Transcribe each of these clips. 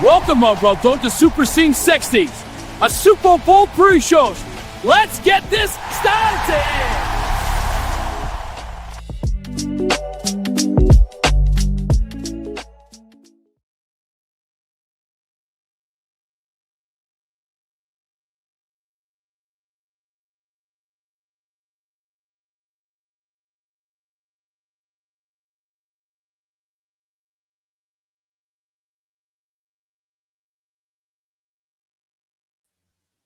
Welcome, my brother, to SuperStream 60s, a Super Bowl pre-show. Let's get this started!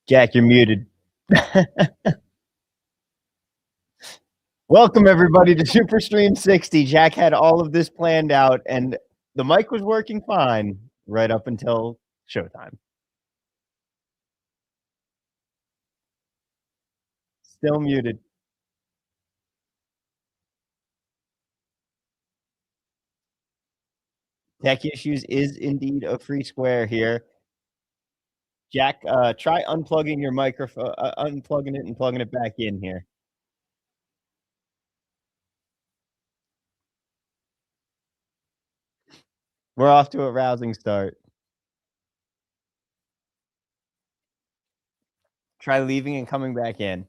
Jack, you're muted. Welcome, everybody, to SuperStream 60. Jack had all of this planned out, and the mic was working fine right up until showtime. Still muted. Tech issues is indeed a free square here. Jack, try unplugging your microphone, unplugging it and plugging it back in here. We're off to a rousing start. Try leaving and coming back in.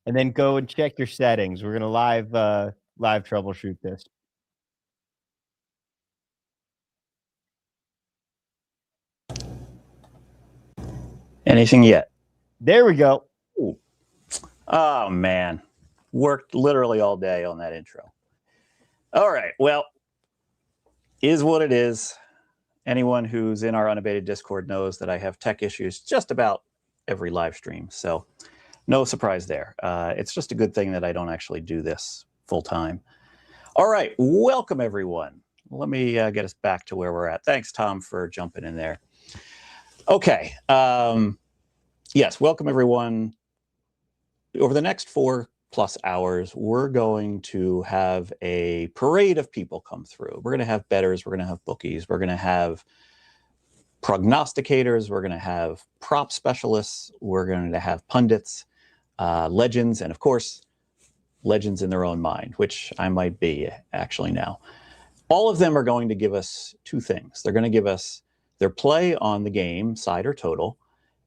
And then go and check your settings. We're gonna live troubleshoot this. Anything yet? There we go. Ooh. Oh man, worked literally all day on that intro. All right, well, is what it is. Anyone who's in our unabated Discord knows that I have tech issues just about every live stream, so no surprise there. It's just a good thing that I don't actually do this full time. All right, welcome everyone. Let me get us back to where we're at. Thanks, Tom, for jumping in there. Okay, yes, welcome everyone. Over the next 4+ hours, we're going to have a parade of people come through. We're going to have bettors, we're going to have bookies, we're going to have prognosticators, we're going to have prop specialists, we're going to have pundits, legends, and of course, legends in their own mind, which I might be actually now. All of them are going to give us two things. They're going to give us their play on the game, side or total,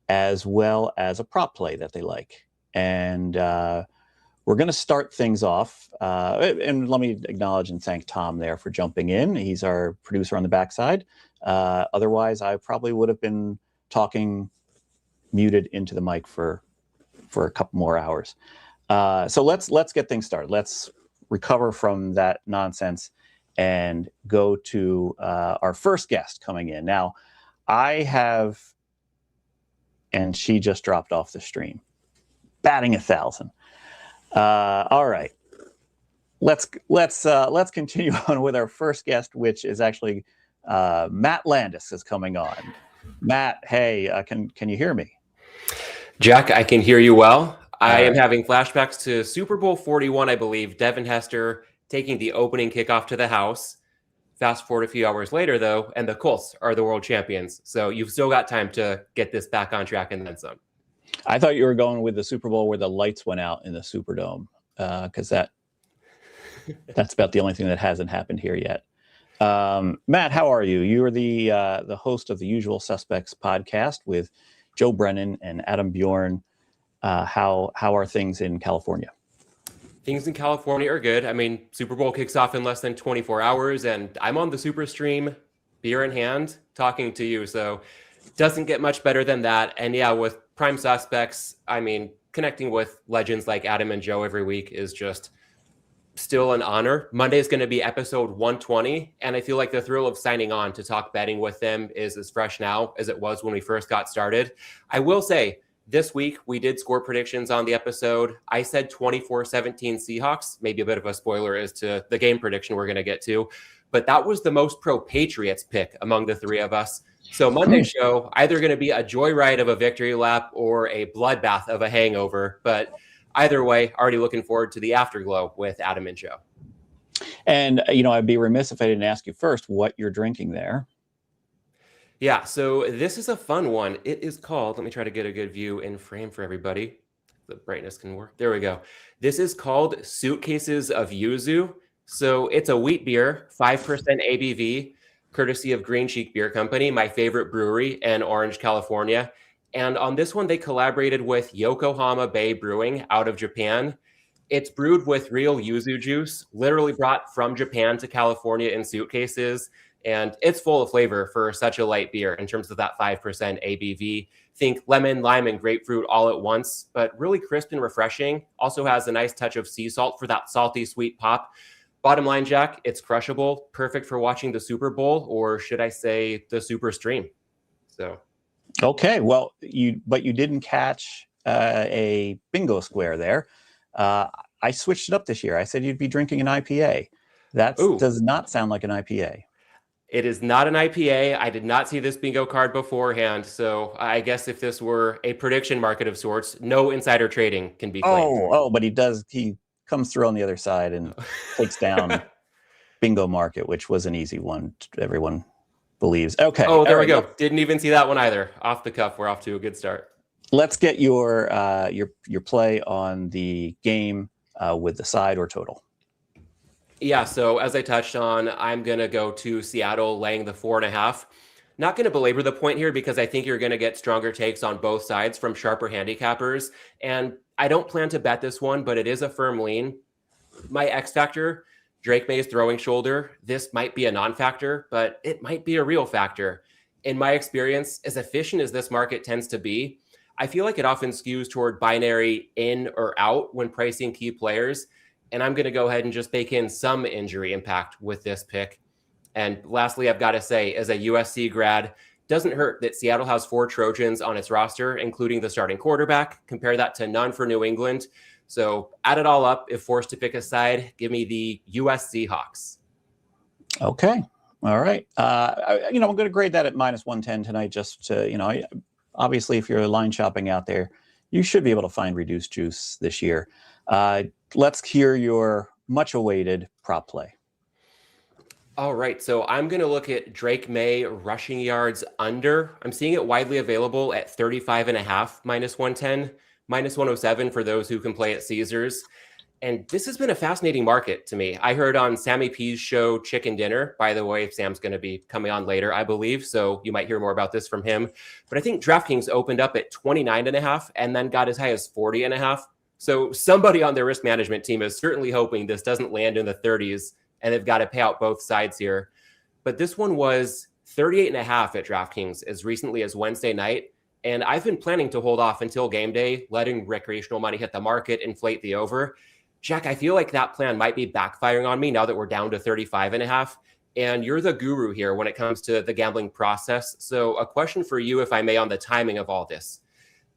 as well as a prop play that they like. And we're going to start things off. And let me acknowledge and thank Tom there for jumping in. He's our producer on the backside. Otherwise, I probably would have been talking muted into the mic for a couple more hours. So let's get things started. Let's recover from that nonsense and go to our first guest coming in. Now, I have, and she just dropped off the stream, batting 1,000. All right, let's continue on with our first guest, which is actually Matt Landis is coming on. Matt, hey, can you hear me? Jack, I can hear you well. I am having flashbacks to Super Bowl 41, I believe. Devin Hester taking the opening kickoff to the house. Fast forward a few hours later, though, and the Colts are the world champions. So you've still got time to get this back on track and then some. I thought you were going with the Super Bowl where the lights went out in the Superdome, because that's about the only thing that hasn't happened here yet. Matt, how are you? You are the host of the Usual Suspects podcast with Joe Brennan and Adam Bjorn. How are things in California? Things in California are good. I mean, Super Bowl kicks off in less than 24 hours, and I'm on the SuperStream, beer in hand, talking to you. So doesn't get much better than that. And yeah, with Prime Suspects, I mean, connecting with legends like Adam and Joe every week is just still an honor. Monday is going to be episode 120, and I feel like the thrill of signing on to talk betting with them is as fresh now as it was when we first got started. I will say, This week, we did score predictions on the episode. I said 24-17 Seahawks, maybe a bit of a spoiler as to the game prediction we're going to get to, but that was the most pro-Patriots pick among the three of us. So Monday's show, either going to be a joyride of a victory lap or a bloodbath of a hangover, but either way, already looking forward to the afterglow with Adam and Joe. And, I'd be remiss if I didn't ask you first what you're drinking there. Yeah, so this is a fun one. It is called, let me try to get a good view in frame for everybody. The brightness can work. There we go. This is called Suitcases of Yuzu. So it's a wheat beer, 5% ABV, courtesy of Green Cheek Beer Company, my favorite brewery in Orange, California. And on this one, they collaborated with Yokohama Bay Brewing out of Japan. It's brewed with real yuzu juice, literally brought from Japan to California in suitcases. And it's full of flavor for such a light beer in terms of that 5% ABV. Think lemon, lime, and grapefruit all at once, but really crisp and refreshing. Also has a nice touch of sea salt for that salty, sweet pop. Bottom line, Jack, it's crushable, perfect for watching the Super Bowl, or should I say the SuperStream. So, okay, well, you didn't catch a bingo square there. I switched it up this year. I said you'd be drinking an IPA. That does not sound like an IPA. It is not an IPA. I did not see this bingo card beforehand. So I guess if this were a prediction market of sorts, no insider trading can be claimed. But he comes through on the other side and takes down bingo market, which was an easy one. Everyone believes. Okay. Oh, there we go. Didn't even see that one either. Off the cuff. We're off to a good start. Let's get your play on the game with the side or total. Yeah, so as I touched on, I'm going to go to Seattle laying the 4.5. Not going to belabor the point here because I think you're going to get stronger takes on both sides from sharper handicappers. And I don't plan to bet this one, but it is a firm lean. My X factor, Drake May's throwing shoulder. This might be a non-factor, but it might be a real factor. In my experience, as efficient as this market tends to be, I feel like it often skews toward binary in or out when pricing key players. And I'm going to go ahead and just bake in some injury impact with this pick. And lastly, I've got to say, as a USC grad, doesn't hurt that Seattle has 4 Trojans on its roster, including the starting quarterback. Compare that to none for New England. So add it all up. If forced to pick a side, give me the US Seahawks. Okay. All right. I'm going to grade that at -110 tonight. Just to, obviously, if you're line shopping out there, you should be able to find reduced juice this year. Let's hear your much awaited prop play. All right, so I'm going to look at Drake May rushing yards under. I'm seeing it widely available at 35.5 -110, -107 for those who can play at Caesars. And this has been a fascinating market to me. I heard on Sammy P's show Chicken Dinner, by the way, Sam's going to be coming on later, I believe. So you might hear more about this from him. But I think DraftKings opened up at 29.5 and then got as high as 40.5. So somebody on their risk management team is certainly hoping this doesn't land in the 30s and they've got to pay out both sides here. But this one was 38.5 at DraftKings as recently as Wednesday night. And I've been planning to hold off until game day, letting recreational money hit the market, inflate the over. Jack, I feel like that plan might be backfiring on me now that we're down to 35.5. And you're the guru here when it comes to the gambling process. So a question for you, if I may, on the timing of all this.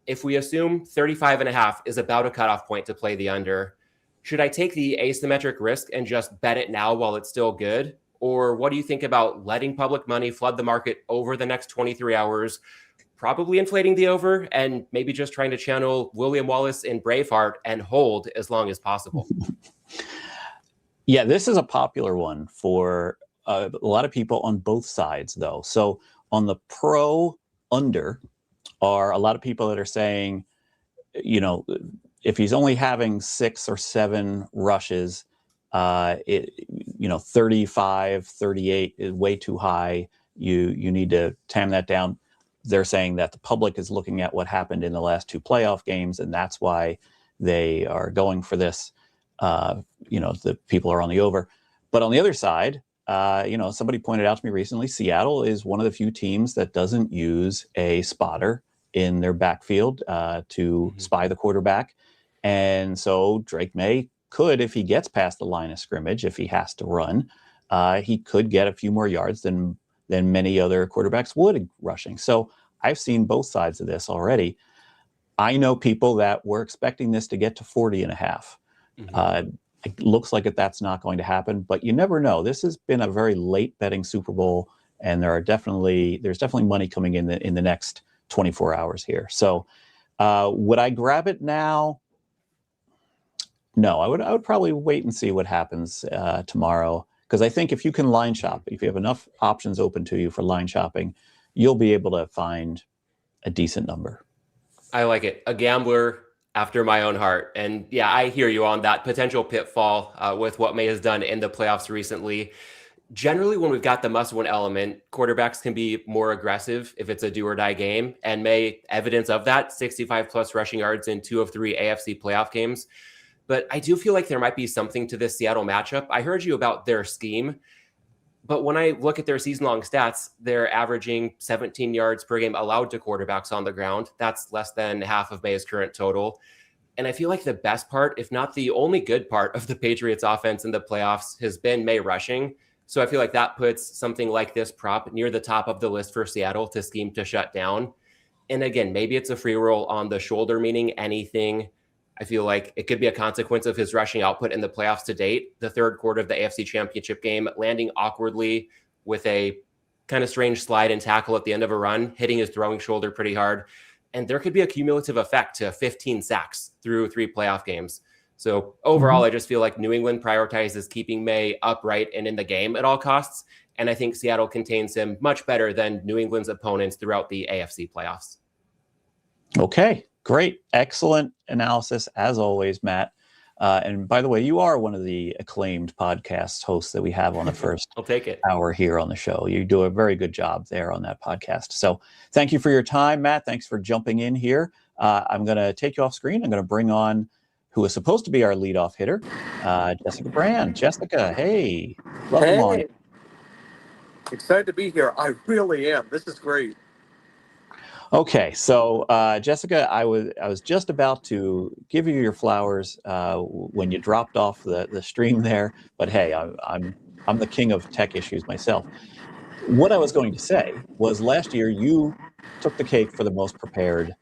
If we assume 35.5 is about a cutoff point to play the under, should I take the asymmetric risk and just bet it now while it's still good? Or what do you think about letting public money flood the market over the next 23 hours, probably inflating the over, and maybe just trying to channel William Wallace in Braveheart and hold as long as possible? Yeah, this is a popular one for a lot of people on both sides, though. So on the pro under are a lot of people that are saying, if he's only having 6 or 7 rushes, 35, 38 is way too high. You need to tam that down. They're saying that the public is looking at what happened in the last 2 playoff games, and that's why they are going for this. The people are on the over. But on the other side, somebody pointed out to me recently, Seattle is one of the few teams that doesn't use a spotter in their backfield to spy the quarterback. And so Drake May could, if he gets past the line of scrimmage, if he has to run, he could get a few more yards than many other quarterbacks would rushing. So I've seen both sides of this already. I know people that were expecting this to get to 40.5. It looks like that's not going to happen, but you never know. This has been a very late betting Super Bowl, and there's definitely money coming in the next 24 hours here. So would I grab it now? No, I would probably wait and see what happens tomorrow, because I think if you can line shop, if you have enough options open to you for line shopping, you'll be able to find a decent number. I like it. A gambler after my own heart. And yeah, I hear you on that potential pitfall with what May has done in the playoffs recently. Generally, when we've got the must-win element, quarterbacks can be more aggressive if it's a do-or-die game. And May, evidence of that, 65-plus rushing yards in 2 of 3 AFC playoff games. But I do feel like there might be something to this Seattle matchup. I heard you about their scheme, but when I look at their season-long stats, they're averaging 17 yards per game allowed to quarterbacks on the ground. That's less than half of May's current total. And I feel like the best part, if not the only good part of the Patriots offense in the playoffs, has been May rushing. So I feel like that puts something like this prop near the top of the list for Seattle to scheme to shut down. And again, maybe it's a free roll on the shoulder, meaning anything. I feel like it could be a consequence of his rushing output in the playoffs to date. The third quarter of the AFC Championship game, landing awkwardly with a kind of strange slide and tackle at the end of a run, hitting his throwing shoulder pretty hard. And there could be a cumulative effect to 15 sacks through 3 playoff games. So overall, I just feel like New England prioritizes keeping May upright and in the game at all costs. And I think Seattle contains him much better than New England's opponents throughout the AFC playoffs. Okay, great. Excellent analysis, as always, Matt. And by the way, you are one of the acclaimed podcast hosts that we have on the first I'll take it. hour here on the show. You do a very good job there on that podcast. So thank you for your time, Matt. Thanks for jumping in here. I'm going to take you off screen. I'm going to bring on who is supposed to be our leadoff hitter, Jessica Brand. Jessica, hey. Welcome on. Excited to be here. I really am. This is great. Okay, so Jessica, I was just about to give you your flowers when you dropped off the stream there, but hey, I'm the king of tech issues myself. What I was going to say was last year you took the cake for the most prepared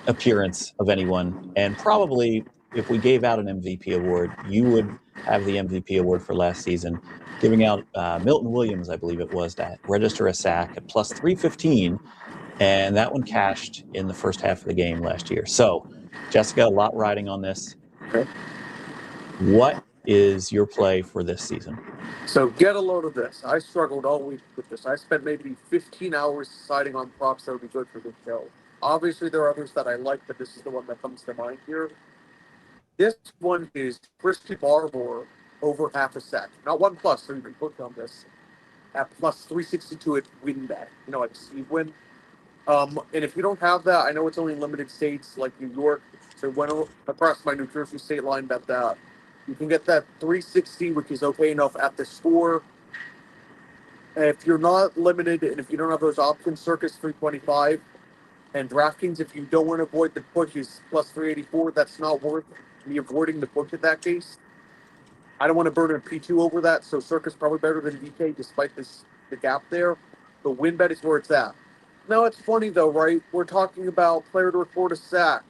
appearance of anyone, and probably if we gave out an MVP award, you would have the MVP award for last season, giving out Milton Williams, I believe it was, to register a sack at plus 315, and that one cashed in the first half of the game last year. So, Jessica, a lot riding on this. Okay. What is your play for this season? So get a load of this. I struggled all week with this. I spent maybe 15 hours deciding on props that would be good for this show. Obviously, there are others that I like, but this is the one that comes to mind here. This one is Christian Barmore over half a sack. Not 1+, so you can put on this. At plus 362 at WinBet. You know, like Steve Win. And if you don't have that, I know it's only in limited states like New York. So went across my New Jersey state line, bet that. You can get that 360, which is okay enough at the store. If you're not limited, and if you don't have those options, Circus 325. And DraftKings, if you don't want to avoid the push, is plus 384. That's not worth me avoiding the push in that case. I don't want to burn a P2 over that, so Circus probably better than DK despite the gap there. But WinBet is where it's at. Now, it's funny, though, right? We're talking about player to record a sack,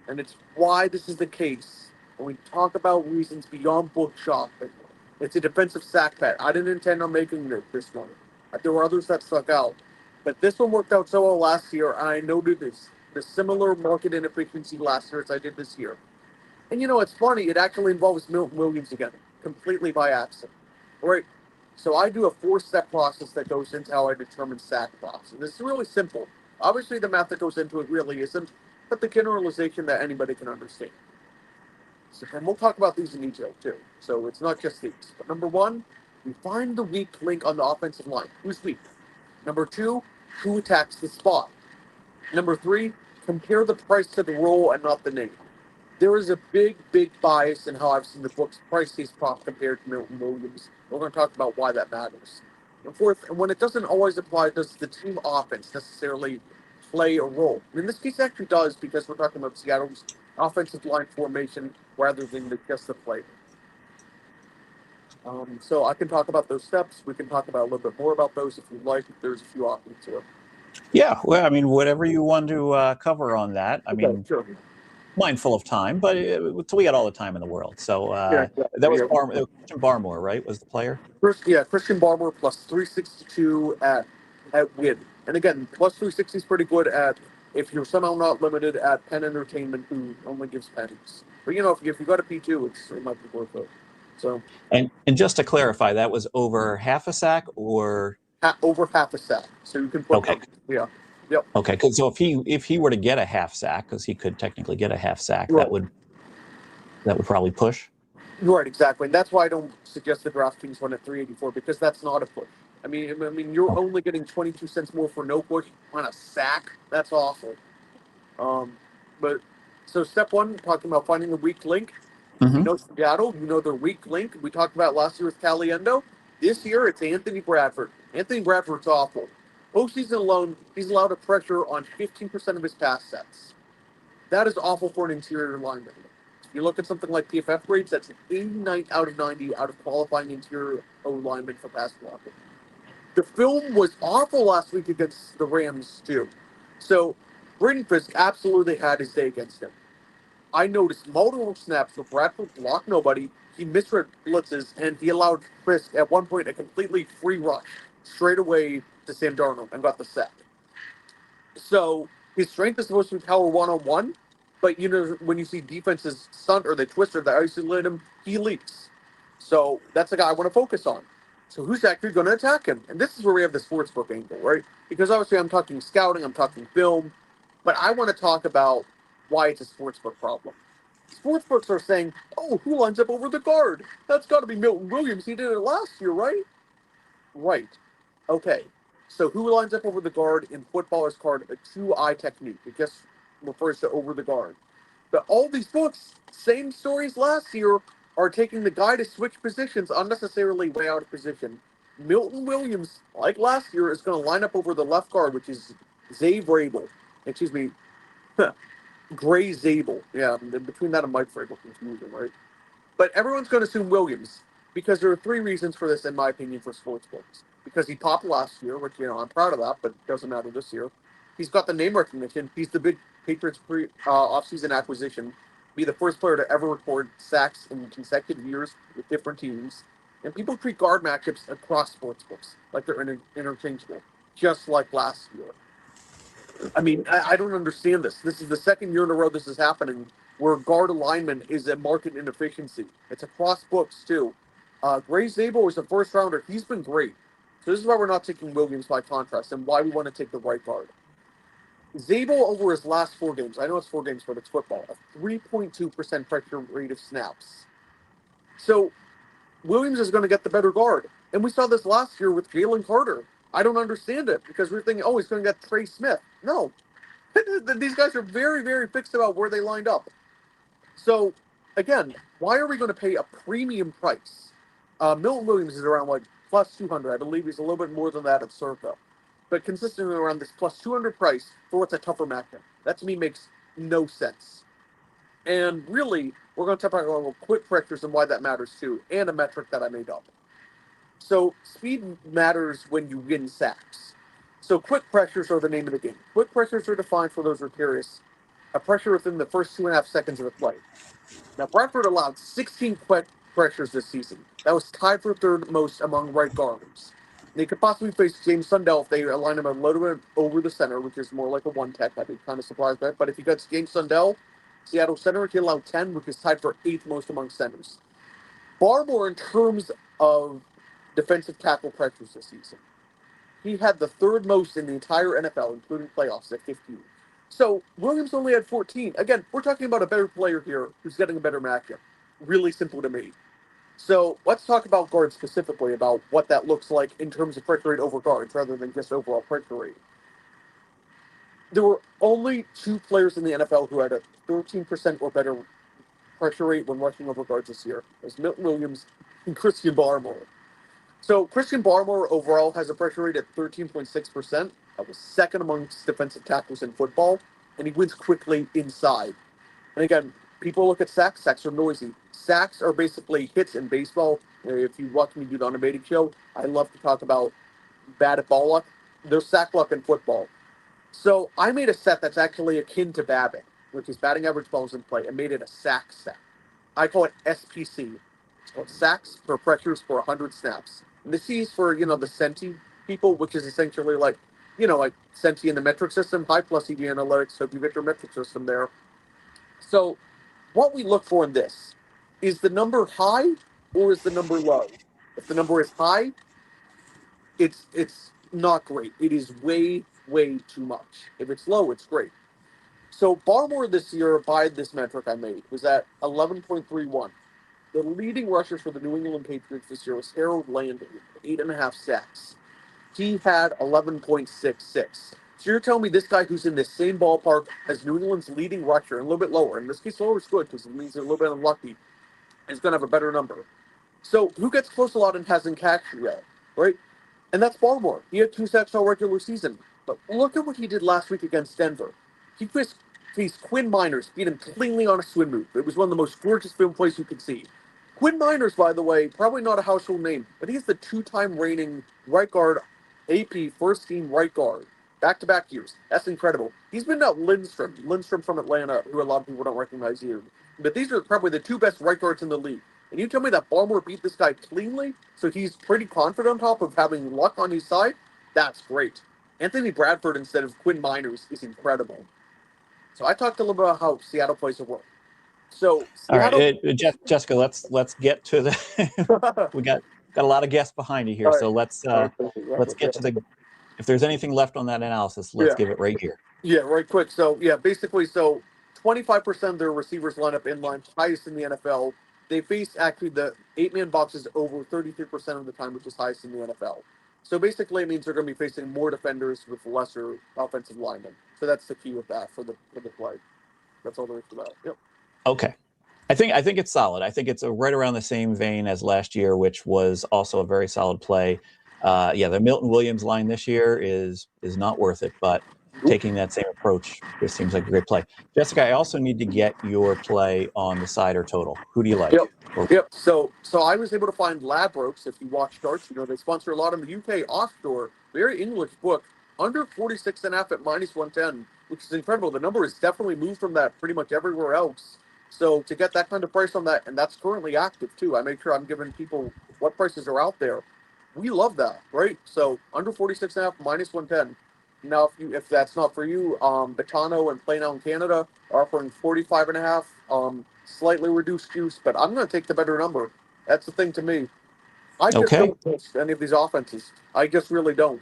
and it's why this is the case. When we talk about reasons beyond book shopping, it's a defensive sack bet. I didn't intend on making this one. There were others that stuck out. But this one worked out so well last year, and I noted the similar market inefficiency last year as I did this year. And you know, it's funny, it actually involves Milton Williams again, completely by accident. Right? So I do a 4-step process that goes into how I determine sack props. And this is really simple. Obviously, the math that goes into it really isn't, but the generalization that anybody can understand. So, and we'll talk about these in detail, too. So it's not just these. But number 1, we find the weak link on the offensive line. Who's weak? Number 2, who attacks the spot? Number 3, compare the price to the role and not the name. There is a big, big bias in how I've seen the books price these props compared to Milton Williams. We're going to talk about why that matters. And fourth, and when it doesn't always apply, does the team offense necessarily play a role? And in this case, it actually does, because we're talking about Seattle's offensive line formation rather than just the play. So I can talk about those steps. We can talk about a little bit more about those if you'd like. There's a few options here. Yeah, well, I mean, whatever you want to cover on that. I mean, Sure. mindful of time, but we got all the time in the world. So Yeah, exactly. that was Yeah. Christian Barmore, right? Was the player? Christian Barmore plus 362 at win. And again, plus 360 is pretty good at if you're somehow not limited at Penn Entertainment, who only gives pennies. But if you got a P2, it might be worth it. So And just to clarify, that was over half a sack or over half a sack. So you can put okay. yeah. Yep. Okay, because so if he were to get a half sack, because he could technically get a half sack, Right. that would probably push. Right, exactly. And that's why I don't suggest the DraftKings one at 384 because that's not a push. I mean, you're only getting 22 cents more for no push on a sack. That's awful. But so step one, talking about finding the weak link. You Mm-hmm. know Seattle, you know their weak link. We talked about last year with Caliendo. This year it's Anthony Bradford. Anthony Bradford's awful. Postseason alone, he's allowed a pressure on 15% of his pass sets. That is awful for an interior lineman. You look at something like PFF grades, that's an 89 out of 90 out of qualifying interior O lineman for pass blocking. The film was awful last week against the Rams, too. So, Braden Fisk absolutely had his day against him. I noticed multiple snaps where Bradford blocked nobody, he misread blitzes, and he allowed Fisk at one point a completely free rush straight away to Sam Darnold and got the sack. So his strength is supposed to be power one-on-one, but when you see defenses stunt or they twist or they isolate him, he leaks. So that's the guy I want to focus on. So who's actually going to attack him? And this is where we have the sportsbook angle, right? Because obviously I'm talking scouting, I'm talking film, but I want to talk about why it's a sportsbook problem. Sportsbooks are saying, oh, who lines up over the guard? That's got to be Milton Williams. He did it last year, right? Right. Okay. So who lines up over the guard in football is called a two-eye technique. It just refers to over the guard. But all these books, same stories last year, are taking the guy to switch positions unnecessarily way out of position. Milton Williams, like last year, is going to line up over the left guard, which is Zay Vrabel. Excuse me, Gray Zabel. Yeah, between that and Mike Vrabel, confusing, right? But everyone's going to assume Williams because there are three reasons for this, in my opinion, for sportsbooks. Because he popped last year, which, I'm proud of that, but it doesn't matter this year. He's got the name recognition. He's the big Patriots offseason acquisition. Be the first player to ever record sacks in consecutive years with different teams. And people treat guard matchups across sportsbooks like they're interchangeable, just like last year. I mean, I don't understand this. This is the second year in a row this is happening where guard alignment is a market inefficiency. It's across books, too. Gray Zabel is a first rounder. He's been great. So this is why we're not taking Williams by contrast and why we want to take the right guard. Zabel over his last 4 games, I know it's 4 games, but it's football, a 3.2% pressure rate of snaps. So Williams is going to get the better guard. And we saw this last year with Jalen Carter. I don't understand it because we're thinking, oh, he's going to get Trey Smith. No. These guys are very, very fixed about where they lined up. So, again, why are we going to pay a premium price? Milton Williams is around plus 200. I believe he's a little bit more than that at Circa. But consistently around this plus 200 price for what's a tougher matchup. That to me makes no sense. And really, we're going to talk about quick pressures and why that matters too, and a metric that I made up. So speed matters when you win sacks. So quick pressures are the name of the game. Quick pressures are defined, for those who are curious, a pressure within the first 2.5 seconds of the play. Now, Bradford allowed 16 quick pressures this season. That was tied for third most among right guards. They could possibly face James Sundell if they align him a little bit over the center, which is more like a one-tech. I'd be kind of surprised by it. But if he gets James Sundell, Seattle center, he allowed 10, which is tied for 8th most among centers. Barmore, in terms of defensive tackle pressures this season, he had the 3rd most in the entire NFL, including playoffs, at 15. So Williams only had 14. Again, we're talking about a better player here who's getting a better matchup. Really simple to me. So let's talk about guards specifically, about what that looks like in terms of pressure rate over guards rather than just overall pressure rate. There were only 2 players in the NFL who had a 13% or better pressure rate when rushing over guards this year. It was Milton Williams and Christian Barmore. So Christian Barmore overall has a pressure rate at 13.6%. That was 2nd amongst defensive tackles in football, and he wins quickly inside. And again, people look at sacks. Sacks are noisy. Sacks are basically hits in baseball. If you watch me do the automated show, I love to talk about bad at ball luck. There's sack luck in football. So I made a set that's actually akin to babbing, which is batting average balls in play, and made it a sack set. I call it SPC. It's called sacks per pressures for 100 snaps. And the C is for, the Centi people, which is essentially like, like Centi in the metric system, high plus EV analytics, so you get your metric system there. So what we look for in this is the number high or is the number low? If the number is high, it's not great. It is way, way too much. If it's low, it's great. So Barmore this year, by this metric I made, was at 11.31. The leading rusher for the New England Patriots this year was Harold Landry, 8.5 sacks. He had 11.66. So you're telling me this guy who's in the same ballpark as New England's leading rusher, and a little bit lower, in this case lower is good because it means they're a little bit unlucky, is going to have a better number. So who gets close a lot and hasn't catched yet, right? And that's Barmore. He had 2 sacks all regular season. But look at what he did last week against Denver. He faced Quinn Miners, beat him cleanly on a swim move. It was one of the most gorgeous film plays you could see. Quinn Miners, by the way, probably not a household name, but he's the 2-time reigning right guard, AP first team right guard, back-to-back years. That's incredible. He's been out Lindstrom from Atlanta, who a lot of people don't recognize either. But these are probably the 2 best right guards in the league. And you tell me that Barmore beat this guy cleanly, so he's pretty confident on top of having luck on his side? That's great. Anthony Bradford instead of Quinn Miners is incredible. So I talked a little bit about how Seattle plays at work. So Seattle, all right, Jessica, let's get to the. We got a lot of guests behind you here, All right. so let's get to the. If there's anything left on that analysis, let's give it right here. Yeah, right quick. So basically, 25% of their receivers line up in line, highest in the NFL. They face actually the 8-man boxes over 33% of the time, which is highest in the NFL. So basically, it means they're going to be facing more defenders with lesser offensive linemen. So that's the key with that for the play. That's all there is to that. Yep. Okay. I think it's solid. I think it's right around the same vein as last year, which was also a very solid play. The Milton Williams line this year is not worth it, but taking that same approach, this seems like a great play. Jessica, I also need to get your play on the side or total. Who do you like? Yep. So I was able to find Ladbrokes. If you watch darts, they sponsor a lot in the UK offshore, very English book, under 46.5 at -110, which is incredible. The number has definitely moved from that pretty much everywhere else. So to get that kind of price on that, and that's currently active too. I make sure I'm giving people what prices are out there. We love that, right? So under 46.5, -110. Now, if that's not for you, Betano and Play Now in Canada are offering 45.5, slightly reduced juice, but I'm going to take the better number. That's the thing to me. I just don't trust any of these offenses. I just really don't.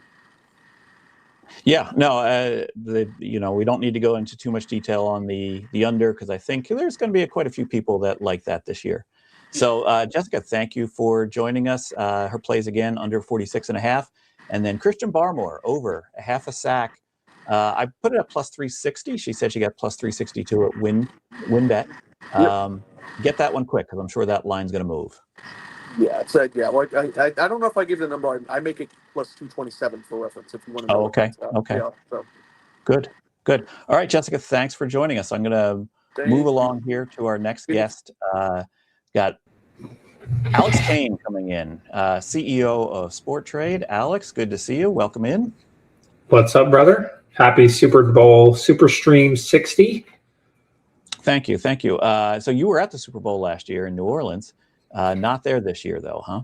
Yeah, no, we don't need to go into too much detail on the under because I think there's going to be quite a few people that like that this year. So, Jessica, thank you for joining us. Her plays again under 46.5. And then Christian Barmore over a half a sack. I put it at +360. She said she got +362 at WinBet. Get that one quick because I'm sure that line's going to move. Yeah, it's I don't know if I give the number. I make it +227 for reference if you want to know. Okay. Yeah, so. Good. All right, Jessica, thanks for joining us. I'm going to move along here to our next guest. Got Alex Kane coming in, CEO of Sport Trade. Alex, good to see you. Welcome in. What's up, brother? Happy Super Bowl SuperStream 60. Thank you. So you were at the Super Bowl last year in New Orleans. Not there this year, though, huh?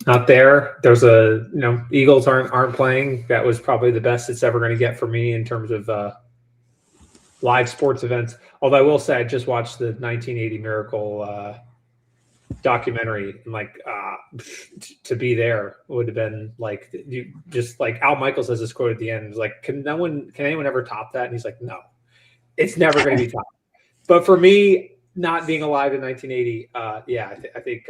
Not there. There's Eagles aren't playing. That was probably the best it's ever going to get for me in terms of live sports events. Although I will say I just watched the 1980 Miracle documentary, and to be there would have been Al Michaels has this quote at the end. It's like, can anyone ever top that? And he's like, no, it's never going to be topped. But for me, not being alive in 1980, I think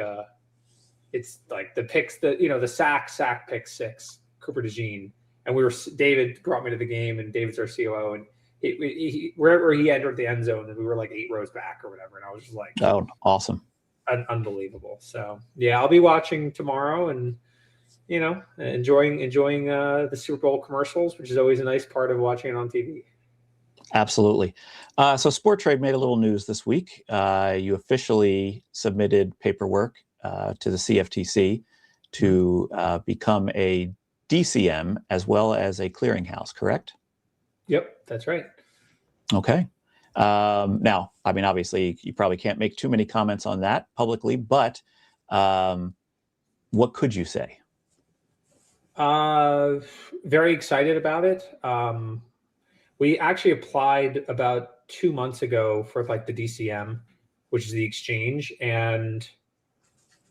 it's like the picks, the sack pick 6, Cooper DeJean, and David brought me to the game, and David's our COO, and he wherever he entered the end zone, and we were like 8 rows back or whatever, and I was just like, oh, awesome. Unbelievable. So yeah, I'll be watching tomorrow and enjoying the Super Bowl commercials, which is always a nice part of watching it on TV. Absolutely. So Sport Trade made a little news this week. You officially submitted paperwork to the CFTC to become a DCM as well as a clearinghouse, correct? Yep, that's right. Okay. Now, I mean, obviously, you probably can't make too many comments on that publicly, but what could you say? Very excited about it. We actually applied about 2 months ago for like the DCM, which is the exchange, and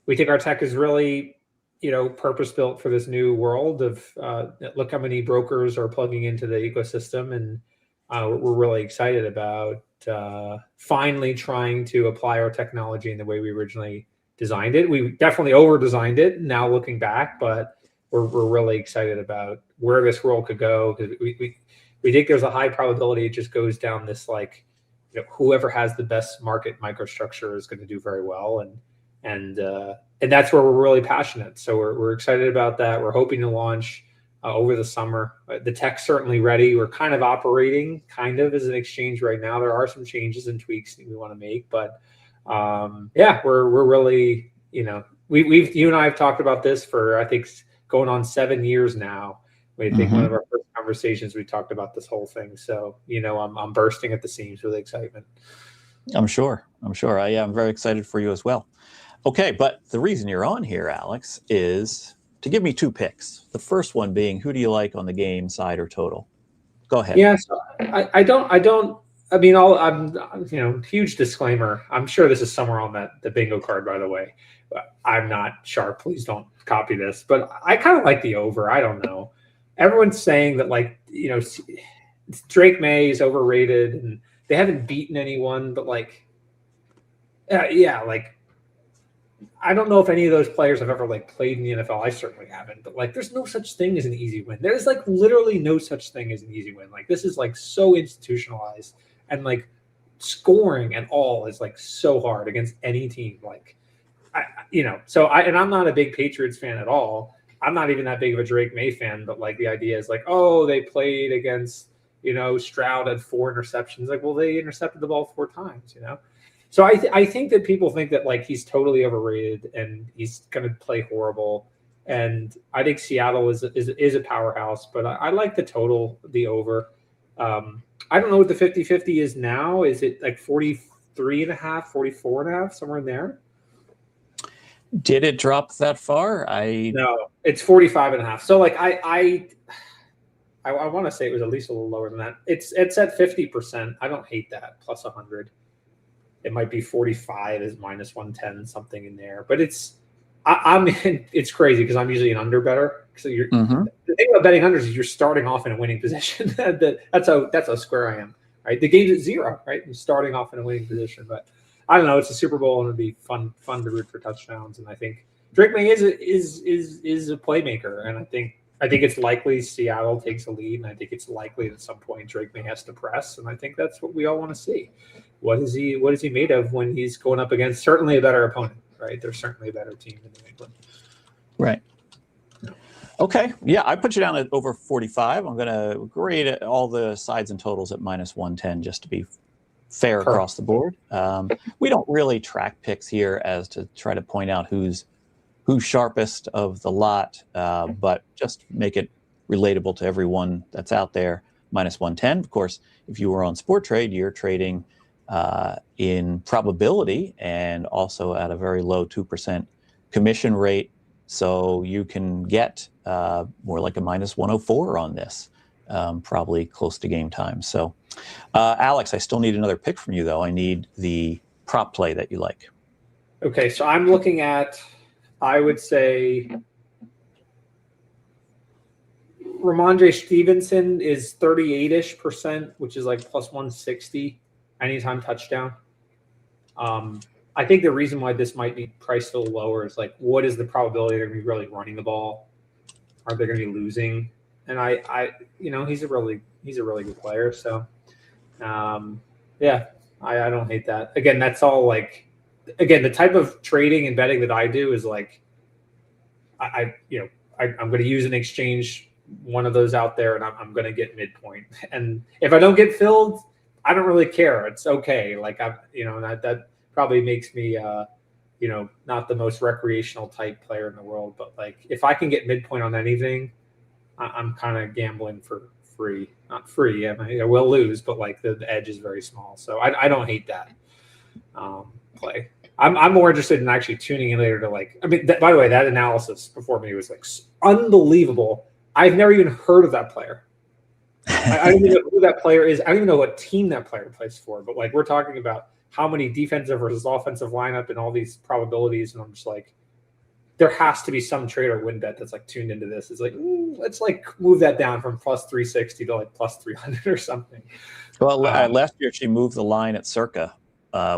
we think our tech is really, purpose built for this new world of look how many brokers are plugging into the ecosystem, and we're really excited about finally trying to apply our technology in the way we originally designed it. We definitely over designed it now looking back, but we're really excited about where this world could go, because we think there's a high probability it just goes down this like, whoever has the best market microstructure is going to do very well, and that's where we're really passionate. So we're excited about that. We're hoping to launch over the summer. The tech's certainly ready. We're kind of operating as an exchange right now. There are some changes and tweaks that we want to make, but we're really, you and I have talked about this for, I think, going on 7 years now. I think one of our first conversations, we talked about this whole thing. So, I'm bursting at the seams with excitement. I'm sure. I'm very excited for you as well. Okay, but the reason you're on here, Alex, is to give me 2 picks. The first one being, who do you like on the game, side or total? Go ahead. Yeah, so I'm huge disclaimer. I'm sure this is somewhere on the bingo card, by the way. I'm not sharp. Please don't copy this. But I kind of like the over. I don't know. Everyone's saying that, Drake May is overrated and they haven't beaten anyone, but I don't know if any of those players have ever played in the NFL. I certainly haven't, but there's no such thing as an easy win. There's literally no such thing as an easy win. This is so institutionalized, and scoring and all is so hard against any team. I'm not a big Patriots fan at all. I'm not even that big of a Drake May fan, but the idea is they played against, Stroud had 4 interceptions. Well, they intercepted the ball 4 times, So I think that people think that he's totally overrated and he's going to play horrible. And I think Seattle is a powerhouse, but I like the total, the over. I don't know what the 50-50 is now. Is it 43.5, 44.5, somewhere in there? Did it drop that far? No, it's 45.5. So I want to say it was at least a little lower than that. It's at 50%. I don't hate that. Plus 100. It might be 45 is minus 110, something in there. But it's crazy because I'm usually an under better. So the thing about betting unders is you're starting off in a winning position. that's how square I am. Right? The game's at 0. Right? I'm starting off in a winning position, but I don't know. It's a Super Bowl and it'd be fun to root for touchdowns. And I think Drake May is a playmaker, and I think it's likely Seattle takes a lead, and I think it's likely at some point Drake May has to press, and I think that's what we all want to see. What is he made of when he's going up against certainly a better opponent, right? There's certainly a better team in New England. Right. Okay. Yeah, I put you down at over 45. I'm going to grade all the sides and totals at minus 110 just to be fair across the board. We don't really track picks here as to try to point out who's sharpest of the lot, but just make it relatable to everyone that's out there. Minus 110. Of course, if you were on Sport Trade, you're trading in probability and also at a very low 2% commission rate. So you can get more like a minus 104 on this, probably close to game time. So, Alex, I still need another pick from you, though. I need the prop play that you like. Okay, so I'm looking at, I would say, Ramondre Stevenson is 38-ish%, which is plus 160 anytime touchdown. I think the reason why this might be priced a little lower is what is the probability they're going to be really running the ball? Are they going to be losing? And I he's a really good player. So, I don't hate that. Again, that's all the type of trading and betting that I do is I'm going to use an exchange, one of those out there, and I'm going to get midpoint. And if I don't get filled, I don't really care. It's okay. That probably makes me, not the most recreational type player in the world. But if I can get midpoint on anything, I'm kind of gambling for free. Not free. I mean, I will lose, but like the edge is very small. So I don't hate that play. I'm more interested in actually tuning in later to like. I mean, by the way, that analysis before me was like unbelievable. I've never even heard of that player. I don't even know who that player is. I don't even know what team that player plays for. But like, we're talking about how many defensive versus offensive lineup and all these probabilities, and I'm just like, there has to be some trader win bet that's like tuned into this. It's like, let's like move that down from plus 360 to like plus 300 or something. Well, last year she moved the line at circa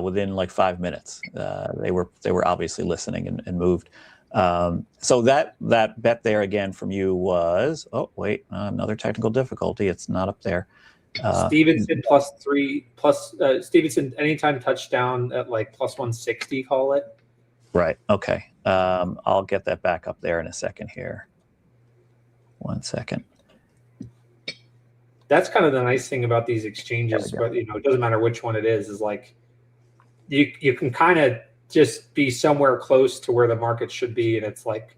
within like 5 minutes. They were obviously listening and moved. So that bet there again from you was, oh wait, another technical difficulty. It's not up there. Stevenson Stevenson anytime touchdown at like plus 160, call it. Right. Okay. I'll get that back up there in a second here. 1 second. That's kind of the nice thing about these exchanges, but it doesn't matter which one it is like you can kind of just be somewhere close to where the market should be, and it's like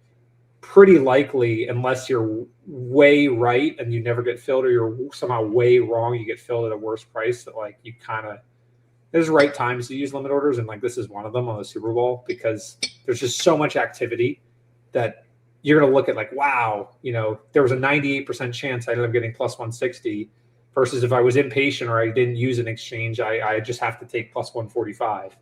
pretty likely, unless you're way right and you never get filled, or you're somehow way wrong, you get filled at a worse price, that like you kind of, there's right times to use limit orders, and like this is one of them on the Super Bowl, because there's just so much activity that you're going to look at like, wow, there was a 98% chance I ended up getting plus 160, versus if I was impatient or I didn't use an exchange, I just have to take plus 145.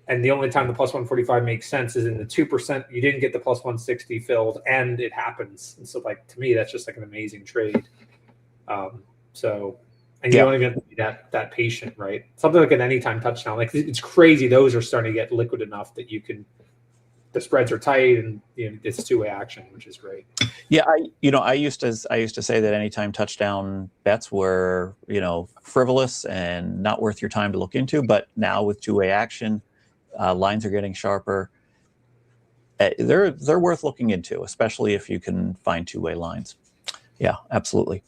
And the only time the plus 145 makes sense is in the 2% you didn't get the plus 160 filled and it happens. And so like, to me, that's just like an amazing trade. And you don't even be that patient, right? Something like an anytime touchdown. Like, it's crazy. Those are starting to get liquid enough that you can, the spreads are tight, and it's two-way action, which is great. Yeah, I used to say that anytime touchdown bets were, frivolous and not worth your time to look into. But now with two-way action, lines are getting sharper. They're worth looking into, especially if you can find two-way lines. Yeah, absolutely.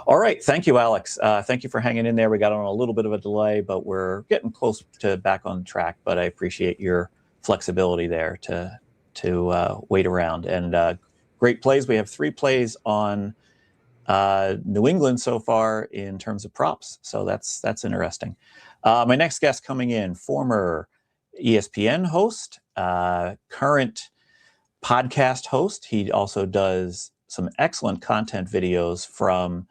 All right, thank you, Alex. Thank you for hanging in there. We got on a little bit of a delay, but we're getting close to back on track. But I appreciate your flexibility there to wait around. And great plays. We have 3 plays on New England so far in terms of props. So that's interesting. My next guest coming in, former ESPN host, current podcast host. He also does some excellent content videos from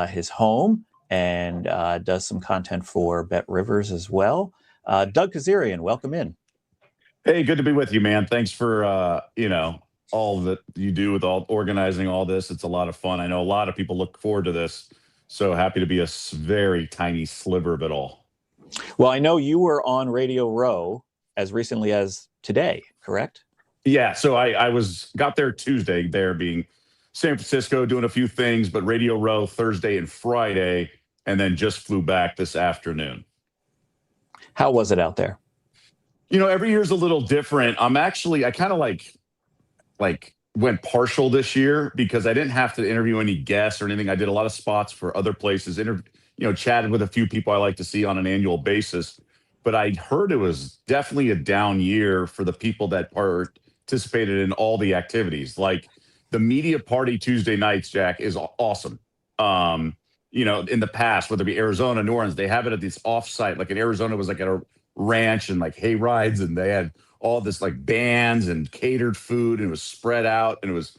his home, and does some content for Bet Rivers as well. Doug Kazarian, welcome in. Hey, good to be with you, man. Thanks for all that you do with all organizing all this. It's a lot of fun. I know a lot of people look forward to this. So happy to be a very tiny sliver of it all. Well, I know you were on Radio Row as recently as today, correct? Yeah. So I got there Tuesday, there being San Francisco, doing a few things, but Radio Row Thursday and Friday, and then just flew back this afternoon. How was it out there? Every year's a little different. I kind of like went partial this year because I didn't have to interview any guests or anything. I did a lot of spots for other places, chatted with a few people I like to see on an annual basis. But I heard it was definitely a down year for the people that participated in all the activities. Like the media party Tuesday nights, Jack, is awesome. In the past, whether it be Arizona, New Orleans, they have it at this offsite. Like in Arizona, it was like at a ranch and like hay rides, and they had all this like bands and catered food, and it was spread out, and it was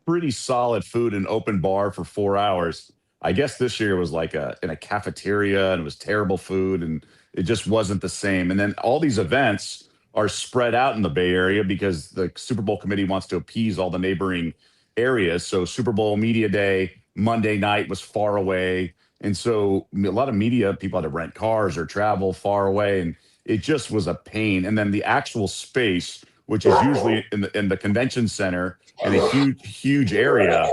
pretty solid food and open bar for 4 hours. I guess this year was like in a cafeteria, and it was terrible food, and it just wasn't the same. And then all these events are spread out in the Bay Area because the Super Bowl committee wants to appease all the neighboring areas. So Super Bowl media day Monday night was far away, and so a lot of media people had to rent cars or travel far away, and it just was a pain. And then the actual space, which is usually in the convention center in a huge area,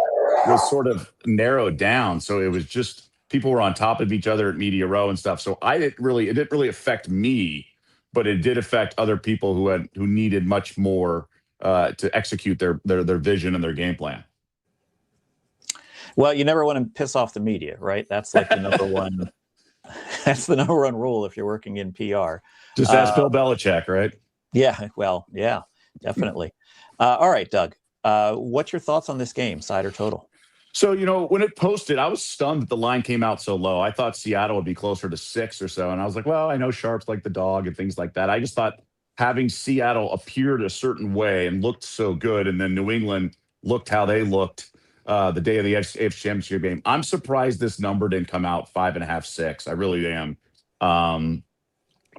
was sort of narrowed down. So it was just people were on top of each other at Media Row and stuff. So it didn't really affect me, but it did affect other people who needed much more to execute their vision and their game plan. Well, you never want to piss off the media, right? That's like the number one. That's the number one rule if you're working in PR. Just ask Bill Belichick, right? Yeah, well, yeah, definitely. All right, Doug, what's your thoughts on this game, side or total? So, when it posted, I was stunned that the line came out so low. I thought Seattle would be closer to 6 or so. And I was like, well, I know sharps like the dog and things like that. I just thought having Seattle appeared a certain way and looked so good, and then New England looked how they looked the day of the AFC Championship game. I'm surprised this number didn't come out 5.5, 6. I really am.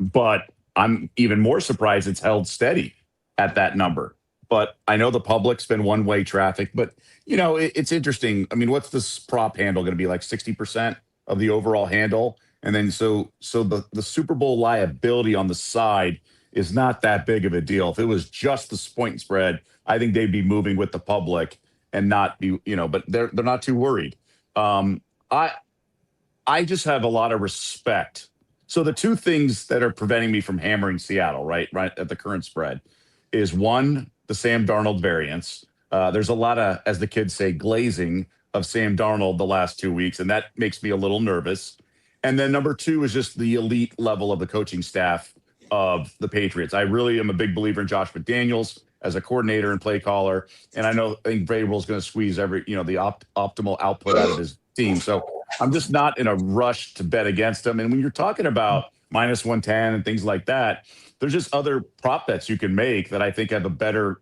But I'm even more surprised it's held steady at that number. But I know the public's been one-way traffic, but it's interesting. I mean, what's this prop handle going to be, like 60% of the overall handle? And then so the Super Bowl liability on the side is not that big of a deal. If it was just the point spread, I think they'd be moving with the public and not be, but they're not too worried. I just have a lot of respect. So the two things that are preventing me from hammering Seattle, right at the current spread, is one, the Sam Darnold variance. There's a lot of, as the kids say, glazing of Sam Darnold the last 2 weeks, and that makes me a little nervous. And then number two is just the elite level of the coaching staff of the Patriots. I really am a big believer in Josh McDaniels as a coordinator and play caller, and I think Vrabel's going to squeeze the optimal output out of his team. So I'm just not in a rush to bet against him. And when you're talking about minus 110 and things like that, there's just other prop bets you can make that I think have a better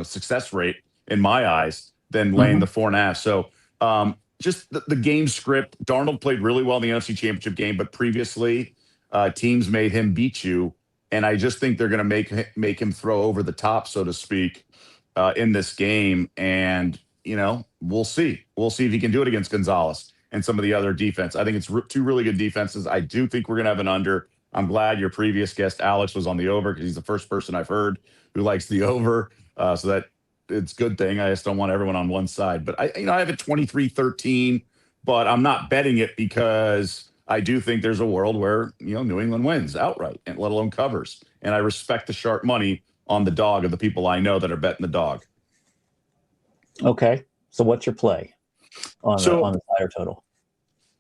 success rate in my eyes than laying the 4.5. So just the game script. Darnold played really well in the NFC Championship game, but previously teams made him beat you, and I just think they're going to make him throw over the top, so to speak, in this game. And we'll see. We'll see if he can do it against Gonzalez and some of the other defense. I think it's two really good defenses. I do think we're going to have an under. I'm glad your previous guest, Alex, was on the over, because he's the first person I've heard who likes the over. So that it's a good thing. I just don't want everyone on one side. But I have it 23-13, but I'm not betting it because I do think there's a world where, New England wins outright, and let alone covers. And I respect the sharp money on the dog of the people I know that are betting the dog. Okay. So what's your play on the higher total?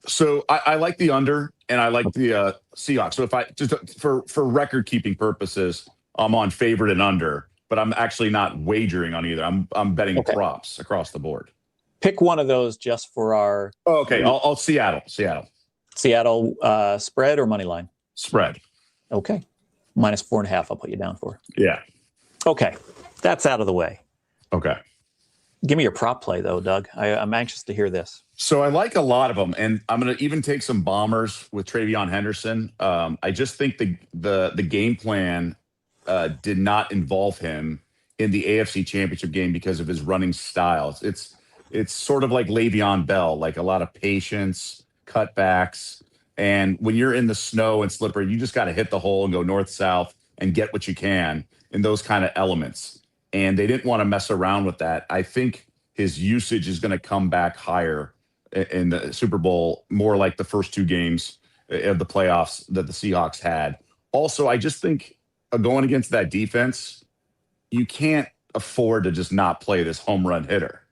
So I like the under, and I like the Seahawks. So if I just for record keeping purposes, I'm on favorite and under, but I'm actually not wagering on either. I'm betting props across the board. Pick one of those just for our. Oh, okay, I'll Seattle. Seattle spread or money line? Spread. Okay, minus 4.5. I'll put you down for. Yeah. Okay, that's out of the way. Okay. Give me your prop play, though, Doug. I'm anxious to hear this. So I like a lot of them, and I'm going to even take some bombers with Travion Henderson. I just think the game plan did not involve him in the AFC Championship game because of his running styles. It's sort of like Le'Veon Bell, like a lot of patience, cutbacks, and when you're in the snow and slippery, you just got to hit the hole and go north-south and get what you can in those kind of elements. And they didn't want to mess around with that. I think his usage is going to come back higher in the Super Bowl, more like the first two games of the playoffs that the Seahawks had. Also, I just think going against that defense, you can't afford to just not play this home run hitter.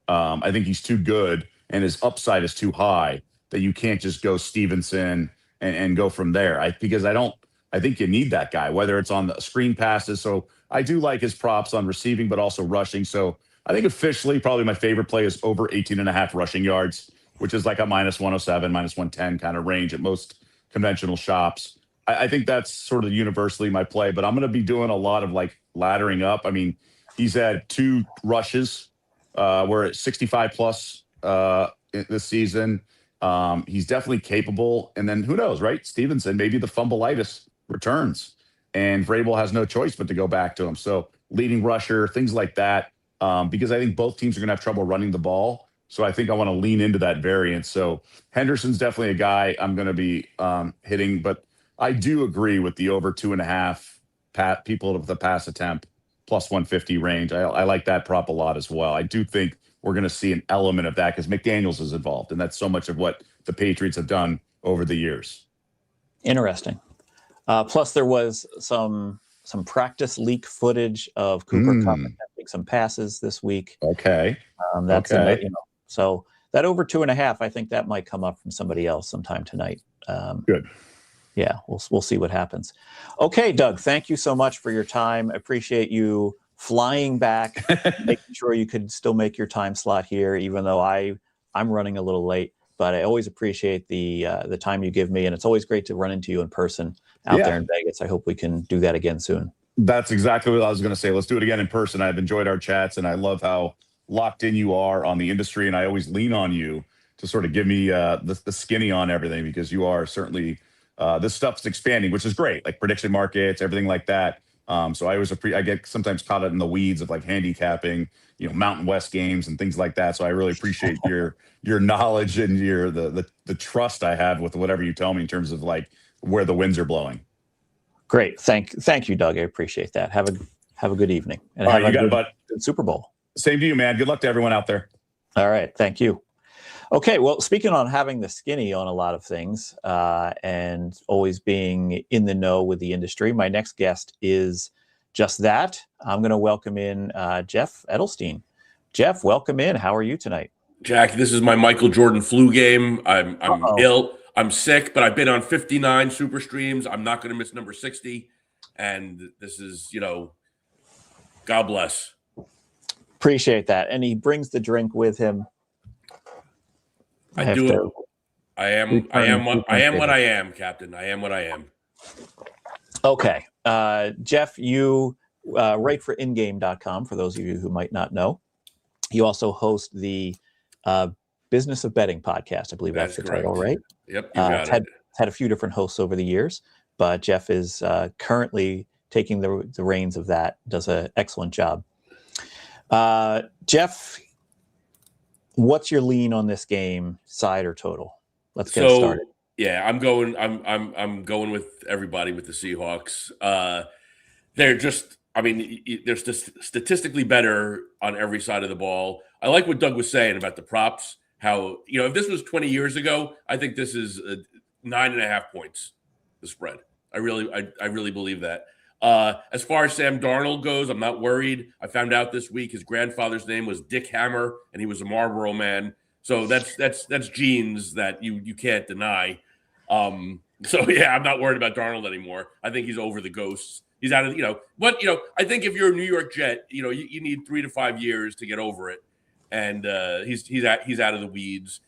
I think he's too good, and his upside is too high that you can't just go Stevenson and go from there. I think you need that guy, whether it's on the screen passes. So I do like his props on receiving, but also rushing. So I think officially probably my favorite play is over 18.5 rushing yards, which is like a minus 107, minus 110 kind of range at most conventional shops. I think that's sort of universally my play, but I'm going to be doing a lot of like laddering up. I mean, he's had 2 rushes. We're at 65 plus this season. He's definitely capable. And then who knows, right? Stevenson, maybe the fumbleitis returns, and Vrabel has no choice but to go back to him. So leading rusher, things like that, because I think both teams are going to have trouble running the ball. So I think I want to lean into that variance. So Henderson's definitely a guy I'm going to be hitting, but I do agree with the over 2.5 people with the pass attempt plus 150 range. I like that prop a lot as well. I do think we're going to see an element of that because McDaniels is involved, and that's so much of what the Patriots have done over the years. Interesting. Plus, there was some practice leak footage of Cooper Kupp attempting some passes this week. Okay. That's okay. So that over 2.5, I think that might come up from somebody else sometime tonight. Good. Yeah, we'll see what happens. Okay, Doug, thank you so much for your time. I appreciate you flying back, making sure you could still make your time slot here, even though I'm running a little late. But I always appreciate the time you give me, and it's always great to run into you in person out there in Vegas. I hope we can do that again soon. That's exactly what I was going to say. Let's do it again in person. I've enjoyed our chats, and I love how locked in you are on the industry, and I always lean on you to sort of give me the skinny on everything, because you are certainly this stuff's expanding, which is great, like prediction markets, everything like that. So I always I get sometimes caught in the weeds of like handicapping, Mountain West games and things like that. So I really appreciate your knowledge and the trust I have with whatever you tell me in terms of like where the winds are blowing. Great. Thank you, Doug. I appreciate that. Have a good evening. And All have right, a good Super Bowl. Same to you, man. Good luck to everyone out there. All right. Thank you. Okay. Well, speaking on having the skinny on a lot of things and always being in the know with the industry, my next guest is just that. I'm going to welcome in Jeff Edelstein. Jeff, welcome in. How are you tonight? Jack, this is my Michael Jordan flu game. I'm ill. I'm sick, but I've been on 59 super streams. I'm not going to miss number 60. And this is, God bless. Appreciate that. And he brings the drink with him. I do. I am what I am, Captain. I am what I am. Okay. Jeff, you write for ingame.com, for those of you who might not know. You also host the Business of Betting podcast. I believe that's the title, right? Yep. You got it. Had a few different hosts over the years, but Jeff is currently taking the reins of that, does an excellent job. Jeff, what's your lean on this game, side or total? Let's get started. Yeah, I'm going with everybody with the Seahawks. They're just, they're statistically better on every side of the ball. I like what Doug was saying about the props. How, if this was 20 years ago, I think this is 9.5 points, the spread. I really believe that. As far as Sam Darnold goes, I'm not worried. I found out this week his grandfather's name was Dick Hammer, and he was a Marlboro man. So that's genes that you can't deny. So yeah, I'm not worried about Darnold anymore. I think he's over the ghosts. He's out of, but I think if you're a New York Jet, you need 3 to 5 years to get over it. And he's out of the weeds.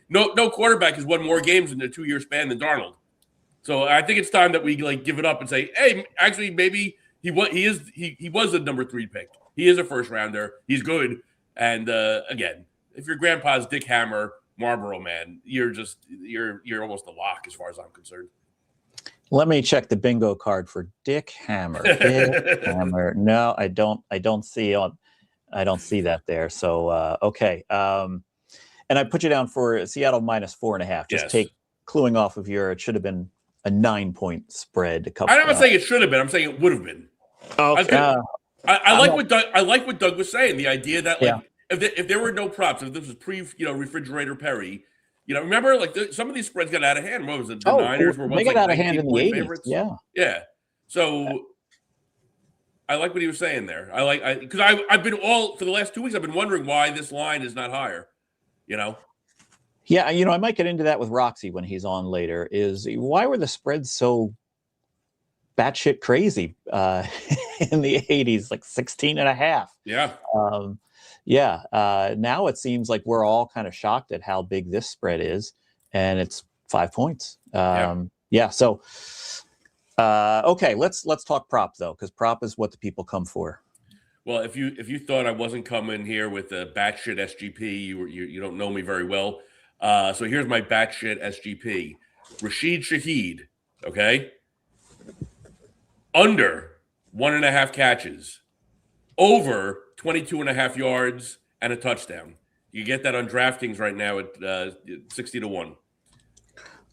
No quarterback has won more games in a 2-year span than Darnold. So I think it's time that we give it up and say, hey, actually, maybe he was a number 3 pick. He is a first rounder. He's good. And again, if your grandpa's Dick Hammer, Marlboro man, you're almost a lock as far as I'm concerned. Let me check the bingo card for Dick Hammer. Dick Hammer. No, I don't see that there. So okay. And I put you down for Seattle -4.5. Just take cluing off of it should have been a 9-point spread. I'm not saying it should have been. I'm saying it would have been. Okay. I like what Doug was saying. The idea that if there were no props, if this was refrigerator Perry, remember some of these spreads got out of hand. What was it? The Niners were they got out of hand in the 80s. Favorites. Yeah. So I like what he was saying there. Because I've been for the last 2 weeks. I've been wondering why this line is not higher. Yeah, I might get into that with Roxy when he's on later. Is why were the spreads so batshit crazy in the 80s, like 16.5? Yeah. Now it seems like we're all kind of shocked at how big this spread is, and it's 5 points. So okay, let's talk prop though, because prop is what the people come for. Well, if you thought I wasn't coming here with a batshit SGP, you don't know me very well. So here's my batshit SGP. Rashid Shaheed, okay? Under 1.5 catches, over 22.5 yards, and a touchdown. You get that on DraftKings right now at 60-1.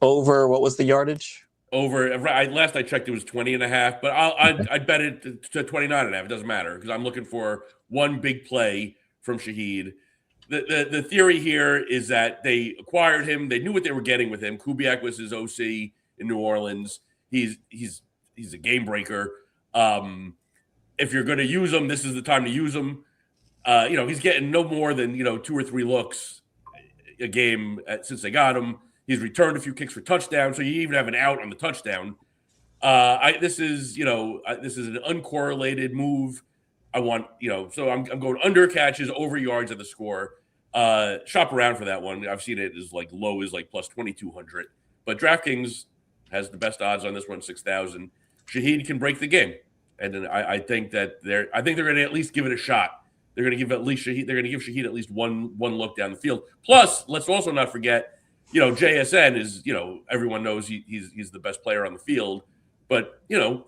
Over, what was the yardage? Over, last I checked, it was 20.5, but I'd bet it to 29.5. It doesn't matter because I'm looking for one big play from Shaheed. The theory here is that they acquired him. They knew what they were getting with him. Kubiak was his OC in New Orleans. He's a game breaker. If you're going to use him, this is the time to use him. He's getting no more than 2 or 3 looks a game since they got him. He's returned a few kicks for touchdown, so you even have an out on the touchdown. This is an uncorrelated move. I want, so I'm going under catches, over yards at the score. Shop around for that one. I've seen it as like low as like plus 2,200. But DraftKings has the best odds on this one, 6,000. Shaheed can break the game. And then I think that they're going to at least give it a shot. They're going to give Shaheed at least one look down the field. Plus, let's also not forget, JSN is, everyone knows he's the best player on the field. But,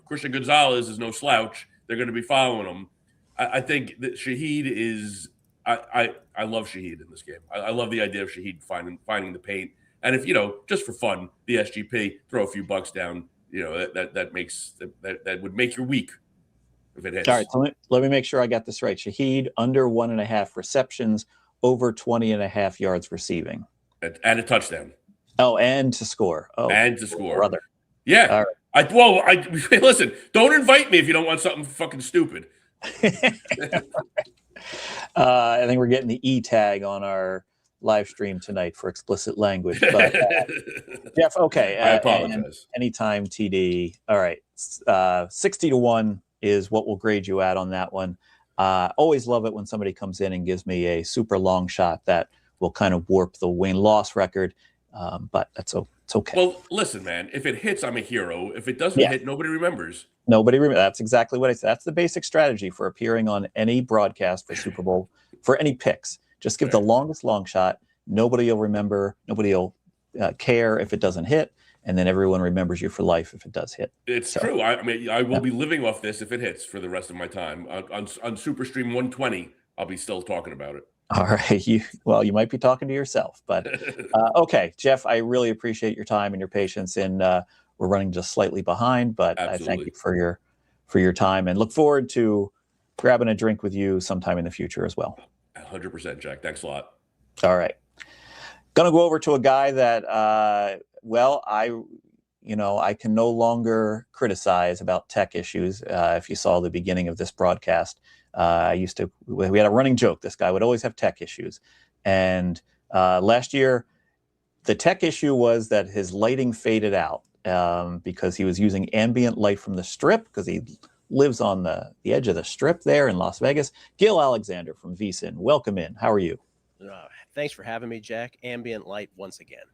Christian Gonzalez is no slouch. They're going to be following him. I think that Shaheed is I love Shaheed in this game. I love the idea of Shaheed finding the paint. And if, just for fun, the SGP, throw a few bucks down, that would make your week if it hits. All right, so let me make sure I got this right. Shaheed under 1.5 receptions, over 20.5 yards receiving. And a touchdown. Oh, and to score. Oh, and to score. Brother. Yeah. All right. Listen, don't invite me if you don't want something fucking stupid. I think we're getting the E tag on our live stream tonight for explicit language. But Jeff, okay. I apologize. Anytime TD. All right. 60-1 is what we'll grade you at on that one. Always love it when somebody comes in and gives me a super long shot that will kind of warp the win-loss record. But it's okay. Well, listen, man, if it hits, I'm a hero. If it doesn't hit, nobody remembers. That's exactly what I said. That's the basic strategy for appearing on any broadcast for Super Bowl, for any picks. Just give the longest long shot. Nobody will remember. Nobody will care if it doesn't hit. And then everyone remembers you for life if it does hit. It's true. I mean, I will be living off this if it hits for the rest of my time. On SuperStream 120, I'll be still talking about it. All right. You might be talking to yourself. But okay, Jeff, I really appreciate your time and your patience. And we're running just slightly behind, but Absolutely. I thank you for your time and look forward to grabbing a drink with you sometime in the future as well. 100%, Jack. Thanks a lot. All right. Going to go over to a guy that, I can no longer criticize about tech issues. If you saw the beginning of this broadcast, we had a running joke. This guy would always have tech issues. And last year, the tech issue was that his lighting faded out because he was using ambient light from the Strip because he lives on the edge of the Strip there in Las Vegas. Gil Alexander from VSiN, welcome in. How are you? Thanks for having me, Jack. Ambient light once again.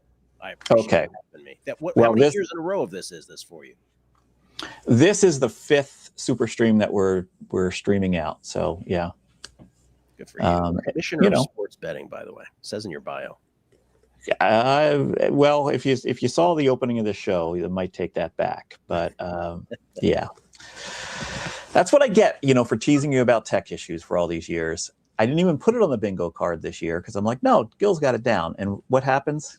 I appreciate having me. How many years in a row of this is this for you? This is the 5th SuperStream that we're streaming out. So yeah. Good for you. Commissioner of sports betting, by the way. It says in your bio. Well, if you saw the opening of the show, you might take that back. But yeah. That's what I get, for teasing you about tech issues for all these years. I didn't even put it on the bingo card this year because I'm like, no, Gil's got it down. And what happens?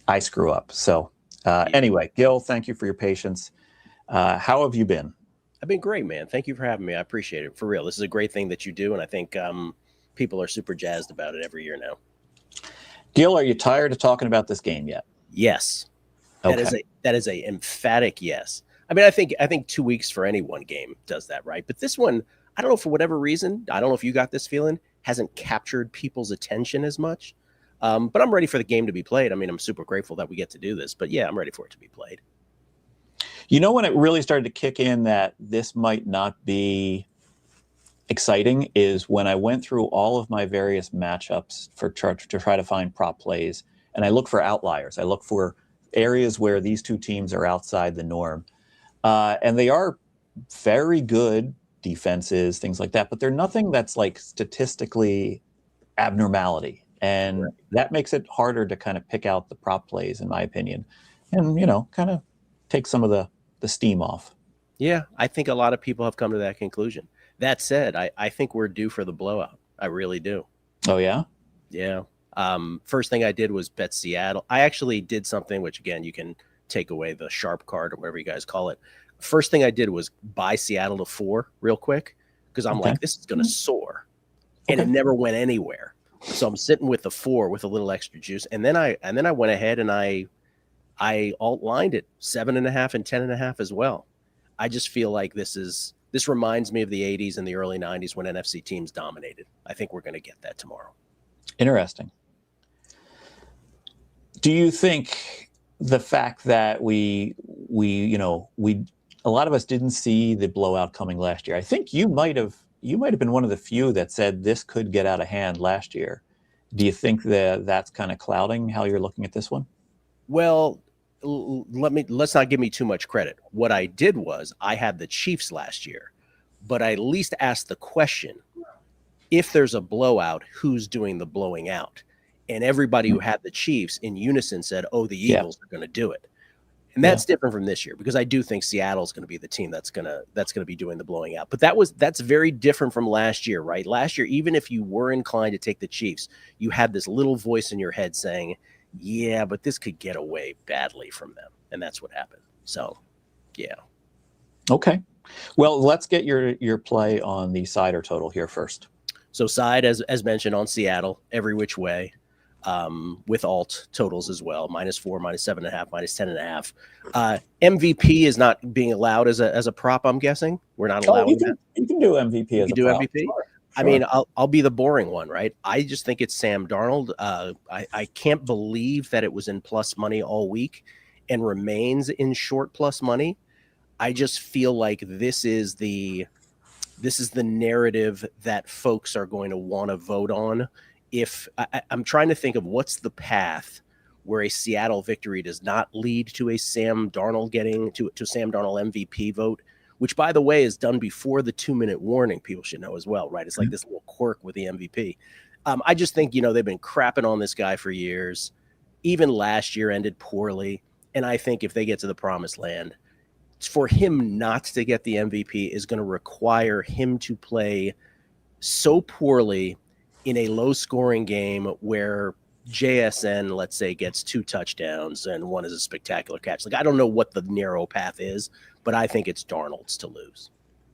I screw up. So anyway, Gil, thank you for your patience. How have you been? I've been great, man. Thank you for having me. I appreciate it. For real. This is a great thing that you do. And I think people are super jazzed about it every year now. Gil, are you tired of talking about this game yet? Yes. Okay. That is a emphatic yes. I mean, I think 2 weeks for any one game does that, right? But this one, I don't know, for whatever reason, I don't know if you got this feeling, hasn't captured people's attention as much. But I'm ready for the game to be played. I mean, I'm super grateful that we get to do this. But yeah, I'm ready for it to be played. When it really started to kick in that this might not be exciting is when I went through all of my various matchups to try to find prop plays. And I look for outliers. I look for areas where these two teams are outside the norm. And they are very good defenses, things like that. But they're nothing that's like statistically abnormality. And that makes it harder to kind of pick out the prop plays, in my opinion. And, kind of take some of the steam off. Yeah, I think a lot of people have come to that conclusion. That said, I think we're due for the blowout. I really do. Oh, yeah? Yeah. First thing I did was bet Seattle. I actually did something, which, again, you can take away the sharp card or whatever you guys call it. First thing I did was buy Seattle to 4 real quick because I'm like, this is going to soar. And it never went anywhere. So I'm sitting with the 4 with a little extra juice. And then I went ahead and I alt-lined it 7.5 and 10.5 as well. I just feel like this reminds me of the 80s and the early 90s when NFC teams dominated. I think we're going to get that tomorrow. Interesting. Do you think the fact that we a a lot of us didn't see the blowout coming last year. I think you might have been one of the few that said this could get out of hand last year. Do you think that that's kind of clouding how you're looking at this one? Well, let's not give me too much credit. What I did was I had the Chiefs last year, but I at least asked the question, if there's a blowout, who's doing the blowing out? And everybody who had the Chiefs in unison said, oh, the Eagles are going to do it. And that's different from this year, because I do think Seattle's going to be the team that's going to be doing the blowing out. But that's very different from last year, right? Last year, even if you were inclined to take the Chiefs, you had this little voice in your head saying, yeah, but this could get away badly from them. And that's what happened. So, yeah. Okay. Well, let's get your play on the sider total here first. So side, as mentioned, on Seattle, every which way, with alt totals as well, -4, -7.5, -10.5. MVP is not being allowed as a prop, I'm guessing. We're not allowing that. You can do MVP as a prop. MVP? Sure. I mean, I'll be the boring one, right? I just think it's Sam Darnold. I can't believe that it was in plus money all week and remains in short plus money. I just feel like this is the narrative that folks are going to want to vote on. If I'm trying to think of what's the path where a Seattle victory does not lead to a Sam Darnold getting to Sam Darnold MVP vote, which, by the way, is done before the 2-minute warning. People should know as well, right? It's like this little quirk with the MVP. I just think, they've been crapping on this guy for years. Even last year ended poorly. And I think if they get to the promised land, for him not to get the MVP is going to require him to play so poorly in a low-scoring game where JSN, let's say, gets 2 touchdowns and one is a spectacular catch. Like, I don't know what the narrow path is, but I think it's Darnold's to lose.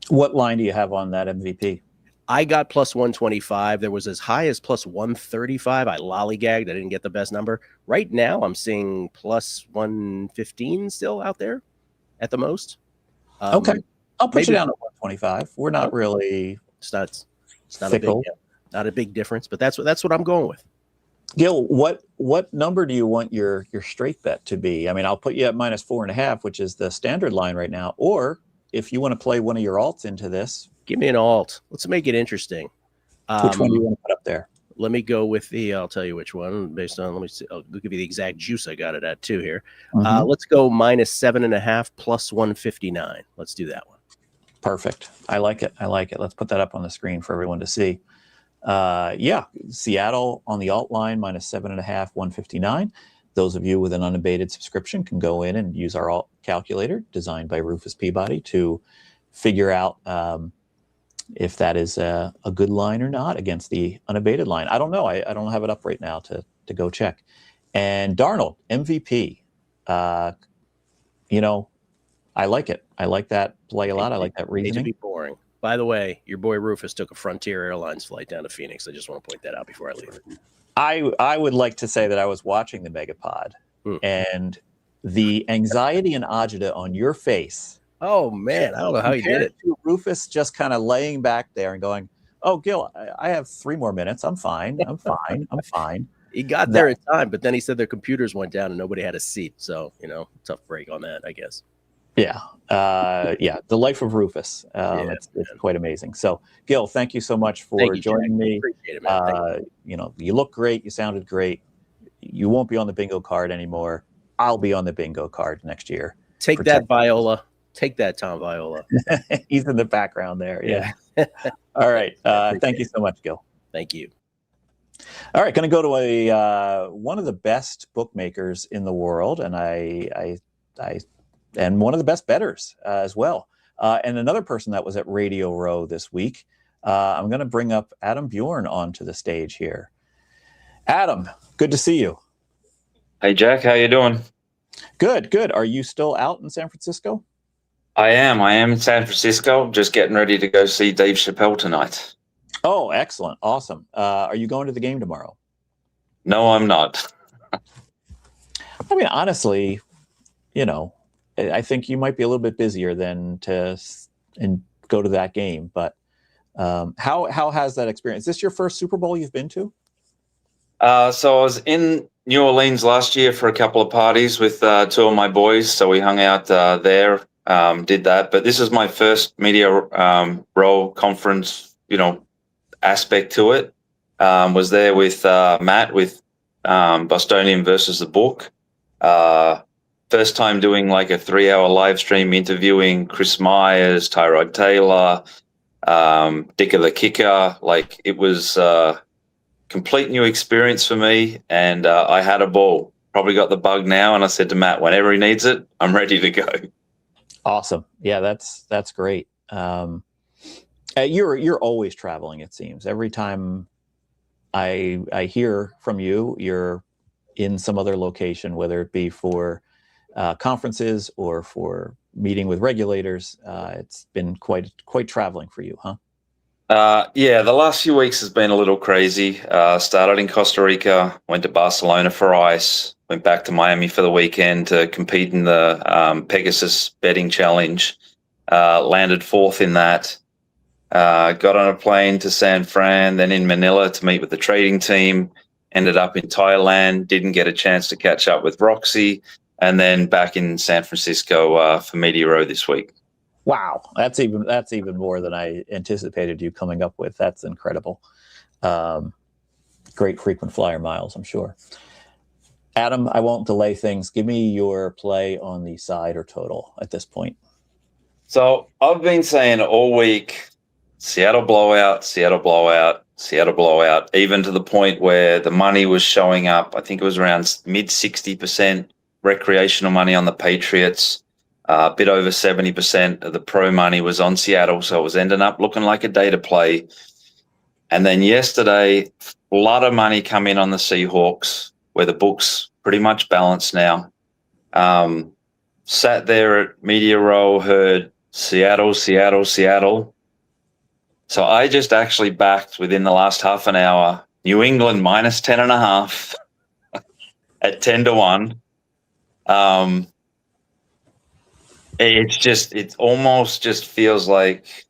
What line do you have on that MVP? I got plus 125. There was as high as plus 135. I lollygagged. I didn't get the best number. Right now, I'm seeing plus 115 still out there at the most. Okay. I'll put you down at 125. We're not really it's not a big difference, but that's what I'm going with. Gil, what number do you want your straight bet to be? I mean, I'll put you at -4.5, which is the standard line right now. Or if you want to play one of your alts into this, give me an alt. Let's make it interesting. Which one do you want to put up there? Let me go with I'll tell you which one based on, let me see. I'll give you the exact juice I got it at too here. Let's go -7.5 plus 159. Let's do that one. Perfect. I like it. Let's put that up on the screen for everyone to see. Seattle on the alt line, -7.5, 159. Those of you with an unabated subscription can go in and use our alt calculator designed by Rufus Peabody to figure out if that is a good line or not against the unabated line. I don't know. I don't have it up right now to go check. And Darnold, MVP. I like it. I like that play a lot. I like that reasoning. To be boring. By the way, your boy Rufus took a Frontier Airlines flight down to Phoenix. I just want to point that out before I leave. I would like to say that I was watching the Megapod and the anxiety and agita on your face. Oh, man. I don't know how he did it. Rufus just kind of laying back there and going, oh, Gil, I have 3 more minutes. I'm fine. I'm fine. He got there in time, but then he said their computers went down and nobody had a seat. So, tough break on that, I guess. Yeah. The life of Rufus. It's quite amazing. So, Gil, thank you so much for joining me. Appreciate it, man. You look great. You sounded great. You won't be on the bingo card anymore. I'll be on the bingo card next year. Take that, Viola. Take that, Tom Viola. He's in the background there. Yeah. All right. Thank you so much, Gil. Thank you. All right. Going to go to one of the best bookmakers in the world, and and one of the best bettors as well. And another person that was at Radio Row this week. I'm going to bring up Adam Bjorn onto the stage here. Adam, good to see you. Hey, Jack. How you doing? Good. Are you still out in San Francisco? I am in San Francisco. Just getting ready to go see Dave Chappelle tonight. Oh, excellent. Awesome. Are you going to the game tomorrow? No, I'm not. I mean, honestly, I think you might be a little bit busier than to go to that game. But how has that experience? Is this your first Super Bowl you've been to? So I was in New Orleans last year for a couple of parties with 2 of my boys. So we hung out there did that. But this is my first media role conference, aspect to it. Was there with Matt with Bostonian versus the book. First time doing like a 3-hour live stream interviewing Chris Myers, Tyrod Taylor, Dicker the Kicker. Like, it was a complete new experience for me, and I had a ball. Probably got the bug now, and I said to Matt, whenever he needs it, I'm ready to go. Awesome. Yeah, that's great. You're always traveling, it seems. Every time I hear from you, you're in some other location, whether it be for conferences or for meeting with regulators. It's been quite traveling for you, huh? Yeah, the last few weeks has been a little crazy. Started in Costa Rica, went to Barcelona for ice, went back to Miami for the weekend to compete in the Pegasus betting challenge. Landed 4th in that. Got on a plane to San Fran, then in Manila to meet with the trading team. Ended up in Thailand, didn't get a chance to catch up with Roxy, and then back in San Francisco for Media Row this week. Wow, that's even more than I anticipated you coming up with. That's incredible. Great frequent flyer miles, I'm sure. Adam, I won't delay things. Give me your play on the side or total at this point. So I've been saying all week, Seattle blowout, Seattle blowout, Seattle blowout, even to the point where the money was showing up. I think it was around mid 60% recreational money on the Patriots. A bit over 70% of the pro money was on Seattle, so it was ending up looking like a data play. And then yesterday, a lot of money come in on the Seahawks, where the book's pretty much balanced now. Sat there at Media Row, heard Seattle, Seattle, Seattle. So I just actually backed within the last half an hour, New England minus 10.5 at 10-1. It almost just feels like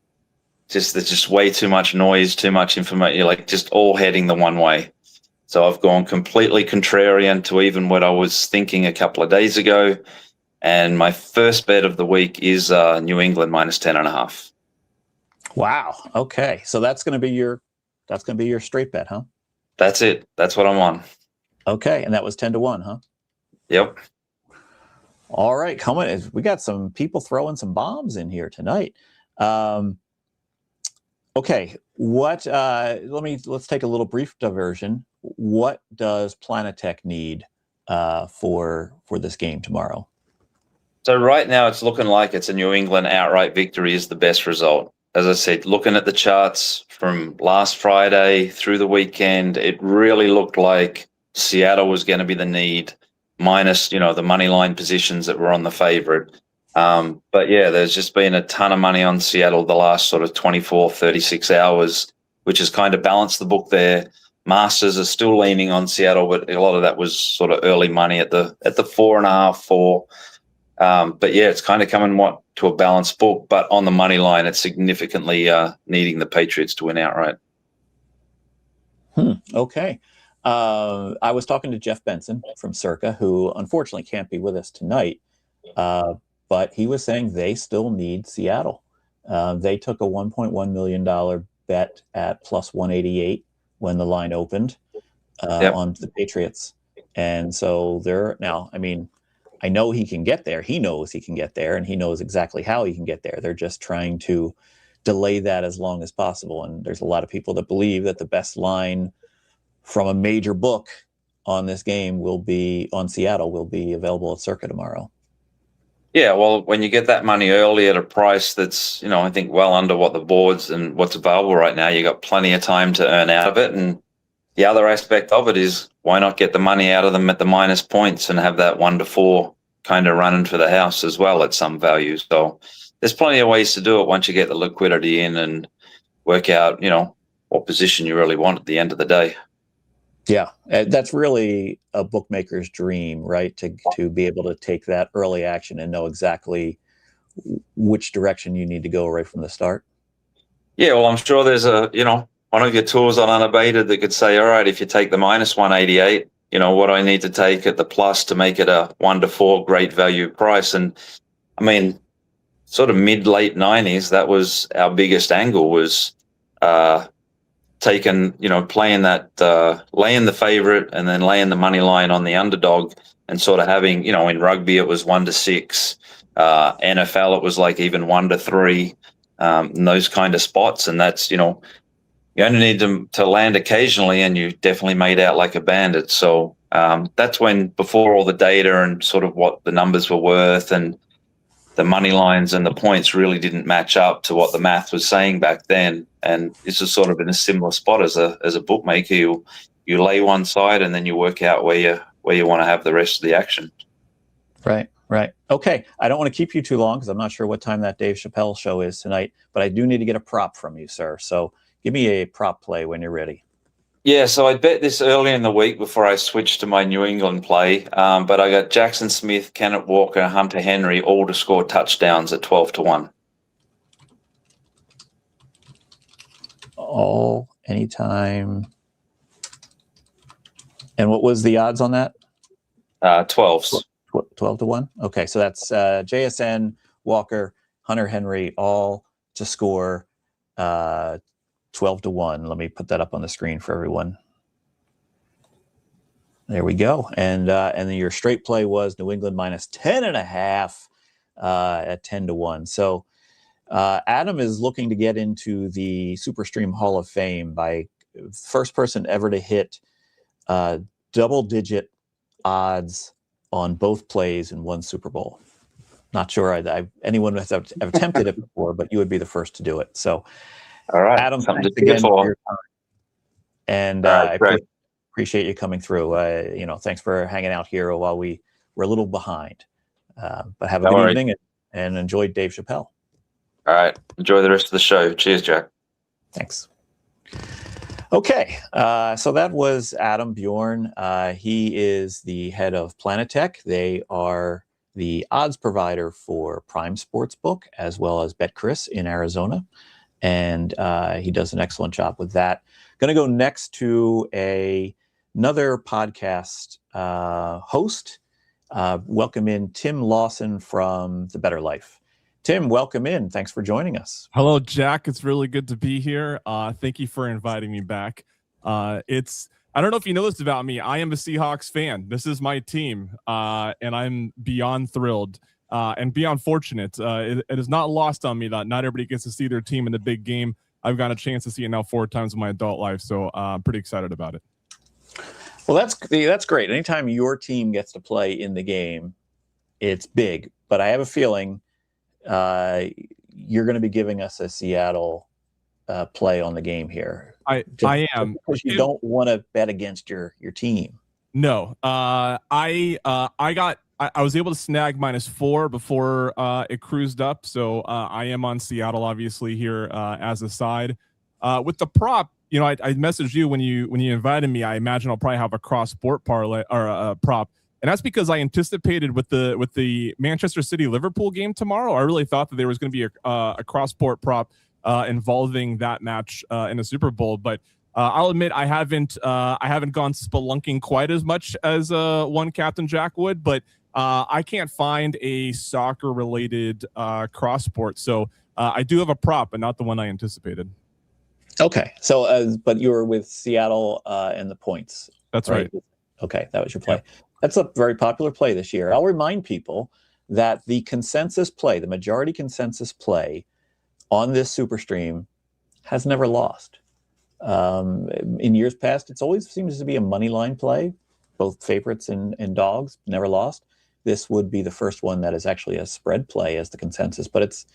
there's just way too much noise, too much information, like just all heading the one way. So I've gone completely contrarian to even what I was thinking a couple of days ago. And my first bet of the week is New England minus 10.5. Wow. Okay. So that's going to be your straight bet, huh? That's it. That's what I'm on. Okay. And that was 10-1, huh? Yep. All right. Coming. We got some people throwing some bombs in here tonight. Okay. Let's take a little brief diversion. What does Planetech need for this game tomorrow? So right now it's looking like it's a New England outright victory is the best result. As I said, looking at the charts from last Friday through the weekend, it really looked like Seattle was going to be the need, minus, the money line positions that were on the favorite. But yeah, there's just been a ton of money on Seattle the last sort of 24, 36 hours, which has kind of balanced the book there. Masters are still leaning on Seattle, but a lot of that was sort of early money at the 4.5, 4. But yeah, it's kind of coming to a balanced book, but on the money line, it's significantly needing the Patriots to win outright. Okay. I was talking to Jeff Benson from Circa, who unfortunately can't be with us tonight, but he was saying they still need Seattle. They took a $1.1 million bet at plus 188 when the line opened on the Patriots. And so they're now, I know he can get there. He knows he can get there, and he knows exactly how he can get there. They're just trying to delay that as long as possible. And there's a lot of people that believe that the best line from a major book on this game on Seattle will be available at Circa tomorrow. Yeah, well, when you get that money early at a price that's, I think well under what the boards and what's available right now, you got plenty of time to earn out of it. And the other aspect of it is, why not get the money out of them at the minus points and have that 1-4 kind of running for the house as well at some value? So there's plenty of ways to do it once you get the liquidity in and work out, what position you really want at the end of the day. Yeah, that's really a bookmaker's dream, right? To be able to take that early action and know exactly which direction you need to go right from the start. Yeah, well, I'm sure there's one of your tools on Unabated that could say, all right, if you take the minus 188, what I need to take at the plus to make it a 1-4 great value price. And sort of mid late 90s, that was our biggest angle, was taking, playing that, laying the favorite and then laying the money line on the underdog, and sort of having, in rugby it was 1-6, NFL it was like even 1-3, and those kind of spots. And that's, you only need to land occasionally, and you definitely made out like a bandit. So that's when, before all the data and sort of what the numbers were worth and the money lines and the points really didn't match up to what the math was saying back then. And this is sort of in a similar spot as a bookmaker. You lay one side and then you work out where you want to have the rest of the action. Right. Okay. I don't want to keep you too long because I'm not sure what time that Dave Chappelle show is tonight, but I do need to get a prop from you, sir. So give me a prop play when you're ready. Yeah, so I bet this early in the week before I switched to my New England play, but I got Jackson Smith, Kenneth Walker, Hunter Henry, all to score touchdowns at 12-1. All, anytime. And what was the odds on that? 12s. 12-1. Okay, so that's JSN, Walker, Hunter Henry, all to score 12-1. Let me put that up on the screen for everyone. There we go. And then your straight play was New England minus 10.5 at 10-1. So Adam is looking to get into the SuperStream Hall of Fame by first person ever to hit double-digit odds on both plays in one Super Bowl. Not sure anyone has attempted it before, but you would be the first to do it. So, all right, Adam, something thanks to again for. for your time. And right, I appreciate you coming through. Thanks for hanging out here while we're a little behind. But have a good evening and enjoy Dave Chappelle. All right, enjoy the rest of the show. Cheers, Jack. Thanks. Okay, so that was Adam Bjorn. He is the head of Planetech. They are the odds provider for Prime Sportsbook as well as BetChris in Arizona. And he does an excellent job with that. Going to go next to another podcast host. Welcome in Tim Lawson from The Better Life. Tim, welcome in. Thanks for joining us. Hello, Jack. It's really good to be here. Thank you for inviting me back. I don't know if you know this about me. I am a Seahawks fan. This is my team, and I'm beyond thrilled and beyond fortunate. It is not lost on me that not everybody gets to see their team in the big game. I've got a chance to see it now 4 times in my adult life, so I'm pretty excited about it. Well, that's great. Anytime your team gets to play in the game, it's big. But I have a feeling you're going to be giving us a Seattle play on the game here. I am, because you don't want to bet against your team. No, I was able to snag -4 before it cruised up, so I am on Seattle obviously here as a side. With the prop, I messaged you when you invited me. I imagine I'll probably have a cross sport parlay or a prop. And that's because I anticipated with the Manchester City Liverpool game tomorrow, I really thought that there was going to be a cross sport prop involving that match in the Super Bowl. But I'll admit I haven't gone spelunking quite as much as one Captain Jack would. But I can't find a soccer related cross sport, so I do have a prop, but not the one I anticipated. Okay, so but you were with Seattle and the points. That's right. Okay, that was your play. Yeah. That's a very popular play this year. I'll remind people that the consensus play, the majority consensus play on this SuperStream has never lost. In years past, it's always seems to be a money line play, both favorites and dogs, never lost. This would be the first one that is actually a spread play as the consensus, but it's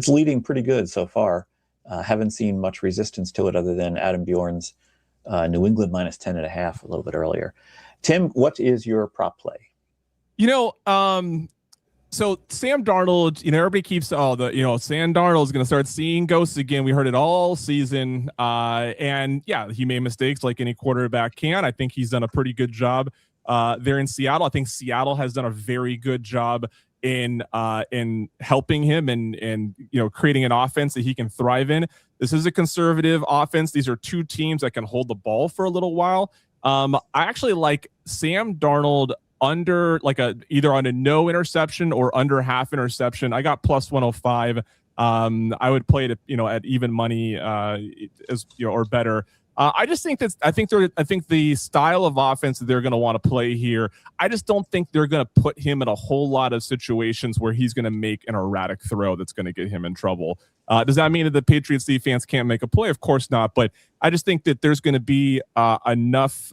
leading pretty good so far. Haven't seen much resistance to it other than Adam Bjorn's New England -10.5 a little bit earlier. Tim, what is your prop play? So Sam Darnold, everybody keeps Sam Darnold is going to start seeing ghosts again. We heard it all season. And yeah, he made mistakes like any quarterback can. I think he's done a pretty good job there in Seattle. I think Seattle has done a very good job in helping him and creating an offense that he can thrive in. This is a conservative offense. These are two teams that can hold the ball for a little while. I actually like Sam Darnold under like either on a no interception or under half interception. I got plus 105. I would play it, at even money, or better. I just think I think the style of offense that they're going to want to play here, I just don't think they're going to put him in a whole lot of situations where he's going to make an erratic throw that's going to get him in trouble. Does that mean that the Patriots defense can't make a play? Of course not. But I just think that there's going to be enough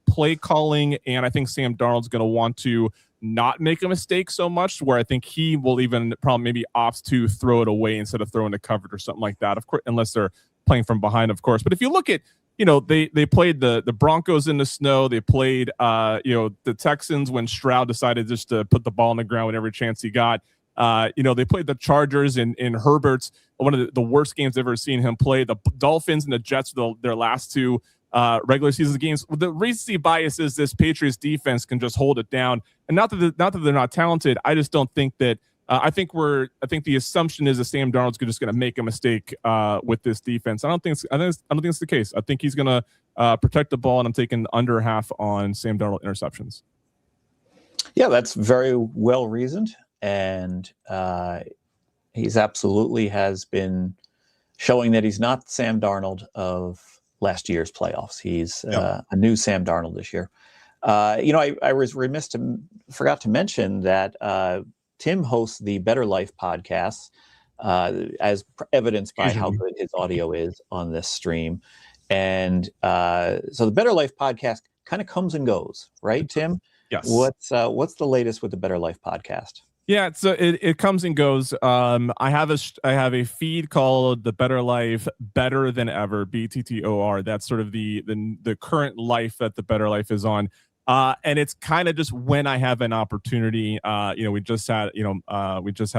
play calling, and I think Sam Darnold's going to want to not make a mistake so much where I think he will even probably maybe opts to throw it away instead of throwing the coverage or something like that. Of course, unless they're playing from behind, of course. But if you look at, they played the Broncos in the snow. They played, the Texans when Stroud decided just to put the ball on the ground whenever chance he got. They played the Chargers in Herbert's, one of the worst games I've ever seen him play. The Dolphins and the Jets, their last two regular season games. The recency bias is this Patriots defense can just hold it down. And not that they're not talented. I just don't think that. I think the assumption is that Sam Darnold's just going to make a mistake with this defense. I don't think it's the case. I think he's going to protect the ball, and I'm taking under half on Sam Darnold interceptions. Yeah, that's very well reasoned, and he's absolutely has been showing that he's not Sam Darnold of last year's playoffs. He's a new Sam Darnold this year. I was forgot to mention that Tim hosts the Better Life podcast, as evidenced by how good his audio is on this stream. And so the Better Life podcast kind of comes and goes, right, Tim? Yes. What's the latest with the Better Life podcast? Yeah, so it comes and goes. I have a feed called the Better Life, Better Than Ever, BTTOR. That's sort of the current life that the Better Life is on. And it's kind of just when I have an opportunity. We just had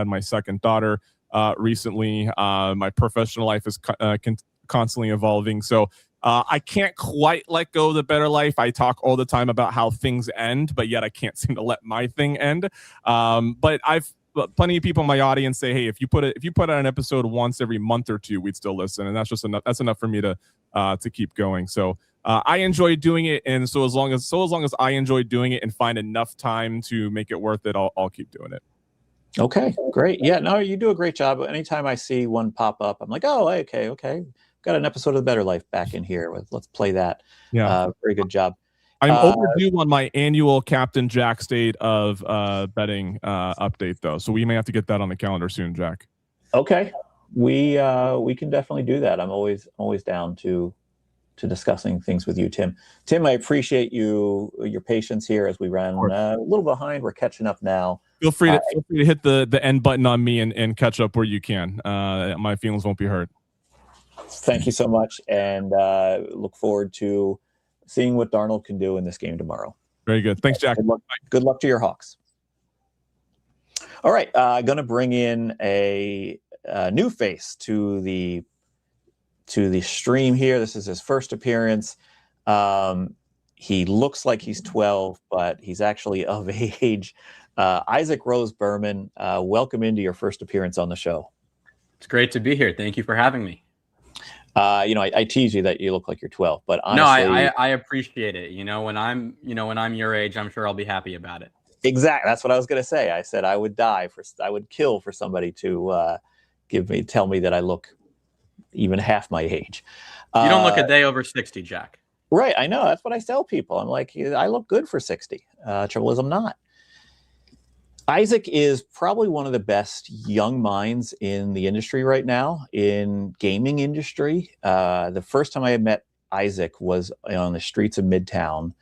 my second daughter recently. My professional life is constantly evolving, so I can't quite let go of the Better Life. I talk all the time about how things end, but yet I can't seem to let my thing end. But I've plenty of people in my audience say, "Hey, if you put out an episode once every month or two, we'd still listen," and that's just enough. That's enough for me to keep going. So. I enjoy doing it, and so as long as I enjoy doing it and find enough time to make it worth it, I'll keep doing it. Okay, great. Yeah, no, you do a great job. Anytime I see one pop up, I'm like, oh, okay. Got an episode of The Better Life back in here. Let's play that. Yeah, very good job. I'm overdue on my annual Captain Jack State of betting update, though, so we may have to get that on the calendar soon, Jack. Okay, we can definitely do that. I'm always down to discussing things with you, Tim. Tim, I appreciate your patience here as we ran a little behind. We're catching up now. Feel free to hit the end button on me and catch up where you can. My feelings won't be hurt. Thank you so much, and look forward to seeing what Darnold can do in this game tomorrow. Very good. Thanks, Jack. Good luck to your Hawks. All right, going to bring in a new face to the stream here. This is his first appearance. He looks like he's 12, but he's actually of age. Isaac Rose Berman, welcome into your first appearance on the show. It's great to be here. Thank you for having me. I tease you that you look like you're 12, but honestly, no, I appreciate it. When I'm your age, I'm sure I'll be happy about it. Exactly. That's what I was going to say. I said I would kill for somebody to tell me that I look even half my age. You don't look a day over 60, Jack. Right. I know. That's what I tell people. I'm like, I look good for 60. Trouble is I'm not. Isaac is probably one of the best young minds in the industry right now, in gaming industry. The first time I had met Isaac was on the streets of Midtown.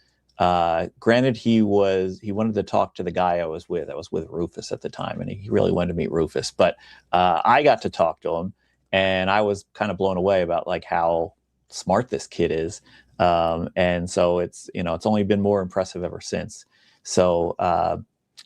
Granted, he wanted to talk to the guy I was with Rufus at the time, and he really wanted to meet Rufus. But I got to talk to him, and I was kind of blown away about like how smart this kid is. And so it's only been more impressive ever since. So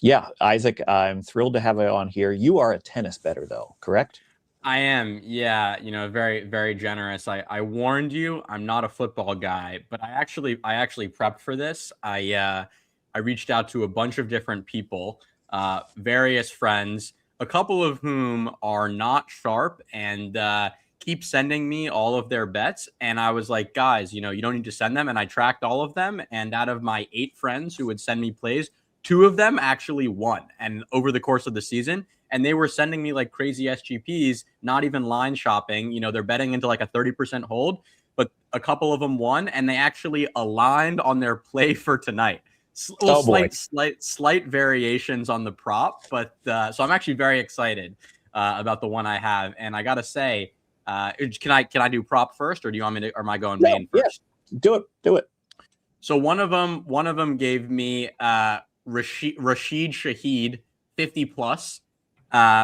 yeah, Isaac, I'm thrilled to have you on here. You are a tennis bettor though, correct? I am. Yeah. Very, very generous. I warned you, I'm not a football guy, but I actually prepped for this. I reached out to a bunch of different people, various friends, a couple of whom are not sharp and keep sending me all of their bets. And I was like, guys, you don't need to send them. And I tracked all of them. And out of my 8 friends who would send me plays, 2 of them actually won. And over the course of the season, and they were sending me like crazy SGPs, not even line shopping. They're betting into like a 30% hold, but a couple of them won, and they actually aligned on their play for tonight. Slight variations on the prop, but so I'm actually very excited about the one I have. And I gotta say, can I do prop first, or do you want me to? Or am I going main first? Yeah. Do it. So one of them gave me Rashid Shaheed 50 plus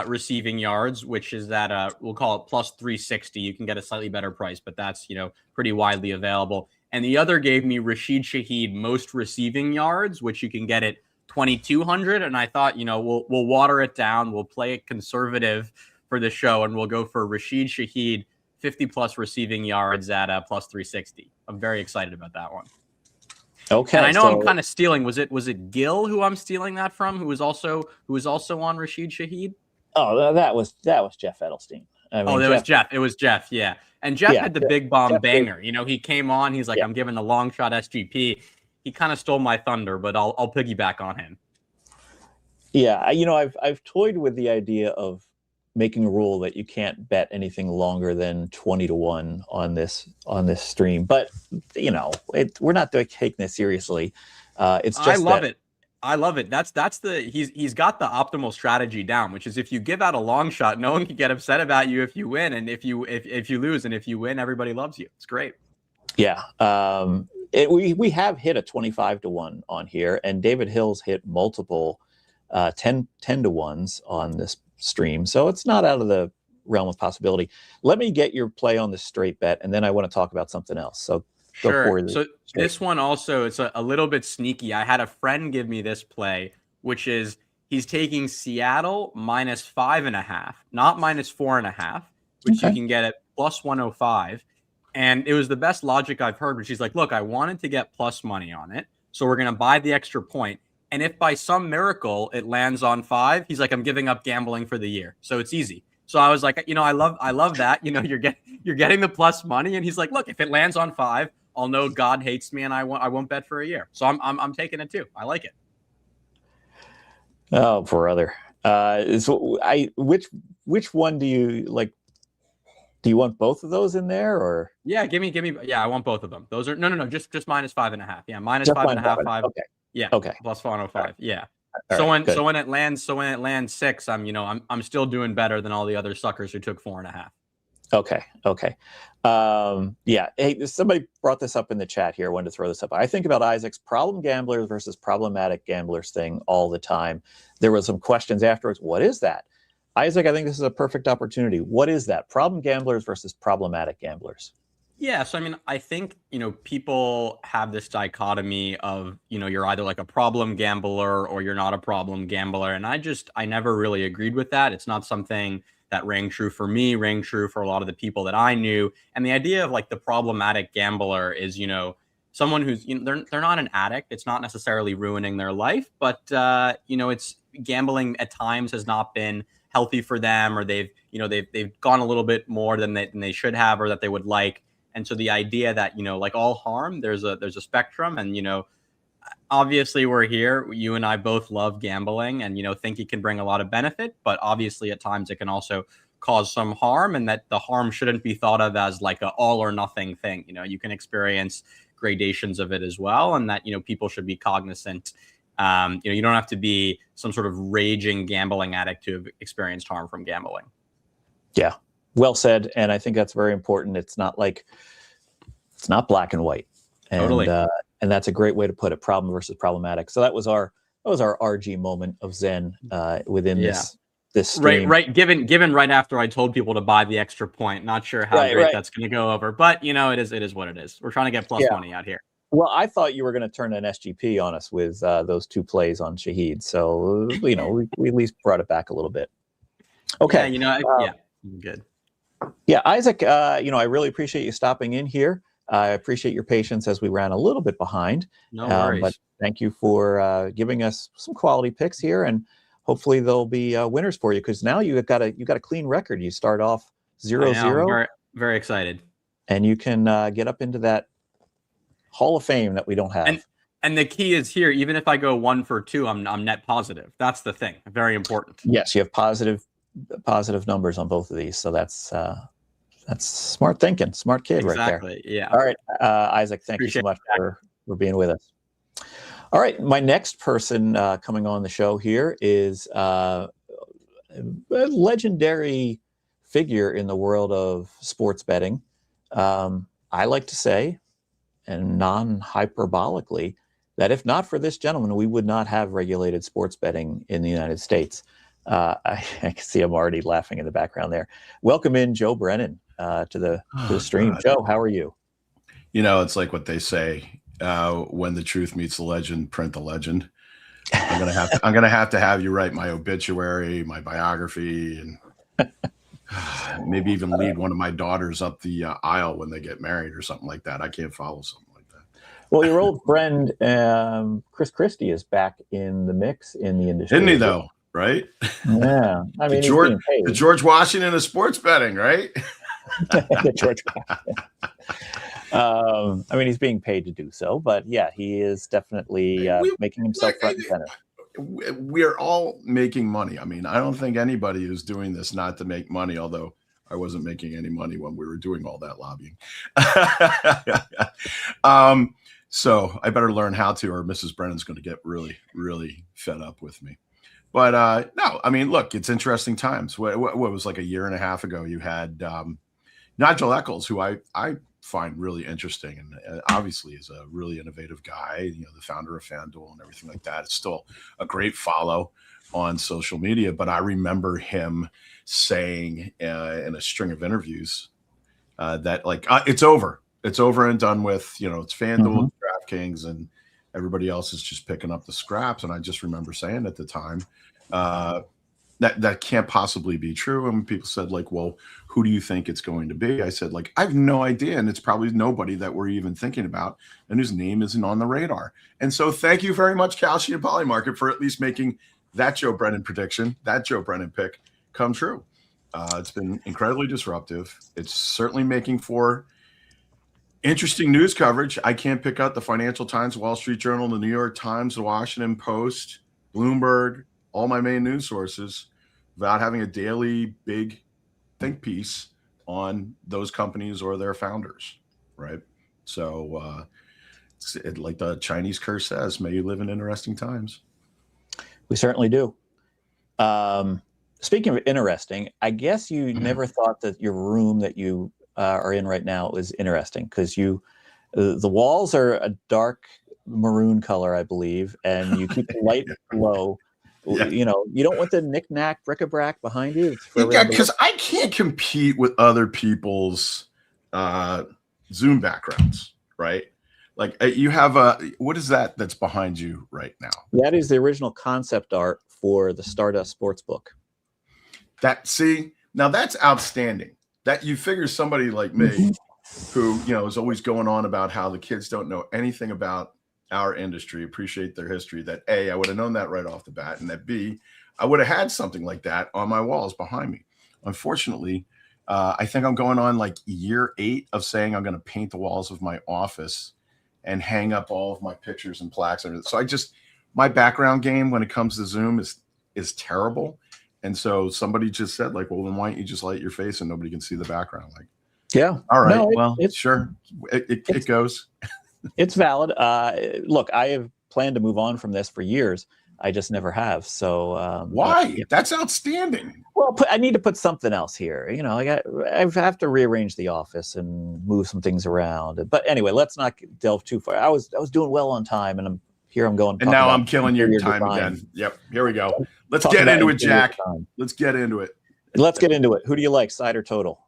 receiving yards, which is that we'll call it plus 360. You can get a slightly better price, but that's pretty widely available. And the other gave me Rashid Shaheed most receiving yards, which you can get at 2,200. And I thought, we'll water it down. We'll play it conservative for the show, and we'll go for Rashid Shaheed 50 plus receiving yards at plus 360. I'm very excited about that one. Okay. And I know I'm kind of stealing. Was it Gil who I'm stealing that from? Who was also on Rashid Shaheed? Oh, that was Jeff Edelstein. It was Jeff. Yeah. And Jeff had the big bomb banger. He came on. He's like, I'm giving the long shot SGP. He kind of stole my thunder, but I'll piggyback on him. Yeah, I've toyed with the idea of making a rule that you can't bet anything longer than 20-1 on this stream. But we're not taking this seriously. It's just I love it. He's got the optimal strategy down, which is if you give out a long shot, no one can get upset about you if you win, and if you lose, and if you win, everybody loves you. It's great. Yeah. We have hit a 25-1 on here, and David Hill's hit multiple 10-1s on this stream, so it's not out of the realm of possibility. Let me get your play on the straight bet, and then I want to talk about something else. So sure. So this one also, it's a little bit sneaky. I had a friend give me this play, which is he's taking Seattle minus 5.5, not minus 4.5, which you can get at plus 105. And it was the best logic I've heard, which he's like, look, I wanted to get plus money on it, so we're going to buy the extra point. And if by some miracle it lands on 5, he's like, I'm giving up gambling for the year. So it's easy. So I was like, I love that. You're getting the plus money. And he's like, look, if it lands on 5, I'll know God hates me and I won't bet for a year. So I'm taking it too. I like it. Oh, brother. Which one do you like? Do you want both of those in there, or? Yeah, give me. Yeah, I want both of them. Those are no, just minus 5.5. Yeah, minus 5.5. 5. Okay. Yeah. Okay. Plus 105. Yeah. All right, when it lands 6, I'm still doing better than all the other suckers who took 4.5. Okay. Yeah. Hey, somebody brought this up in the chat here. I wanted to throw this up. I think about Isaac's problem gamblers versus problematic gamblers thing all the time. There were some questions afterwards. What is that? Isaac, I think this is a perfect opportunity. What is that? Problem gamblers versus problematic gamblers. Yeah. So, I think, people have this dichotomy of, you're either like a problem gambler or you're not a problem gambler. And I never really agreed with that. It's not something that rang true for me, rang true for a lot of the people that I knew. And the idea of like the problematic gambler is, someone who's, they're not an addict. It's not necessarily ruining their life, but, it's gambling at times has not been healthy for them, or they've gone a little bit more than they should have, or that they would like. And so the idea that, like all harm, there's a spectrum, and, obviously we're here. You and I both love gambling and, think it can bring a lot of benefit, but obviously at times it can also cause some harm, and that the harm shouldn't be thought of as like a all or nothing thing. You can experience gradations of it as well. And that, people should be cognizant. You don't have to be some sort of raging gambling addict to have experienced harm from gambling. Yeah. Well said. And I think that's very important. It's not black and white. And, totally. And that's a great way to put it, problem versus problematic. So that was our RG moment of Zen within this stream. Right. Given right after I told people to buy the extra point, not sure how great that's going to go over, but it is what it is. We're trying to get plus money out here. Well, I thought you were going to turn an SGP on us with those 2 plays on Shaheed. So, we at least brought it back a little bit. Okay. Yeah, good. Yeah, Isaac, I really appreciate you stopping in here. I appreciate your patience as we ran a little bit behind. No worries. But thank you for giving us some quality picks here, and hopefully there'll be winners for you, because now you've got a clean record. You start off 0-0. Very excited. And you can get up into that Hall of Fame that we don't have. And the key is here, even if I go 1 for 2, I'm net positive. That's the thing. Very important. Yes, you have positive numbers on both of these. So that's smart thinking, smart kid right there. Exactly. Yeah. All right, Isaac, thank you so much for being with us. All right, my next person coming on the show here is a legendary figure in the world of sports betting. I like to say, and non-hyperbolically, that if not for this gentleman, we would not have regulated sports betting in the United States. I can see him already laughing in the background there. Welcome in Joe Brennan to the stream. God. Joe, how are you? You know, it's like what they say, when the truth meets the legend, print the legend. I'm gonna have to have you write my obituary, my biography, and maybe even lead one of my daughters up the aisle when they get married or something like that. I can't follow something like that. Well, your old friend Chris Christie is back in the mix in the industry. Isn't he though? Right? Yeah. I mean, the George Washington of sports betting, right? George I mean, he's being paid to do so, but yeah, he is definitely making himself front and center. We're all making money. I mean, I don't think anybody is doing this not to make money, although I wasn't making any money when we were doing all that lobbying. So I better learn how to, or Mrs. Brennan's going to get really, really fed up with me. But no, I mean, look, it's interesting times. What was like a year and a half ago, you had Nigel Eccles, who I find really interesting, and obviously is a really innovative guy, you know, the founder of FanDuel and everything like that. It's still a great follow on social media, but I remember him saying in a string of interviews that like it's over and done with, you know, it's FanDuel, DraftKings, and everybody else is just picking up the scraps. And I just remember saying at the time that can't possibly be true. And people said, like, well, who do you think it's going to be? I said, like, I have no idea. And it's probably nobody that we're even thinking about and whose name isn't on the radar. And so thank you very much, Kalshi and Polymarket, for at least making that Joe Brennan prediction, that Joe Brennan pick come true. It's been incredibly disruptive. It's certainly making for interesting news coverage. I can't pick out the Financial Times, Wall Street Journal, the New York Times, the Washington Post, Bloomberg, all my main news sources, without having a daily big think piece on those companies or their founders, right? So like the Chinese curse says, may you live in interesting times. We certainly do. Speaking of interesting, I guess you never thought that your room that you are in right now is interesting, because the walls are a dark maroon color, I believe, and you keep the light low. Yeah. You know, you don't want the knick-knack bric-a-brac behind you. Yeah, because I can't compete with other people's Zoom backgrounds, right? Like you have what is that's behind you right now? That is the original concept art for the Stardust Sportsbook. Now that's outstanding. That you figure somebody like me, who, you know, is always going on about how the kids don't know anything about our industry, appreciate their history, that A, I would have known that right off the bat, and that B, I would have had something like that on my walls behind me. Unfortunately, I think I'm going on like year 8 of saying I'm going to paint the walls of my office and hang up all of my pictures and plaques. So my background game when it comes to Zoom is terrible. And so somebody just said, like, well, then why don't you just light your face and nobody can see the background? Like, yeah, all right, sure, it goes. It's valid. Look, I have planned to move on from this for years. I just never have. So why? Yeah. That's outstandanding. Well, I need to put something else here. You know, I have to rearrange the office and move some things around. But anyway, let's not delve too far. I was doing well on time, and I'm going. And now I'm killing your time again. Yep. Here we go. Let's get into it, Jack. Let's get into it. Let's get into it. Who do you like, side or total?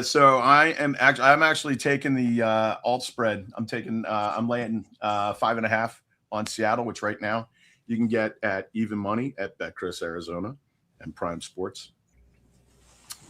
So I'm actually taking the alt spread. I'm laying 5.5 on Seattle, which right now you can get at even money at BetCris Arizona and Prime Sports.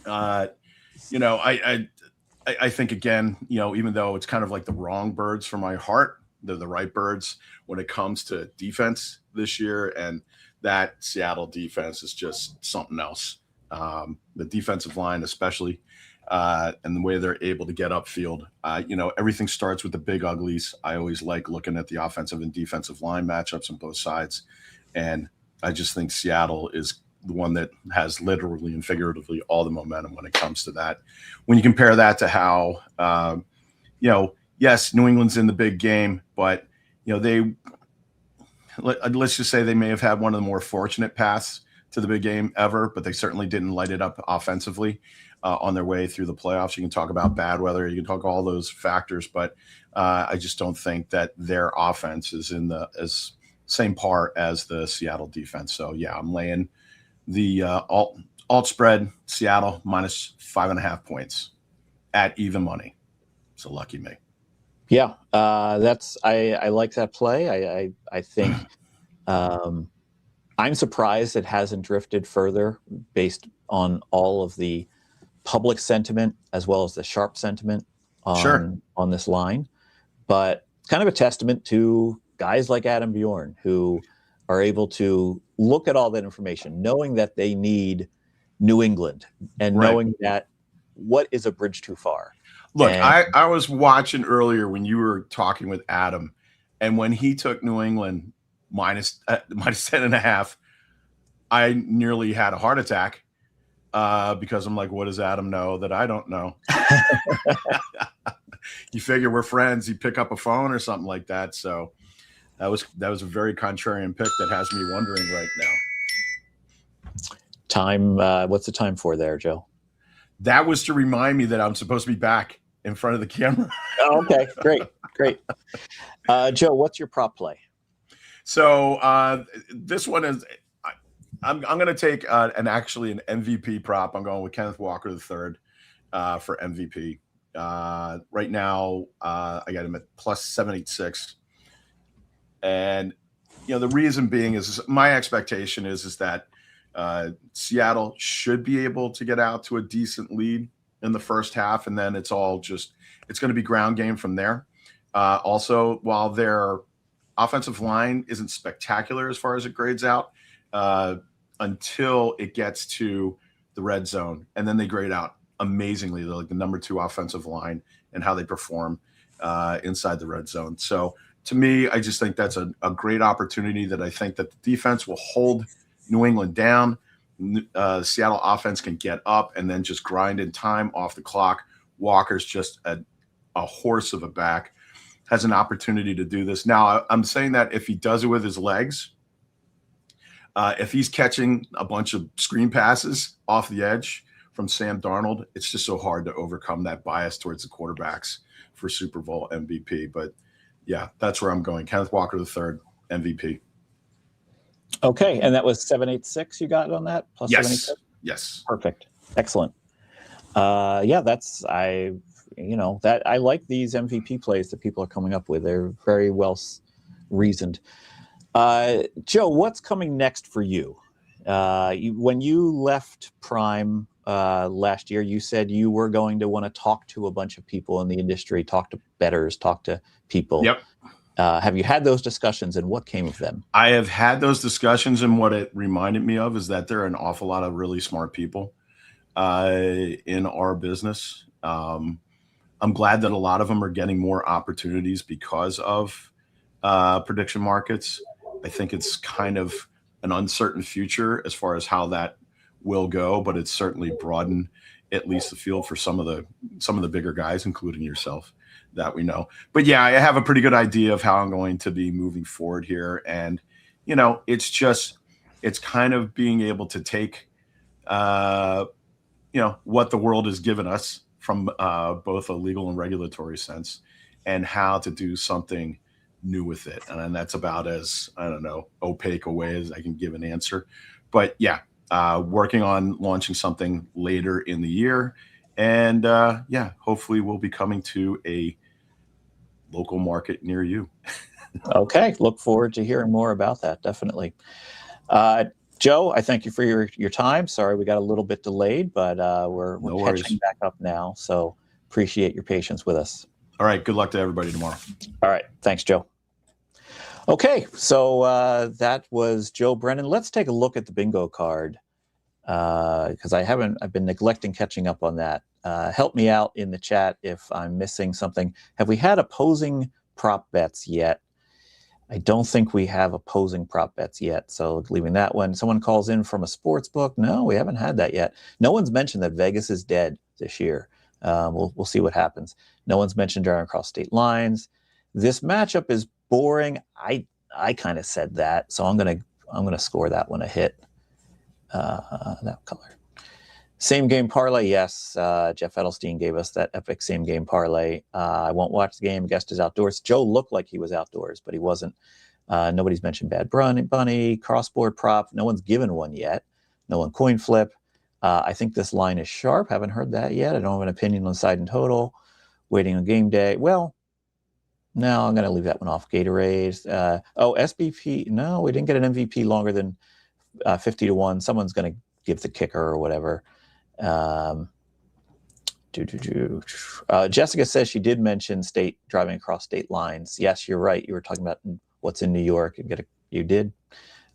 You know, I think, again, you know, even though it's kind of like the wrong birds for my heart, they're the right birds when it comes to defense this year, and that Seattle defense is just something else. The defensive line, especially. and the way they're able to get upfield. Everything starts with the big uglies. I always like looking at the offensive and defensive line matchups on both sides. And I just think Seattle is the one that has literally and figuratively all the momentum when it comes to that. When you compare that to how, yes, New England's in the big game, but, let's just say they may have had one of the more fortunate paths to the big game ever, but they certainly didn't light it up offensively on their way through the playoffs. You can talk about bad weather, you can talk all those factors, but I just don't think that their offense is in the same par as the Seattle defense. So yeah, I'm laying the alt spread Seattle minus 5.5 points at even money. So lucky me. Yeah, I like that play. I think I'm surprised it hasn't drifted further based on all of the public sentiment as well as the sharp sentiment on this line. But it's kind of a testament to guys like Adam Bjorn who are able to look at all that information, knowing that they need New England and knowing that what is a bridge too far. Look, I was watching earlier when you were talking with Adam, and when he took New England minus 10.5, I nearly had a heart attack because I'm like, what does Adam know that I don't know? You figure we're friends, he'd pick up a phone or something like that. So that was a very contrarian pick that has me wondering right now. Time, what's the time for there, Joe? That was to remind me that I'm supposed to be back in front of the camera. Oh, okay, great. Joe, what's your prop play? So this one is, I'm going to take an MVP prop. I'm going with Kenneth Walker III for MVP. Right now, I got him at plus 786. And, the reason being is my expectation is that Seattle should be able to get out to a decent lead in the first half, and then it's going to be ground game from there. Also, while their offensive line isn't spectacular as far as it grades out until it gets to the red zone, and then they grade out amazingly. They're like the number 2 offensive line and how they perform inside the red zone. So to me, I just think that's a great opportunity that I think that the defense will hold New England down. Seattle offense can get up and then just grind in time off the clock. Walker's just a horse of a back, has an opportunity to do this. Now, I'm saying that if he does it with his legs, if he's catching a bunch of screen passes off the edge from Sam Darnold, it's just so hard to overcome that bias towards the quarterbacks for Super Bowl MVP. But yeah, that's where I'm going. Kenneth Walker III, MVP. Okay, and that was 786 you got on that? Plus Yes. 786? Yes. Perfect. Excellent. Yeah, I like these MVP plays that people are coming up with. They're very well reasoned. Joe, what's coming next for you? When you left Prime last year, you said you were going to want to talk to a bunch of people in the industry, talk to bettors, talk to people. Yep. Have you had those discussions, and what came of them? I have had those discussions, and what it reminded me of is that there are an awful lot of really smart people in our business. I'm glad that a lot of them are getting more opportunities because of prediction markets. I think it's kind of an uncertain future as far as how that will go, but it's certainly broadened at least the field for some of the bigger guys, including yourself, that we know. But yeah, I have a pretty good idea of how I'm going to be moving forward here. And, it's kind of being able to take, what the world has given us from both a legal and regulatory sense, and how to do something new with it. And that's about as, opaque a way as I can give an answer. But yeah, working on launching something later in the year. And hopefully we'll be coming to a local market near you. Okay. Look forward to hearing more about that. Definitely. Joe, I thank you for your time. Sorry, we got a little bit delayed, but we're catching back up now. So appreciate your patience with us. All right. Good luck to everybody tomorrow. All right. Thanks, Joe. Okay. So that was Joe Brennan. Let's take a look at the bingo card because I've been neglecting catching up on that. Help me out in the chat if I'm missing something. Have we had opposing prop bets yet? I don't think we have opposing prop bets yet. So leaving that one. Someone calls in from a sports book. No, we haven't had that yet. No one's mentioned that Vegas is dead this year. We'll see what happens. No one's mentioned driving across state lines. This matchup is boring. I kind of said that, so I'm gonna score that one a hit. That color. Same game parlay, yes. Jeff Edelstein gave us that epic same game parlay. I won't watch the game. Guest is outdoors. Joe looked like he was outdoors, but he wasn't. Nobody's mentioned Bad Bunny, crossboard prop. No one's given one yet. No one coin flip. I think this line is sharp. Haven't heard that yet. I don't have an opinion on side and total. Waiting on game day. Well, no, I'm going to leave that one off. Gatorade. SBP. No, we didn't get an MVP longer than 50-1. Someone's going to give the kicker or whatever. Jessica says she did mention driving across state lines. Yes, you're right. You were talking about what's in New York. You did.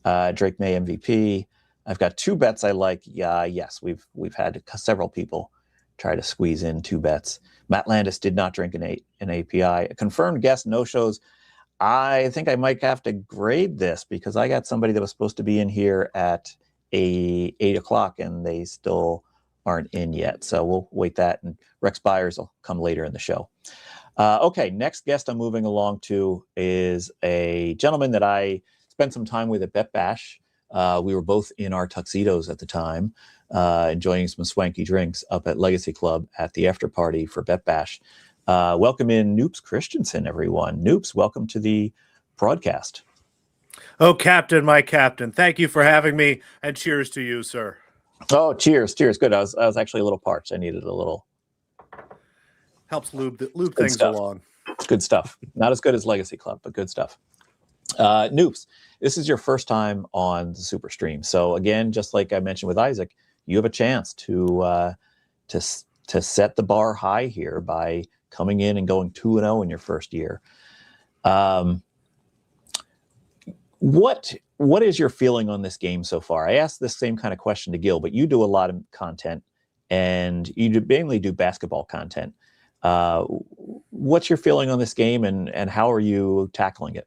Drake May MVP. I've got 2 bets I like. Yes, we've had several people try to squeeze in 2 bets. Matt Landis did not drink an API. A confirmed guest, no shows. I think I might have to grade this because I got somebody that was supposed to be in here at 8 o'clock and they still aren't in yet. So we'll wait that, and Rex Byers will come later in the show. Okay, next guest I'm moving along to is a gentleman that I spent some time with at Bet Bash. We were both in our tuxedos at the time, enjoying some swanky drinks up at Legacy Club at the after party for Bet Bash. Welcome in Noops Christensen, everyone. Noops, welcome to the broadcast. Oh, Captain, my captain. Thank you for having me, and cheers to you, sir. Oh, cheers. Good. I was actually a little parched. I needed a little. Helps lube things stuff. along. Good stuff. Not as good as Legacy Club, but good stuff. Noops, this is your first time on the SuperStream. So again, just like I mentioned with Isaac, you have a chance to set the bar high here by coming in and going 2-0 in your first year. What is your feeling on this game so far? I asked this same kind of question to Gil, but you do a lot of content, and you mainly do basketball content. What's your feeling on this game, and how are you tackling it?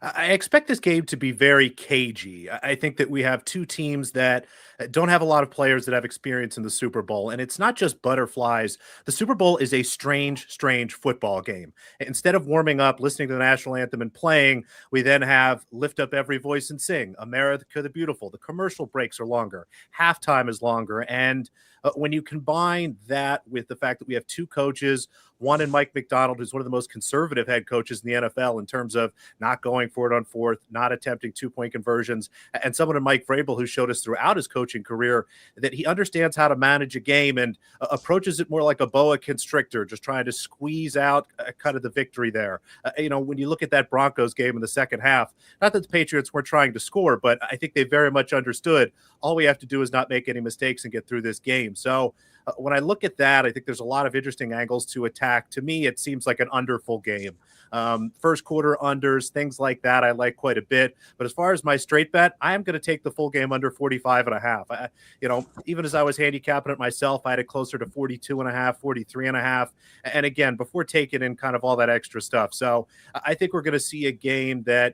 I expect this game to be very cagey. I think that we have 2 teams that don't have a lot of players that have experience in the Super Bowl. And it's not just butterflies. The Super Bowl is a strange, strange football game. Instead of warming up, listening to the national anthem and playing, we then have Lift Up Every Voice and Sing, America the Beautiful. The commercial breaks are longer. Halftime is longer. And when you combine that with the fact that we have 2 coaches, one in Mike McDonald, who's one of the most conservative head coaches in the NFL in terms of not going for it on fourth, not attempting 2-point conversions, and someone in Mike Vrabel who showed us throughout his coaching career that he understands how to manage a game and approaches it more like a boa constrictor, just trying to squeeze out kind of the victory there. When you look at that Broncos game in the second half, not that the Patriots weren't trying to score, but I think they very much understood all we have to do is not make any mistakes and get through this game. So when I look at that, I think there's a lot of interesting angles to attack. To me, it seems like an underful game. First quarter unders, things like that, I like quite a bit. But as far as my straight bet, I am going to take the full game under 45.5. Even as I was handicapping it myself, I had it closer to 42.5, 43.5. And again, before taking in kind of all that extra stuff. So I think we're going to see a game that,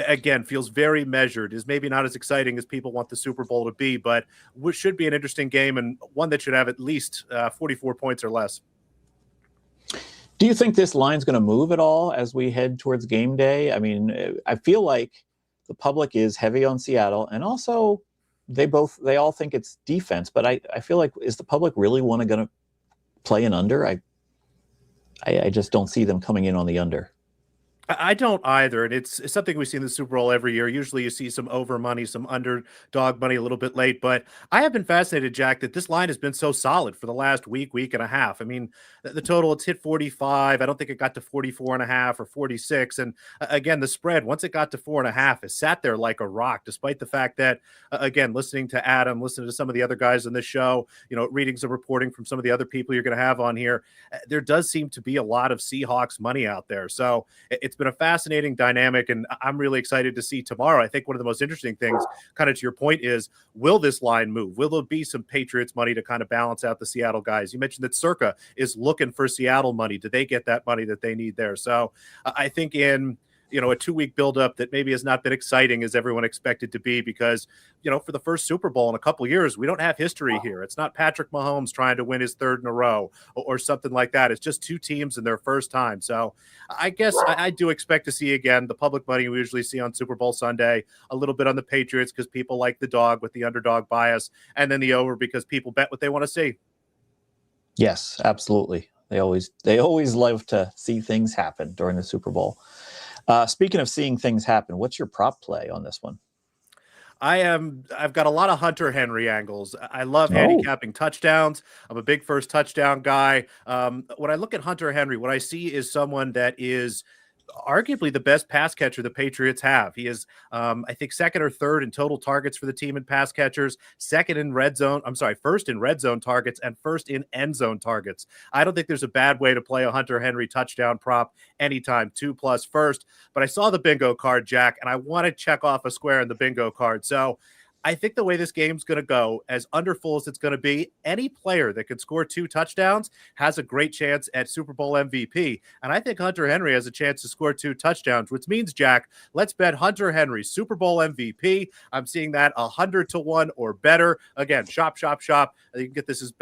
again, feels very measured, is maybe not as exciting as people want the Super Bowl to be, but should be an interesting game and one that should have at least 44 points or less. Do you think this line's going to move at all as we head towards game day? I mean, I feel like the public is heavy on Seattle, and also they all think it's defense, but I feel like, is the public really going to play an under? I just don't see them coming in on the under. I don't either. And it's something we see in the Super Bowl every year. Usually you see some over money, some underdog money a little bit late. But I have been fascinated, Jack, that this line has been so solid for the last week and a half. I mean, the total, it's hit 45. I don't think it got to 44.5 or 46. And again, the spread, once it got to 4.5, it sat there like a rock, despite the fact that, again, listening to Adam, listening to some of the other guys on this show, reading some reporting from some of the other people you're going to have on here, there does seem to be a lot of Seahawks money out there. So it's it's been a fascinating dynamic, and I'm really excited to see tomorrow. I think one of the most interesting things, kind of to your point, is will this line move? Will there be some Patriots money to kind of balance out the Seattle guys? You mentioned that Circa is looking for Seattle money. Do they get that money that they need there? So I think in a 2-week buildup that maybe has not been exciting as everyone expected to be, because, for the first Super Bowl in a couple of years, we don't have history here. It's not Patrick Mahomes trying to win his third in a row or something like that. It's just two teams in their first time. So I guess I do expect to see, again, the public money we usually see on Super Bowl Sunday, a little bit on the Patriots because people like the dog with the underdog bias, and then the over because people bet what they want to see. Yes, absolutely. They always love to see things happen during the Super Bowl. Speaking of seeing things happen, what's your prop play on this one? I've got a lot of Hunter Henry angles. I love handicapping touchdowns. I'm a big first touchdown guy. When I look at Hunter Henry, what I see is someone that is arguably the best pass catcher the Patriots have. He is, I think, second or third in total targets for the team in pass catchers, first in red zone targets, and first in end zone targets. I don't think there's a bad way to play a Hunter Henry touchdown prop anytime, 2+ first. But I saw the bingo card, Jack, and I want to check off a square in the bingo card. So I think the way this game's going to go, as underfull as it's going to be, any player that can score 2 touchdowns has a great chance at Super Bowl MVP. And I think Hunter Henry has a chance to score 2 touchdowns, which means, Jack, let's bet Hunter Henry Super Bowl MVP. I'm seeing that 100-1 or better. Again, shop. You can get this as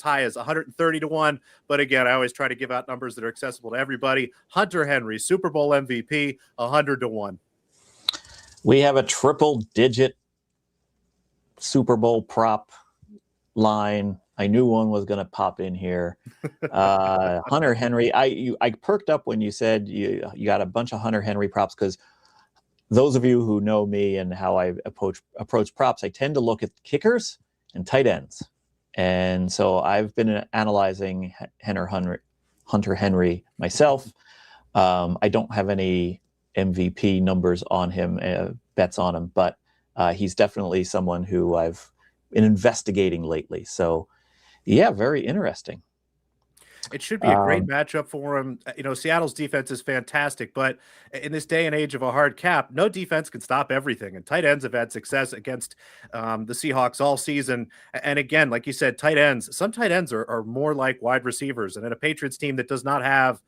high as 130-1. But again, I always try to give out numbers that are accessible to everybody. Hunter Henry, Super Bowl MVP, 100-1. We have a triple-digit Super Bowl prop line. I knew one was going to pop in here. Hunter Henry. I perked up when you said you got a bunch of Hunter Henry props, because those of you who know me and how I approach props, I tend to look at kickers and tight ends. And so I've been analyzing Hunter Henry myself. I don't have any MVP numbers on him, bets on him, but he's definitely someone who I've been investigating lately. So, yeah, very interesting. It should be a great matchup for him. Seattle's defense is fantastic, but in this day and age of a hard cap, no defense can stop everything. And tight ends have had success against the Seahawks all season. And again, like you said, some tight ends are more like wide receivers. And in a Patriots team that does not have,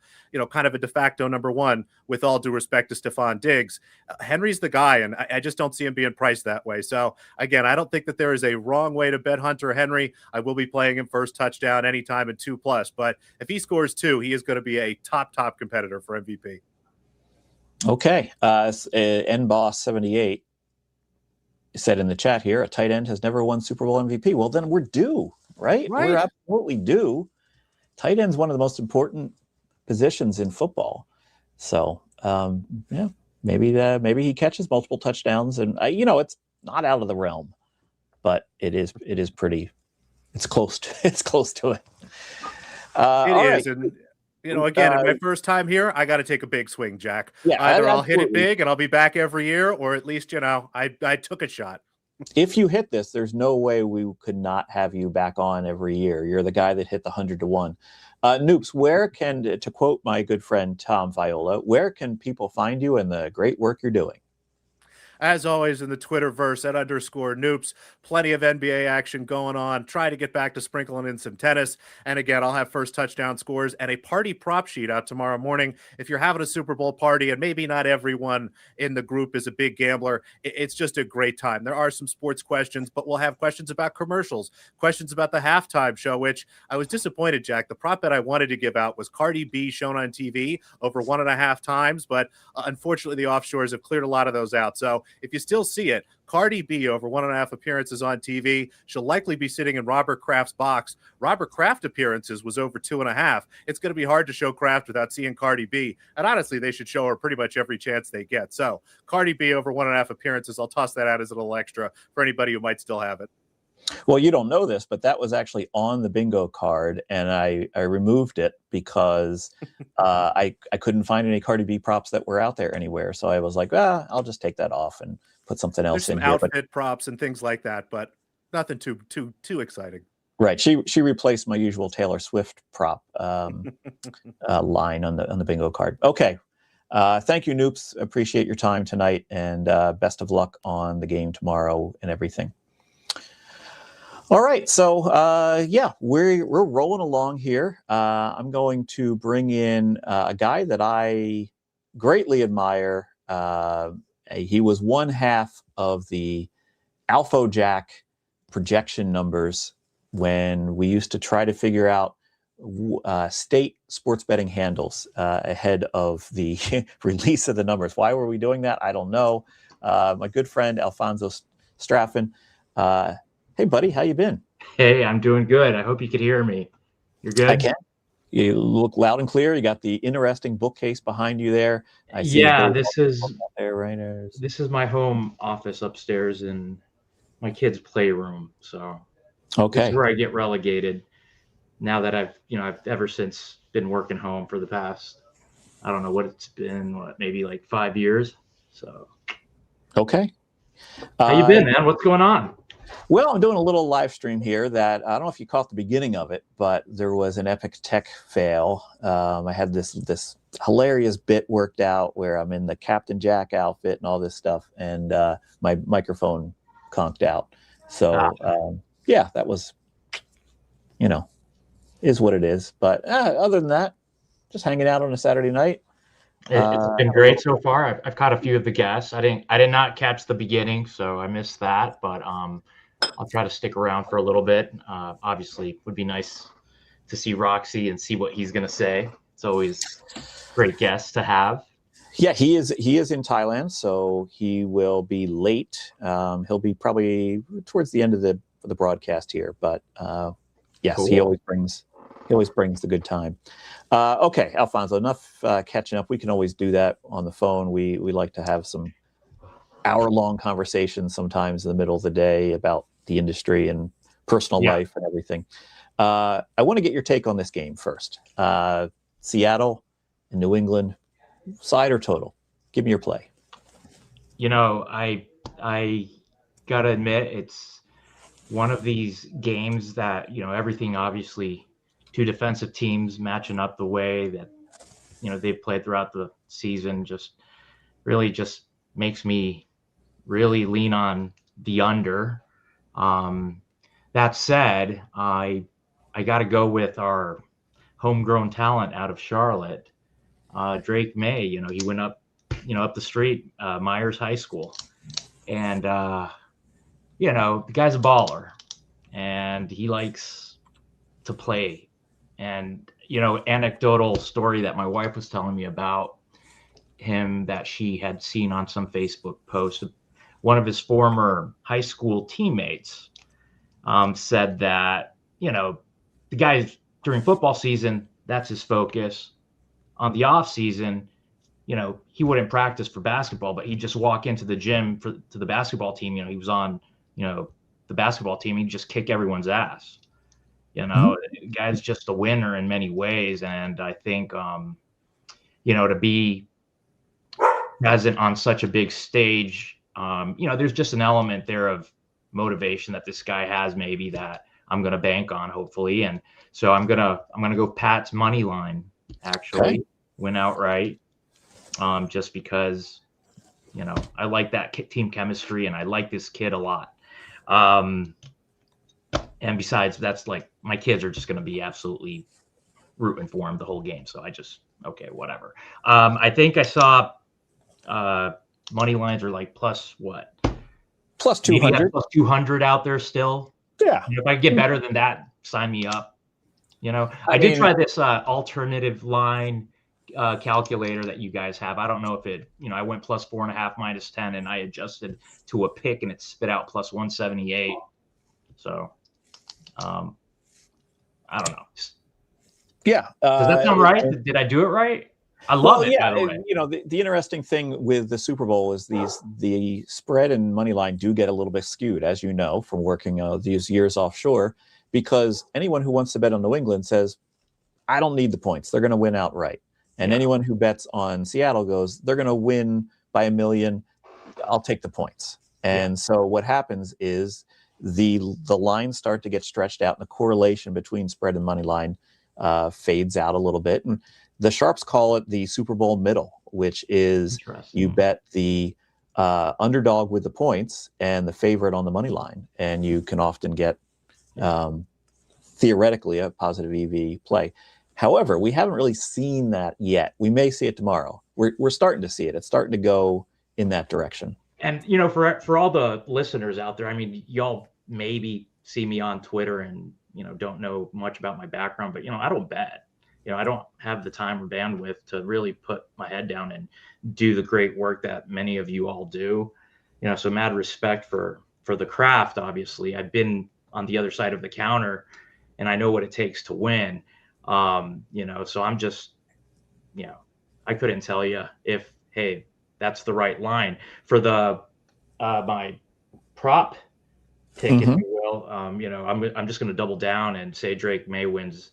kind of a de facto number one, with all due respect to Stephon Diggs, Henry's the guy, and I just don't see him being priced that way. So again, I don't think that there is a wrong way to bet Hunter Henry. I will be playing him first touchdown anytime in 2+, but if he scores 2, he is going to be a top competitor for MVP. Okay. NBoss78 said in the chat here, a tight end has never won Super Bowl MVP. Well, then we're due, right? We're absolutely due. Tight end's one of the most important positions in football. So, yeah, maybe he catches multiple touchdowns, and it's not out of the realm, but it is pretty. It's close to it. It is, and again, in my first time here, I got to take a big swing, Jack. Yeah, either I'll hit it big and I'll be back every year, or at least I took a shot. If you hit this, there's no way we could not have you back on every year. You're the guy that hit the 100-1. Noops, where can, to quote my good friend Tom Viola, where can people find you and the great work you're doing? As always, in the Twitterverse at _Noops, plenty of NBA action going on. Try to get back to sprinkling in some tennis. And again, I'll have first touchdown scores and a party prop sheet out tomorrow morning. If you're having a Super Bowl party, and maybe not everyone in the group is a big gambler, it's just a great time. There are some sports questions, but we'll have questions about commercials, questions about the halftime show, which I was disappointed, Jack. The prop that I wanted to give out was Cardi B shown on TV over 1.5 times, but unfortunately, the offshores have cleared a lot of those out. So if you still see it, Cardi B over 1.5 appearances on TV. She'll likely be sitting in Robert Kraft's box. Robert Kraft appearances was over 2.5. It's going to be hard to show Kraft without seeing Cardi B. And honestly, they should show her pretty much every chance they get. So Cardi B over 1.5 appearances. I'll toss that out as a little extra for anybody who might still have it. Well, you don't know this, but that was actually on the bingo card, and I removed it because I couldn't find any Cardi B props that were out there anywhere. So I was like, I'll just take that off and put something else There's in some here. Outfit props and things like that, but nothing too exciting. Right. She replaced my usual Taylor Swift prop line on the bingo card. Okay. Thank you, Noops. Appreciate your time tonight, and best of luck on the game tomorrow and everything. All right, so yeah, we're rolling along here. I'm going to bring in a guy that I greatly admire. He was one half of the Alpha Jack projection numbers when we used to try to figure out state sports betting handles ahead of the release of the numbers. Why were we doing that? I don't know. My good friend Alfonso Straffen. Hey, buddy, how you been? Hey, I'm doing good. I hope you could hear me. You're good? I can. You look loud and clear. You got the interesting bookcase behind you there. I see this is there, right? This is my home office upstairs in my kid's playroom. So okay, this is where I get relegated now that I've ever since been working home for the past, I don't know what it's been, maybe like 5 years. So okay. How you been, man? What's going on? Well, I'm doing a little live stream here that I don't know if you caught the beginning of it, but there was an epic tech fail. I had this hilarious bit worked out where I'm in the Captain Jack outfit and all this stuff, and my microphone conked out. So yeah, that was, is what it is. But other than that, just hanging out on a Saturday night. It's been great so far. I've caught a few of the guests. I did not catch the beginning, so I missed that. But I'll try to stick around for a little bit. Obviously, it would be nice to see Roxy and see what he's going to say. It's always a great guest to have. Yeah, he is in Thailand, so he will be late. He'll be probably towards the end of the broadcast here, but yes, cool. He always brings the good time. Okay, Alfonso, enough catching up. We can always do that on the phone. We like to have some hour-long conversations sometimes in the middle of the day about the industry and personal life and everything. I want to get your take on this game first. Seattle and New England, side or total? Give me your play. I gotta admit, it's one of these games that, everything obviously, two defensive teams matching up the way that, they've played throughout the season just makes me really lean on the under. That said, I got to go with our homegrown talent out of Charlotte, Drake May. He went up the street, Myers High School, and the guy's a baller, and he likes to play. And anecdotal story that my wife was telling me about him that she had seen on some Facebook post. One of his former high school teammates said that, the guy during football season, that's his focus. On the off season, he wouldn't practice for basketball, but he'd just walk into the gym to the basketball team. He was on, the basketball team. He'd just kick everyone's ass. The guy's just a winner in many ways. And I think, to be present on such a big stage, there's just an element there of motivation that this guy has, maybe, that I'm going to bank on, hopefully. And so I'm going to go Pat's money line, actually, win outright, just because, I like that team chemistry and I like this kid a lot. And besides, that's like, my kids are just going to be absolutely rooting for him the whole game. So whatever. I think I saw money lines are like plus what? Plus 200. Plus 200 out there still. Yeah. If I get better than that, sign me up. I did try this alternative line calculator that you guys have. I don't know if it, I went plus 4.5 minus 10 and I adjusted to a pick and it spit out plus 178. So I don't know. Yeah. Does that sound right? Did I do it right? I love it. Yeah, by the way. The interesting thing with the Super Bowl is the spread and money line do get a little bit skewed, as you know, from working these years offshore, because anyone who wants to bet on New England says, I don't need the points. They're going to win outright. And anyone who bets on Seattle goes, they're going to win by 1 million. I'll take the points. And so what happens is the lines start to get stretched out and the correlation between spread and money line fades out a little bit. And The sharps call it the Super Bowl middle, which is you bet the underdog with the points and the favorite on the money line, and you can often get theoretically a positive EV play. However, we haven't really seen that yet. We may see it tomorrow. We're starting to see it. It's starting to go in that direction. And for all the listeners out there, I mean, y'all maybe see me on Twitter and don't know much about my background, but I don't bet. I don't have the time or bandwidth to really put my head down and do the great work that many of you all do. So mad respect for the craft. Obviously, I've been on the other side of the counter, and I know what it takes to win. So I'm just, I couldn't tell you if, hey, that's the right line for the my prop pick, if you will. I'm just going to double down and say Drake May wins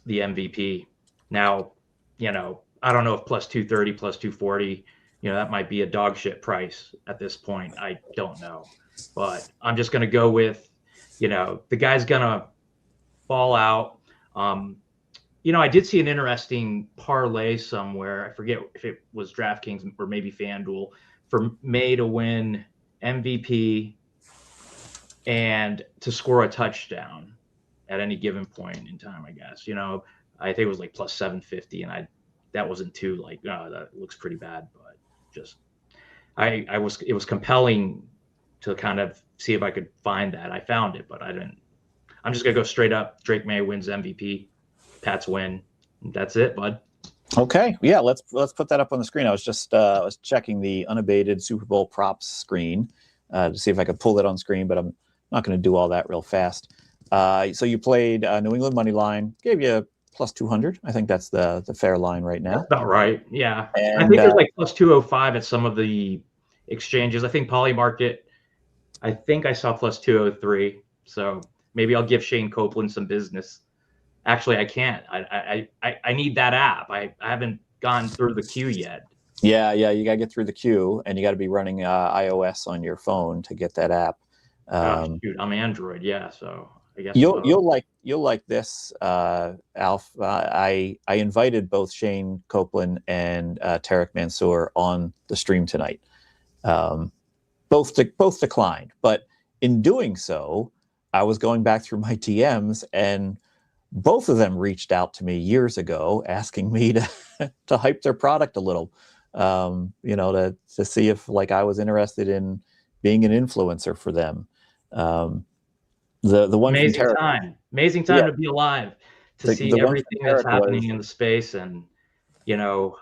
the MVP. Now, I don't know if plus 230, plus 240, that might be a dog shit price at this point. I don't know, but I'm just going to go with, the guy's going to fall out. I did see an interesting parlay somewhere. I forget if it was DraftKings or maybe FanDuel for May to win MVP and to score a touchdown at any given point in time, I guess. I think it was like plus 750, and that wasn't too like, oh, that looks pretty bad, but just it was compelling to kind of see if I could find that. I found it, but I didn't. I'm just gonna go straight up. Drake May wins MVP. Pats win. That's it, bud. Okay, yeah, let's put that up on the screen. I was just was checking the unabated Super Bowl props screen to see if I could pull it on screen, but I'm not going to do all that real fast. So you played New England money line, gave you plus 200. I think that's the fair line right now. That's about right. Yeah, and, I think there's like plus 205 at some of the exchanges. I think Polymarket. I think I saw plus 203. So maybe I'll give Shane Copeland some business. Actually, I can't. I need that app. I haven't gone through the queue yet. Yeah, you gotta get through the queue, and you got to be running iOS on your phone to get that app. Shoot, I'm Android. Yeah, so I guess you'll like this, Alf. I invited both Shane Copeland and Tarek Mansour on the stream tonight. Both declined, but in doing so, I was going back through my DMs, and both of them reached out to me years ago asking me to hype their product a little, to see if like I was interested in being an influencer for them. The one amazing time to be alive, to see everything that's happening in the space. And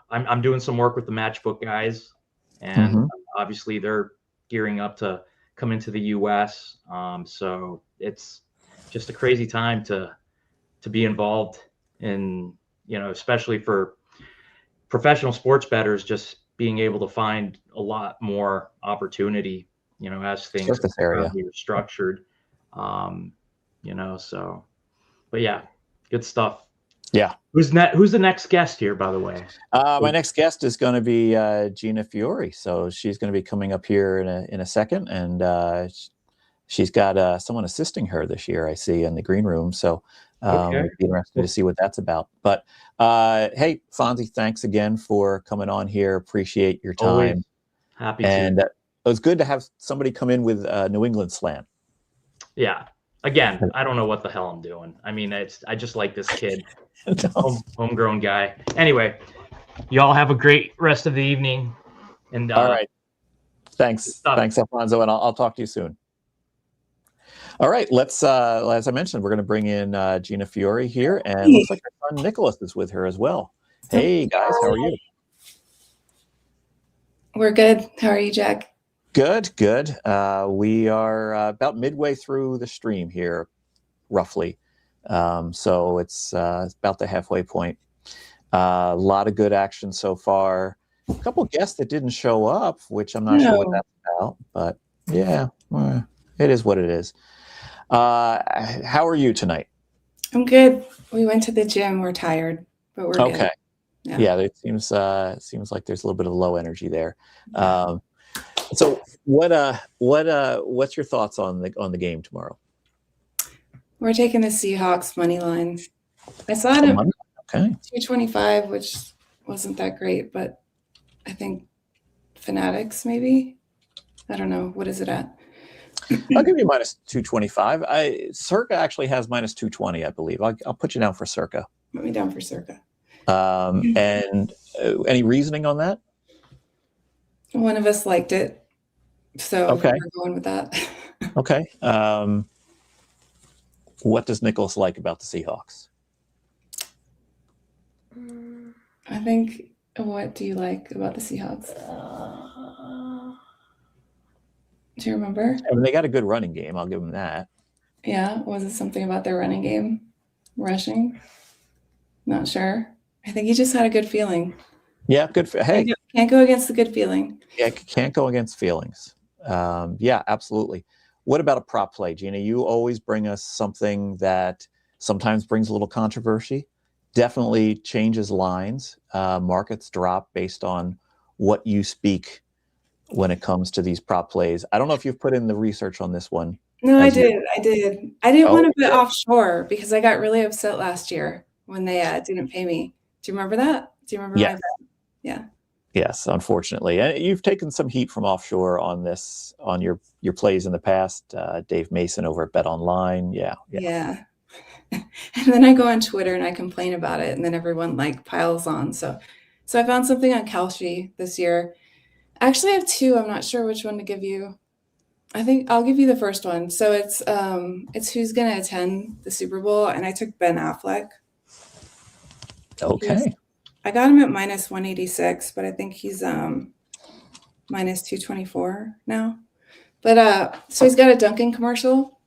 I'm doing some work with the Matchbook guys, and obviously they're gearing up to come into the US. So it's just a crazy time to be involved in, especially for professional sports bettors, just being able to find a lot more opportunity, as things are structured. So, but yeah, good stuff. Yeah. Who's the next guest here, by the way? My next guest is going to be Gina Fiore. So she's going to be coming up here in a second, and she's got someone assisting her this year, I see, in the green room. So it'd be interesting to see what that's about. But hey, Fonzie, thanks again for coming on here. Appreciate your time. Always happy and to. It was good to have somebody come in with New England slant. Yeah. Again, I don't know what the hell I'm doing. I mean, I just like this kid, homegrown guy. Anyway, y'all have a great rest of the evening. And all right, thanks, Alfonso, and I'll talk to you soon. All right, let's. As I mentioned, we're going to bring in Gina Fiore here, and looks like her son Nicholas is with her as well. Hey guys, how are you? We're good. How are you, Jack? Good. We are about midway through the stream here, roughly. So it's about the halfway point. A lot of good action so far. A couple guests that didn't show up, which I'm not sure what that's about, but yeah, it is what it is. How are you tonight? I'm good. We went to the gym. We're tired, but we're okay. Good. Yeah, it seems like there's a little bit of low energy there. So what's your thoughts on the game tomorrow? We're taking the Seahawks money line. I saw it. Okay. 225, which wasn't that great, but I think Fanatics maybe. I don't know. What is it at? I'll give you minus 225. Circa actually has minus 220, I believe. I'll put you down for Circa. Put me down for Circa. And any reasoning on that? One of us liked it, so Okay. we're going with that. Okay. What does Nicholas like about the Seahawks? I think. What do you like about the Seahawks? Do you remember? I mean, they got a good running game. I'll give them that. Yeah. Was it something about their running game? Rushing? Not sure. I think he just had a good feeling. Yeah, good. Hey, can't go against the good feeling. Yeah, can't go against feelings. Yeah, absolutely. What about a prop play, Gina? You always bring us something that sometimes brings a little controversy, definitely changes lines. Markets drop based on what you speak when it comes to these prop plays. I don't know if you've put in the research on this one. No, I did. I didn't want to bet Okay. offshore because I got really upset last year when they didn't pay me. Do you remember that? Do you remember my Yes. bet? Yeah. Yes, unfortunately. And you've taken some heat from offshore on this, on your plays in the past. Dave Mason over at Bet Online. Yeah. Yeah. And then I go on Twitter and I complain about it, and then everyone like piles on. So I found something on Kalshi this year. I actually have two. I'm not sure which one to give you. I think I'll give you the first one. So it's who's going to attend the Super Bowl, and I took Ben Affleck. Okay. I got him at minus 186, but I think he's minus 224 now. But so he's got a Dunkin' commercial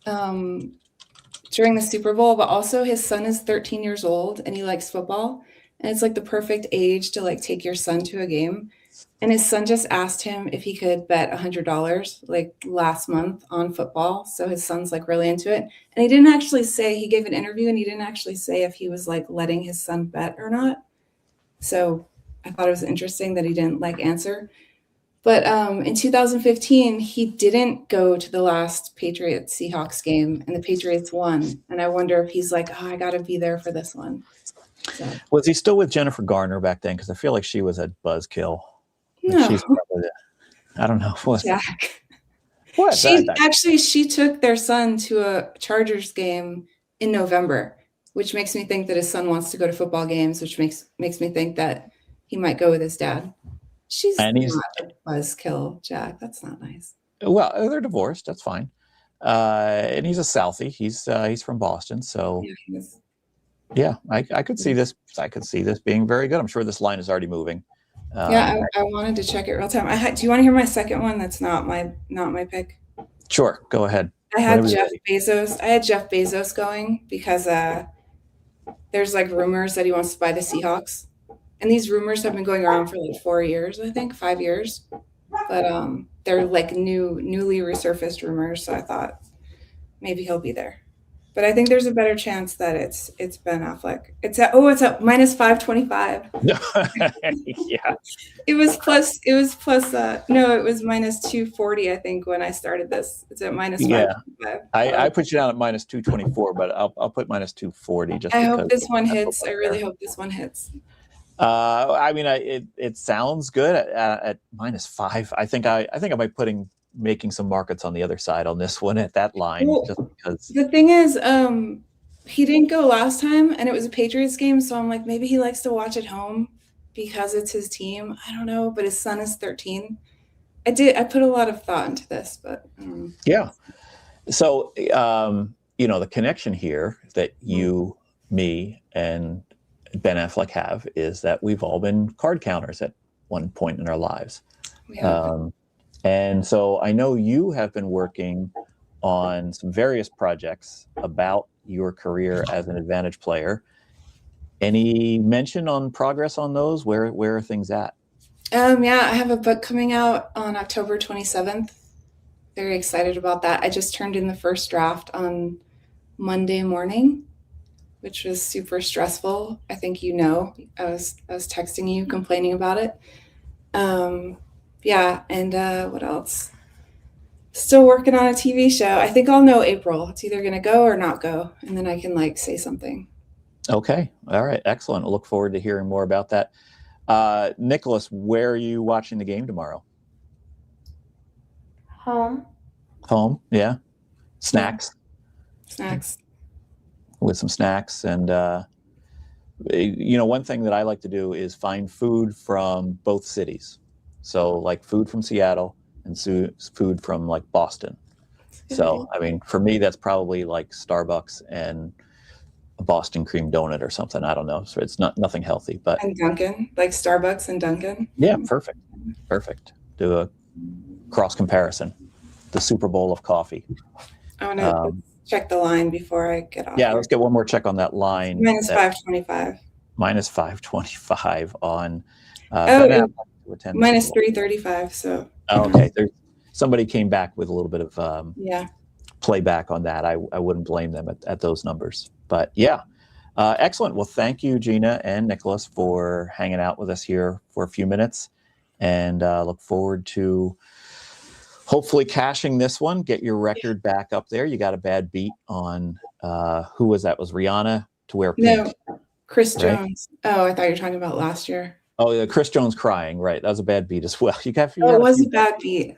during the Super Bowl, but also his son is 13 years old and he likes football. And it's like the perfect age to like take your son to a game. And his son just asked him if he could bet $100 like last month on football. So his son's like really into it. And he didn't actually say, he gave an interview and he didn't actually say if he was like letting his son bet or not. So I thought it was interesting that he didn't like answer. But in 2015, he didn't go to the last Patriots Seahawks game and the Patriots won. And I wonder if he's like, oh, I got to be there for this one. So. Was he still with Jennifer Garner back then? Because I feel like she was a buzzkill. No. She's probably I don't know. Jack. What? She took their son to a Chargers game in November, which makes me think that his son wants to go to football games, which makes me think that he might go with his dad. She's not a buzzkill, Jack. That's not nice. Well, they're divorced. That's fine. And he's a Southie. He's from Boston, so yeah, I could see this. I could see this being very good. I'm sure this line is already moving. I wanted to check it real time. Do you want to hear my second one? That's not my pick. Sure, go ahead. I had Jeff Bezos going because there's like rumors that he wants to buy the Seahawks, and these rumors have been going around for like 4 years, I think 5 years, but they're like newly resurfaced rumors. So I thought maybe he'll be there. But I think there's a better chance that it's Ben Affleck. It's at minus 525. Yeah. It was minus 240, I think, when I started this. It's at minus 525. I put you down at minus 224, but I'll put minus 240 just I because hope this one hits. I really hope this one hits. I mean, it sounds good at minus 5. I think I might making some markets on the other side on this one at that line, just because the thing is he didn't go last time and it was a Patriots game, so I'm like, maybe he likes to watch at home because it's his team. I don't know, but his son is 13. I put a lot of thought into this, but yeah. So the connection here that you, me, and Ben Affleck have is that we've all been card counters at one point in our lives. Yeah. And so I know you have been working on some various projects about your career as an advantage player. Any mention on progress on those? Where are things at? Yeah, I have a book coming out on October 27th. Very excited about that. I just turned in the first draft on Monday morning, which was super stressful. I think I was texting you complaining about it. Yeah, and what else? Still working on a TV show. I think I'll know April. It's either going to go or not go, and then I can like say something. Okay. All right. Excellent. Look forward to hearing more about that. Nicholas, where are you watching the game tomorrow? Home. Home. Yeah. Snacks. Snacks. With some snacks. And, one thing that I like to do is find food from both cities. So like food from Seattle and food from like Boston. So, I mean, for me, that's probably like Starbucks and a Boston cream donut or something. I don't know. So it's nothing healthy, but. And Dunkin', like Starbucks and Dunkin'. Yeah, perfect. Perfect. Do a cross comparison. The Super Bowl of coffee. I want to check the line before I get off. Yeah, let's get one more check on that line. Minus 525. Minus 525 on. Minus 335. So. Oh, okay. Somebody came back with a little bit of yeah. playback on that. I wouldn't blame them at those numbers. But yeah, excellent. Well, thank you, Gina and Nicholas, for hanging out with us here for a few minutes, and look forward to hopefully cashing this one. Get your record back up there. You got a bad beat on who was that? Was Rihanna to wear pink? No, Chris right? Jones. Oh, I thought you were talking about last year. Oh, yeah, Chris Jones crying. Right, that was a bad beat as well. It was a bad beat.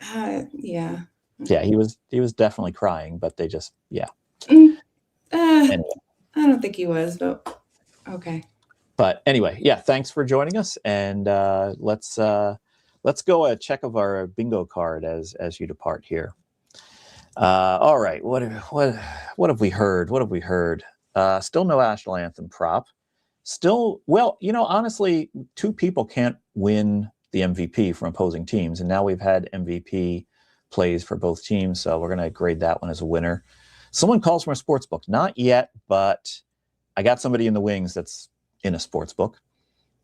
Yeah. Yeah, he was definitely crying, but they just Anyway. Anyway. I don't think he was, but okay. But anyway, yeah, thanks for joining us, and let's go a check of our bingo card as you depart here. All right, what have we heard? What have we heard? Still no national anthem prop. Still, well, honestly, two people can't win the MVP from opposing teams, and now we've had MVP plays for both teams, so we're going to grade that one as a winner. Someone calls from a sports book. Not yet, but I got somebody in the wings that's in a sports book.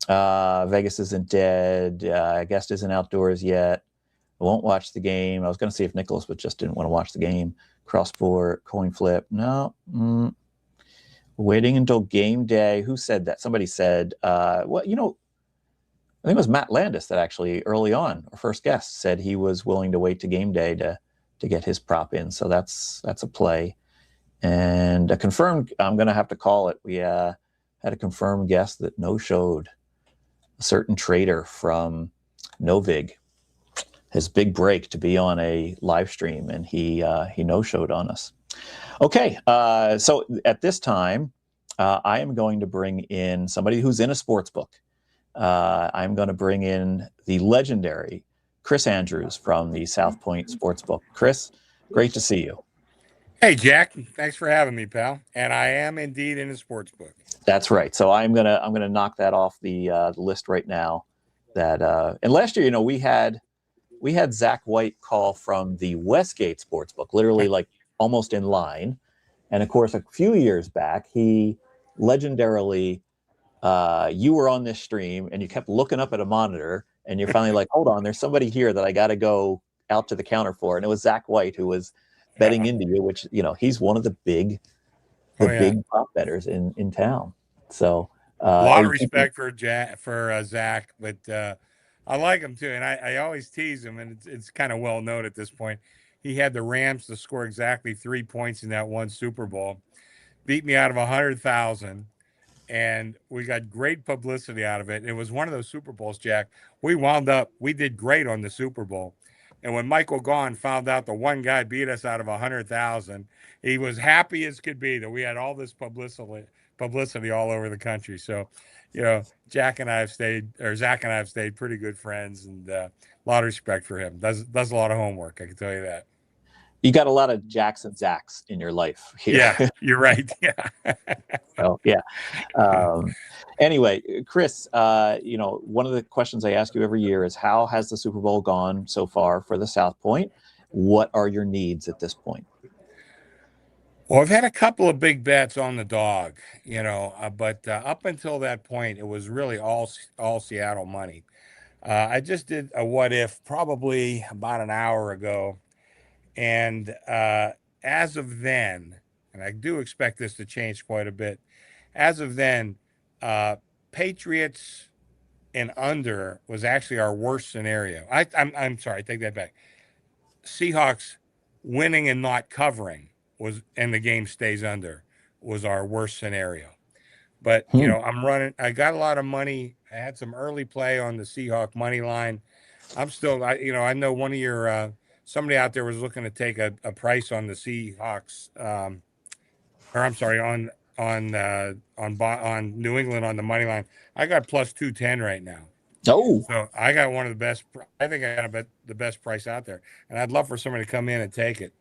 Vegas isn't dead. Guest isn't outdoors yet. I won't watch the game. I was going to see if Nicholas just didn't want to watch the game. Cross-sport, coin flip. No. Waiting until game day. Who said that? Somebody said, I think it was Matt Landis that actually early on, our first guest, said he was willing to wait to game day to get his prop in. So that's a play. And a confirmed, I'm going to have to call it. We had a confirmed guest that no-showed. A certain trader from Novig, his big break to be on a live stream, and he no-showed on us. Okay, so at this time, I am going to bring in somebody who's in a sports book. I'm going to bring in the legendary Chris Andrews from the South Point Sportsbook. Chris, great to see you. Hey, Jack. Thanks for having me, pal. And I am indeed in a sports book. That's right. So I'm gonna knock that off the list right now. That and last year, we had Zach White call from the Westgate Sportsbook, literally like almost in line. And of course, a few years back, he legendarily, you were on this stream and you kept looking up at a monitor, and you're finally like, hold on, there's somebody here that I got to go out to the counter for, and it was Zach White who was betting into you, which he's one of the big prop bettors in town. So a lot of respect for Zach, but I like him too, and I always tease him, and it's kind of well known at this point. He had the Rams to score exactly 3 points in that one Super Bowl, beat me out of 100,000, and we got great publicity out of it. It was one of those Super Bowls, Jack. We did great on the Super Bowl. And when Michael Gaughan found out the one guy beat us out of 100,000, he was happy as could be that we had all this publicity all over the country. So, Zach and I have stayed pretty good friends, and a lot of respect for him. Does a lot of homework, I can tell you that. You got a lot of Jacks and Zacks in your life here. Yeah, you're right. Yeah. Well, yeah. Anyway, Chris, one of the questions I ask you every year is, how has the Super Bowl gone so far for the South Point? What are your needs at this point? Well, I've had a couple of big bets on the dog, but up until that point, it was really all Seattle money. I just did a what if probably about an hour ago. And as of then, and I do expect this to change quite a bit, as of then, Patriots and under was actually our worst scenario. I'm sorry, I take that back. Seahawks winning and not covering and the game stays under was our worst scenario. Hmm. I'm running. I got a lot of money. I had some early play on the Seahawk money line. I'm still, I know one of your somebody out there was looking to take a price on the Seahawks, or I'm sorry, on New England on the money line. I got plus 210 right now. Oh, So I got one of the best. I think I got the best price out there, and I'd love for somebody to come in and take it.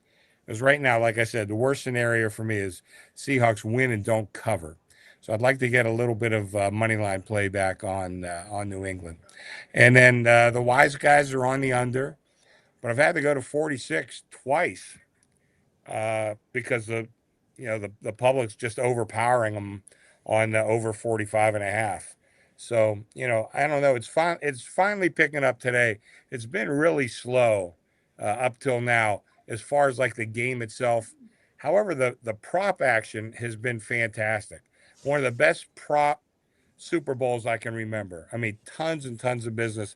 Because right now, like I said, the worst scenario for me is Seahawks win and don't cover. So I'd like to get a little bit of money line play back on New England, and then the wise guys are on the under, but I've had to go to 46 twice because the public's just overpowering them on the over 45 and a half. So, I don't know. It's finally picking up today. It's been really slow up till now as far as like the game itself. However, the prop action has been fantastic. One of the best prop Super Bowls I can remember. I mean, tons and tons of business.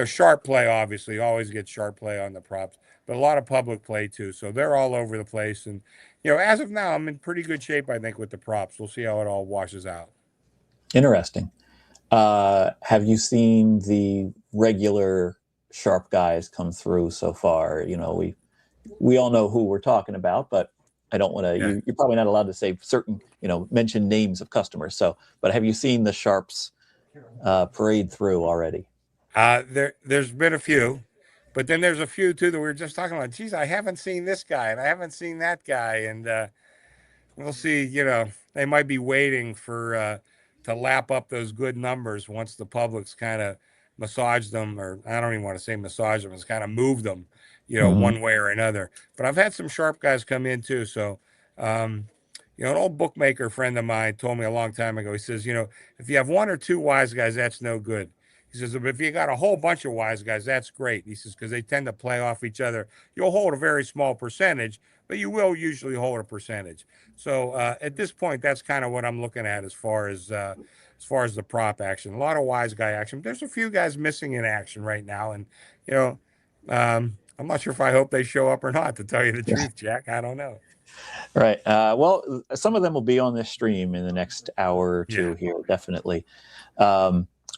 Sharp play, obviously, always get sharp play on the props, but a lot of public play too. So they're all over the place. And, as of now, I'm in pretty good shape, I think, with the props. We'll see how it all washes out. interesting. Have you seen the regular sharp guys come through so far? We all know who we're talking about, but I don't want to. Yeah. You're probably not allowed to say certain, mention names of customers. So, but have you seen the sharps parade through already? There's been a few, but then there's a few too that we were just talking about. Geez, I haven't seen this guy and I haven't seen that guy, and we'll see. They might be waiting for to lap up those good numbers once the public's kind of massaged them, or I don't even want to say massage them, it's kind of moved them, one way or another. But I've had some sharp guys come in too. So, an old bookmaker friend of mine told me a long time ago. He says, if you have one or two wise guys, that's no good. He says, if you got a whole bunch of wise guys, that's great. He says, because they tend to play off each other. You'll hold a very small percentage, but you will usually hold a percentage. So at this point, that's kind of what I'm looking at as far as the prop action. A lot of wise guy action. There's a few guys missing in action right now, and I'm not sure if I hope they show up or not. To tell you the truth, Jack, I don't know. Right. Well, some of them will be on this stream in the next hour or two here, definitely.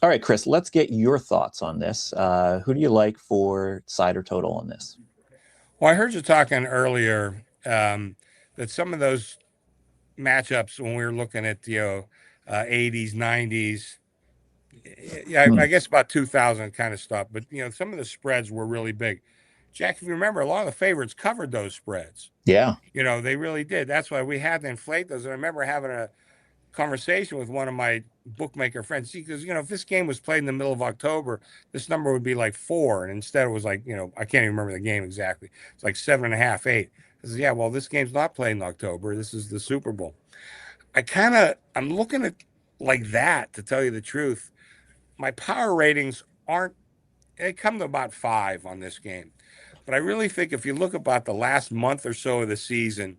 All right, Chris, let's get your thoughts on this. Who do you like for side or total on this? Well, I heard you talking earlier that some of those matchups when we were looking at 80s, 90s, I guess about 2000 kind of stuff. But some of the spreads were really big. Jack, if you remember, a lot of the favorites covered those spreads. Yeah. They really did. That's why we had to inflate those. And I remember having a conversation with one of my bookmaker friends. Because, if this game was played in the middle of October, this number would be like 4. And instead it was like, I can't even remember the game exactly. It's like 7.5, 8. I said, yeah, well, this game's not played in October. This is the Super Bowl. I'm looking at like that, to tell you the truth. My power ratings they come to about 5 on this game. But I really think if you look about the last month or so of the season,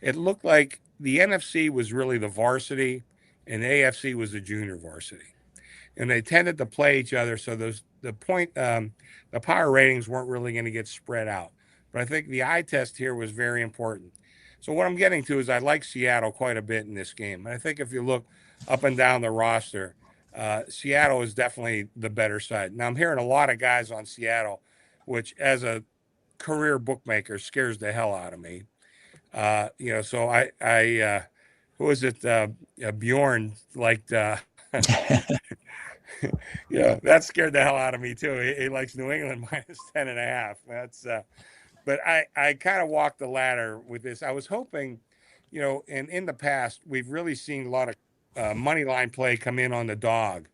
it looked like the NFC was really the varsity and the AFC was the junior varsity. And they tended to play each other. So the power ratings weren't really going to get spread out. But I think the eye test here was very important. So what I'm getting to is I like Seattle quite a bit in this game. And I think if you look up and down the roster, Seattle is definitely the better side. Now I'm hearing a lot of guys on Seattle, which as a career bookmaker scares the hell out of me. So I who is it? Bjorn liked, that scared the hell out of me too. He likes New England minus 10.5. That's, but I kind of walked the ladder with this. I was hoping, and in the past, we've really seen a lot of money line play come in on the dog.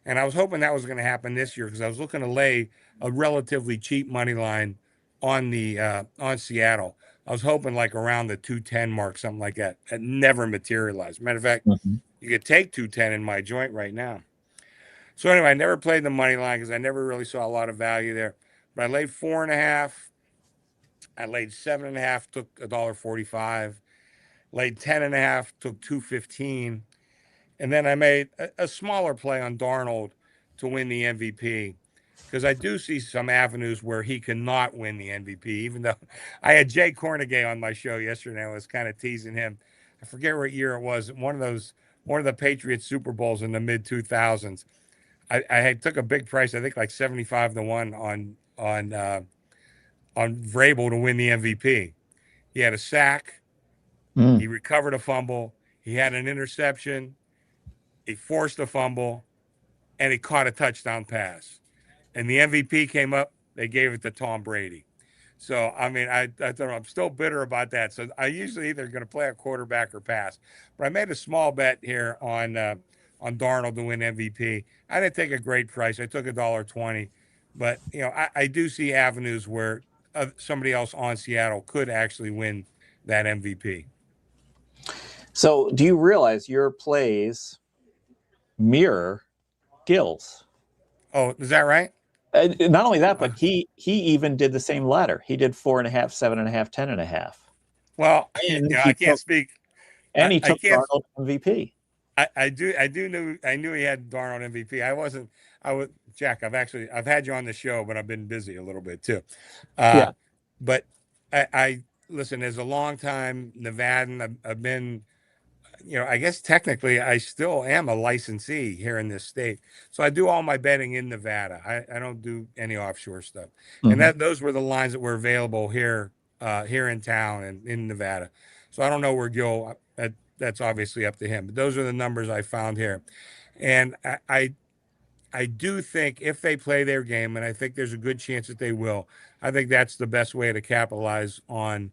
And I was hoping that was going to happen this year because I was looking to lay a relatively cheap money line on Seattle. I was hoping like around the 210 mark, something like that. It never materialized. Matter of fact, you could take 210 in my joint right now. So anyway, I never played the money line because I never really saw a lot of value there. But I laid 4.5. I laid 7.5, took $1.45. Laid 10.5, took $2.15. And then I made a smaller play on Darnold to win the MVP. Because I do see some avenues where he cannot win the MVP, even though I had Jay Cornegay on my show yesterday. I was kind of teasing him. I forget what year it was. One of one of the Patriots Super Bowls in the mid 2000s. I had took a big price, I think like 75-1 on Vrabel to win the MVP. He had a sack, he recovered a fumble, he had an interception, he forced a fumble, and he caught a touchdown pass. And the MVP came up, they gave it to Tom Brady. So, I mean, I don't know, I'm still bitter about that. So I usually either going to play a quarterback or pass. But I made a small bet here on Darnold to win MVP. I didn't take a great price. I took $1.20. But, you know, I do see avenues where somebody else on Seattle could actually win that MVP. So do you realize your plays mirror Gill's? Oh, is that right? Not only that, but he even did the same ladder. He did 4.5, 7.5, 10.5. Well, and I can't speak. And he took Darnold MVP. I knew he had Darnold MVP. Jack, I've had you on the show, but I've been busy a little bit too. Yeah. But I listen, as a long time Nevadan, I've been, you know, I guess technically I still am a licensee here in this state. So I do all my betting in Nevada. I don't do any offshore stuff. And those were the lines that were available here in town and in Nevada. So I don't know where Gil, that's obviously up to him. But those are the numbers I found here. And I do think if they play their game, and I think there's a good chance that they will, I think that's the best way to capitalize on,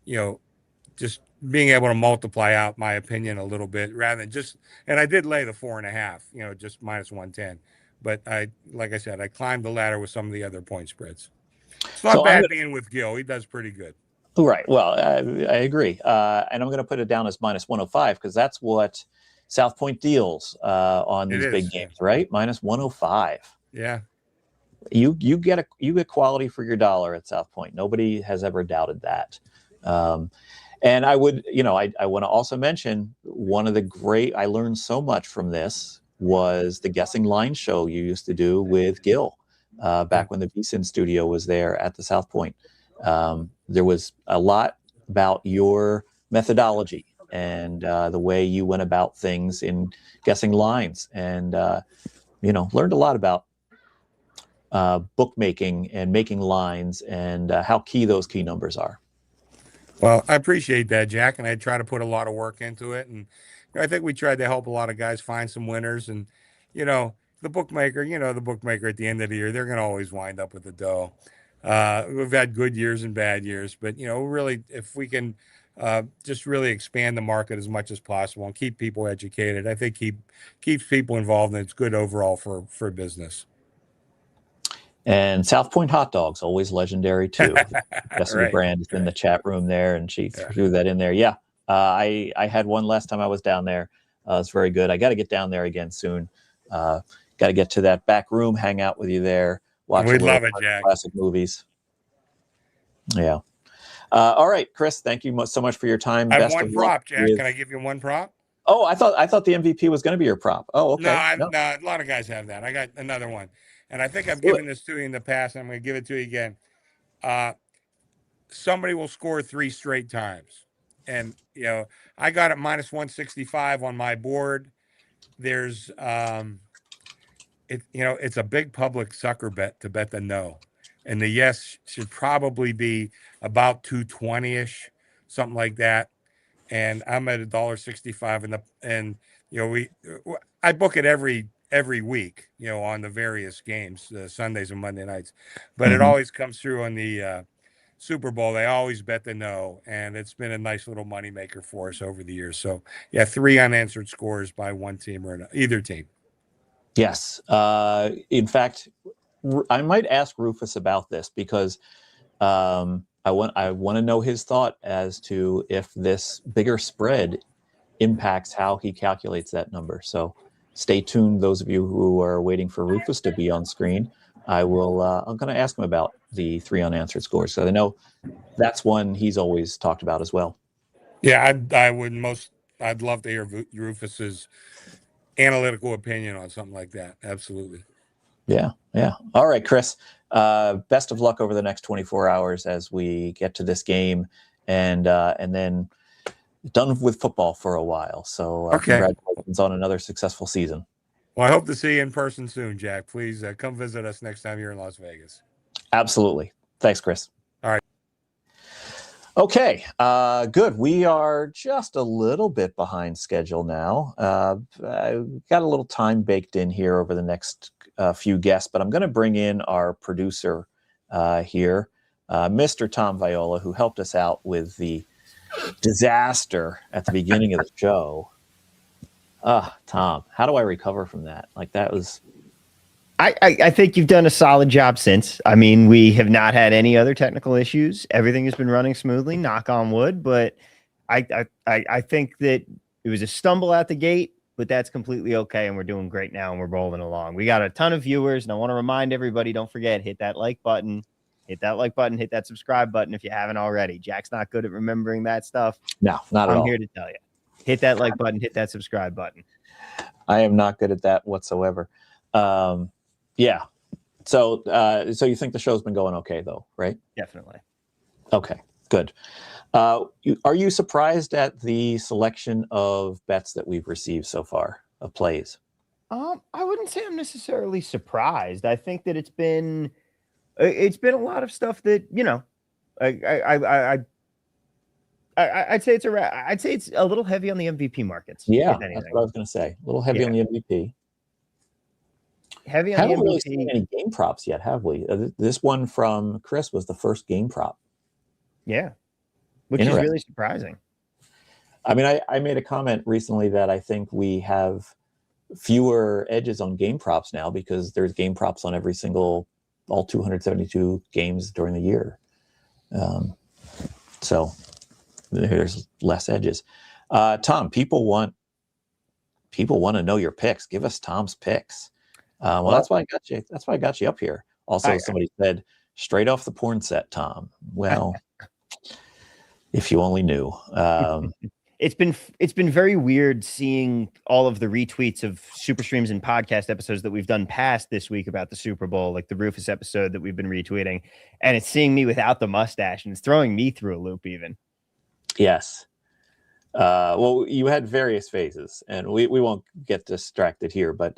you know, just being able to multiply out my opinion a little bit rather than just, and I did lay the 4.5, you know, just minus 110. But like I said, I climbed the ladder with some of the other point spreads. It's not bad being with Gil. He does pretty good. Right. Well, I agree. And I'm going to put it down as minus 105 because that's what South Point deals on these big games, right? Minus 105. Yeah. You get quality for your dollar at South Point. Nobody has ever doubted that. And I would, you know, I want to also mention one of the I learned so much from this was the guessing line show you used to do with Gil back when the VSiN studio was there at the South Point. There was a lot about your methodology and the way you went about things in guessing lines and, you know, learned a lot about bookmaking and making lines and how key those key numbers are. Well, I appreciate that, Jack, and I try to put a lot of work into it. And I think we tried to help a lot of guys find some winners. And, you know, the bookmaker at the end of the year, they're going to always wind up with the dough. We've had good years and bad years, but, you know, really, if we can just really expand the market as much as possible and keep people educated, I think keeps people involved, and it's good overall for business. And South Point hot dogs, always legendary too. Jessica Right, Brand is in the chat room there, and she threw that in there. Yeah, I had one last time I was down there. It's very good. I got to get down there again soon. Got to get to that back room, hang out with you there, watch. We'd love it, Jack. Classic movies. Yeah. All right, Chris. Thank you so much for your time. I have Best one of prop, luck Jack. with... Can I give you one prop? Oh, I thought the MVP was going to be your prop. Oh, okay. No, a lot of guys have that. I got another one. And I think I've given this to you in the past, and I'm going to give it to you again. Somebody will score 3 straight times. And, you know, I got it minus 165 on my board. There's, it's a big public sucker bet to bet the no. And the yes should probably be about 220-ish, something like that. And I'm at $1.65 and you know, I book it every week, you know, on the various games, Sundays and Monday nights, but it always comes through on the Super Bowl. They always bet the no, and it's been a nice little moneymaker for us over the years. So yeah, 3 unanswered scores by one team or either team. Yes. In fact, I might ask Rufus about this because I want to know his thought as to if this bigger spread impacts how he calculates that number. So stay tuned, those of you who are waiting for Rufus to be on screen. I'm going to ask him about the 3 unanswered scores. So I know that's one he's always talked about as well. Yeah, I'd love to hear Rufus's analytical opinion on something like that. Absolutely. Yeah. All right, Chris. Best of luck over the next 24 hours as we get to this game, and then done with football for a while. So Okay. congratulations on another successful season. Well, I hope to see you in person soon, Jack. Please come visit us next time you're in Las Vegas. Absolutely. Thanks, Chris. All right. Okay, good. We are just a little bit behind schedule now. I got a little time baked in here over the next few guests, but I'm going to bring in our producer here, Mr. Tom Viola, who helped us out with the disaster at the beginning of the show. Tom, how do I recover from that? Like, that was... I think you've done a solid job since. I mean, we have not had any other technical issues. Everything has been running smoothly, knock on wood. But I think that it was a stumble at the gate, but that's completely okay. And we're doing great now, and we're rolling along. We got a ton of viewers, and I want to remind everybody, don't forget, hit that like button, hit that subscribe button if you haven't already. Jack's not good at remembering that stuff. No, not at all. I'm here to tell you. Hit that like button, hit that subscribe button. I am not good at that whatsoever. Yeah. So you think the show's been going okay, though, right? Definitely. Okay, good. Are you surprised at the selection of bets that we've received so far, of plays? I wouldn't say I'm necessarily surprised. I think that it's been a lot of stuff that, you know, I'd say it's a little heavy on the MVP markets. Yeah, that's what I was going to say. A little heavy on the MVP. Heavy on Haven't the really MVP. seen any game props yet, have we? This one from Chris was the first game prop. Yeah, which is really surprising. I mean, I made a comment recently that I think we have fewer edges on game props now because there's game props on all 272 games during the year. So there's less edges. Tom, people want to know your picks. Give us Tom's picks. Well, that's why I got you. That's why I got you up here. Also, somebody said straight off the porn set, Tom. Well, if you only knew. It's been very weird seeing all of the retweets of SuperStreams and podcast episodes that we've done past this week about the Super Bowl, like the Rufus episode that we've been retweeting, and it's seeing me without the mustache, and it's throwing me through a loop even. Yes. Well, you had various phases, and we won't get distracted here, but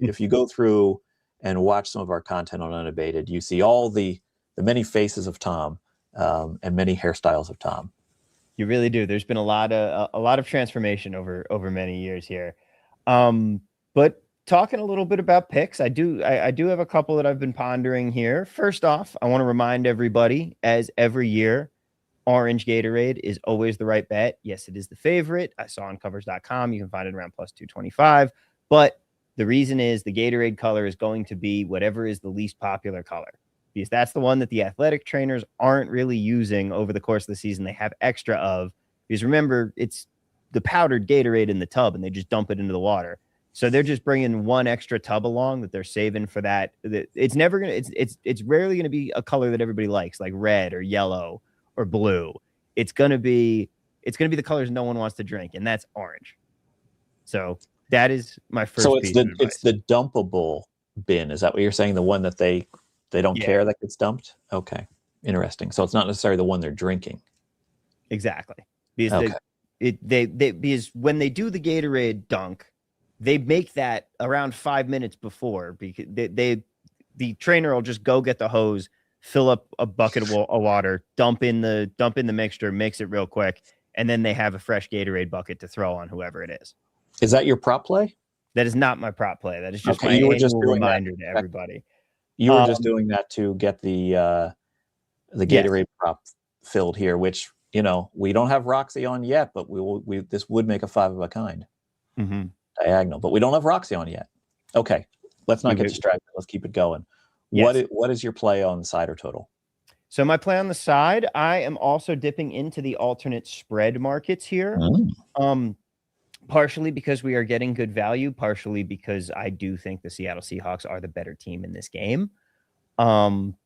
if you go through and watch some of our content on Unabated, you see all the many faces of Tom and many hairstyles of Tom. You really do. There's been a lot of transformation over many years here. But talking a little bit about picks, I do have a couple that I've been pondering here. First off, I want to remind everybody, as every year, Orange Gatorade is always the right bet. Yes, it is the favorite. I saw on covers.com. You can find it around plus 225. But the reason is the Gatorade color is going to be whatever is the least popular color, because that's the one that the athletic trainers aren't really using over the course of the season. They have extra of, because remember, it's the powdered Gatorade in the tub and they just dump it into the water. So they're just bringing one extra tub along that they're saving for that. It's never going to, it's rarely going to be a color that everybody likes, like red or yellow or blue. It's going to be the colors no one wants to drink, and that's orange. So that is my first. So it's the dumpable bin. Is that what you're saying? The one that they don't care that gets dumped? Okay. Interesting. So it's not necessarily the one they're drinking. Exactly. Because because when they do the Gatorade dunk, they make that around 5 minutes before, because the trainer will just go get the hose, fill up a bucket of water, dump in the mixture, mix it real quick, and then they have a fresh Gatorade bucket to throw on whoever it is. Is that your prop play? That is not my prop play. That is just my you were just doing reminder to everybody. You were just doing that to get the Gatorade prop filled here, which, you know, we don't have Roxy on yet, but this would make a 5 of a kind diagonal, but we don't have Roxy on yet. Okay, let's not get distracted. Let's keep it going. Yes. What is your play on the cider total? So my play on the side, I am also dipping into the alternate spread markets here. Partially because we are getting good value, partially because I do think the Seattle Seahawks are the better team in this game. Again,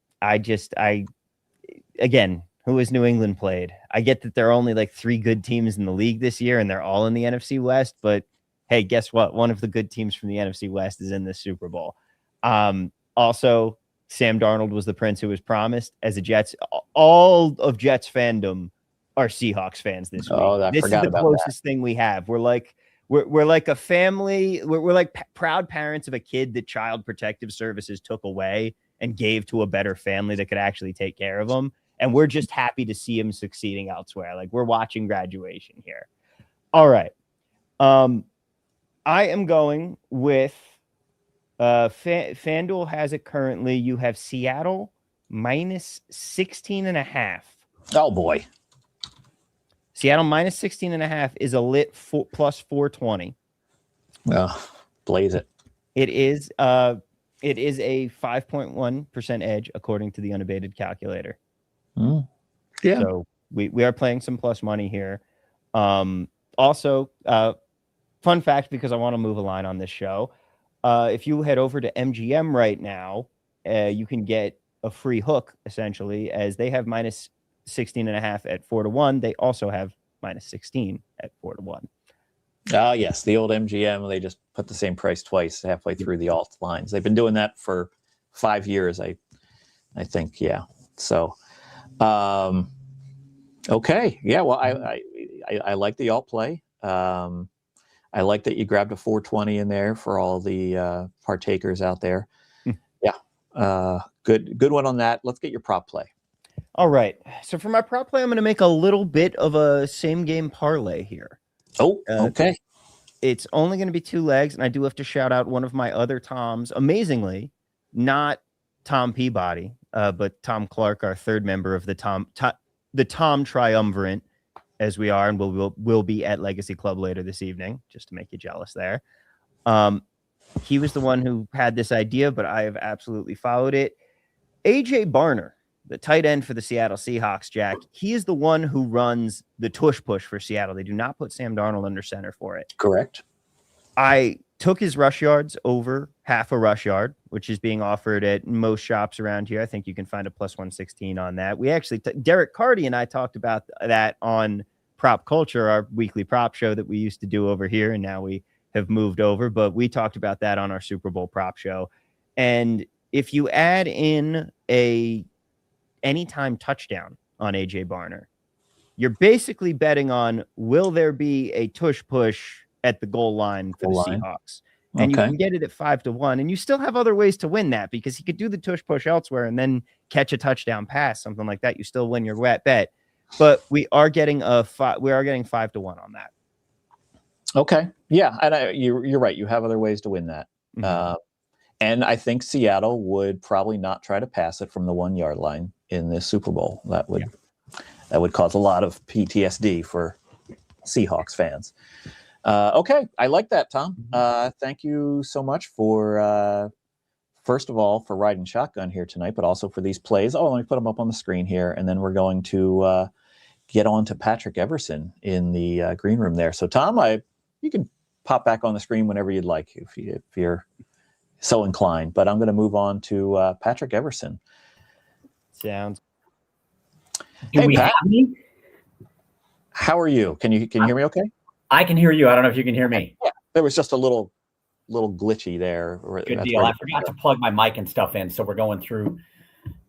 who has New England played? I get that there are only like 3 good teams in the league this year, and they're all in the NFC West, but hey, guess what? One of the good teams from the NFC West is in the Super Bowl. Also, Sam Darnold was the prince who was promised. As a Jets, all of Jets fandom are Seahawks fans this week. Oh, I This is forgot the about closest thing we have. We're like a family. We're like proud parents of a kid that Child Protective Services took away and gave to a better family that could actually take care of them. And we're just happy to see him succeeding elsewhere. Like, we're watching graduation here. All right. I am going with FanDuel has it currently. You have Seattle minus 16.5. Oh boy. Seattle minus 16.5 is a lit plus 420. Oh, blaze it. It is a 5.1% edge according to the unabated calculator. Yeah. So we are playing some plus money here. Also, fun fact, because I want to move a line on this show. If you head over to MGM right now, you can get a free hook, essentially, as they have minus 16.5 at 4-1. They also have minus 16 at 4-1. Yes, the old MGM. They just put the same price twice halfway through the alt lines. They've been doing that for 5 years, I think. Yeah. So, okay. Yeah. Well, I like the alt play. I like that you grabbed a 420 in there for all the partakers out there. Yeah. Good one on that. Let's get your prop play. All right. So for my prop play, I'm going to make a little bit of a same game parlay here. Oh, okay. It's only going to be 2 legs, and I do have to shout out one of my other Toms. Amazingly, not Tom Peabody, but Tom Clark, our third member of the Tom Triumvirate, as we are, and we'll be at Legacy Club later this evening, just to make you jealous there. He was the one who had this idea, but I have absolutely followed it. AJ Barner, the tight end for the Seattle Seahawks, Jack, he is the one who runs the tush push for Seattle. They do not put Sam Darnold under center for it. Correct. I took his rush yards over half a rush yard, which is being offered at most shops around here. I think you can find a plus 116 on that. We actually, Derek Carty and I talked about that on Prop Culture, our weekly prop show that we used to do over here, and now we have moved over, but we talked about that on our Super Bowl prop show. And if you add in a anytime touchdown on AJ Barner, you're basically betting on, will there be a tush push at the goal line for the Seahawks? And you can get it at 5-1, and you still have other ways to win that, because he could do the tush push elsewhere and then catch a touchdown pass, something like that. You still win your wet bet, but we are getting 5-1 on that. Okay. Yeah. And you're right. You have other ways to win that. And I think Seattle would probably not try to pass it from the 1 yard line in this Super Bowl. That would cause a lot of PTSD for Seahawks fans. Okay. I like that, Tom. Thank you so much for, first of all, for riding shotgun here tonight, but also for these plays. Oh, let me put them up on the screen here. And then we're going to get on to Patrick Everson in the green room there. So, Tom, you can pop back on the screen whenever you'd like, if you're so inclined. But I'm going to move on to Patrick Everson. Sounds. Hey, Pat. How are you? Can you hear me okay? I can hear you. I don't know if you can hear me. Yeah, there was just a little glitchy there. Good deal. I forgot to plug my mic and stuff in, so we're going through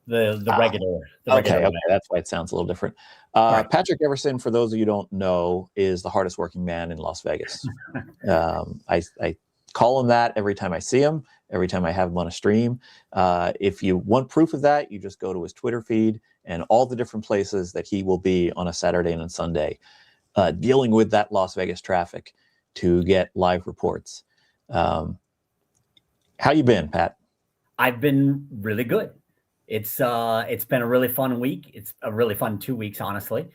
the regular. Okay, that's why it sounds a little different. Right. Patrick Everson, for those of you who don't know, is the hardest working man in Las Vegas. I call him that every time I see him, every time I have him on a stream. If you want proof of that, you just go to his Twitter feed and all the different places that he will be on a Saturday and a Sunday, dealing with that Las Vegas traffic to get live reports. How you been, Pat? I've been really good. It's been a really fun week. It's a really fun 2 weeks, honestly.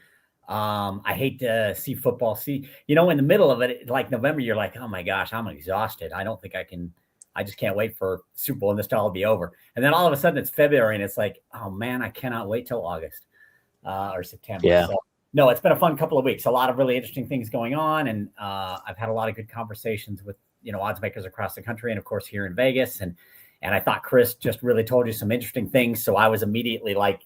I hate to see football. In the middle of it, like November, you're like, oh my gosh, I'm exhausted. I don't think I just can't wait for Super Bowl and this to all be over. And then all of a sudden it's February and it's like, oh man, I cannot wait till August or September. Yeah. So, no, it's been a fun couple of weeks. A lot of really interesting things going on. And I've had a lot of good conversations with, odds makers across the country and of course here in Vegas. And I thought Chris just really told you some interesting things. So I was immediately like,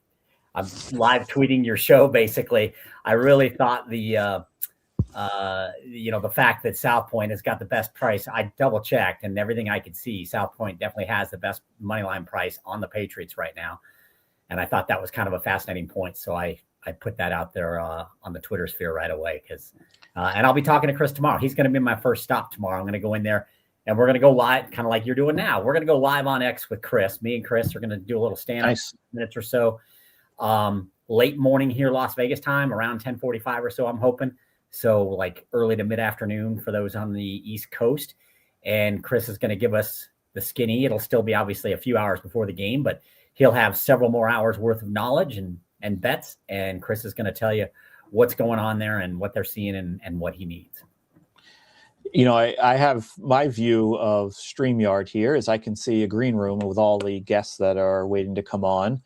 I'm live tweeting your show. Basically, I really thought the fact that South Point has got the best price, I double checked and everything I could see, South Point definitely has the best money line price on the Patriots right now. And I thought that was kind of a fascinating point. So I put that out there on the Twitter sphere right away because, and I'll be talking to Chris tomorrow. He's going to be my first stop tomorrow. I'm going to go in there and we're going to go live, kind of like you're doing now. We're going to go live on X with Chris. Me and Chris are going to do a little stand-up minutes or so. Late morning here, Las Vegas time, around 10:45 or so, I'm hoping. So like early to mid-afternoon for those on the East Coast. And Chris is going to give us the skinny. It'll still be obviously a few hours before the game, but he'll have several more hours worth of knowledge and bets. And Chris is going to tell you what's going on there and what they're seeing and what he needs. You know, I have my view of StreamYard here is I can see a green room with all the guests that are waiting to come on.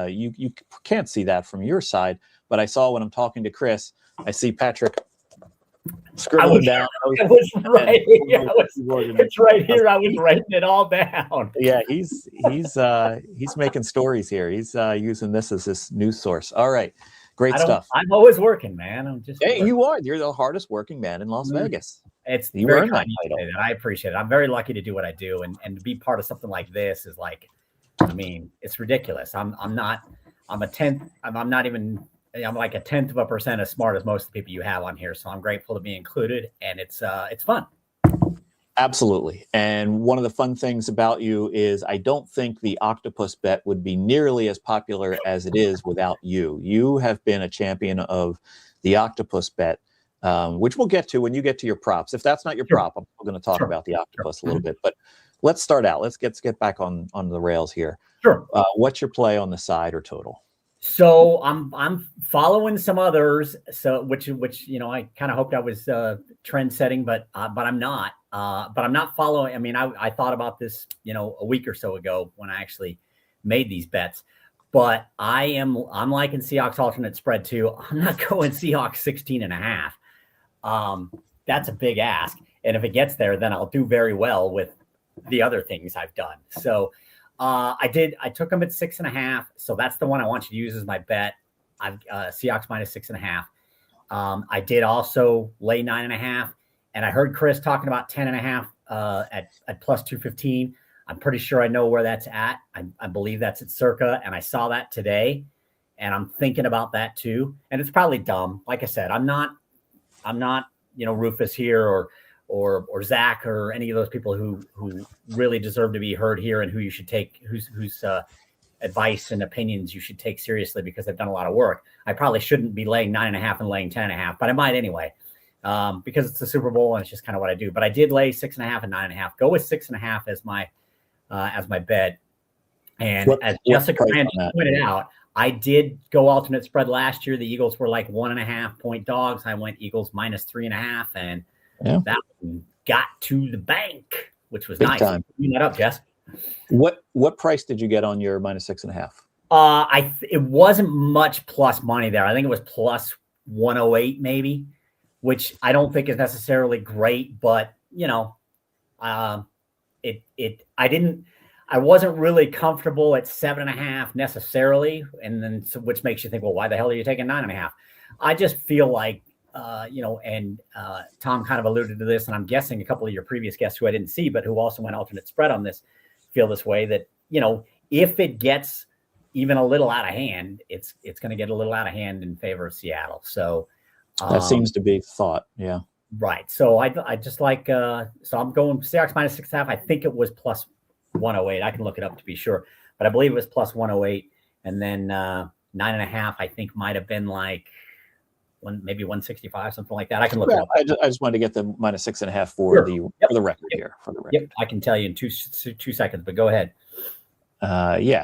You can't see that from your side, but I saw when I'm talking to Chris, I see Patrick scribbling down. I was right. It's right here. I was writing it all down. Yeah, he's making stories here. He's using this as his news source. All right, great stuff. I'm always working, man. I'm just. Hey, you are. You're the hardest working man in Las Vegas. It's you very earned that kind of you title. to say that. I appreciate it. I'm very lucky to do what I do, and to be part of something like this is like, I mean, it's ridiculous. I'm not like a 0.1% as smart as most of the people you have on here. So I'm grateful to be included, and it's fun. Absolutely. And one of the fun things about you is I don't think the octopus bet would be nearly as popular as it is without you. You have been a champion of the octopus bet, which we'll get to when you get to your props. If that's not your prop, I'm going to talk about the octopus a little bit. But let's start out. Let's get back on the rails here. Sure. What's your play on the side or total? So I'm following some others. So which you know, I kind of hoped I was trend setting, but I'm not. But I'm not following. I mean, I thought about this, you know, a week or so ago when I actually made these bets. But I'm liking Seahawks alternate spread too. I'm not going Seahawks 16.5. That's a big ask. And if it gets there, then I'll do very well with the other things I've done. So I took them at 6.5. So that's the one I want you to use as my bet. I've Seahawks minus 6.5. I did also lay 9.5. And I heard Chris talking about 10.5 at plus 215. I'm pretty sure I know where that's at. I believe that's at Circa. And I saw that today. And I'm thinking about that too. And it's probably dumb. Like I said, I'm not, you know, Rufus here or Zach or any of those people who really deserve to be heard here and who you should take, whose advice and opinions you should take seriously because they've done a lot of work. I probably shouldn't be laying 9.5 and laying 10.5, but I might anyway. Because it's the Super Bowl and it's just kind of what I do. But I did lay 6.5 and 9.5. Go with 6.5 as my bet. And as Jessica Rand pointed out, I did go alternate spread last year. The Eagles were like 1.5 point dogs. I went Eagles minus 3.5, and that one got to the bank, which was nice. Bring that up, Jess. What price did you get on your minus 6.5? It wasn't much plus money there. I think it was plus 108 maybe, which I don't think is necessarily great, but you know, I wasn't really comfortable at 7.5 necessarily. And then, which makes you think, well, why the hell are you taking 9.5? I just feel like, you know, and Tom kind of alluded to this, and I'm guessing a couple of your previous guests who I didn't see, but who also went alternate spread on this, feel this way that, you know, if it gets even a little out of hand, it's going to get a little out of hand in favor of Seattle. So, that seems to be thought. Yeah. Right. So I just like, so I'm going Seahawks minus 6.5. I think it was plus 108. I can look it up to be sure, but I believe it was plus 108. And then 9.5, I think might've been like maybe 165, something like that. I can look it up. I just wanted to get the minus 6.5 for the record here. For the record. Yep. I can tell you in two seconds, but go ahead.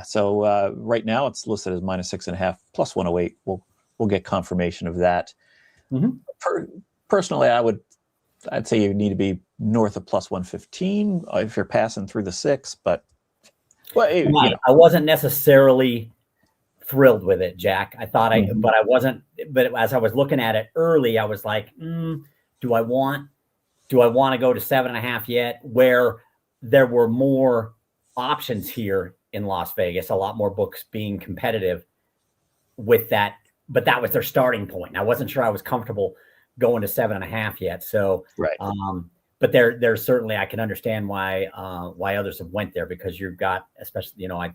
So right now it's listed as minus 6.5 plus 108. We'll get confirmation of that. Mm-hmm. Personally, I'd say you need to be north of plus 115 if you're passing through the 6, but I wasn't necessarily thrilled with it, Jack. I thought but I wasn't, but as I was looking at it early, I was like, do I want to go to 7.5 yet? Where there were more options here in Las Vegas, a lot more books being competitive with that. But that was their starting point. And I wasn't sure I was comfortable going to 7.5 yet. So, right. But there's certainly, I can understand why others have went there, because you've got, especially, you know,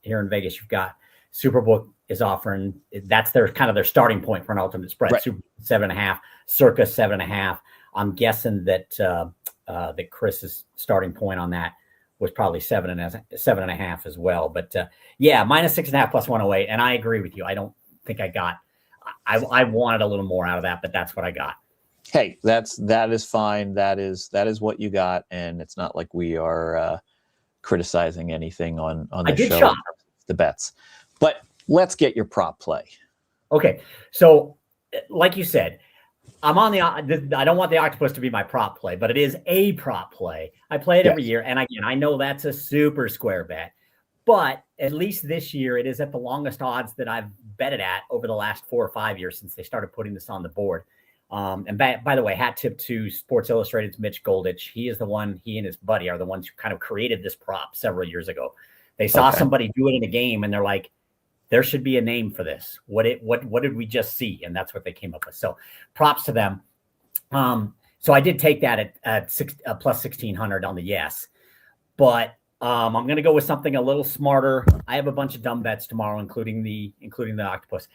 here in Vegas, you've got Superbook is offering, that's their kind of their starting point for an ultimate spread. Right. Super 7.5, circa 7.5. I'm guessing that that Chris's starting point on that was probably 7.5 as well. But yeah, -6.5 plus 108. And I agree with you. I don't think I got. I wanted a little more out of that, but that's what I got. Hey, that is fine. That is what you got, and it's not like we are criticizing anything on the show in terms of the bets. But let's get your prop play. Okay, so like you said, I'm on I don't want the octopus to be my prop play, but it is a prop play. I play it every year, and again, I know that's a super square bet, but at least this year it is at the longest odds that I've betted at over the last 4 or 5 years since they started putting this on the board. And by the way, hat tip to Sports Illustrated's Mitch Goldich. He and his buddy are the ones who kind of created this prop several years ago. They saw somebody do it in a game, and they're like, there should be a name for this. What did we just see? And that's what they came up with. So props to them. So I did take that at plus 1,600 on the yes, but I'm going to go with something a little smarter. I have a bunch of dumb bets tomorrow, including the octopus,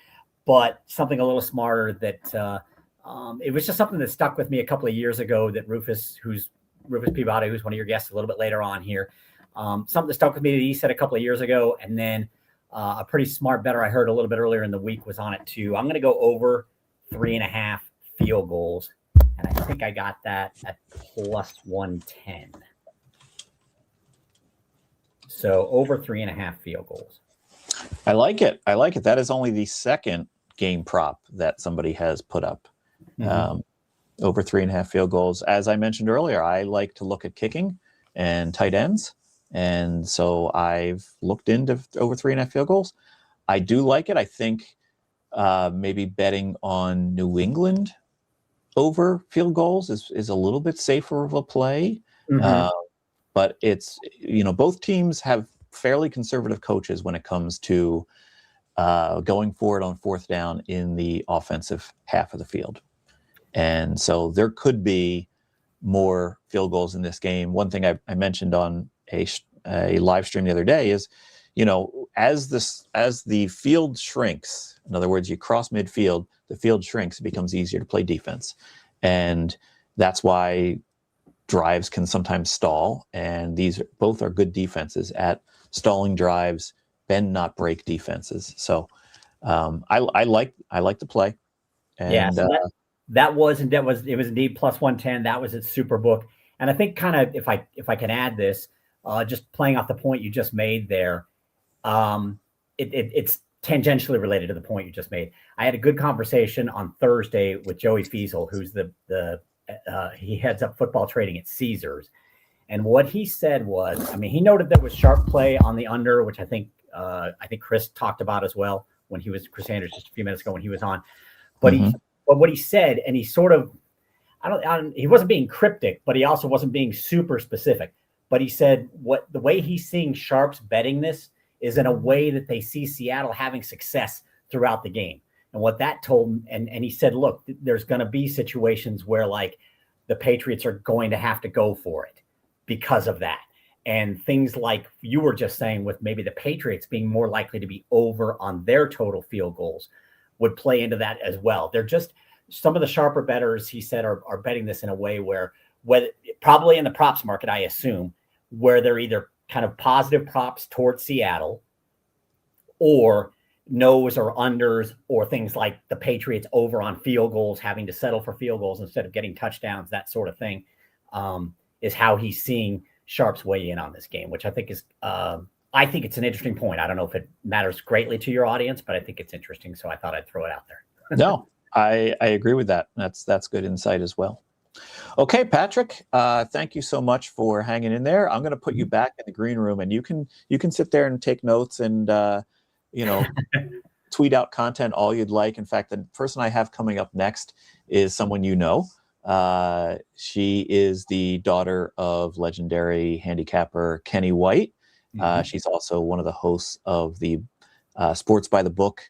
but something a little smarter that it was just something that stuck with me a couple of years ago that Rufus Peabody, who's one of your guests a little bit later on here, something that stuck with me that he said a couple of years ago. And then a pretty smart bettor I heard a little bit earlier in the week was on it too. I'm going to go over 3.5 field goals. And I think I got that at plus 110. So over 3.5 field goals. I like it. That is only the second game prop that somebody has put up. Over 3.5 field goals. As I mentioned earlier, I like to look at kicking and tight ends. And so I've looked into over 3.5 field goals. I do like it. I think maybe betting on New England over field goals is a little bit safer of a play. But it's, both teams have fairly conservative coaches when it comes to going forward on fourth down in the offensive half of the field. And so there could be more field goals in this game. One thing I mentioned on a live stream the other day is, as the field shrinks, in other words, you cross midfield, the field shrinks, it becomes easier to play defense. And that's why drives can sometimes stall. And these both are good defenses at stalling drives, bend not break defenses. So I like the play. And so it was indeed plus 110. That was at Superbook. And I think kind of if I can add this, just playing off the point you just made there, it's tangentially related to the point you just made. I had a good conversation on Thursday with Joey Fiesel, who's he heads up football trading at Caesars. And what he said was, he noted there was sharp play on the under, which I think Chris talked about as well when Chris Sanders just a few minutes ago when he was on. But but what he said, and he sort of, he wasn't being cryptic, but he also wasn't being super specific. But he said the way he's seeing sharps betting this is in a way that they see Seattle having success throughout the game. And what that told him, and he said, look, there's going to be situations where like the Patriots are going to have to go for it because of that. And things like you were just saying with maybe the Patriots being more likely to be over on their total field goals would play into that as well. They're just some of the sharper bettors, he said, are betting this in a way where probably in the props market, I assume, where they're either kind of positive props towards Seattle or no's or unders or things like the Patriots over on field goals, having to settle for field goals instead of getting touchdowns, that sort of thing, is how he's seeing sharps weigh in on this game, which I think is, I think it's an interesting point. I don't know if it matters greatly to your audience, but I think it's interesting. So I thought I'd throw it out there. No, I agree with that. That's good insight as well. Okay, Patrick, thank you so much for hanging in there. I'm going to put you back in the green room, and you can sit there and take notes and tweet out content all you'd like. In fact, the person I have coming up next is someone you know. She is the daughter of legendary handicapper Kenny White. She's also one of the hosts of the Sports by the Book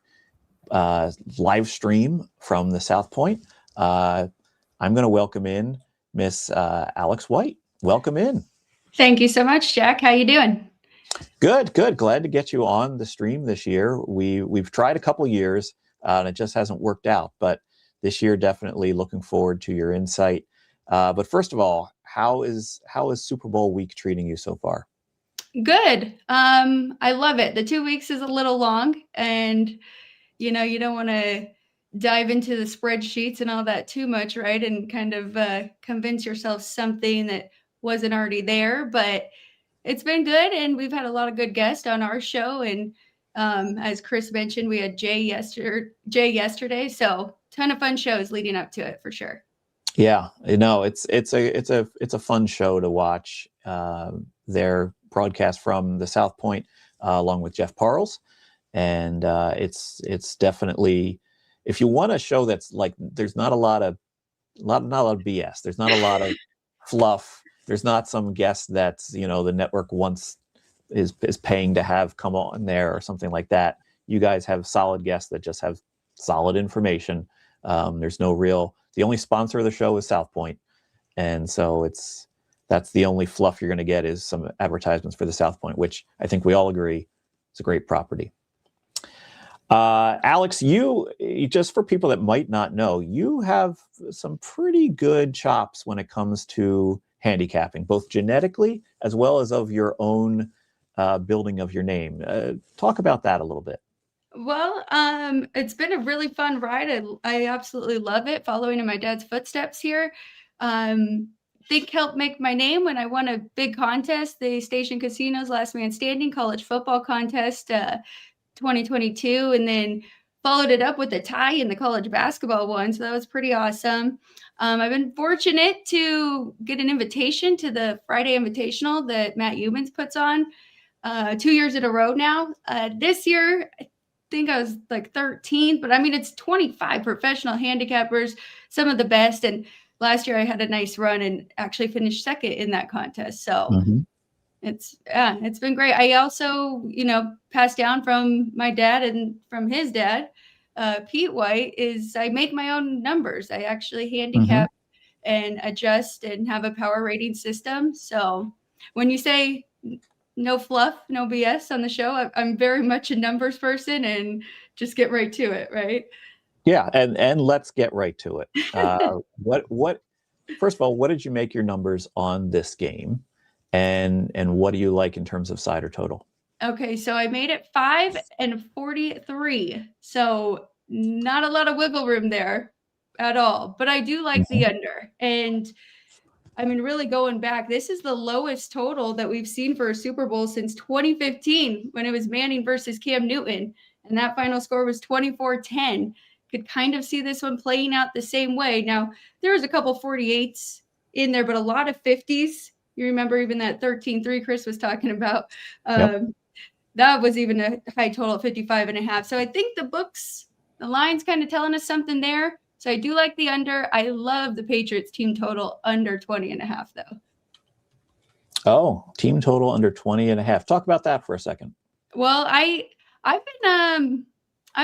live stream from the South Point. I'm going to welcome in Miss Alex White. Welcome in. Thank you so much, Jack. How you doing? Good. Glad to get you on the stream this year. We've tried a couple years and it just hasn't worked out. But this year, definitely looking forward to your insight. But first of all, how is Super Bowl week treating you so far? Good. I love it. The 2 weeks is a little long, and you don't want to dive into the spreadsheets and all that too much, right? And kind of convince yourself something that wasn't already there. But it's been good, and we've had a lot of good guests on our show. And as Chris mentioned, we had Jay yesterday, so ton of fun shows leading up to it for sure. Yeah, it's a fun show to watch. Their broadcast from the South Point, along with Jeff Parles, and it's definitely, if you want a show that's like, there's not a lot of BS. There's not a lot of fluff. There's not some guest that's the network is paying to have come on there or something like that. You guys have solid guests that just have solid information. There's no real. The only sponsor of the show is South Point, and so that's the only fluff you're going to get is some advertisements for the South Point, which I think we all agree is a great property. Alex, you just for people that might not know, you have some pretty good chops when it comes to handicapping, both genetically as well as of your own building of your name. Talk about that a little bit. Well, it's been a really fun ride. I absolutely love it, following in my dad's footsteps here. Think helped make my name when I won a big contest, the Station Casinos Last Man Standing college football contest 2022, and then followed it up with a tie in the college basketball one. So that was pretty awesome. I've been fortunate to get an invitation to the Friday Invitational that Matt Humans puts on 2 years in a row now. This year, I think I was like 13th, but I mean, it's 25 professional handicappers, some of the best. And last year I had a nice run and actually finished second in that contest. So it's been great. I also, passed down from my dad and from his dad, Pete White, is I make my own numbers. I actually handicap and adjust and have a power rating system. So when you say no fluff, no BS on the show, I'm very much a numbers person and just get right to it, right? Yeah, and let's get right to it. What first of all, what did you make your numbers on this game, and what do you like in terms of side or total? Okay, so I made it 5 and 43, so not a lot of wiggle room there at all. But I do like the under, and I mean, really going back, this is the lowest total that we've seen for a Super Bowl since 2015 when it was Manning versus Cam Newton, and that final score was 24-10. Could kind of see this one playing out the same way. Now, there was a couple 48s in there, but a lot of 50s. You remember even that 13-3 Chris was talking about. That was even a high total of 55.5. So I think the line's kind of telling us something there. So I do like the under. I love the Patriots team total under 20.5 though. Oh, team total under 20.5. Talk about that for a second. Well, I've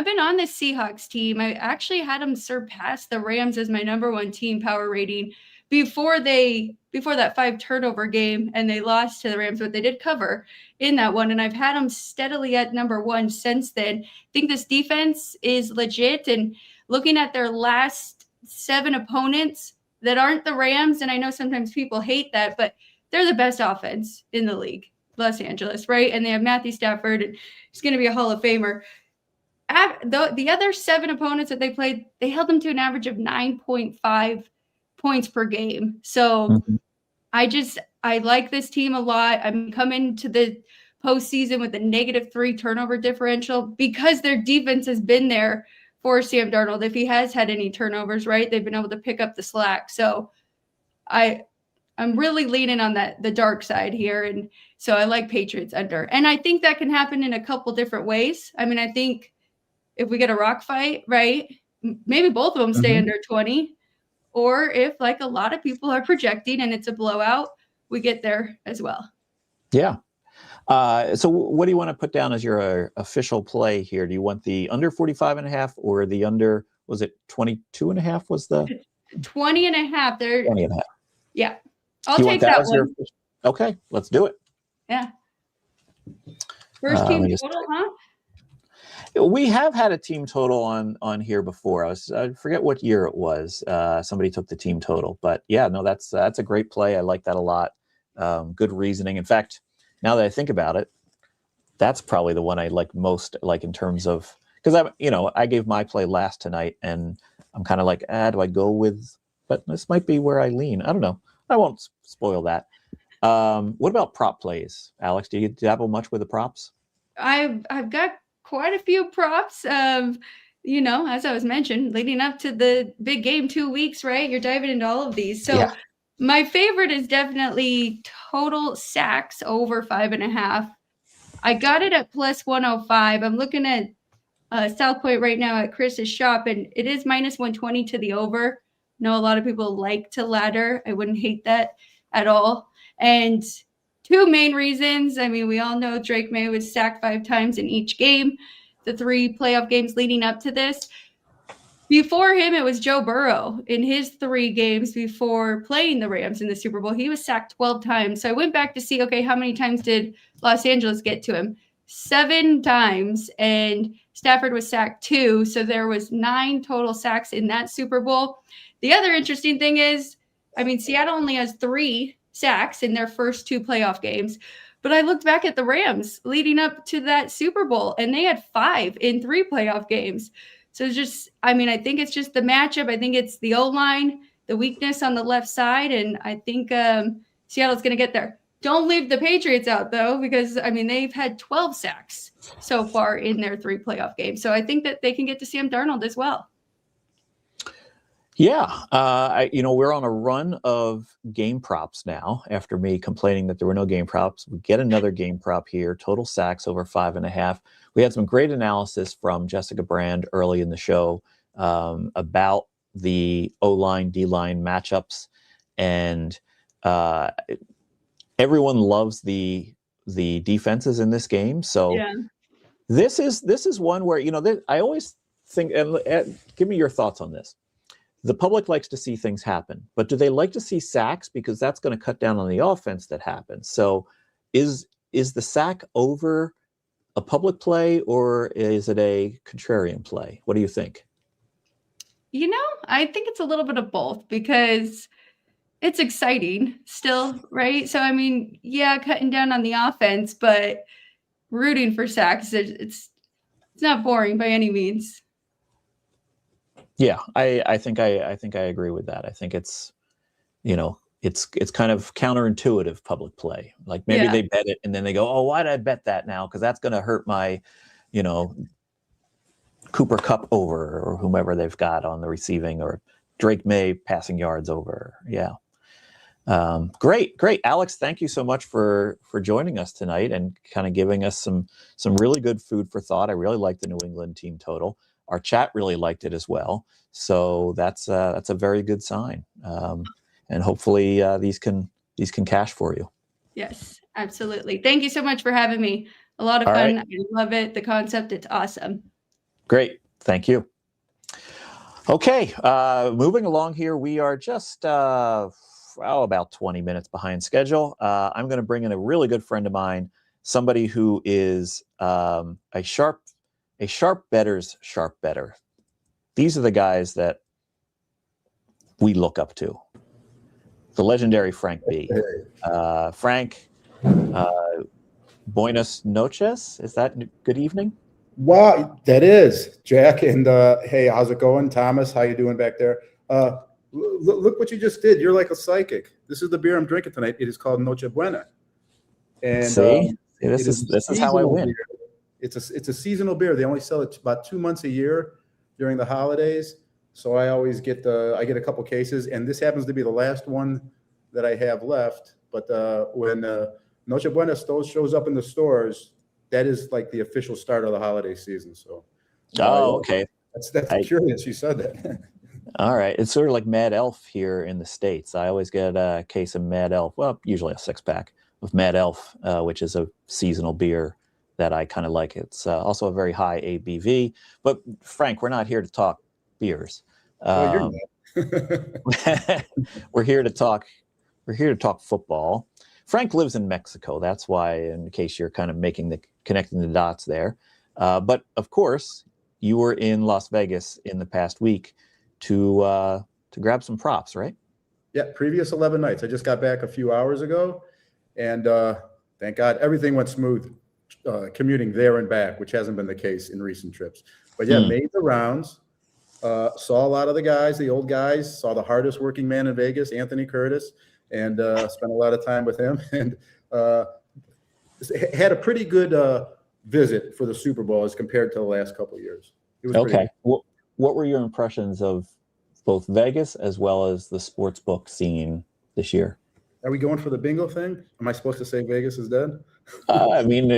been on this Seahawks team. I actually had them surpass the Rams as my number one team power rating before that 5 turnover game, and they lost to the Rams, but they did cover in that one. And I've had them steadily at number one since then. I think this defense is legit, and looking at their last 7 opponents that aren't the Rams, and I know sometimes people hate that, but they're the best offense in the league, Los Angeles, right? And they have Matthew Stafford, and he's going to be a Hall of Famer. The other 7 opponents that they played, they held them to an average of 9.5 points per game. So I like this team a lot. I'm coming to the postseason with a -3 turnover differential because their defense has been there for Sam Darnold. If he has had any turnovers, right, they've been able to pick up the slack. So I'm really leaning on the dark side here. And so I like Patriots under. And I think that can happen in a couple different ways. I mean, I think if we get a rock fight, right, maybe both of them stay under 20. Or if, like a lot of people are projecting and it's a blowout, we get there as well. Yeah. So what do you want to put down as your official play here? Do you want the under 45.5 or the under, was it 22.5 was the? 20.5. 20.5. Yeah. I'll take that one. Okay, let's do it. Yeah. First team Let me just- total, huh? We have had a team total on here before. I forget what year it was. Somebody took the team total, but yeah, no, that's a great play. I like that a lot. Good reasoning. In fact, now that I think about it, that's probably the one I like most, like in terms of, because I gave my play last tonight, and I'm kind of like, do I go with? But this might be where I lean. I don't know. I won't spoil that. What about prop plays, Alex? Do you dabble much with the props? I've got quite a few props. As I was mentioned, leading up to the big game, 2 weeks, right? You're diving into all of these. So Yeah. my favorite is definitely total sacks over 5.5. I got it at plus 105. I'm looking at South Point right now at Chris's shop, and it is minus 120 to the over. I know a lot of people like to ladder. I wouldn't hate that at all. And two main reasons. I mean, we all know Drake May was sacked 5 times in each game, the 3 playoff games leading up to this. Before him, it was Joe Burrow. In his 3 games before playing the Rams in the Super Bowl, he was sacked 12 times. So I went back to see, okay, how many times did Los Angeles get to him? 7 times, and Stafford was sacked 2. So there was 9 total sacks in that Super Bowl. The other interesting thing is, I mean, Seattle only has 3 sacks in their first 2 playoff games. But I looked back at the Rams leading up to that Super Bowl, and they had 5 in 3 playoff games. So it's just, I mean, I think it's just the matchup. I think it's the O-line, the weakness on the left side, and I think Seattle's going to get there. Don't leave the Patriots out, though, because, I mean, they've had 12 sacks so far in their 3 playoff games. So I think that they can get to Sam Darnold as well. Yeah, we're on a run of game props now. After me complaining that there were no game props, we get another game prop here. Total sacks over 5.5. We had some great analysis from Jessica Brand early in the show about the O-line, D-line matchups, and everyone loves the defenses in this game. So Yeah. this is one where I always think, and give me your thoughts on this. The public likes to see things happen, but do they like to see sacks? Because that's going to cut down on the offense that happens. So is the sack over a public play, or is it a contrarian play? What do you think? I think it's a little bit of both, because it's exciting still, right? So, I mean, yeah, cutting down on the offense, but rooting for sacks, it's not boring by any means. Yeah, I think I agree with that. I think it's it's kind of counterintuitive public play. Like maybe Yeah. they bet it and then they go, oh, why did I bet that now? Because that's going to hurt my, Cooper Kupp over, or whomever they've got on the receiving, or Drake May passing yards over. Yeah. Great. Alex, thank you so much for joining us tonight and kind of giving us some really good food for thought. I really like the New England team total. Our chat really liked it as well. So that's a very good sign. And hopefully these can cash for you. Yes, absolutely. Thank you so much for having me. A lot of All fun. right. I love it. The concept, it's awesome. Great. Thank you. Okay. Moving along here, we are just about 20 minutes behind schedule. I'm going to bring in a really good friend of mine, somebody who is a sharp bettor's sharp bettor. These are the guys that we look up to. The legendary Frank B. Frank, buenos noches. Is that good evening? Wow, that is Jack. And hey, how's it going, Thomas? How you doing back there? Look what you just did. You're like a psychic. This is the beer I'm drinking tonight. It is called Noche Buena. And See, this is how I win. Beer. It's a seasonal beer. They only sell it about 2 months a year during the holidays. So I always get I get a couple cases, and this happens to be the last one that I have left. But when Noche Buena shows up in the stores, that is like the official start of the holiday season. So, Okay. That's curious. You said that. All right. It's sort of like Mad Elf here in the States. I always get a case of Mad Elf. Well, usually a 6-pack of Mad Elf, which is a seasonal beer that I kind of like. It's also a very high ABV. But Frank, we're not here to talk beers. You're We're here to talk football. Frank lives in Mexico. That's why, in case you're kind of connecting the dots there. But of course, you were in Las Vegas in the past week to grab some props, right? Yeah, previous 11 nights. I just got back a few hours ago, and thank God everything went smooth commuting there and back, which hasn't been the case in recent trips. But yeah, made the rounds, saw a lot of the guys, the old guys, saw the hardest working man in Vegas, Anthony Curtis, and spent a lot of time with him, and had a pretty good visit for the Super Bowl as compared to the last couple of years. It was okay. What were your impressions of both Vegas as well as the sports book scene this year? Are we going for the bingo thing? Am I supposed to say Vegas is dead? I mean,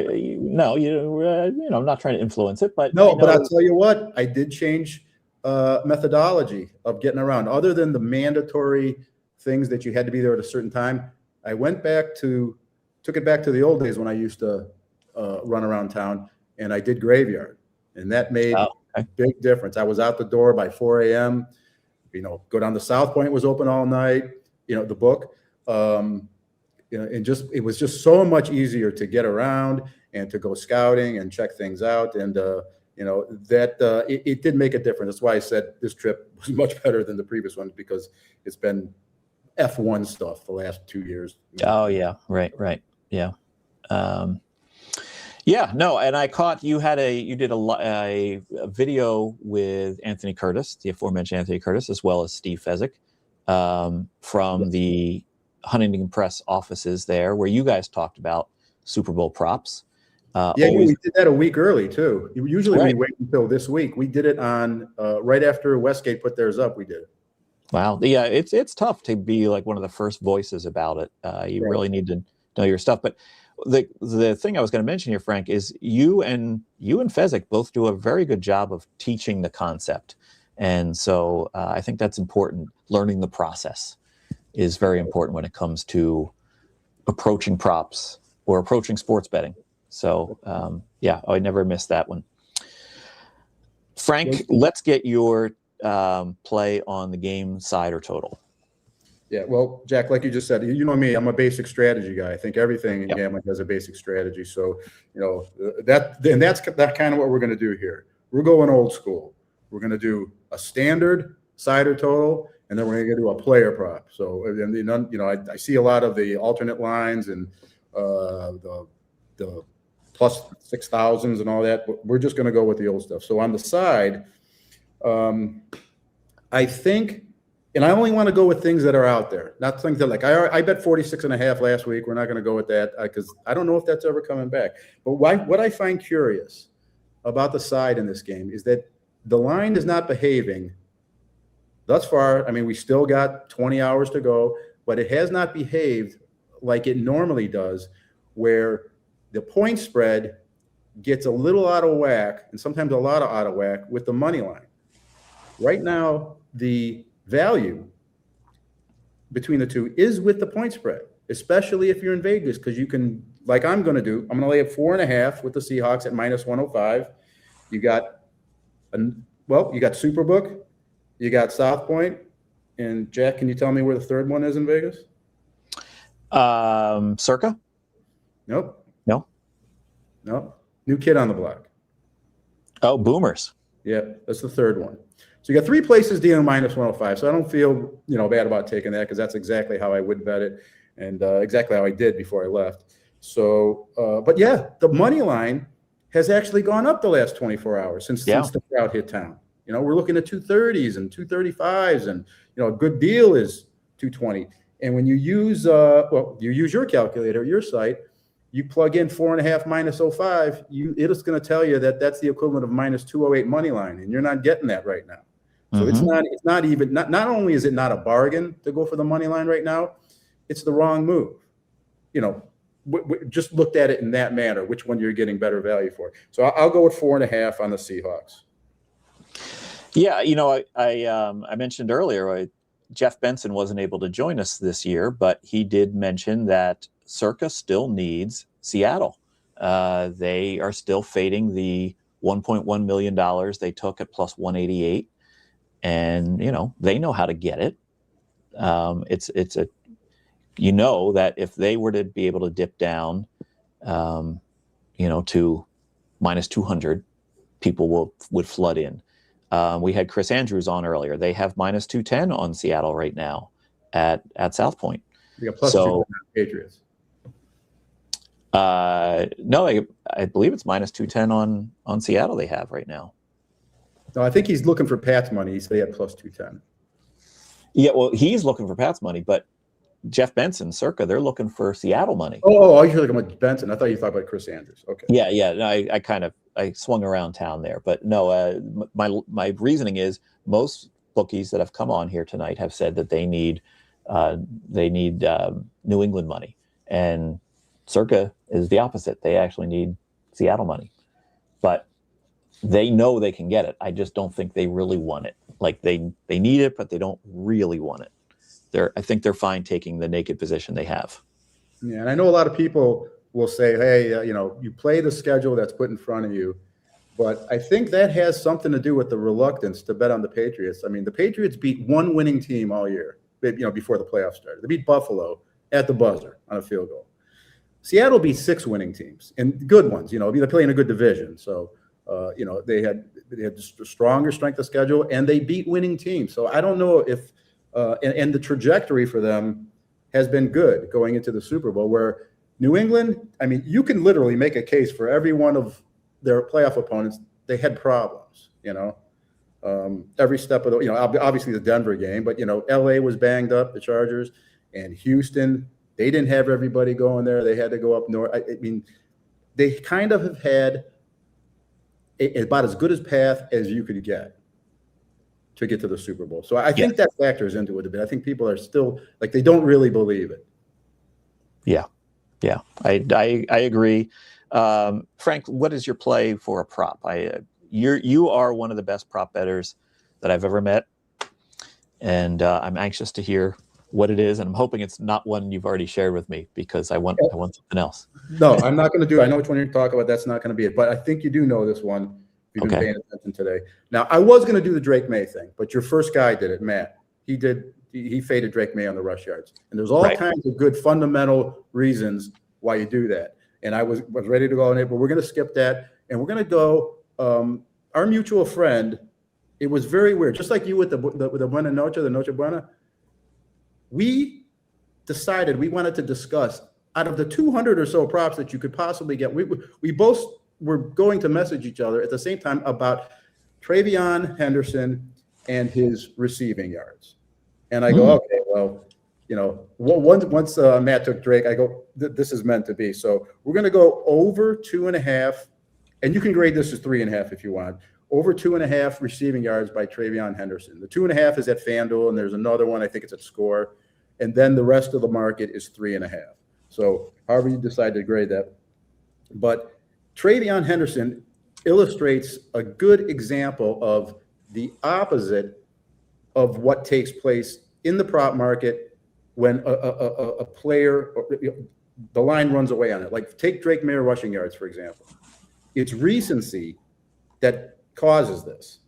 no, I'm not trying to influence it, but no. But I'll tell you what, I did change methodology of getting around. Other than the mandatory things that you had to be there at a certain time, I took it back to the old days when I used to run around town, and I did graveyard, and that made a big difference. I was out the door by 4 a.m. Go down to South Point, was open all night. The book. And it was just so much easier to get around and to go scouting and check things out. And, it did make a difference. That's why I said this trip was much better than the previous ones, because it's been F1 stuff the last 2 years. Oh yeah. Right. Yeah. No. And I caught, you did a video with Anthony Curtis, the aforementioned Anthony Curtis, as well as Steve Fezzik, from the Huntington Press offices there, where you guys talked about Super Bowl props. We did that a week early too. Usually we wait until this week. We did it on right after Westgate put theirs up. We did it. Wow. Yeah, it's tough to be like one of the first voices about it. You really need to know your stuff. But the thing I was going to mention here, Frank, is you and Fezzik both do a very good job of teaching the concept, and so I think that's important. Learning the process is very important when it comes to approaching props or approaching sports betting. So I never missed that one. Frank, let's get your play on the game side or total. Yeah, well, Jack, like you just said, you know me, I'm a basic strategy guy. I think everything in gambling has a basic strategy. So, that's kind of what we're going to do here. We're going old school. We're going to do a standard side or total, and then we're going to do a player prop. So, I see a lot of the alternate lines and the plus 6,000s and all that, but we're just going to go with the old stuff. So on the side, I think, and I only want to go with things that are out there, not things that I bet 46.5 last week. We're not going to go with that because I don't know if that's ever coming back. But what I find curious about the side in this game is that the line is not behaving thus far. I mean, we still got 20 hours to go, but it has not behaved like it normally does, where the point spread gets a little out of whack, and sometimes a lot out of whack with the money line. Right now, the value between the two is with the point spread, especially if you're in Vegas, because you can, like I'm going to do, I'm going to lay at 4.5 with the Seahawks at -105. You got Superbook, you got South Point, and Jack, can you tell me where the third one is in Vegas? Circa? Nope. No. New kid on the block. Oh, Boomers. Yeah, that's the third one. So you got three places dealing -105. So I don't feel bad about taking that, because that's exactly how I would bet it, and exactly how I did before I left. So, but yeah, the money line has actually gone up the last 24 hours since the crowd hit town. We're looking at 230s and 235s, and a good deal is 220. And when you use your calculator, your site, you plug in 4.5 -05, it's going to tell you that that's the equivalent of -208 money line, and you're not getting that right now. So it's not even, not only is it not a bargain to go for the money line right now, it's the wrong move. Just looked at it in that manner, which one you're getting better value for. So I'll go with 4.5 on the Seahawks. Yeah, I mentioned earlier, Jeff Benson wasn't able to join us this year, but he did mention that Circa still needs Seattle. They are still fading the $1.1 million they took at +188, and they know how to get it. It's you know that if they were to be able to dip down, to minus 200, people would flood in. We had Chris Andrews on earlier. They have minus 210 on Seattle right now at South Point. You got plus So, Patriots. no, I believe it's minus 210 on Seattle they have right now. No, I think he's looking for Pat's money. He said he had plus 210. Yeah, well, he's looking for Pat's money, but Jeff Benson, Circa, they're looking for Seattle money. Oh, you're looking about Benson. I thought you thought about Chris Andrews. Okay. Yeah. No, I swung around town there, but no. My reasoning is most bookies that have come on here tonight have said that they need New England money, and Circa is the opposite. They actually need Seattle money, but they know they can get it. I just don't think they really want it. Like they need it, but they don't really want it. I think they're fine taking the naked position they have. Yeah, and I know a lot of people will say, hey, you play the schedule that's put in front of you, but I think that has something to do with the reluctance to bet on the Patriots. I mean, the Patriots beat one winning team all year, before the playoffs started. They beat Buffalo at the buzzer on a field goal. Seattle beat 6 winning teams, and good ones. They play in a good division, so they had a stronger strength of schedule, and they beat winning teams. So I don't know if and the trajectory for them has been good going into the Super Bowl, where New England, I mean, you can literally make a case for every one of their playoff opponents. They had problems, every step of the, obviously the Denver game, but, LA was banged up, the Chargers, and Houston, they didn't have everybody going there. They had to go up north. I mean, they kind of have had about as good a path as you could get to get to the Super Bowl. So I think that factors into it a bit. I think people are still they don't really believe it. Yeah, I agree. Frank, what is your play for a prop? You are one of the best prop bettors that I've ever met, and I'm anxious to hear what it is, and I'm hoping it's not one you've already shared with me, because I want something else. No, I'm not going to do it. I know which one you're talking about. That's not going to be it, but I think you do know this one. You've been paying attention today. Now, I was going to do the Drake May thing, but your first guy did it, Matt. He faded Drake May on the rush yards, and there's all kinds of good fundamental reasons why you do that. And I was ready to go on it, but we're going to skip that, and we're going to go. Our mutual friend. It was very weird, just like you with the Buena Noche, the Noche Buena. We decided we wanted to discuss, out of the 200 or so props that you could possibly get, we both were going to message each other at the same time about Travion Henderson and his receiving yards. And I go, okay, well, once Matt took Drake, I go, this is meant to be. So we're going to go over 2.5, and you can grade this as 3.5 if you want. Over 2.5 receiving yards by Travion Henderson. The 2.5 is at FanDuel, and there's another one, I think it's at Score. And then the rest of the market is 3.5. So however you decide to grade that. But Travion Henderson illustrates a good example of the opposite of what takes place in the prop market when a player, the line runs away on it. Like take Drake May rushing yards, for example. It's recency that causes this.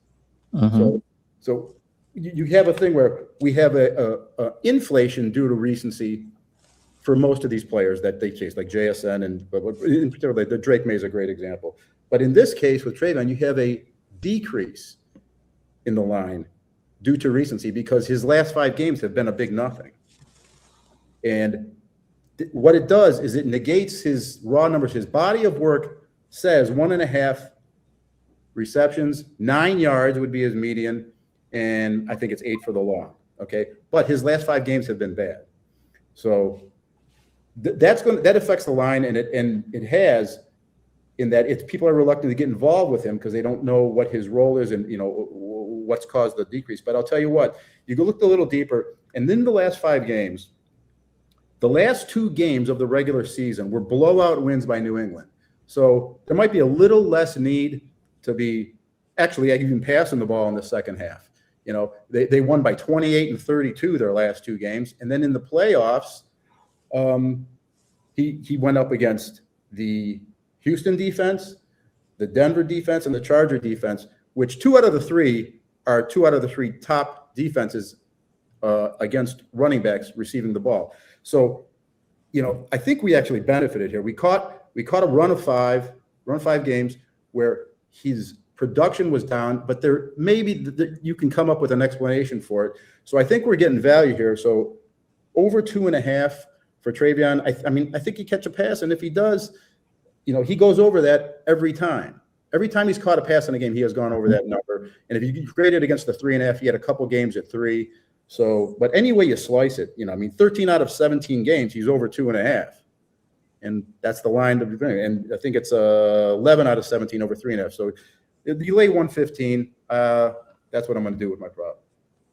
So you have a thing where we have a inflation due to recency for most of these players that they chase, like JSN, and in particular, the Drake May is a great example. But in this case with Travion, you have a decrease in the line due to recency because his last 5 games have been a big nothing. And what it does is it negates his raw numbers. His body of work says 1.5 receptions, 9 yards would be his median, and I think it's 8 for the long. Okay, but his last 5 games have been bad, so that affects the line, and it has, in that people are reluctant to get involved with him because they don't know what his role is and what's caused the decrease. But I'll tell you what, you go look a little deeper, and then the last 5 games, the last 2 games of the regular season were blowout wins by New England. So there might be a little less need to be actually even passing the ball in the second half. They won by 28 and 32 their last 2 games. And then in the playoffs, he went up against the Houston defense, the Denver defense, and the Charger defense, which 2 out of the 3 are 2 out of the 3 top defenses against running backs receiving the ball. So, I think we actually benefited here. We caught a run of five games where his production was down, but there maybe you can come up with an explanation for it. So I think we're getting value here. So over 2.5 for Travion. I think he catch a pass, and if he does, he goes over that every time. Every time he's caught a pass in a game, he has gone over that number. And if you grade it against the 3.5, he had a couple games at 3. So, but any way you slice it, 13 out of 17 games, he's over 2.5. And that's the line. And I think it's 11 out of 17 over 3.5. So you lay 115. That's what I'm going to do with my prop.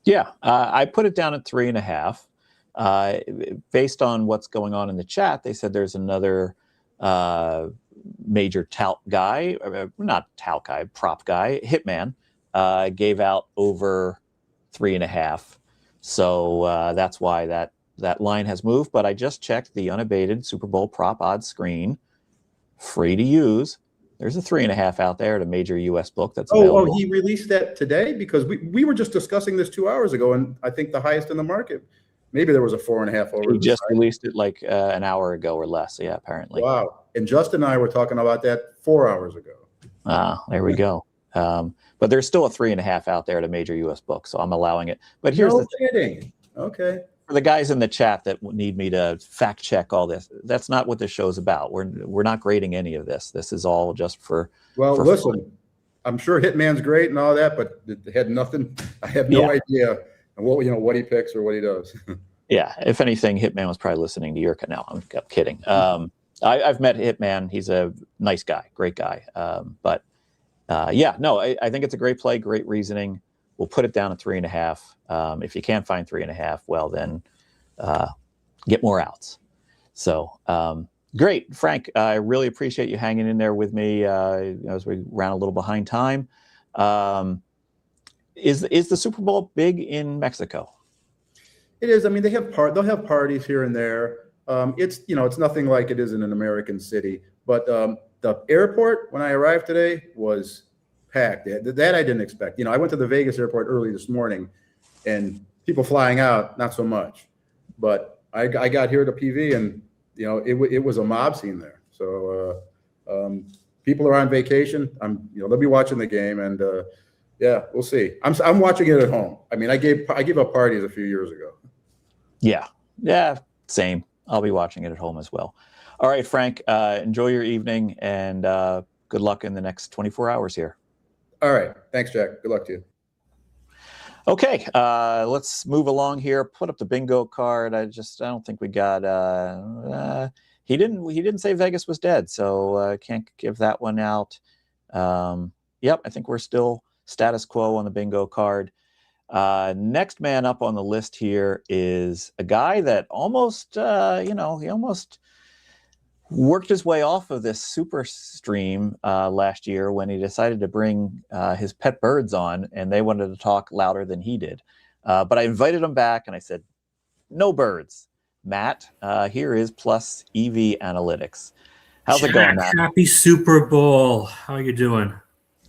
Yeah, I put it down at 3.5. Based on what's going on in the chat, they said there's another major tout guy, not tout guy, prop guy, Hitman, gave out over 3.5. So that's why that line has moved. But I just checked the unabated Super Bowl prop odds screen, free to use. There's a 3.5 out there at a major U.S. book that's available. Oh, he released that today? Because we were just discussing this 2 hours ago, and I think the highest in the market. Maybe there was a 4.5 over. He just released it like an hour ago or less. Yeah, apparently. Wow. And Justin and I were talking about that 4 hours ago. There we go. But there's still a 3.5 out there at a major U.S. book, so I'm allowing it. But here's the thing. Okay. For the guys in the chat that need me to fact check all this, that's not what this show's about. We're not grading any of this. This is all just for. Well, for listen, fun. I'm sure Hitman's great and all that, but it had nothing. I have no idea what he picks or what he does. Yeah, if anything, Hitman was probably listening to your canal. I'm kidding. I've met Hitman. He's a nice guy, great guy. But I think it's a great play, great reasoning. We'll put it down at 3.5. If you can't find 3.5, well, then get more outs. So great, Frank. I really appreciate you hanging in there with me as we ran a little behind time. Is the Super Bowl big in Mexico? It is. I mean, they'll have parties here and there. It's nothing like it is in an American city. But the airport when I arrived today was packed. That I didn't expect. I went to the Vegas airport early this morning, and people flying out, not so much. But I got here to PV, and it was a mob scene there. So people are on vacation. They'll be watching the game, and we'll see. I'm watching it at home. I mean, I gave up parties a few years ago. Yeah, same. I'll be watching it at home as well. All right, Frank, enjoy your evening, and good luck in the next 24 hours here. All right. Thanks, Jack. Good luck to you. Okay, let's move along here. Put up the bingo card. I don't think we got. He didn't say Vegas was dead, so can't give that one out. Yep, I think we're still status quo on the bingo card. Next man up on the list here is a guy that almost, he almost worked his way off of this SuperStream last year when he decided to bring his pet birds on, and they wanted to talk louder than he did. But I invited him back, and I said, no birds. Matt, here is Plus EV Analytics. How's it going, Matt? Happy Super Bowl. How are you doing?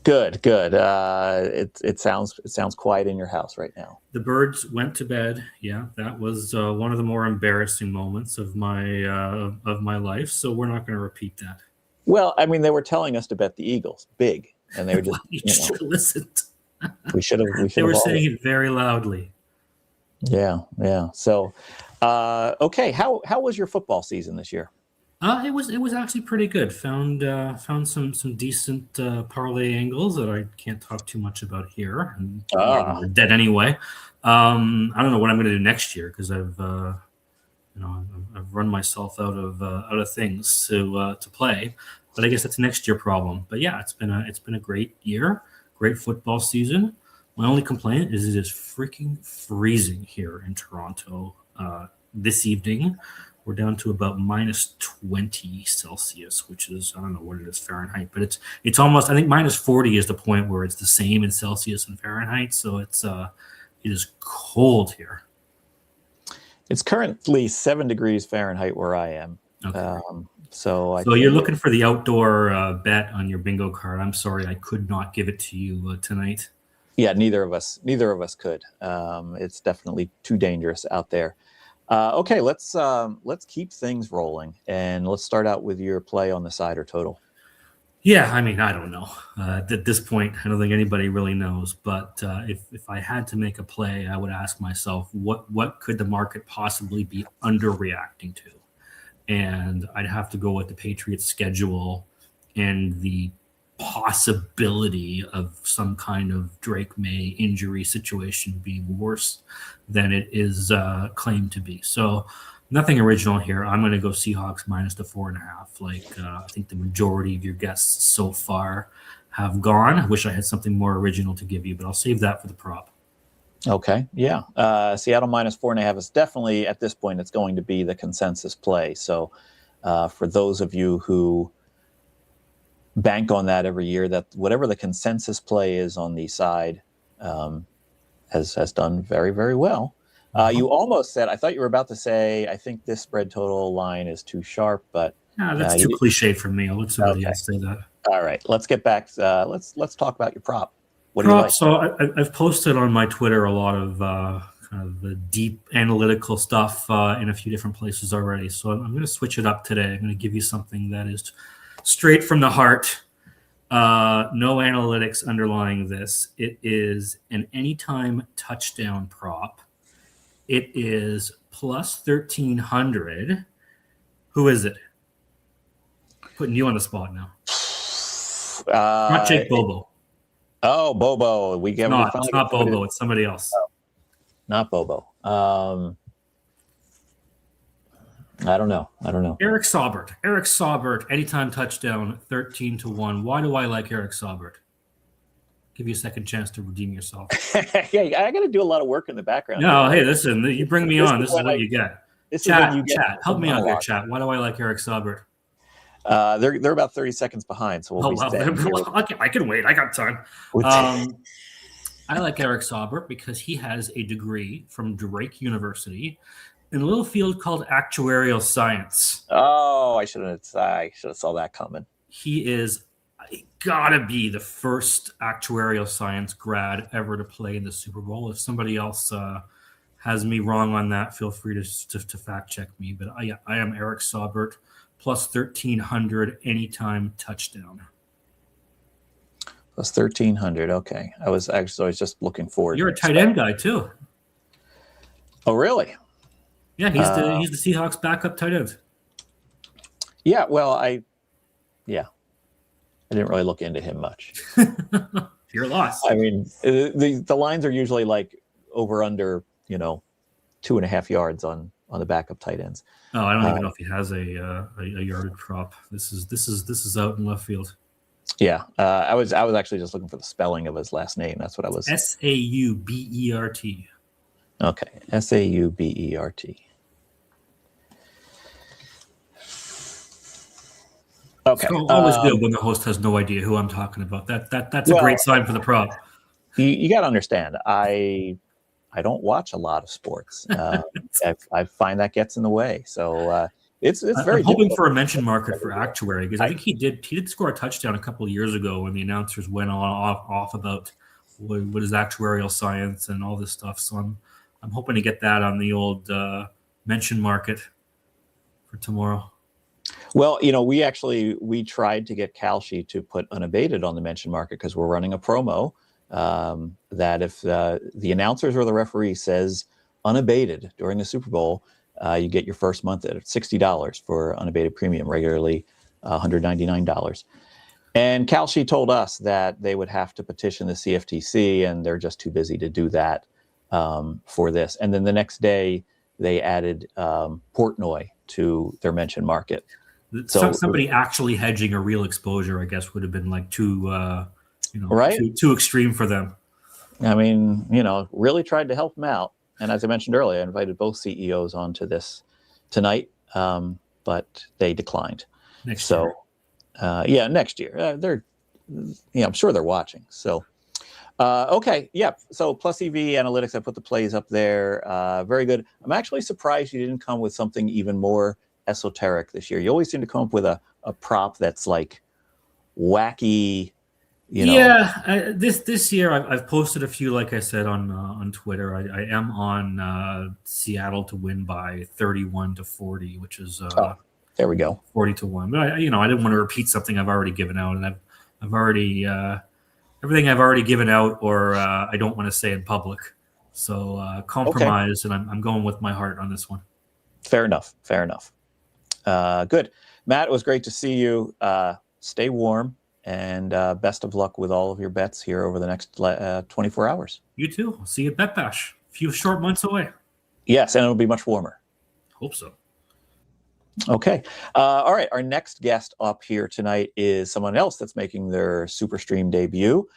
Good. It sounds quiet in your house right now. The birds went to bed. Yeah, that was one of the more embarrassing moments of my life. So we're not going to repeat that. Well, I mean, they were telling us to bet the Eagles big, and they were just. You should have listened. We should have. They were saying it very loudly. Yeah. So, okay. How was your football season this year? It was actually pretty good. Found some decent parlay angles that I can't talk too much about here. And they're dead anyway. I don't know what I'm going to do next year because I've run myself out of things to play. But I guess that's a next year problem. But yeah, it's been a great year, great football season. My only complaint is it is freaking freezing here in Toronto this evening. We're down to about minus 20 Celsius, which is, I don't know what it is Fahrenheit, but it's almost, I think minus 40 is the point where it's the same in Celsius and Fahrenheit. So it is cold here. It's currently 7 degrees Fahrenheit where I am. Okay. So you're looking for the outdoor bet on your bingo card. I'm sorry, I could not give it to you tonight. Yeah, neither of us could. It's definitely too dangerous out there. Okay, let's keep things rolling, and let's start out with your play on the side or total. Yeah, I mean, I don't know. At this point, I don't think anybody really knows. But if I had to make a play, I would ask myself, what could the market possibly be underreacting to? And I'd have to go with the Patriots' schedule and the possibility of some kind of Drake May injury situation being worse than it is claimed to be. So nothing original here. I'm going to go Seahawks minus the 4.5. Like I think the majority of your guests so far have gone. I wish I had something more original to give you, but I'll save that for the prop. Okay, yeah. Seattle minus 4.5 is definitely, at this point, it's going to be the consensus play. So for those of you who bank on that every year, that whatever the consensus play is on the side has done very, very well. You almost said, I thought you were about to say, I think this spread total line is too sharp, but that's too cliche for me. I'll let somebody else say that. All right, let's get back. Let's talk about your prop. What do you like? So I've posted on my Twitter a lot of kind of the deep analytical stuff in a few different places already. So I'm going to switch it up today. I'm going to give you something that is straight from the heart. No analytics underlying this. It is an anytime touchdown prop. It is plus 1,300. Who is it? Putting you on the spot now. Not Jake Bobo. Oh, Bobo. It's not Bobo. It's somebody else. No, not Bobo. I don't know. Eric Saubert, anytime touchdown, 13-1. Why do I like Eric Saubert? Give you a second chance to redeem yourself. Yeah, I got to do a lot of work in the background. No, hey, listen, you bring me on. This is what you get. Chat. Help me out here, chat. Why do I like Eric Saubert? They're about 30 seconds behind, so we'll be staying here. I can wait. I got time. I like Eric Saubert because he has a degree from Drake University in a little field called actuarial science. Oh, I should have saw that coming. He is gotta be the first actuarial science grad ever to play in the Super Bowl. If somebody else has me wrong on that, feel free to fact check me. But I am Eric Saubert, plus 1,300 anytime touchdown. Plus 1,300. Okay, I was just looking forward. You're a tight end guy too. Oh, really? Yeah, he's the Seahawks backup tight end. Yeah, well, I didn't really look into him much. You're lost. I mean, the lines are usually like over under 2.5 yards on the backup tight ends. Oh, I don't even know if he has a yardage prop. This is out in left field. Yeah, I was actually just looking for the spelling of his last name. That's what I was. Saubert. Okay, Saubert. Okay. So always good when the host has no idea who I'm talking about. That's a great sign for the prop. You got to understand, I don't watch a lot of sports. I find that gets in the way. So it's very. I'm hoping for a mention market for actuary because I think he did score a touchdown a couple of years ago when the announcers went off about what is actuarial science and all this stuff. So I'm hoping to get that on the old mention market for tomorrow. Well, we tried to get Kalshi to put unabated on the mention market because we're running a promo that if the announcers or the referee says unabated during the Super Bowl, you get your first month at $60 for unabated premium, regularly $199. And Kalshi told us that they would have to petition the CFTC, and they're just too busy to do that for this. And then the next day, they added Portnoy to their mention market. So somebody actually hedging a real exposure, I guess, would have been like too extreme for them. I mean, really tried to help them out. And as I mentioned earlier, I invited both CEOs onto this tonight, but they declined. Next year. I'm sure they're watching. So, okay. Yeah. So plus EV analytics, I put the plays up there. Very good. I'm actually surprised you didn't come with something even more esoteric this year. You always seem to come up with a prop that's like wacky, This year I've posted a few, like I said on Twitter. I am on Seattle to win by 31-40, which is there we go, 40-1. But I didn't want to repeat something I've already given out, and I've already everything I've already given out, or I don't want to say in public. So compromise, and I'm going with my heart on this one. Fair enough. Good, Matt. It was great to see you. Stay warm. And best of luck with all of your bets here over the next 24 hours. You too. I'll see you at Bet Bash. A few short months away. Yes, and it'll be much warmer. Hope so. Okay. All right. Our next guest up here tonight is someone else that's making their SuperStream debut.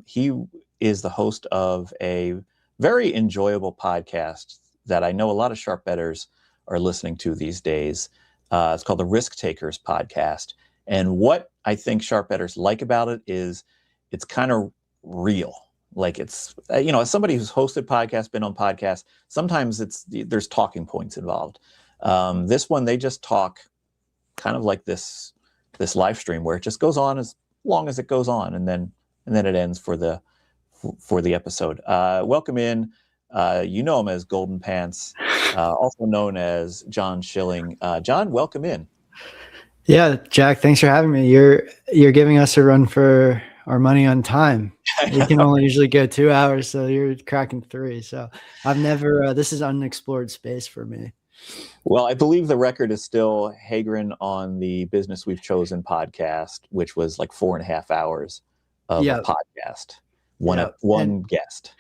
He is the host of a very enjoyable podcast that I know a lot of sharp bettors are listening to these days. It's called the Risk Takers Podcast. And what I think sharp bettors like about it is it's kind of real. Like it's, as somebody who's hosted podcasts, been on podcasts, sometimes there's talking points involved. This one, they just talk kind of like this live stream where it just goes on as long as it goes on, and then it ends for the episode. Welcome in. You know him as Golden Pants, also known as John Schilling. John, welcome in. Yeah, Jack, thanks for having me. You're giving us a run for our money on time. We can only usually go 2 hours, so you're cracking 3. So I've never, this is unexplored space for me. Well, I believe the record is still Hagren on the Business We've Chosen podcast, which was like 4.5 hours of a podcast. One guest.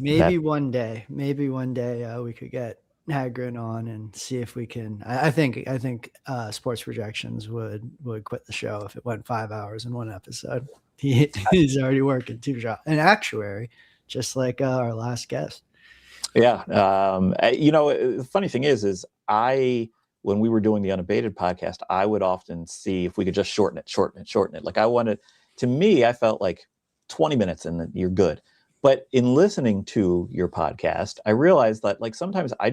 Maybe one day we could get Hagren on and see if we can. I think Sports Projections would quit the show if it went 5 hours in one episode. He's already working 2 jobs. An actuary, just like our last guest. Yeah. The funny thing is when we were doing the Unabated podcast, I would often see if we could just shorten it. Like I felt like 20 minutes and then you're good. But in listening to your podcast, I realized that like sometimes I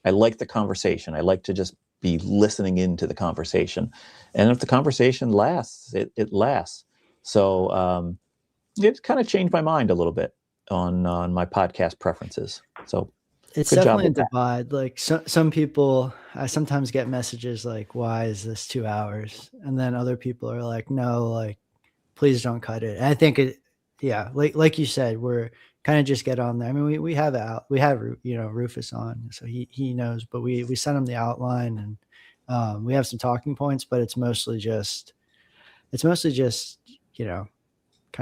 like the conversation. I like to just be listening into the conversation. And if the conversation lasts, it lasts. So it kind of changed my mind a little bit on my podcast preferences. So it's definitely a divide. Like some people, I sometimes get messages like, why is this 2 hours? And then other people are like, no, like, please don't cut it. And I think like you said, we're kind of just get on there. I mean, we have Rufus on, so he knows, but we send him the outline and we have some talking points, but it's mostly just kind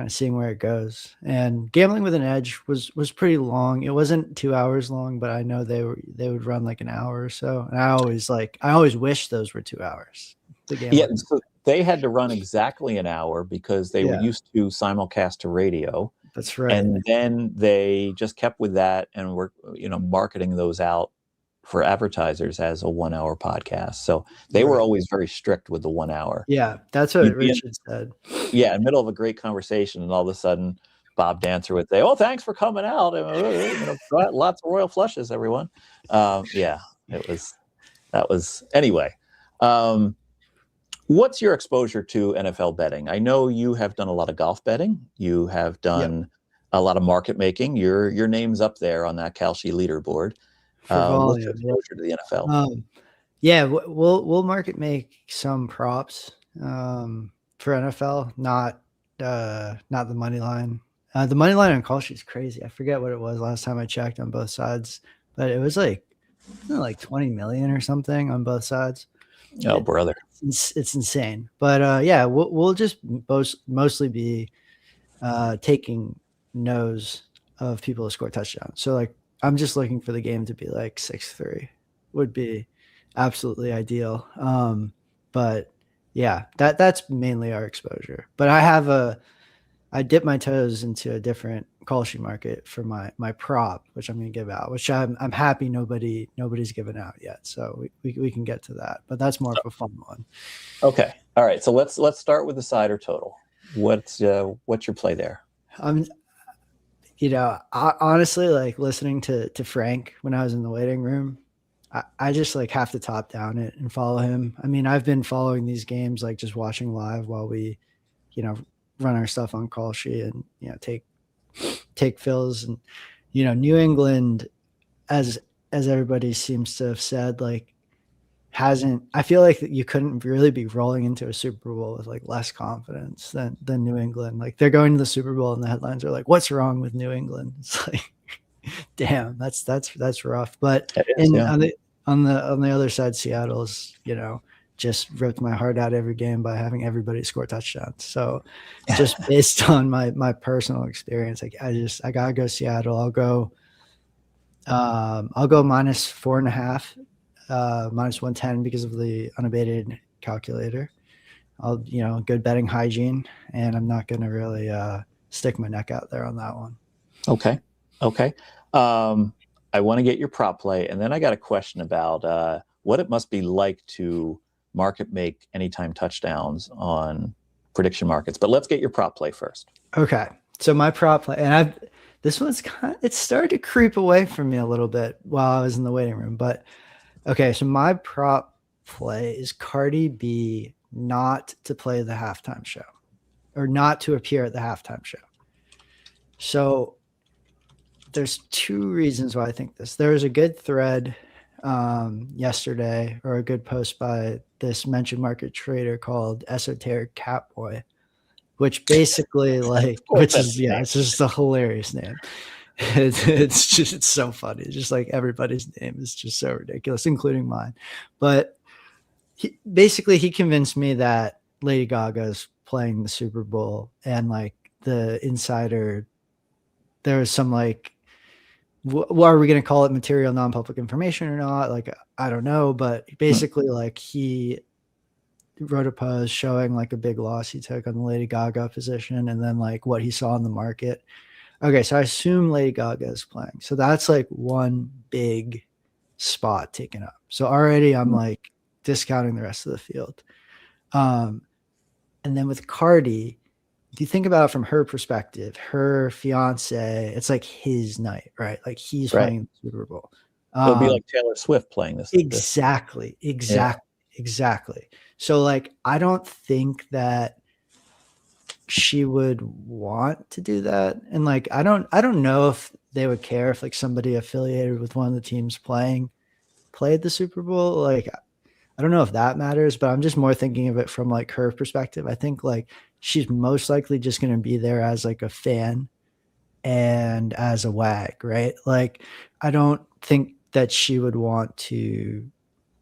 of seeing where it goes. And Gambling with an Edge was pretty long. It wasn't 2 hours long, but I know they would run like an hour or so. And I always wish those were 2 hours. So they had to run exactly an hour because they were used to simulcast to radio. That's right. And then they just kept with that and were, marketing those out for advertisers as a 1 hour podcast. So they were always very strict with the 1 hour. Yeah, that's what Richard said. Yeah, in the middle of a great conversation, and all of a sudden Bob Dancer would say, "Oh, thanks for coming out. Lots of royal flushes, everyone." That was anyway. What's your exposure to NFL betting? I know you have done a lot of golf betting. You have done a lot of market making. Your name's up there on that Kalshi leaderboard. What's your exposure to the NFL? We'll market make some props for NFL, not the money line. The money line on Kalshi is crazy. I forget what it was last time I checked on both sides, but it was like 20 million or something on both sides. Oh, brother. It's insane. But we'll just mostly be taking no's of people who score touchdowns. So like I'm just looking for the game to be like 6-3 would be absolutely ideal. But yeah, that's mainly our exposure. But I dip my toes into a different Kalshi market for my prop, which I'm going to give out, which I'm happy nobody's given out yet. So we can get to that, but that's more of a fun one. Okay. All right. So let's start with the sider total. What's your play there? Honestly, like listening to Frank when I was in the waiting room, I just like have to top down it and follow him. I mean, I've been following these games, like just watching live while we run our stuff on call sheet and, take fills. And, New England, as everybody seems to have said, like, I feel like you couldn't really be rolling into a Super Bowl with like less confidence than New England. Like, they're going to the Super Bowl and the headlines are like, what's wrong with New England? It's like, damn, that's rough. But on the other side, Seattle's, just ripped my heart out every game by having everybody score touchdowns. So just based on my personal experience, like I gotta go Seattle. I'll go -4.5, -110 because of the unabated calculator. I'll, good betting hygiene, and I'm not going to really stick my neck out there on that one. Okay. I want to get your prop play, and then I got a question about what it must be like to market make anytime touchdowns on prediction markets. But let's get your prop play first. Okay. So my prop play, and this one's it started to creep away from me a little bit while I was in the waiting room. But okay, so my prop play is Cardi B not to play the halftime show, or not to appear at the halftime show. So there's two reasons why I think this. There was a good thread yesterday, or a good post by this mentioned market trader called Esoteric Catboy, which basically it's just a hilarious name. It's so funny. It's just like everybody's name is just so ridiculous, including mine. But he convinced me that Lady Gaga's playing the Super Bowl, and like the insider, there was some like, what are we going to call it, material non-public information or not? Like, I don't know, but basically like he wrote a post showing like a big loss he took on the Lady Gaga position, and then like what he saw in the market. Okay, so I assume Lady Gaga is playing. So that's like one big spot taken up. So already I'm like discounting the rest of the field. And then with Cardi, if you think about it from her perspective, her fiance, it's like his night, right? Like he's playing the Super Bowl. It would be like Taylor Swift playing this. Exactly. So like, I don't think that she would want to do that. And like, I don't know if they would care if like somebody affiliated with one of the teams played the Super Bowl. Like, I don't know if that matters, but I'm just more thinking of it from like her perspective. I think like she's most likely just going to be there as like a fan and as a wag, right? Like, I don't think that she would want to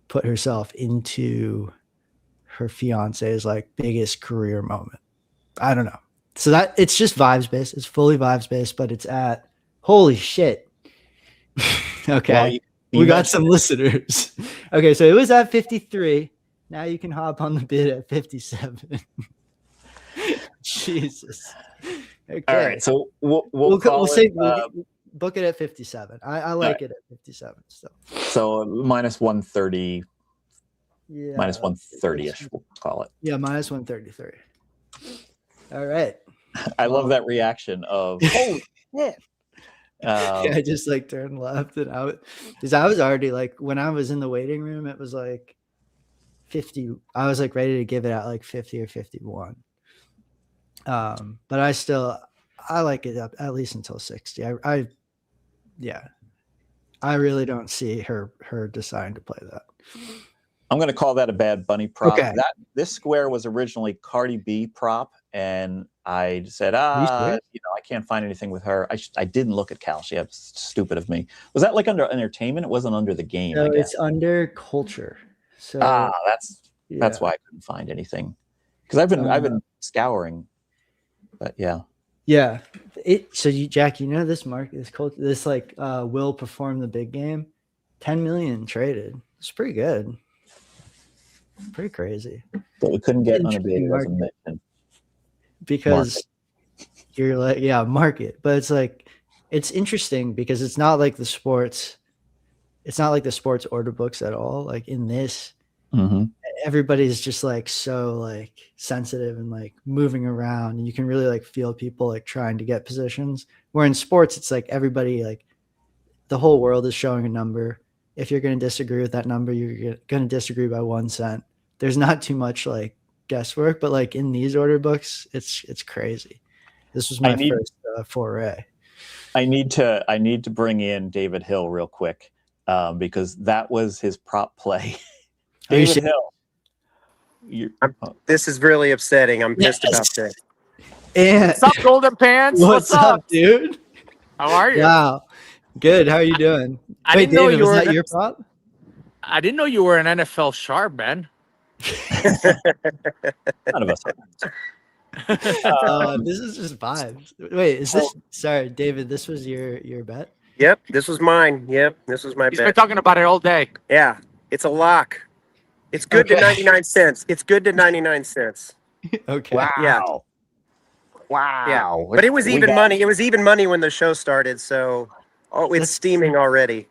put herself into her fiance's like biggest career moment. I don't know. So that it's just vibes based. It's fully vibes based, but it's at holy shit. Okay. Well, we got some listeners. Okay. So it was at 53. Now you can hop on the bid at 57. Jesus. Okay. All right. So we'll book it at 57. I like it at 57 still. So minus 130. Yeah. Minus 130-ish, we'll call it. Yeah, minus 133. All right. I love that reaction of holy shit. I just like turned left, and because I was already like, when I was in the waiting room, it was like 50. I was like ready to give it at like 50 or 51. But I like it up at least until 60. I really don't see her deciding to play that. I'm going to call that a Bad Bunny prop. Okay. This square was originally Cardi B prop, and I said, I can't find anything with her. I didn't look at Calcia. It's stupid of me. Was that like under entertainment? It wasn't under the game. No, I guess. it's under culture. So that's why I couldn't find anything, because I've been scouring, but yeah. Yeah. Jack, this market, this culture, this like will perform the big game. 10 million traded. It's pretty good. Pretty crazy. But we couldn't get unabated as a mission. Because you're like, market. But it's like, it's interesting because it's not like the sports order books at all. Like in this, everybody's just like so like sensitive and like moving around, and you can really like feel people like trying to get positions. Where in sports, it's like everybody, like the whole world is showing a number. If you're going to disagree with that number, you're going to disagree by 1 cent. There's not too much like guesswork, but like in these order books, it's crazy. This was my first foray. I need to bring in David Hill real quick because that was his prop play. David Hill. This is really upsetting. I'm pissed about this. And What's up, Golden Pants? what's up, dude? How are you? Wow, good. How are you doing? I Wait, didn't know David, you was were that your prop? I didn't know you were an NFL sharp, man. None of us are. This is just vibes. Wait, is this? Sorry, David. This was your bet. Yep, this was mine. Yep, this was my He's bet. been talking about it all day. Yeah, it's a lock. It's good to 99 cents. It's good to 99 cents. Okay. Wow. Yeah. Wow. Yeah. But it was even money. It was even money when the show started. So, it's steaming already.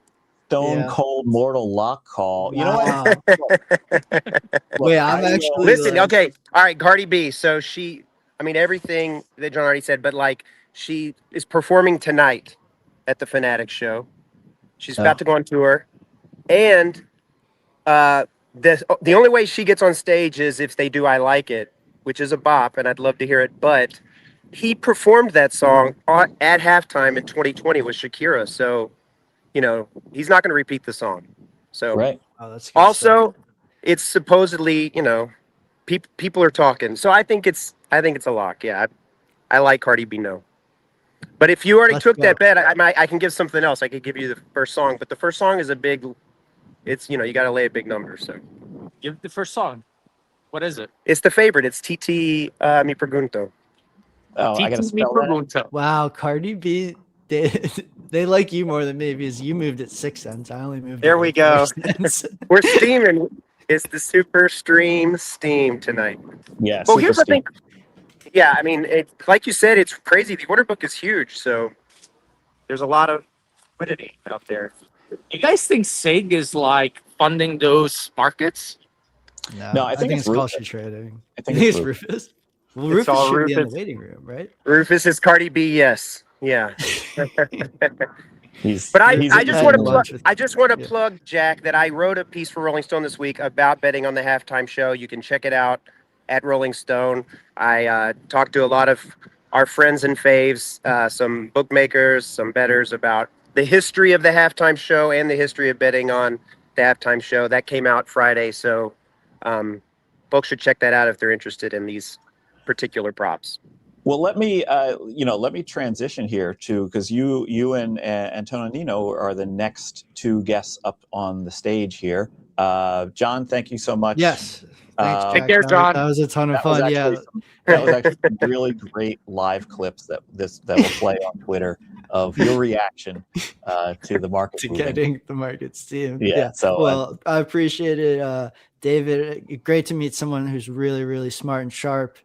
Stone cold mortal lock call. You know Wow. what? Wait, I'm actually Listen, like, okay. All right, Cardi B. So everything that John already said, but like she is performing tonight at the Fanatic show. She's about to go on tour. And the only way she gets on stage is if they do I Like It, which is a bop, and I'd love to hear it. But he performed that song at halftime in 2020 with Shakira. So, he's not going to repeat the song. So, right. Oh, that's good also, it's supposedly, people are talking. So I think it's a lock. Yeah, I like Cardi B. No, but if you already took that bet, I can give something else. I could give you the first song, but the first song is a big. It's you got to lay a big number. So Give the first song. What is it? it's the favorite. It's TT Mi Pregunto. Oh, I got to spell that. wow, Cardi B. They like you more than me because you moved at 6 cents. I only moved. There at we like go. 4 cents. We're steaming. It's the SuperStream steam tonight. Yeah. Well, here's the thing. Yeah, I mean, like you said, it's crazy. The order book is huge, so there's a lot of liquidity out there. You guys think SIG is like funding those markets? No, I think it's Rufus. culture trading. I think it's it's Rufus. Well, It's Rufus all should be in the Rufus. waiting room, right? Rufus is Cardi B, yes. Yeah. He's But I Rufus just had want to lunch plug, with- I just want to plug, Jack, that I wrote a piece for Rolling Stone this week about betting on the halftime show. You can check it out at Rolling Stone. I talked to a lot of our friends and faves, some bookmakers, some bettors about the history of the halftime show and the history of betting on the halftime show. That came out Friday, so folks should check that out if they're interested in these particular props. Well, let me transition here to because you and Antonino are the next two guests up on the stage here. John, thank you so much. Yes. Thanks, Jack. Take care, John. That was a ton of fun. Yeah. That was actually some really great live clips that will play on Twitter of your reaction to the market to moving. getting the market steam. Yeah. So well, I appreciate it, David. Great to meet someone who's really, really smart and sharp,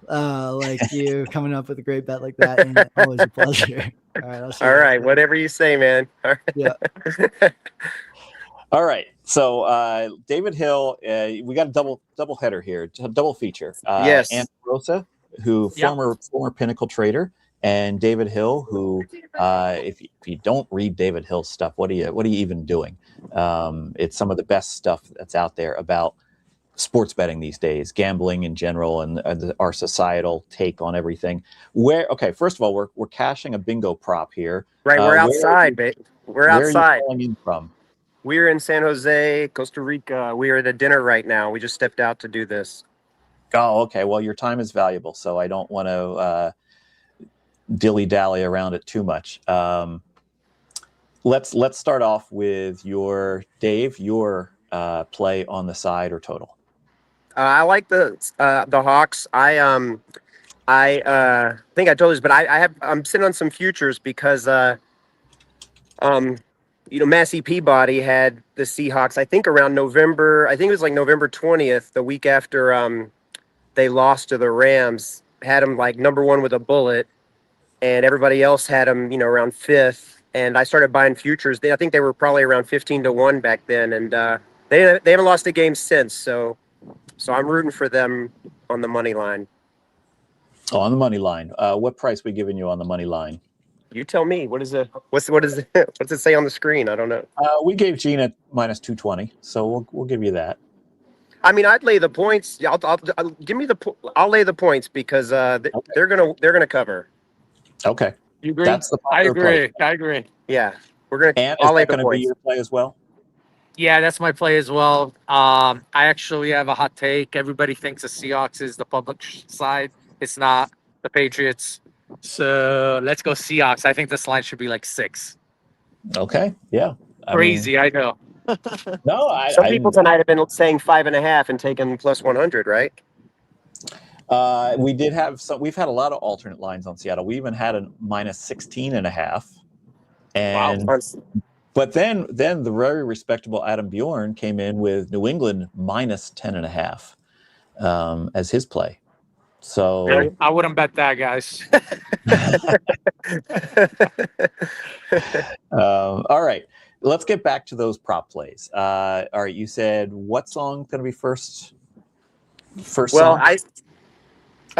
like you, coming up with a great bet like that. And always a pleasure. All right. I'll see All you right, later. whatever you say, man. All right. Yeah. all right. So David Hill, we got a double header here, a double feature. Yes. Anthony Rosa, who Yeah. former Pinnacle trader, and David Hill, who if you don't read David Hill's stuff, what are you even doing? It's some of the best stuff that's out there about sports betting these days, gambling in general, and our societal take on everything. First of all, we're cashing a bingo prop here. Right, we're outside, babe. We're outside. Where are you calling in from? We're in San Jose, Costa Rica. We are at a dinner right now. We just stepped out to do this. Oh, okay. Well, your time is valuable, so I don't want to dilly-dally around it too much. Let's start off with your play on the side or total. I like the Hawks. I think I told you this, but I'm sitting on some futures because Massey Peabody had the Seahawks, I think around November. I think it was like November 20th, the week after they lost to the Rams. Had them like number one with a bullet, and everybody else had them, around 5th. And I started buying futures. I think they were probably around 15-1 back then, and they haven't lost a game since. So I'm rooting for them on the money line. Oh, on the money line. What price we giving you on the money line? You tell me. What's it say on the screen? I don't know. We gave Gina -220, so we'll give you that. I mean, I'd lay the points. I'll give me I'll lay the points because they're gonna cover. Okay. You agree? That's the I popular play. agree. I agree. Yeah, we're gonna. And is I'll lay that the going to be points. your play as well? Yeah, that's my play as well. I actually have a hot take. Everybody thinks the Seahawks is the public side. It's not the Patriots. So let's go Seahawks. I think this line should be like 6. Okay. Yeah. Crazy, I know. No, Some people tonight have been saying 5.5 and taking plus 100, right? We did have some. We've had a lot of alternate lines on Seattle. We even had a minus 16.5. And Wow. but then the very respectable Adam Bjorn came in with New England minus 10.5 as his play. So I wouldn't bet that, guys. all right, let's get back to those prop plays. All right, you said what song going to be first? Well, song?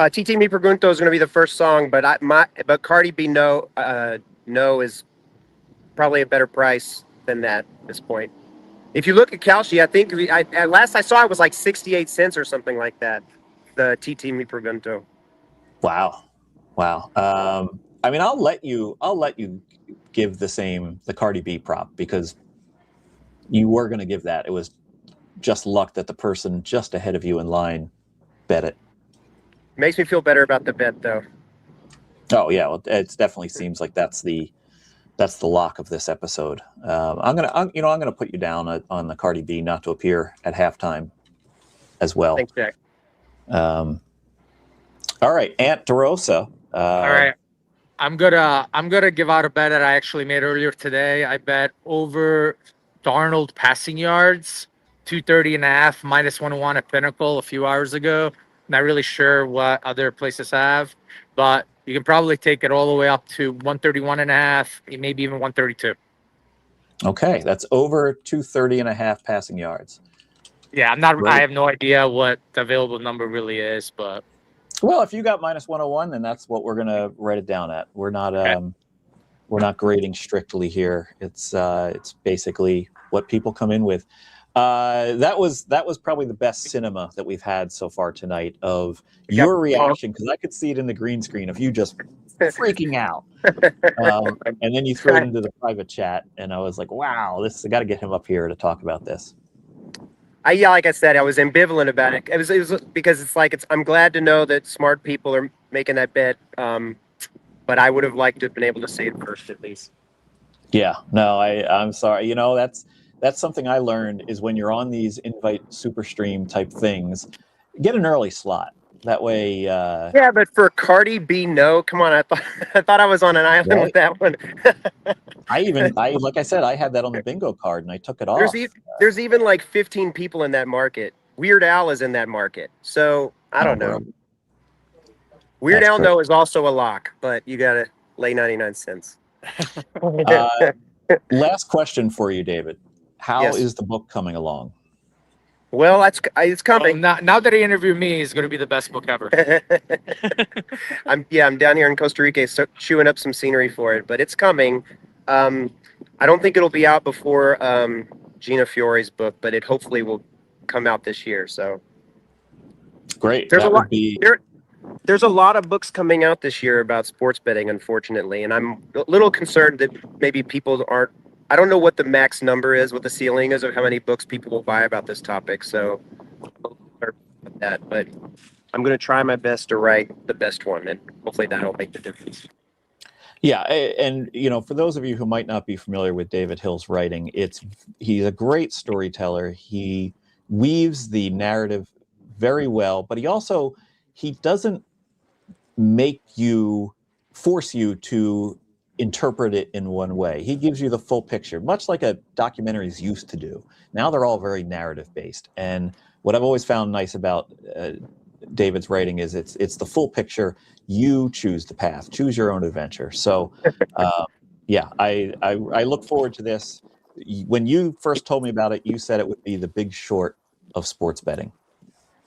TT Mi Pregunto is going to be the first song, but Cardi B No is probably a better price than that at this point. If you look at Kalshi, I think at last I saw it was like 68 cents or something like that. The TT Mi Pregunto. Wow. I mean, I'll let you give the Cardi B prop because you were going to give that. It was just luck that the person just ahead of you in line bet it. Makes me feel better about the bet, though. Oh yeah, well, it definitely seems like that's the lock of this episode. I'm gonna put you down on the Cardi B not to appear at halftime as well. Thanks, Jack. All right, Aunt DeRosa. All right. I'm gonna give out a bet that I actually made earlier today. I bet over Darnold passing yards, 230.5, minus 101 at Pinnacle a few hours ago. Not really sure what other places have, but you can probably take it all the way up to 131.5, maybe even 132. Okay, that's over 230.5 passing yards. Yeah, I Great. have no idea what the available number really is, but Well, if you got minus 101, then that's what we're gonna write it down at. We're not grading strictly here. It's basically what people come in with. That was probably the best cinema that we've had so far tonight of your reaction, because I could see it in the green screen of you just freaking out. And then you threw it into the private chat, and I was like, wow, I got to get him up here to talk about this. Like I said, I was ambivalent about it. It was because I'm glad to know that smart people are making that bet. But I would have liked to have been able to say it first at least. Yeah, no, I'm sorry. That's something I learned is when you're on these invite SuperStream type things, get an early slot. That way. Yeah, but for Cardi B, no, come on. I thought I was on an island with that one. Like I said, I had that on the bingo card and I took it off. There's even like 15 people in that market. Weird Al is in that market, so I don't know. Weird Al No is also a lock, but you gotta lay 99 cents. Last question for you, David. How Yes. is the book coming along? Well, it's coming. now that he interviewed me, it's going to be the best book ever. I'm down here in Costa Rica chewing up some scenery for it, but it's coming. I don't think it'll be out before Gina Fiore's book, but it hopefully will come out this year. So great. There's a lot of books coming out this year about sports betting, unfortunately, and I'm a little concerned that maybe people aren't. I don't know what the max number is, what the ceiling is of how many books people will buy about this topic. So, that, but I'm going to try my best to write the best one, and hopefully that'll make the difference. Yeah, and for those of you who might not be familiar with David Hill's writing, he's a great storyteller. He weaves the narrative very well, but he doesn't force you to interpret it in one way. He gives you the full picture, much like a documentaries used to do. Now they're all very narrative based. And what I've always found nice about David's writing is it's the full picture. You choose the path, choose your own adventure. So I look forward to this. When you first told me about it, you said it would be the Big Short of sports betting.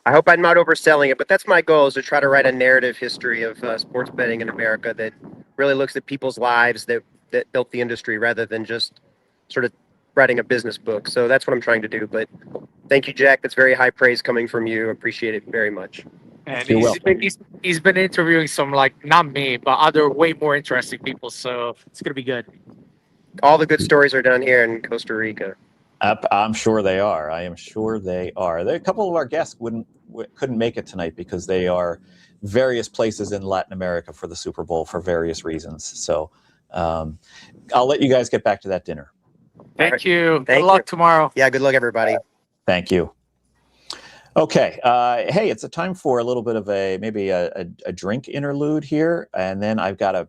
I hope I'm not overselling it, but that's my goal, is to try to write a narrative history of sports betting in America that really looks at people's lives that built the industry, rather than just sort of writing a business book. So that's what I'm trying to do. But thank you, Jack. That's very high praise coming from you. Appreciate it very much. And You're he's been interviewing some, like, not me, but other way more interesting people. So it's gonna be good. All the good stories are down here in Costa Rica. I'm sure they are. I am sure they are. A couple of our guests couldn't make it tonight because they are various places in Latin America for the Super Bowl for various reasons. So I'll let you guys get back to that dinner. Thank you. Thank Good luck you. tomorrow. Yeah, good luck, everybody. Thank you. Okay. Hey, it's a time for a little bit of maybe a drink interlude here. And then I've got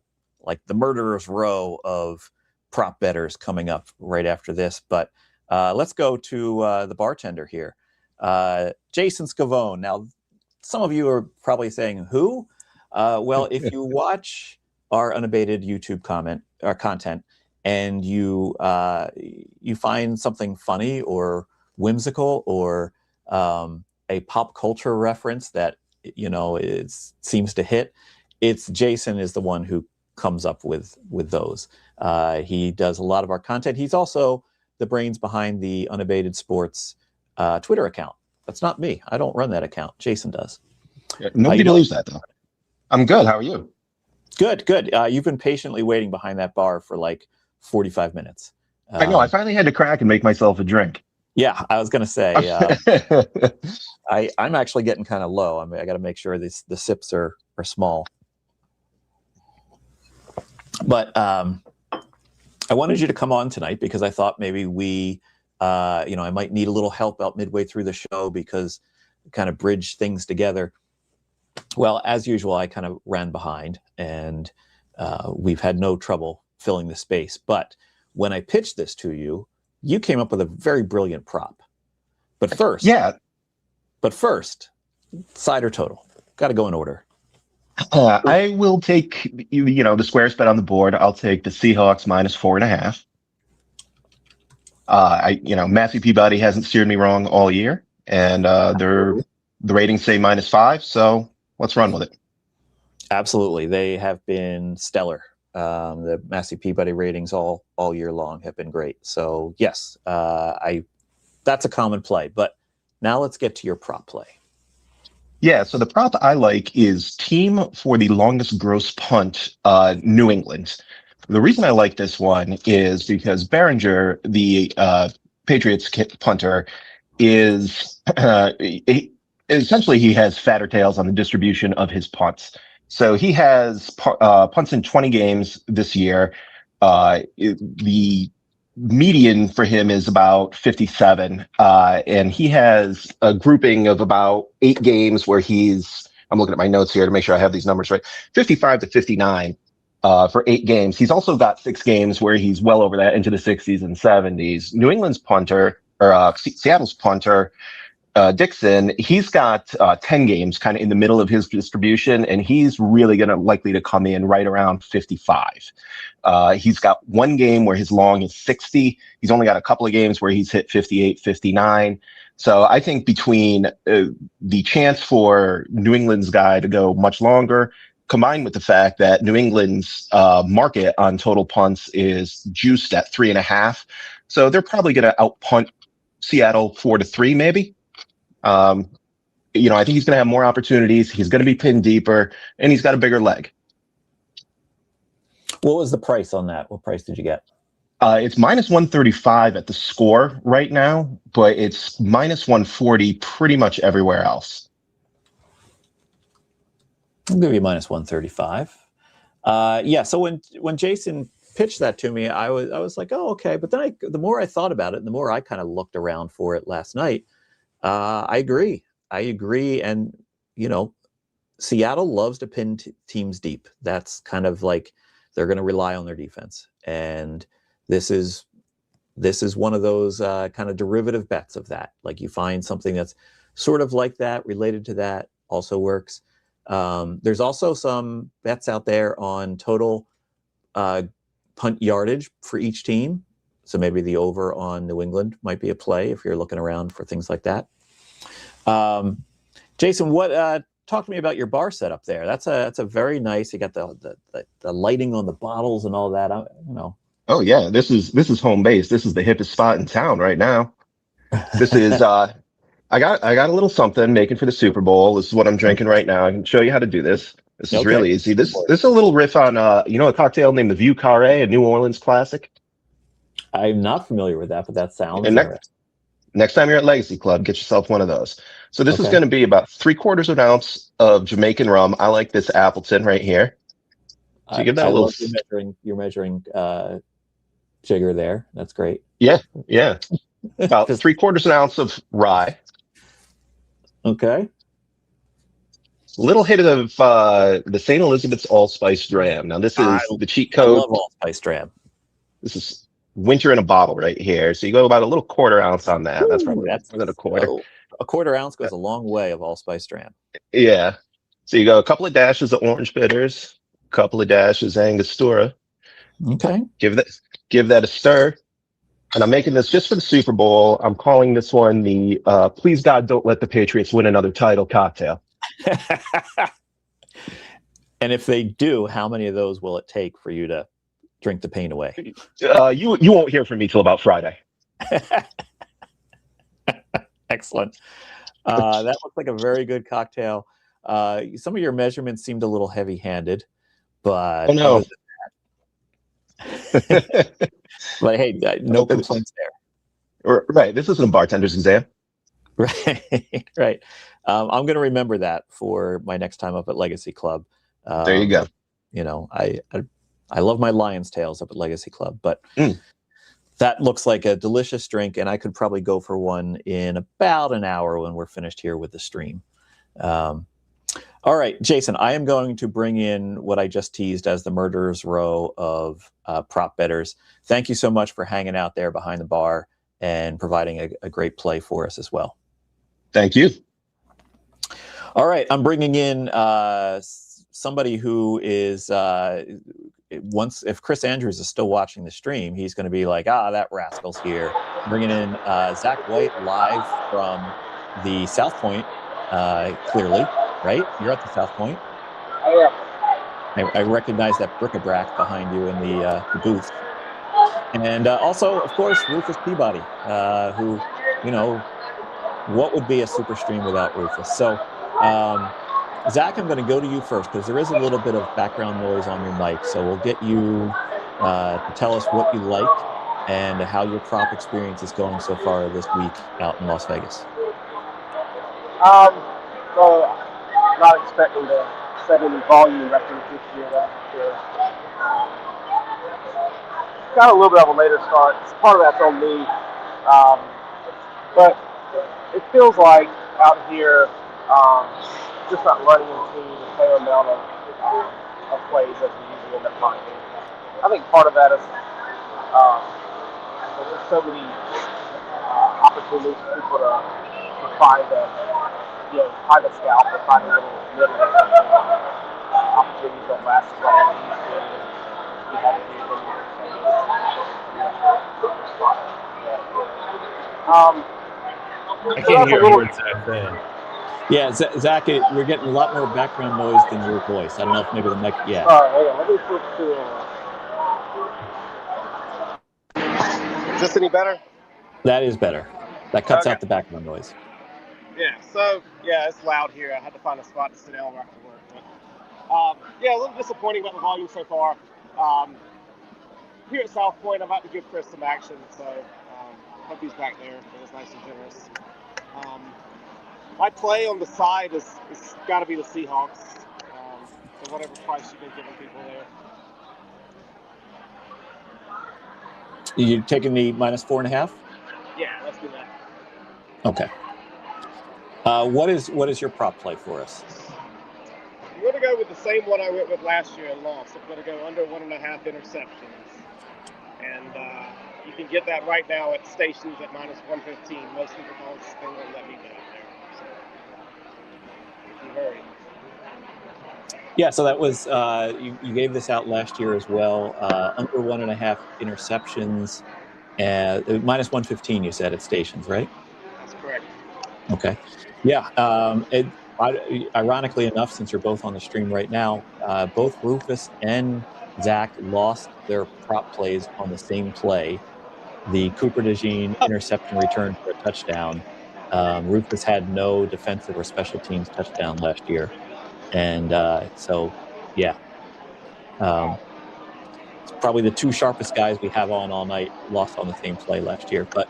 the murderer's row of prop bettors coming up right after this. But let's go to the bartender here. Jason Scavone. Now, some of you are probably saying, who? Well, if you watch our unabated YouTube content and you find something funny or whimsical or a pop culture reference that seems to hit, it's Jason is the one who comes up with those. He does a lot of our content. He's also the brains behind the Unabated Sports Twitter account. That's not me. I don't run that account. Jason does. Nobody believes that, though. I'm good. How are you? Good. You've been patiently waiting behind that bar for like 45 minutes. I know. I finally had to crack and make myself a drink. Yeah, I was going to say, I'm actually getting kind of low. I got to make sure the sips are small. But I wanted you to come on tonight because I thought maybe I might need a little help out midway through the show because kind of bridge things together. Well, as usual, I kind of ran behind and we've had no trouble filling the space. But when I pitched this to you, you came up with a very brilliant prop. But first, cider total. Got to go in order. I will take, the squarest bet on the board. I'll take the Seahawks minus 4.5. Matthew Peabody hasn't steered me wrong all year, and the ratings say -5, so let's run with it. Absolutely, they have been stellar. The Matthew Peabody ratings all year long have been great. So yes, that's a common play. But now let's get to your prop play. Yeah, so the prop I like is team for the longest gross punt, New England. The reason I like this one is because Behringer, the Patriots punter, is essentially he has fatter tails on the distribution of his punts. So he has punts in 20 games this year. The median for him is about 57, and he has a grouping of about 8 games where I'm looking at my notes here to make sure I have these numbers right, 55 to 59 for 8 games. He's also got 6 games where he's well over that into the 60s and 70s. New England's punter, or Seattle's punter, Dixon, he's got 10 games kind of in the middle of his distribution, and he's really likely to come in right around 55. He's got 1 game where his long is 60. He's only got a couple of games where he's hit 58, 59. So I think between the chance for New England's guy to go much longer, combined with the fact that New England's market on total punts is juiced at 3.5, so they're probably going to outpunt Seattle 4-3 maybe. I think he's going to have more opportunities. He's going to be pinned deeper, and he's got a bigger leg. What was the price on that? What price did you get? It's -135 at the score right now, but it's -140 pretty much everywhere else. I'll give you -135. Yeah. So when Jason pitched that to me, I was like, oh, okay. But then the more I thought about it, and the more I kind of looked around for it last night, I agree. And, Seattle loves to pin teams deep. That's kind of like they're going to rely on their defense. And this is one of those kind of derivative bets of that. Like you find something that's sort of like that, related to that, also works. There's also some bets out there on total punt yardage for each team. So maybe the over on New England might be a play if you're looking around for things like that. Jason, talk to me about your bar setup there. That's a very nice. You got the lighting on the bottles and all that. Oh yeah, this is home base. This is the hippest spot in town right now. This is I got a little something making for the Super Bowl. This is what I'm drinking right now. I can show you how to do this. This is Okay. really easy. This is a little riff on a cocktail named the Vieux Carré, a New Orleans classic. I'm not familiar with that, but that sounds And interesting. next time you're at Legacy Club, get yourself one of those. So this is Okay. going to be about 3/4 of an ounce of Jamaican rum. I like this Appleton right here. So you give that I a little. love you're measuring sugar there. That's great. Yeah. About 3/4 an ounce of rye. Okay. Little hit of the St. Elizabeth's Allspice Dram. Now this is the cheat I code. love allspice dram. This is winter in a bottle right here. So you go about a little 1/4 ounce on that. That's Ooh, probably more than a quarter. A 1/4 ounce goes a long way of allspice dram. Yeah. So you go a couple of dashes of orange bitters, a couple of dashes Angostura. Okay. Give that a stir. And I'm making this just for the Super Bowl. I'm calling this one the Please God Don't Let the Patriots Win Another Title cocktail. And if they do, how many of those will it take for you to drink the pain away? You won't hear from me till about Friday. Excellent. That looks like a very good cocktail. Some of your measurements seemed a little heavy-handed, but Oh no. But hey, no complaints there. Right. This isn't a bartender's exam. Right. Right. I'm going to remember that for my next time up at Legacy Club. There you go. You know, I love my Lion's Tails up at Legacy Club, but that looks like a delicious drink, and I could probably go for one in about an hour when we're finished here with the stream. All right, Jason, I am going to bring in what I just teased as the murderer's row of prop bettors. Thank you so much for hanging out there behind the bar and providing a great play for us as well. Thank you. All right, I'm bringing in somebody who is, if Chris Andrews is still watching the stream, he's going to be like, that rascal's here. Bringing in Zach White live from the South Point, clearly, right? You're at the South Point. I recognize that bric-a-brac behind you in the booth. And also, of course, Rufus Peabody, who, what would be a SuperStream without Rufus? So, Zach, I'm going to go to you first because there is a little bit of background noise on your mic. So we'll get you to tell us what you like and how your prop experience is going so far this week out in Las Vegas. So not expecting to set any volume records this year. That's for sure. Got a little bit of a later start. Part of that's on me, but it feels like out here, just not running into the same amount of plays as we usually end up finding. I think part of that is there's so many opportunities for people to find a scalp or find a little opportunities don't last as long as they used to. You have to do them. I can't hear a word Zach saying. Yeah, Zach, we're getting a lot more background noise than your voice. I don't know if maybe the mic. Yeah. Sorry, hang on. Let me switch to. Is this any better? That is better. That cuts Okay. out the background noise. Yeah. So it's loud here. I had to find a spot to sit down right after work. But a little disappointing about the volume so far. Here at South Point, I'm about to give Chris some action, so hope he's back there. It was nice and generous. My play on the side is got to be the Seahawks. So whatever price you've been giving people there. You taking the -4.5? Yeah, let's do that. Okay. What is your prop play for us? I'm going to go with the same one I went with last year and lost. I'm going to go under 1.5 interceptions. And you can get that right now at stations at -115. Most of the calls they won't let me bet up there. So if you hurry. Yeah, so that was you gave this out last year as well. Under 1.5 interceptions, -115. You said at stations, right? That's correct. Okay. Yeah. Ironically enough, since you're both on the stream right now, both Rufus and Zach lost their prop plays on the same play. The Cooper DeJean interception return for a touchdown. Rufus had no defensive or special teams touchdown last year. And so, yeah. It's probably the two sharpest guys we have on all night lost on the same play last year. But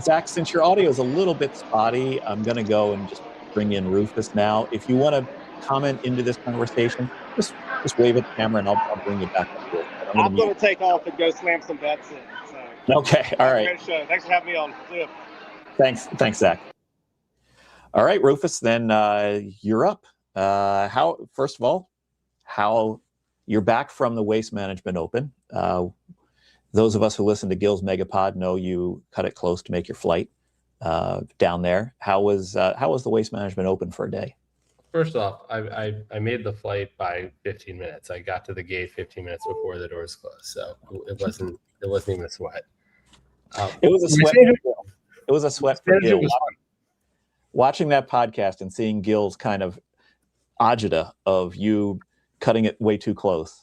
Zach, since your audio is a little bit spotty, I'm going to go and just bring in Rufus now. If you want to comment into this conversation, just wave at the camera and I'll bring you back up here. I'm going to take off and go slam some bets in. So. Okay, all right. Great show. Thanks for having me on. See ya. Thanks, Zach. All right, Rufus, then you're up. First of all, how you're back from the Waste Management Open. Those of us who listen to Gil's Megapod know you cut it close to make your flight down there. How was the Waste Management Open for a day? First off, I made the flight by 15 minutes. I got to the gate 15 minutes before the doors closed, so it wasn't even a sweat. It was a sweat. It was a sweat for Gil. Watching that podcast and seeing Gil's kind of agita of you cutting it way too close.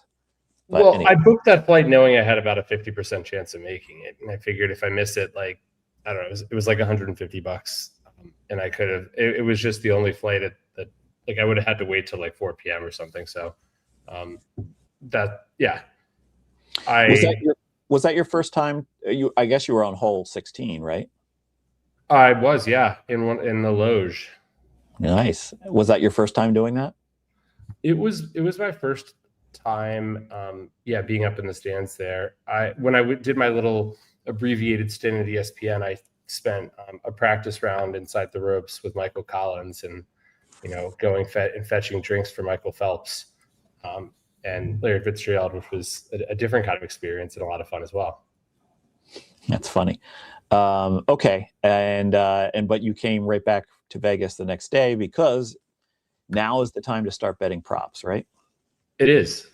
But well, anyway. I booked that flight knowing I had about a 50% chance of making it, and I figured if I missed it, like I don't know, it was like $150, and I could have. It was just the only flight that like I would have had to wait till like 4 p.m. or something. So Was that your first time? I guess you were on hole 16, right? I was, yeah, in the Loge. Nice. Was that your first time doing that? It was my first time, being up in the stands there. When I did my little abbreviated stint at ESPN, I spent a practice round inside the ropes with Michael Collins, and going and fetching drinks for Michael Phelps and Larry Fitzgerald, which was a different kind of experience and a lot of fun as well. That's funny. Okay, but you came right back to Vegas the next day because now is the time to start betting props, right? It is.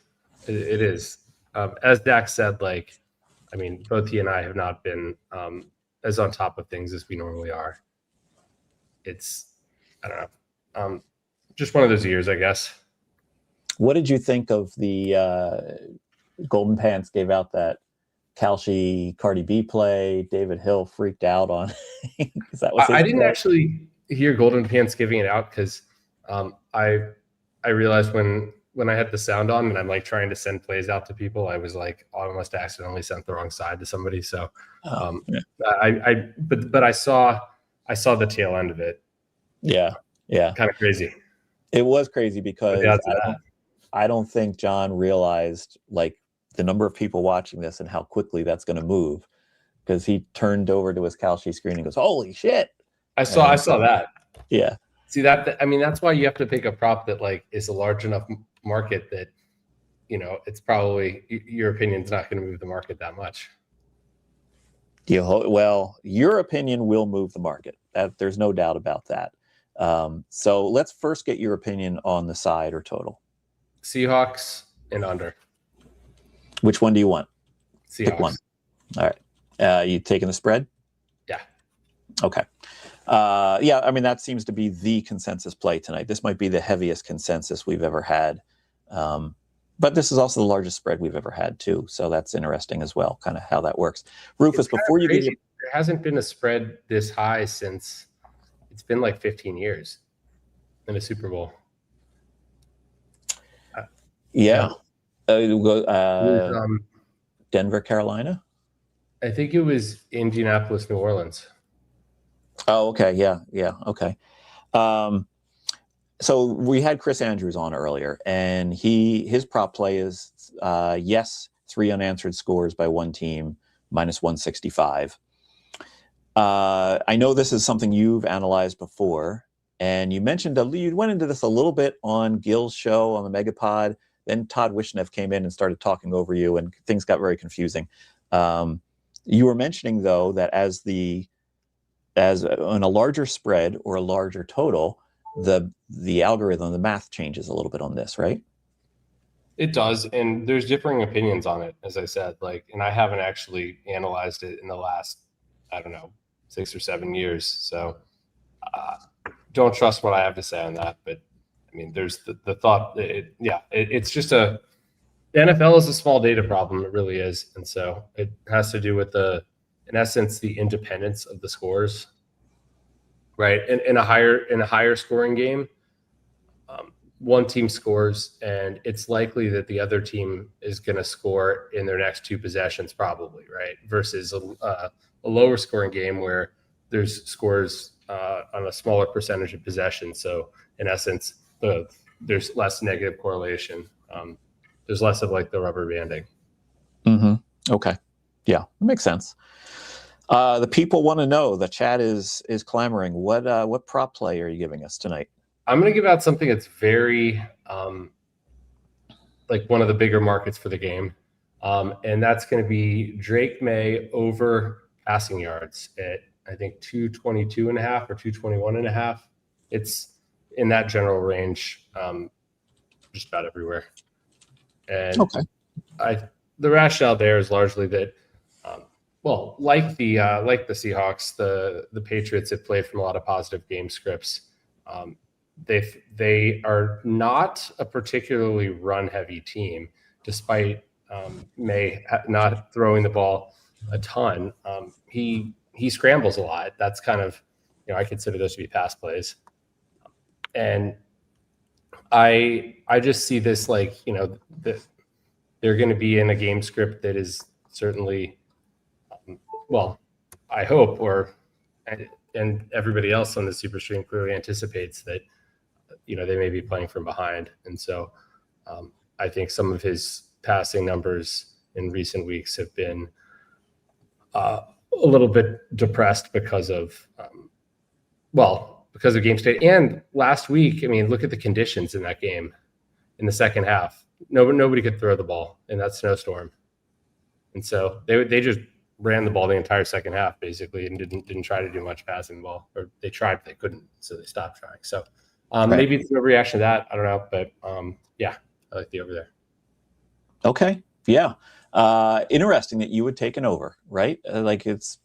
It is. As Dak said, both he and I have not been as on top of things as we normally are. It's, I don't know, just one of those years, I guess. What did you think of the Golden Pants gave out that Kalshi Cardi B play? David Hill freaked out on. I didn't actually hear Golden Pants giving it out because I realized when I had the sound on and I'm like trying to send plays out to people, I was like almost accidentally sent the wrong side to somebody. So but I saw the tail end of it. Yeah. Kind of crazy. It was crazy because I don't think John realized like the number of people watching this and how quickly that's going to move, because he turned over to his Kalshi screen and goes, "Holy shit!" I saw that. Yeah. See that? I mean, that's why you have to pick a prop that like is a large enough market that it's probably your opinion's not going to move the market that much. Well, your opinion will move the market. There's no doubt about that. So let's first get your opinion on the side or total. Seahawks and under. Which one do you want? Seahawks. Pick one. All right. You taking the spread? Yeah. Okay. I mean, that seems to be the consensus play tonight. This might be the heaviest consensus we've ever had. But this is also the largest spread we've ever had too. So that's interesting as well, kind of how that works. Rufus, before you get there hasn't been a spread this high since it's been like 15 years in a Super Bowl. Denver, Carolina. I think it was Indianapolis, New Orleans. Oh, okay. Yeah. Okay. So we had Chris Andrews on earlier, and his prop play is yes, 3 unanswered scores by one team, -165. I know this is something you've analyzed before, and you mentioned you went into this a little bit on Gil's show on the Megapod. Then Todd Wishnev came in and started talking over you, and things got very confusing. You were mentioning though that as on a larger spread or a larger total, the algorithm, the math changes a little bit on this, right? It does, and there's differing opinions on it, as I said. And I haven't actually analyzed it in the last, 6 or 7 years. So don't trust what I have to say on that. But I mean, there's the thought. It's just The NFL is a small data problem. It really is. And so it has to do with in essence, the independence of the scores, right? In a higher scoring game, one team scores and it's likely that the other team is going to score in their next 2 possessions probably, right? Versus a lower scoring game where there's scores on a smaller percentage of possession. So in essence, there's less negative correlation. There's less of like the rubber banding. Okay. Yeah, makes sense. The people want to know, the chat is clamoring. What prop play are you giving us tonight? I'm going to give out something that's very like one of the bigger markets for the game. And that's going to be Drake May over passing yards at, I think, 222.5 or 221.5. It's in that general range, just about everywhere. And the rationale there is largely that, well, like the Seahawks, the Patriots have played from a lot of positive game scripts. They are not a particularly run-heavy team, despite May not throwing the ball a ton. He scrambles a lot. That's kind of, I consider those to be pass plays. And I just see this like, they're going to be in a game script that is certainly, well, I hope, and everybody else on the SuperStream clearly anticipates that, they may be playing from behind. And so I think some of his passing numbers in recent weeks have been a little bit depressed because of game state. And last week, look at the conditions in that game in the second half. Nobody could throw the ball in that snowstorm. And so they just ran the ball the entire second half basically and didn't try to do much passing the ball, or they tried, but they couldn't. So they stopped trying. So maybe it's no reaction to that. I don't know, but yeah, I like the over there. Okay. Yeah. Interesting that you would take an over, right? Has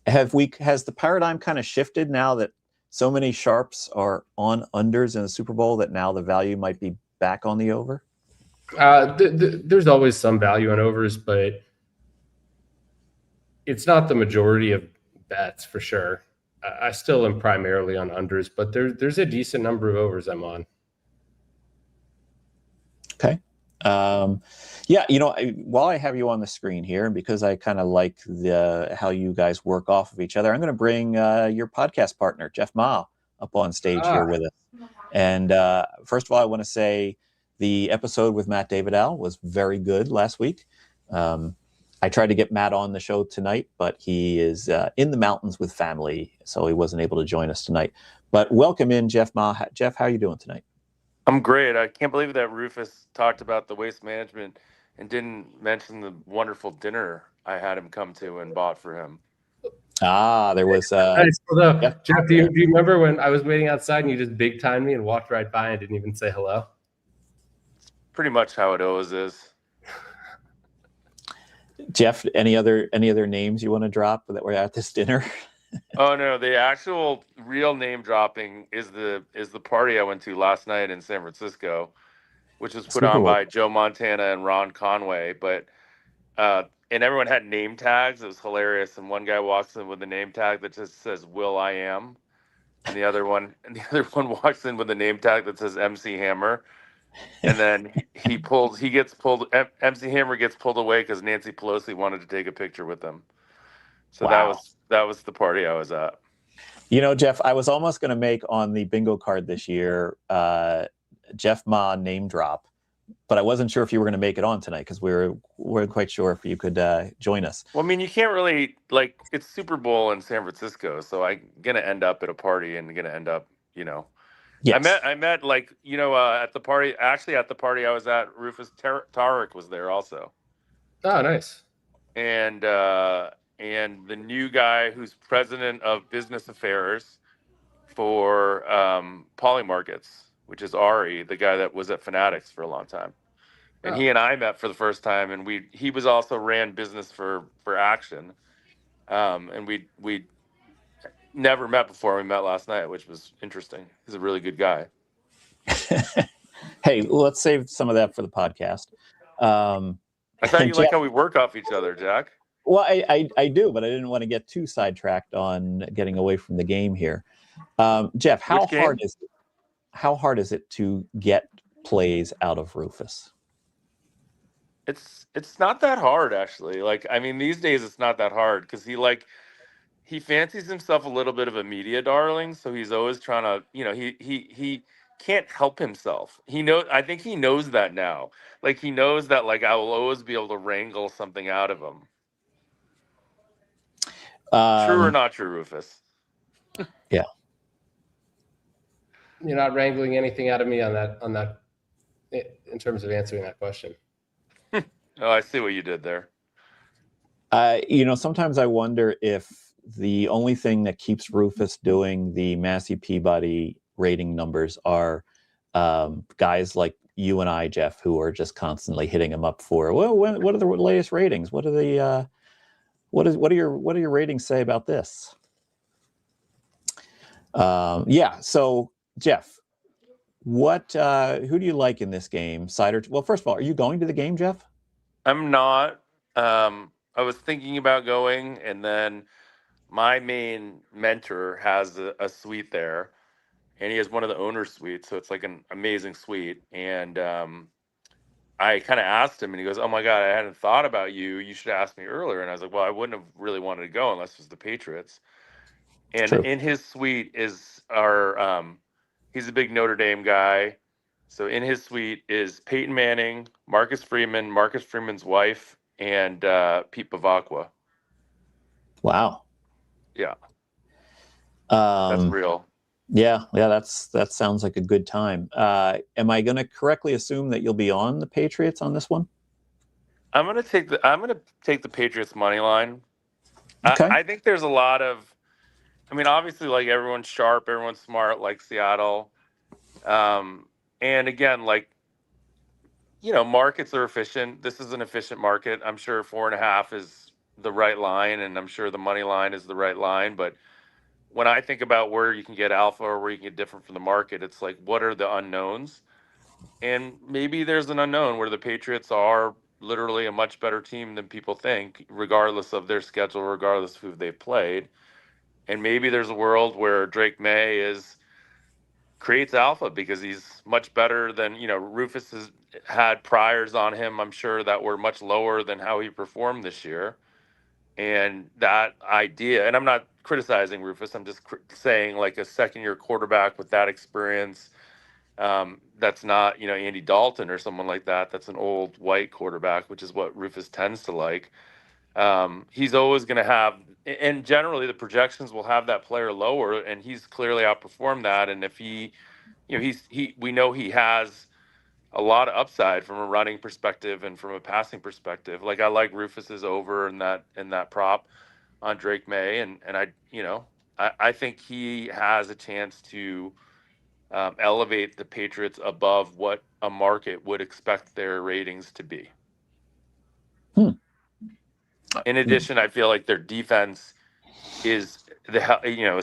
the paradigm kind of shifted now that so many sharps are on unders in the Super Bowl that now the value might be back on the over? There's always some value on overs, but it's not the majority of bets for sure. I still am primarily on unders, but there's a decent number of overs I'm on. Okay. Yeah, while I have you on the screen here, and because I kind of like how you guys work off of each other, I'm going to bring your podcast partner, Jeff Ma, up on stage here with us. And first of all, I want to say the episode with Matt Davidal was very good last week. I tried to get Matt on the show tonight, but he is in the mountains with family, so he wasn't able to join us tonight. But welcome in, Jeff Ma. Jeff, how are you doing tonight? I'm great. I can't believe that Rufus talked about the waste management and didn't mention the wonderful dinner I had him come to and bought for him. There was. Nice. Jeff, do you remember when I was waiting outside and you just big timed me and walked right by and didn't even say hello? It's pretty much how it always is. Jeff, any other names you want to drop that were at this dinner? Oh no, the actual real name dropping is the party I went to last night in San Francisco, which was put on by Joe Montana and Ron Conway. But and everyone had name tags. It was hilarious. And one guy walks in with a name tag that just says "Will I Am," and the other one walks in with a name tag that says MC Hammer. And then MC Hammer gets pulled away because Nancy Pelosi wanted to take a picture with them. So that was the party I was at. Jeff, I was almost going to make on the bingo card this year, Jeff Ma name drop, but I wasn't sure if you were going to make it on tonight because we weren't quite sure if you could join us. Well, you can't really it's Super Bowl in San Francisco, so I'm going to end up at a party and going to end up, Yes. I met at the party. Actually, at the party I was at, Rufus Tarek was there also. Oh, nice. And the new guy who's president of business affairs for Polymarkets, which is Ari, the guy that was at Fanatics for a long time. And he and I met for the first time, and he was also ran business for Action, and we never met before. We met last night, which was interesting. He's a really good guy. Hey, let's save some of that for the podcast. I thought you like how we work off each other, Jack. Well, I do, but I didn't want to get too sidetracked on getting away from the game here. Jeff, how hard is it to get plays out of Rufus? It's not that hard, actually. Like, I mean, these days it's not that hard because he fancies himself a little bit of a media darling, so he's always trying to, he can't help himself. I think he knows that now. Like, he knows that, like, I will always be able to wrangle something out of him. True or not true, Rufus? Yeah. You're not wrangling anything out of me on that in terms of answering that question. Oh, I see what you did there. Sometimes I wonder if the only thing that keeps Rufus doing the Massey Peabody rating numbers are guys like you and I, Jeff, who are just constantly hitting him up for, well, what are the latest ratings? What are the what do your ratings say about this? Yeah. So Jeff, who do you like in this game? Well, first of all, are you going to the game, Jeff? I'm not. I was thinking about going, and then my main mentor has a suite there, and he has one of the owner's suites, so it's like an amazing suite. And I kind of asked him, and he goes, "Oh my God, I hadn't thought about you. You should ask me earlier." And I was like, "Well, I wouldn't have really wanted to go unless it was the Patriots." And True. in his suite is he's a big Notre Dame guy. So in his suite is Peyton Manning, Marcus Freeman's wife, and Pete Bavacqua. Wow. Yeah. That's real. Yeah, that sounds like a good time. Am I going to correctly assume that you'll be on the Patriots on this one? I'm gonna take the Patriots money line. Okay. I think there's a lot of, I mean, obviously, like, everyone's sharp, everyone's smart, like Seattle. And again, like, markets are efficient. This is an efficient market. I'm sure 4.5 is the right line, and I'm sure the money line is the right line. But when I think about where you can get alpha or where you can get different from the market, it's like, what are the unknowns? And maybe there's an unknown where the Patriots are literally a much better team than people think, regardless of their schedule, regardless of who they've played. And maybe there's a world where Drake May creates alpha because he's much better than, Rufus has had priors on him, I'm sure, that were much lower than how he performed this year. And that idea, and I'm not criticizing Rufus, I'm just saying, like, a second-year quarterback with that experience, that's not, Andy Dalton or someone like that. That's an old white quarterback, which is what Rufus tends to like. He's always going to have, and generally the projections will have that player lower, and he's clearly outperformed that. And if we know he has a lot of upside from a running perspective and from a passing perspective. Like, I like Rufus's over in that prop on Drake May, and I think he has a chance to elevate the Patriots above what a market would expect their ratings to be. In addition, I feel like their defense is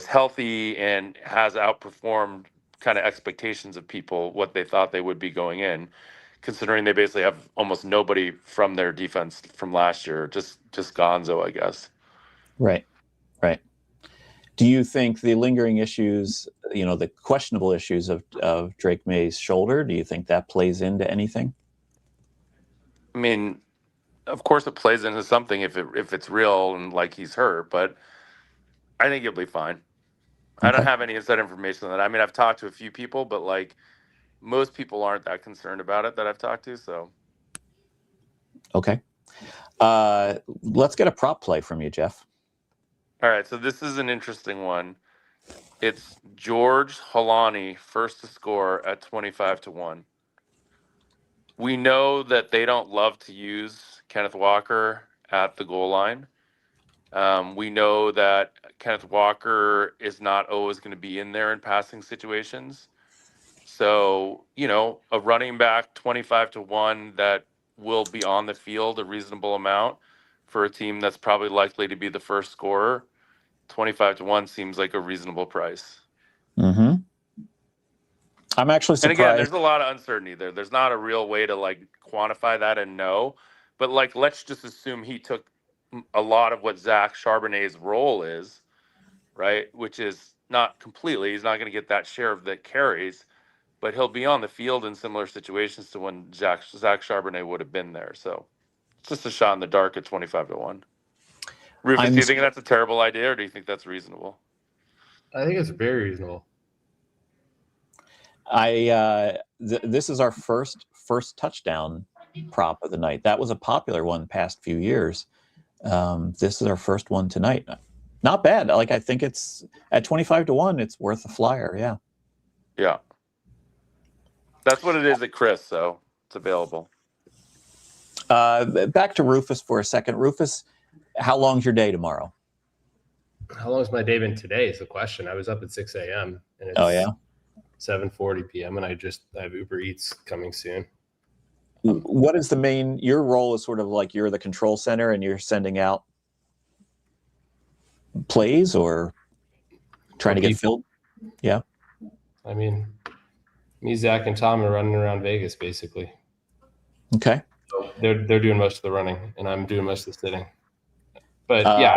healthy and has outperformed kind of expectations of people, what they thought they would be going in, considering they basically have almost nobody from their defense from last year, just Gonzo, I guess. Right. Do you think the lingering issues, the questionable issues of Drake May's shoulder, do you think that plays into anything? I mean, of course it plays into something if it's real and, like, he's hurt, but I think he'll be fine. Okay. I don't have any inside information on that. I mean, I've talked to a few people, but, like, most people aren't that concerned about it that I've talked to, so. Okay. Let's get a prop play from you, Jeff. All right, so this is an interesting one. It's George Holani first to score at 25-1. We know that they don't love to use Kenneth Walker at the goal line. We know that Kenneth Walker is not always going to be in there in passing situations. So, a running back 25-1 that will be on the field a reasonable amount for a team that's probably likely to be the first scorer, 25-1 seems like a reasonable price. Mm-hmm. I'm actually And surprised. again, there's a lot of uncertainty there. There's not a real way to like quantify that and know. But like, let's just assume he took a lot of what Zach Charbonnet's role is, right? Which is not completely. He's not going to get that share of the carries, but he'll be on the field in similar situations to when Zach Charbonnet would have been there. So it's just a shot in the dark at 25-1. Rufus, do you think that's a terrible idea, or do you think that's reasonable? I think it's very reasonable. This is our first touchdown prop of the night. That was a popular one the past few years. This is our first one tonight. Not bad. Like, I think it's at 25-1. It's worth a flyer. Yeah. Yeah. That's what it is at Chris. So it's available. Back to Rufus for a second. Rufus, how long's your day tomorrow? How long's my day been today is the question. I was up at 6 a.m. and it's Oh, yeah? 7:40 p.m. and I have Uber Eats coming soon. What is your role is sort of like you're the control center and you're sending out plays or trying to get filled? Yeah. I mean, me, Zach, and Tom are running around Vegas basically. Okay. So they're doing most of the running and I'm doing most of the sitting. But yeah,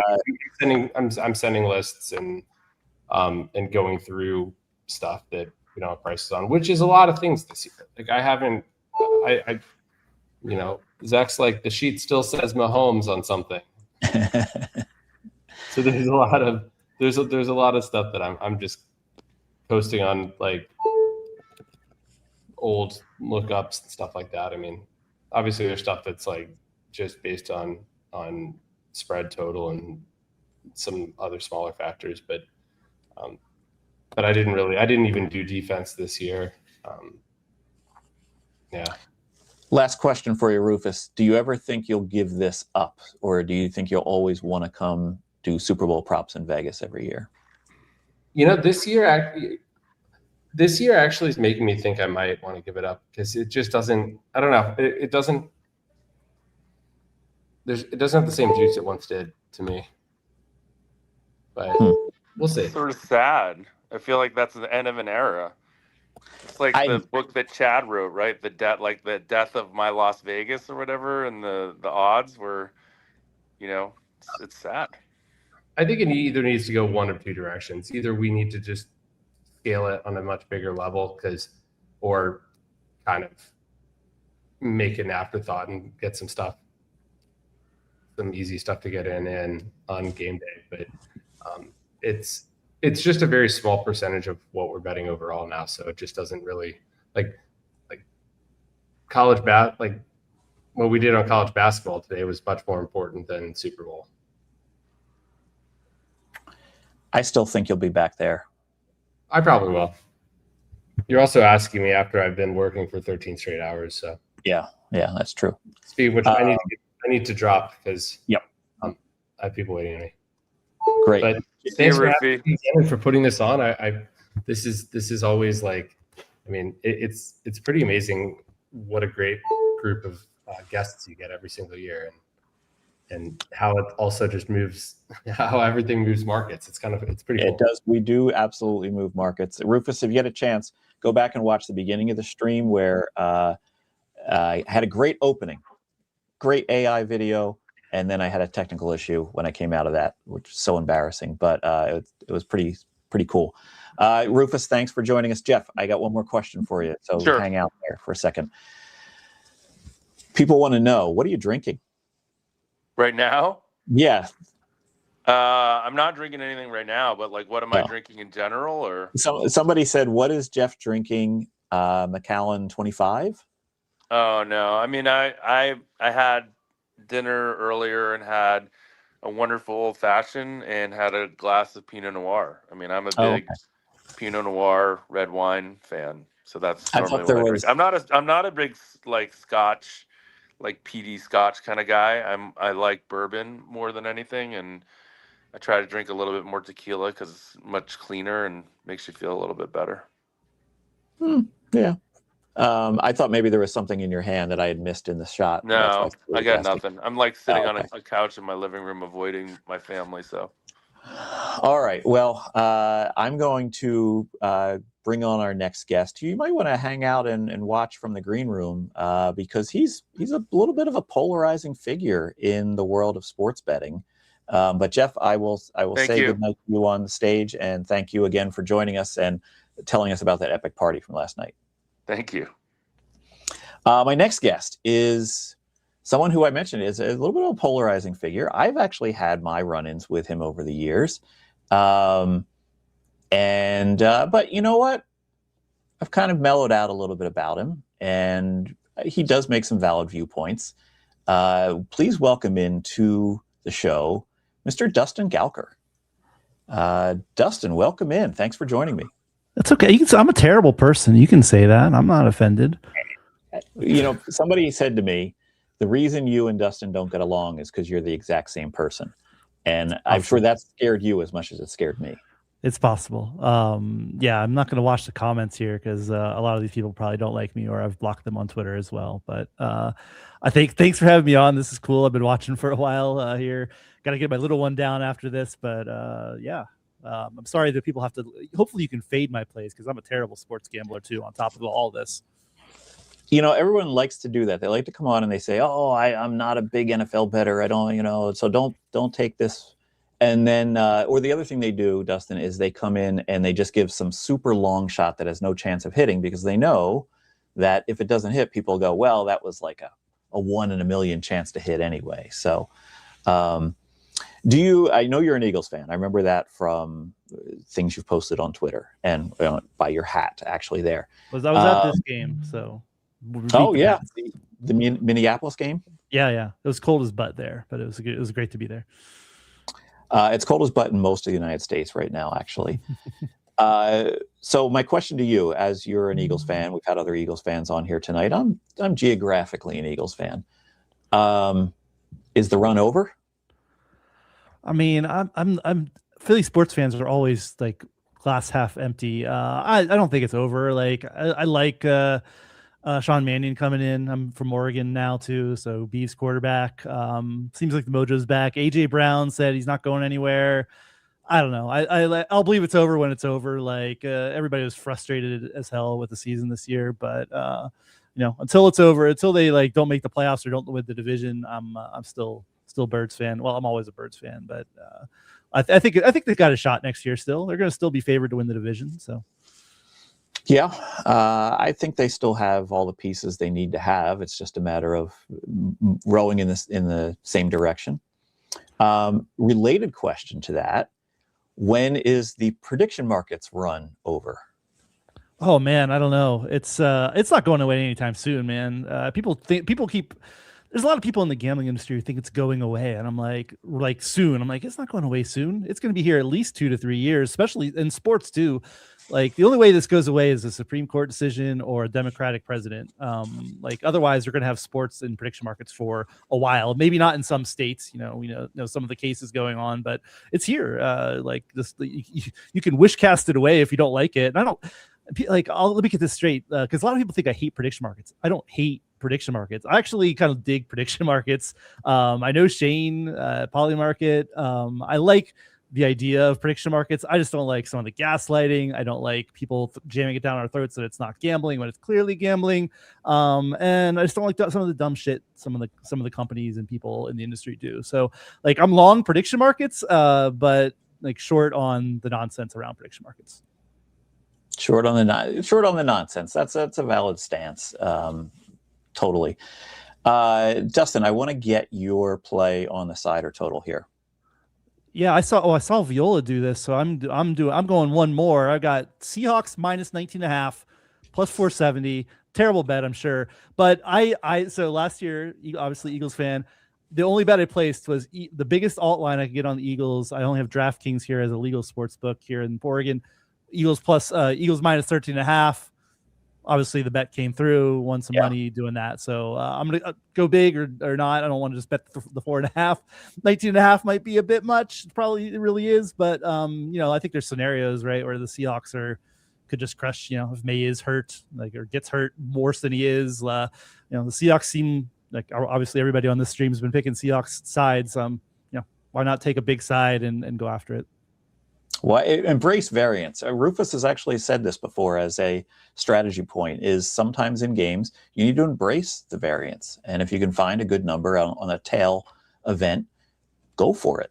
I'm sending lists and going through stuff that we don't have prices on, which is a lot of things this year. Like I Zach's like, the sheet still says Mahomes on something. So there's a lot of stuff that I'm just posting on, like old lookups and stuff like that. I mean, obviously there's stuff that's like just based on spread total and some other smaller factors, but I didn't even do defense this year. Yeah. Last question for you, Rufus. Do you ever think you'll give this up, or do you think you'll always want to come do Super Bowl props in Vegas every year? You know, this year actually is making me think I might want to give it up because it just doesn't. I don't know. It doesn't. It doesn't have the same juice it once did to me. But we'll see. It's sort of sad. I feel like that's the end of an era. It's like the book that Chad wrote, right? The death of my Las Vegas or whatever, and the odds were, it's sad. I think it either needs to go one of two directions. Either we need to just scale it on a much bigger level, or kind of make it an afterthought and get some easy stuff to get in on game day. But it's just a very small percentage of what we're betting overall now, so it just doesn't really like college like what we did on college basketball today was much more important than Super Bowl. I still think you'll be back there. I probably will. You're also asking me after I've been working for 13 straight hours, so yeah, that's true. Speed, which I need to drop because I have people waiting on me. Great. But thanks for putting this on. This is always like, I mean, it's pretty amazing what a great group of guests you get every single year, and how it also just moves, how everything moves markets. It's pretty cool. It does. We do absolutely move markets. Rufus, if you get a chance, go back and watch the beginning of the stream where I had a great opening, great AI video. And then I had a technical issue when I came out of that, which is so embarrassing, but it was pretty cool. Rufus, thanks for joining us. Jeff, I got one more question for you. So Sure. Hang out there for a second. People want to know, what are you drinking? Right now? Yeah. I'm not drinking anything right now, but like, what am I drinking in general? Or Somebody said, what is Jeff drinking? Macallan 25? Oh no. I mean, I had dinner earlier and had a wonderful old fashioned and had a glass of Pinot Noir. I mean, I'm a big Pinot Noir red wine fan, so that's normally what I drink. I'm not a big like Scotch, like peaty Scotch kind of guy. I like bourbon more than anything, and I try to drink a little bit more tequila because it's much cleaner and makes you feel a little bit better. Yeah. I thought maybe there was something in your hand that I had missed in the shot. No, I got nothing. I'm like sitting on a couch in my living room avoiding my family, so. All right. Well, I'm going to bring on our next guest. You might want to hang out and watch from the green room because he's a little bit of a polarizing figure in the world of sports betting. But Jeff, I will say you. good night to you on the stage, and thank you again for joining us and telling us about that epic party from last night. Thank you. My next guest is someone who I mentioned is a little bit of a polarizing figure. I've actually had my run-ins with him over the years. But you know what? I've kind of mellowed out a little bit about him, and he does make some valid viewpoints. Please welcome into the show, Mr. Dustin Gowker. Dustin, welcome in. Thanks for joining me. That's okay. I'm a terrible person. You can say that. I'm not offended. You know, somebody said to me, the reason you and Dustin don't get along is because you're the exact same person. And I'm sure that scared you as much as it scared me. It's possible. Yeah, I'm not going to watch the comments here because a lot of these people probably don't like me, or I've blocked them on Twitter as well. But I think thanks for having me on. This is cool. I've been watching for a while here. Got to get my little one down after this. But yeah, I'm sorry that people have to. Hopefully you can fade my plays because I'm a terrible sports gambler too, on top of all this. You know, everyone likes to do that. They like to come on and they say, "Oh, I'm not a big NFL bettor. I don't, you know, so don't take this." And then, or the other thing they do, Dustin, is they come in and they just give some super long shot that has no chance of hitting because they know that if it doesn't hit, people go, "Well, that was like a 1 in a million chance to hit anyway." So, I know you're an Eagles fan. I remember that from things you've posted on Twitter and by your hat actually there. I was at this game, so. Oh yeah, the Minneapolis game. Yeah. It was cold as butt there, but it was great to be there. It's cold as butt in most of the United States right now, actually. So my question to you, as you're an Eagles fan, we've had other Eagles fans on here tonight. I'm geographically an Eagles fan. Is the run over? I mean, I'm Philly sports fans are always like glass half empty. I don't think it's over. Like I like Sean Mannion coming in. I'm from Oregon now too, so Beav's quarterback. Seems like the mojo's back. AJ Brown said he's not going anywhere. I don't know. I'll believe it's over when it's over. Like everybody was frustrated as hell with the season this year, but until it's over, until they like don't make the playoffs or don't win the division, I'm still Birds fan. Well, I'm always a Birds fan, but I think they've got a shot next year. Still, they're going to still be favored to win the division. So. Yeah, I think they still have all the pieces they need to have. It's just a matter of rowing in the same direction. Related question to that: when is the prediction markets run over? Oh man, I don't know. It's not going away anytime soon, man. There's a lot of people in the gambling industry who think it's going away, and I'm like soon. I'm like, it's not going away soon. It's going to be here at least 2 to 3 years, especially in sports too. Like the only way this goes away is a Supreme Court decision or a Democratic president. Like otherwise, we're going to have sports and prediction markets for a while. Maybe not in some states. We know some of the cases going on, but it's here. Like this, you can wish cast it away if you don't like it. And I don't like. Let me get this straight, because a lot of people think I hate prediction markets. I don't hate prediction markets. I actually kind of dig prediction markets. I know Shane, Polymarket. I like the idea of prediction markets. I just don't like some of the gaslighting. I don't like people jamming it down our throats that it's not gambling when it's clearly gambling. And I just don't like some of the dumb shit some of the companies and people in the industry do. So like I'm long prediction markets, but like short on the nonsense around prediction markets. Short on the nonsense. That's a valid stance. Totally. Dustin, I want to get your play on the side or total here. Yeah, I saw Viola do this, so I'm going one more. I got Seahawks minus 19.5, plus 470. Terrible bet, I'm sure. But so last year, obviously Eagles fan, the only bet I placed was the biggest alt line I could get on the Eagles. I only have DraftKings here as a legal sports book here in Oregon. Eagles minus 13.5. Obviously the bet came through, won some money doing that. So I'm going to go big or not. I don't want to just bet the 4.5. 19.5 might be a bit much. Probably it really is. But, I think there's scenarios, right, where the Seahawks could just crush, if May is hurt, or gets hurt worse than he is. The Seahawks seem like, obviously everybody on this stream has been picking Seahawks sides. Why not take a big side and go after it? Well, embrace variance. Rufus has actually said this before as a strategy point, is sometimes in games, you need to embrace the variance. And if you can find a good number on a tail event, go for it.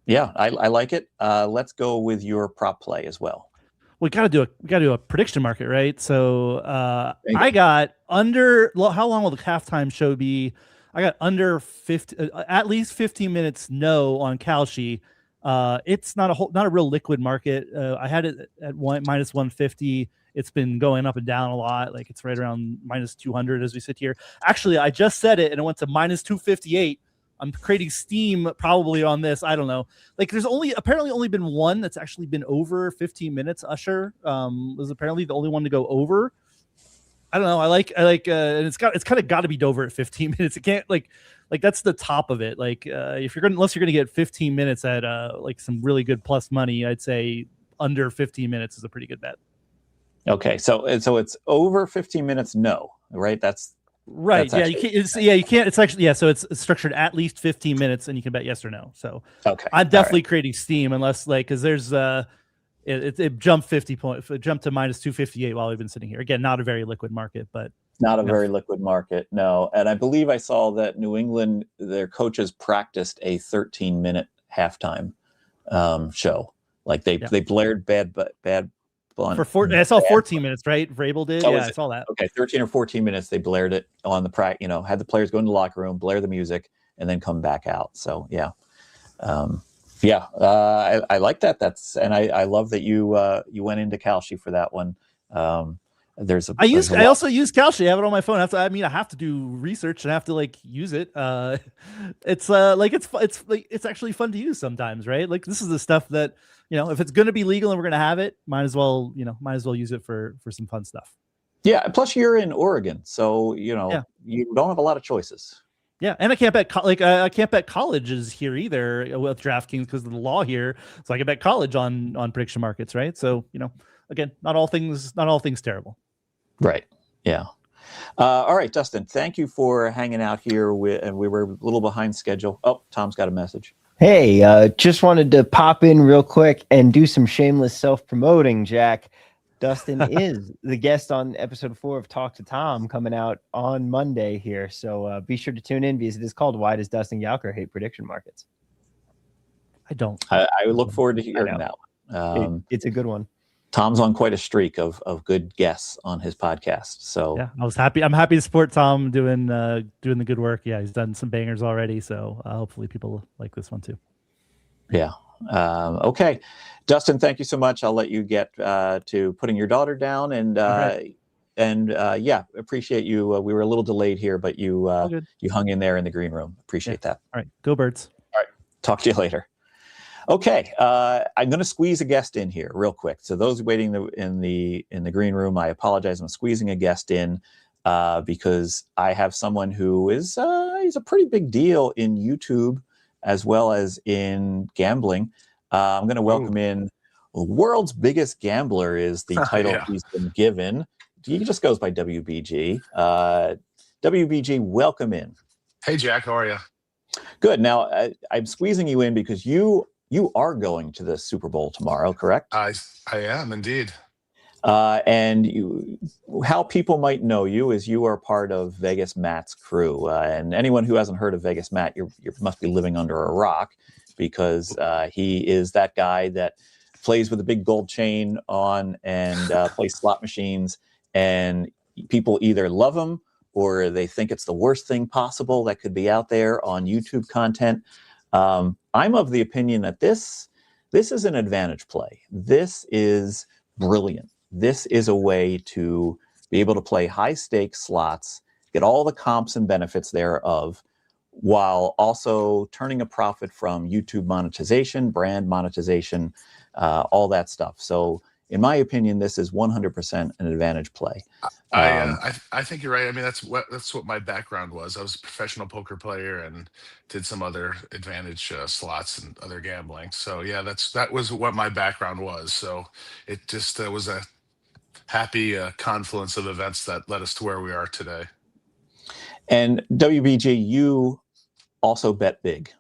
Yeah, I like it. Let's go with your prop play as well. We got to do a prediction market, right? So I got under. How long will the halftime show be? I got under 50, at least 15 minutes. No on Kalshi. It's not a real liquid market. I had it at minus 150. It's been going up and down a lot. Like it's right around minus 200 as we sit here. Actually, I just said it and it went to minus 258. I'm creating steam probably on this. I don't know. Like there's apparently only been one that's actually been over 15 minutes. Usher was apparently the only one to go over. I don't know. I like, and it's kind of got to be Dover at 15 minutes. It can't like that's the top of it. Like unless you're gonna get 15 minutes at like some really good plus money, I'd say under 15 minutes is a pretty good bet. Okay, so it's over 15 minutes. No, right? That's right. Yeah, you can't. It's actually so it's structured at least 15 minutes, and you can bet yes or no. So okay, I'm definitely creating steam unless because there's it jumped 50 points. It jumped to minus 258 while we've been sitting here. Again, not a very liquid market, but not a very liquid market. No, and I believe I saw that New England, their coaches practiced a 13-minute halftime show. Like they blared bad. I saw 14 minutes, right? Vrabel did. Yeah, I saw that. Okay, 13 or 14 minutes. They blared it on the practice. Had the players go into the locker room, blare the music, and then come back out. So yeah, I like that. I love that you went into Kalshi for that one. I also use Kalshi. I have it on my phone. I have to do research and I have to use it. It's actually fun to use sometimes, right? Like this is the stuff that if it's going to be legal and we're going to have it, might as well use it for some fun stuff. Yeah. Plus, you're in Oregon, so you don't have a lot of choices. Yeah, and I can't bet I can't bet colleges here either with DraftKings because of the law here. So I can bet college on prediction markets, right? So again, not all things terrible. Right. Yeah. All right, Dustin. Thank you for hanging out here. We were a little behind schedule. Oh, Tom's got a message. Hey, just wanted to pop in real quick and do some shameless self-promoting, Jack. Dustin is the guest on episode 4 of Talk to Tom coming out on Monday here. So be sure to tune in because it is called Why Does Dustin Yalker Hate Prediction Markets? I don't. I look forward to hearing that one. It's a good one. Tom's on quite a streak of good guests on his podcast. So yeah, I was happy. I'm happy to support Tom doing the good work. Yeah, he's done some bangers already. So hopefully people like this one too. Yeah. Okay, Dustin, thank you so much. I'll let you get to putting your daughter down and appreciate you. We were a little delayed here, but you hung in there in the green room. Appreciate that. All right, go Birds. All right, talk to you later. Okay, I'm going to squeeze a guest in here real quick. So those waiting in the green room, I apologize. I'm squeezing a guest in because I have someone who is he's a pretty big deal in YouTube as well as in gambling. I'm going to welcome in the world's biggest gambler is the title he's been given. He just goes by WBG. WBG, welcome in. Hey, Jack, how are you? Good. Now, I'm squeezing you in because you are going to the Super Bowl tomorrow, correct? I am indeed. And how people might know you is you are part of Vegas Matt's crew. And anyone who hasn't heard of Vegas Matt, you must be living under a rock because he is that guy that plays with a big gold chain on and plays slot machines. And people either love him or they think it's the worst thing possible that could be out there on YouTube content. I'm of the opinion that this is an advantage play. This is brilliant. This is a way to be able to play high stakes slots, get all the comps and benefits thereof, while also turning a profit from YouTube monetization, brand monetization, all that stuff. So in my opinion, this is 100% an advantage play. I think you're right. I mean, that's what my background was. I was a professional poker player and did some other advantage slots and other gambling. So yeah, that was what my background was. So it just was a happy confluence of events that led us to where we are today. And WBG, you also bet big.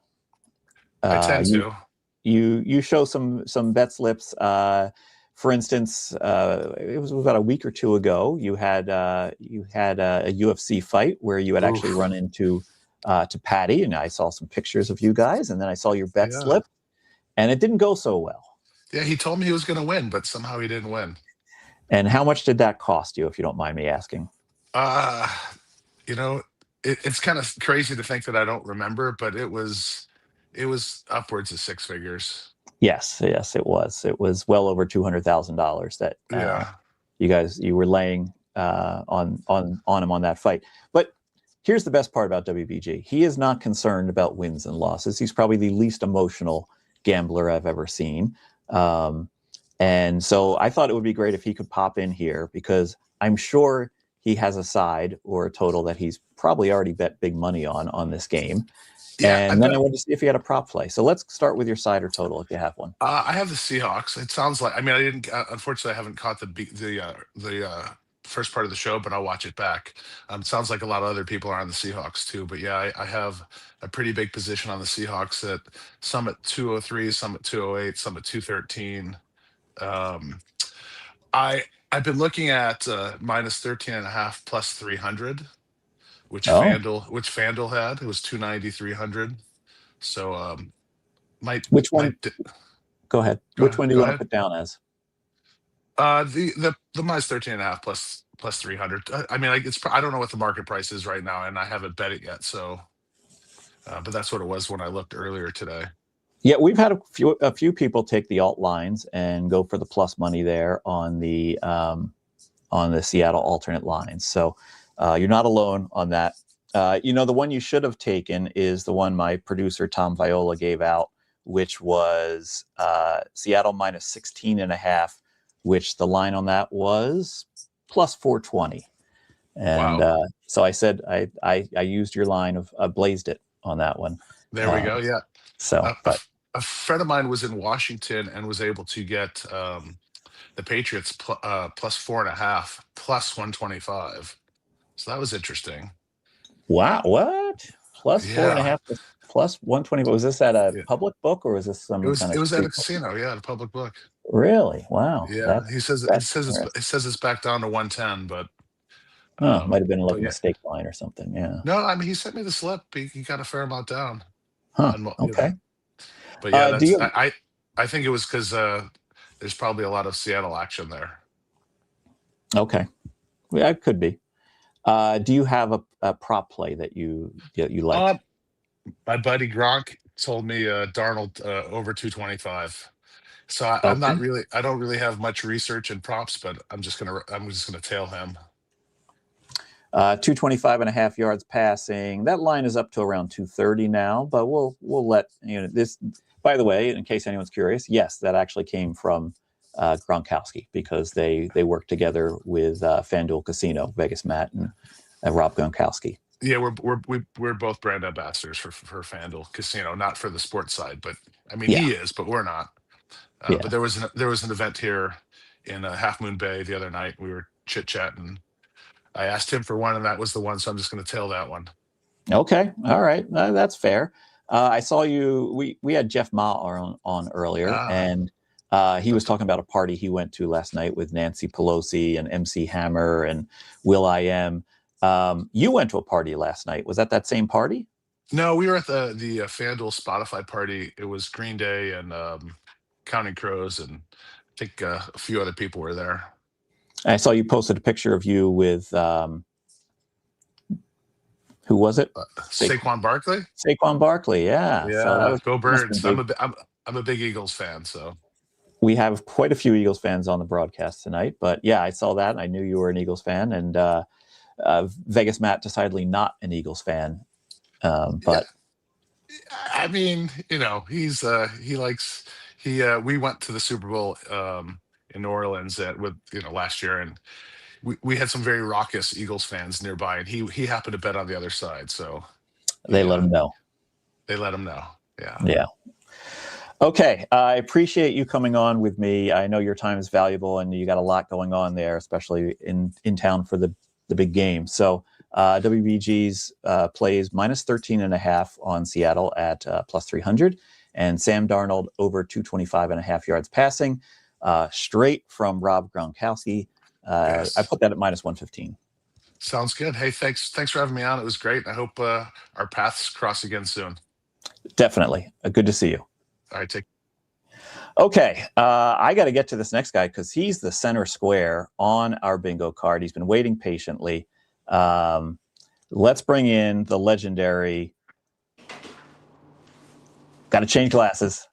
I tend to. you show some bet slips. For instance, it was about a week or two ago. You had a UFC fight where you had actually run into to Patty, and I saw some pictures of you guys, and then I saw your bet slip, and it didn't go so well. Yeah, he told me he was going to win, but somehow he didn't win. And how much did that cost you, if you don't mind me asking? You know, it's kind of crazy to think that I don't remember, but it was upwards of six figures. Yes, it was. It was well over $200,000 that you were laying on him on that fight. But here's the best part about WBG. He is not concerned about wins and losses. He's probably the least emotional gambler I've ever seen. And so I thought it would be great if he could pop in here, because I'm sure he has a side or a total that he's probably already bet big money on this game. Yeah, and then I wanted to see if you had a prop play. So let's start with your side or total if you have one. I have the Seahawks. It sounds like, I mean, I didn't, unfortunately, I haven't caught the first part of the show, but I'll watch it back. It sounds like a lot of other people are on the Seahawks too, but yeah, I have a pretty big position on the Seahawks, at some at 203, some at 208, some at 213. I've been looking at minus 13.5 plus 300, which FanDuel had. It was 290, 300. So which one? Go ahead. Which one do you want to put down as? The minus 13.5 plus 300. I mean, I don't know what the market price is right now, and I haven't bet it yet. So, but that's what it was when I looked earlier today. Yeah, we've had a few people take the alt lines and go for the plus money there on the Seattle alternate lines. So you're not alone on that. The one you should have taken is the one my producer Tom Viola gave out, which was Seattle minus 16.5, which the line on that was plus 420. And so I said I used your line of blazed it on that one. There we go. Yeah. So, a friend of mine was in Washington and was able to get the Patriots plus 4.5 plus 125. So that was interesting. Wow! What? Plus 4.5 plus 120. Was this at a public book or was this some? It was at a book? casino. Yeah, at a public book. Really? Wow. Yeah, it says it's back down to 110, but might have been like a mistake line or something. Yeah. No, I mean he sent me the slip. He got a fair amount down. Huh. Okay. But yeah, I think it was because there's probably a lot of Seattle action there. Okay, yeah, it could be. Do you have a prop play that you like? My buddy Gronk told me Darnold over 225. So I don't really have much research in props, but I'm just gonna tail him. 225.5 yards passing. That line is up to around 230 now, but we'll let this. By the way, in case anyone's curious, yes, that actually came from Gronkowski, because they work together with FanDuel Casino, Vegas Matt and Rob Gronkowski. Yeah, we're both brand ambassadors for FanDuel Casino, not for the sports side, but I mean he is, but we're not. But there was an event here in Half Moon Bay the other night. We were chit chatting. I asked him for one, and that was the one, so I'm just going to tail that one. Okay, all right, that's fair. I saw you. We had Jeff Ma on earlier, and he was talking about a party he went to last night with Nancy Pelosi and MC Hammer and Will.i.am. You went to a party last night. Was that same party? No, we were at the FanDuel Spotify party. It was Green Day and Counting Crows, and I think a few other people were there. I saw you posted a picture of you with who was it? Saquon Barkley. Saquon Barkley, yeah. So go Birds. I'm a big Eagles fan, so we have quite a few Eagles fans on the broadcast tonight. But yeah, I saw that. I knew you were an Eagles fan, and Vegas Matt decidedly not an Eagles fan. But I mean, we went to the Super Bowl in New Orleans last year, and we had some very raucous Eagles fans nearby, and he happened to bet on the other side, so they let him know. They let him know. Yeah. Yeah. Okay. I appreciate you coming on with me. I know your time is valuable, and you got a lot going on there, especially in town for the big game. So WBG's plays minus 13.5 on Seattle at plus 300. and Sam Darnold over 225.5 yards passing, straight from Rob Gronkowski. Yes. I put that at -115. Sounds good. Hey, thanks for having me on. It was great. I hope our paths cross again soon. Definitely. Good to see you. All right, take. Okay, I got to get to this next guy because he's the center square on our bingo card. He's been waiting patiently. Let's bring in the legendary. Got to change glasses.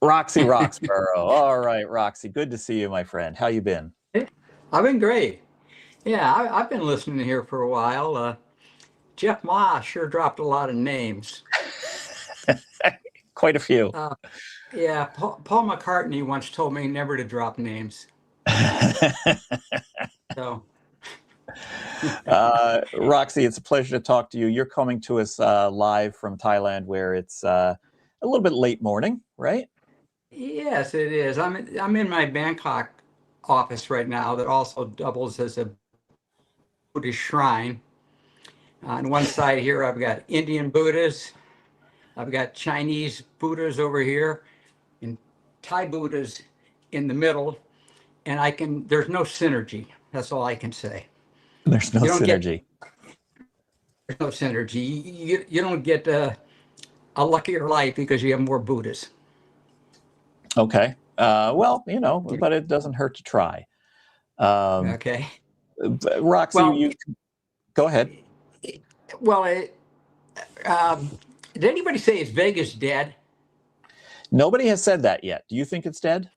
Roxy Roxborough. All right, Roxy. Good to see you, my friend. How you been? I've been great. Yeah, I've been listening here for a while. Jeff Ma sure dropped a lot of names. Quite a few. Yeah, Paul McCartney once told me never to drop names. So, Roxy, it's a pleasure to talk to you. You're coming to us live from Thailand, where it's a little bit late morning, right? yes, it is. I'm in my Bangkok office right now that also doubles as a Buddhist shrine. On one side here, I've got Indian Buddhas. I've got Chinese Buddhas over here, and Thai Buddhas in the middle. And there's no synergy. That's all I can say. There's no synergy. There's no synergy. You don't get a luckier life because you have more Buddhas. Okay. Well, but it doesn't hurt to try. Okay. Roxy, Well, you go ahead. Well, did anybody say is Vegas dead? Nobody has said that yet. Do you think it's dead?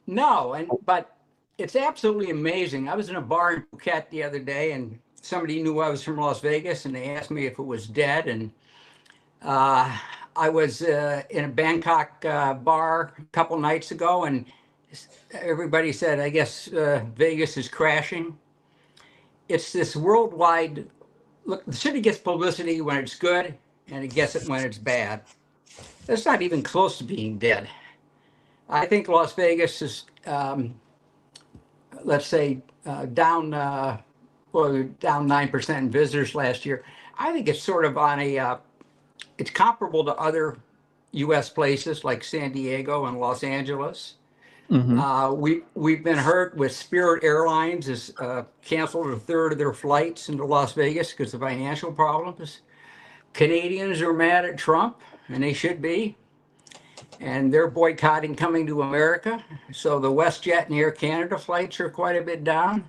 No, but it's absolutely amazing. I was in a bar in Phuket the other day, and somebody knew I was from Las Vegas, and they asked me if it was dead. And I was in a Bangkok bar a couple nights ago, and everybody said, I guess Vegas is crashing. It's this worldwide, look, the city gets publicity when it's good, and it gets it when it's bad. It's not even close to being dead. I think Las Vegas is, let's say, down 9% in visitors last year. I think it's sort of on it's comparable to other U.S. places like San Diego and Los Angeles. Mm-hmm. We've been hurt with Spirit Airlines has canceled a third of their flights into Las Vegas because of financial problems. Canadians are mad at Trump, and they should be. And they're boycotting coming to America. So the WestJet and Air Canada flights are quite a bit down.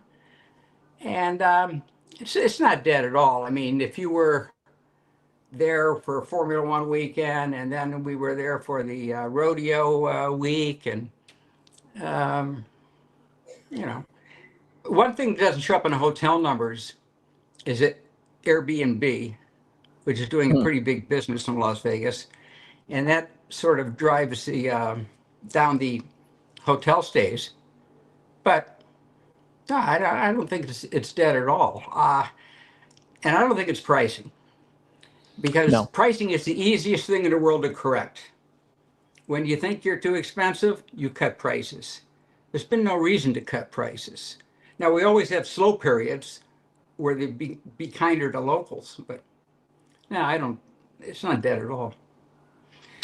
And it's not dead at all. I mean, if you were there for Formula One weekend, and then we were there for the rodeo week, and one thing that doesn't show up in the hotel numbers is that Airbnb, which is doing a pretty big business in Las Vegas, and that sort of drives the down the hotel stays. But no, I don't think it's dead at all. And I don't think it's pricing, because pricing is the easiest thing in the world to correct. When you think you're too expensive, you cut prices. There's been no reason to cut prices. Now, we always have slow periods where they be kinder to locals, but no, it's not dead at all.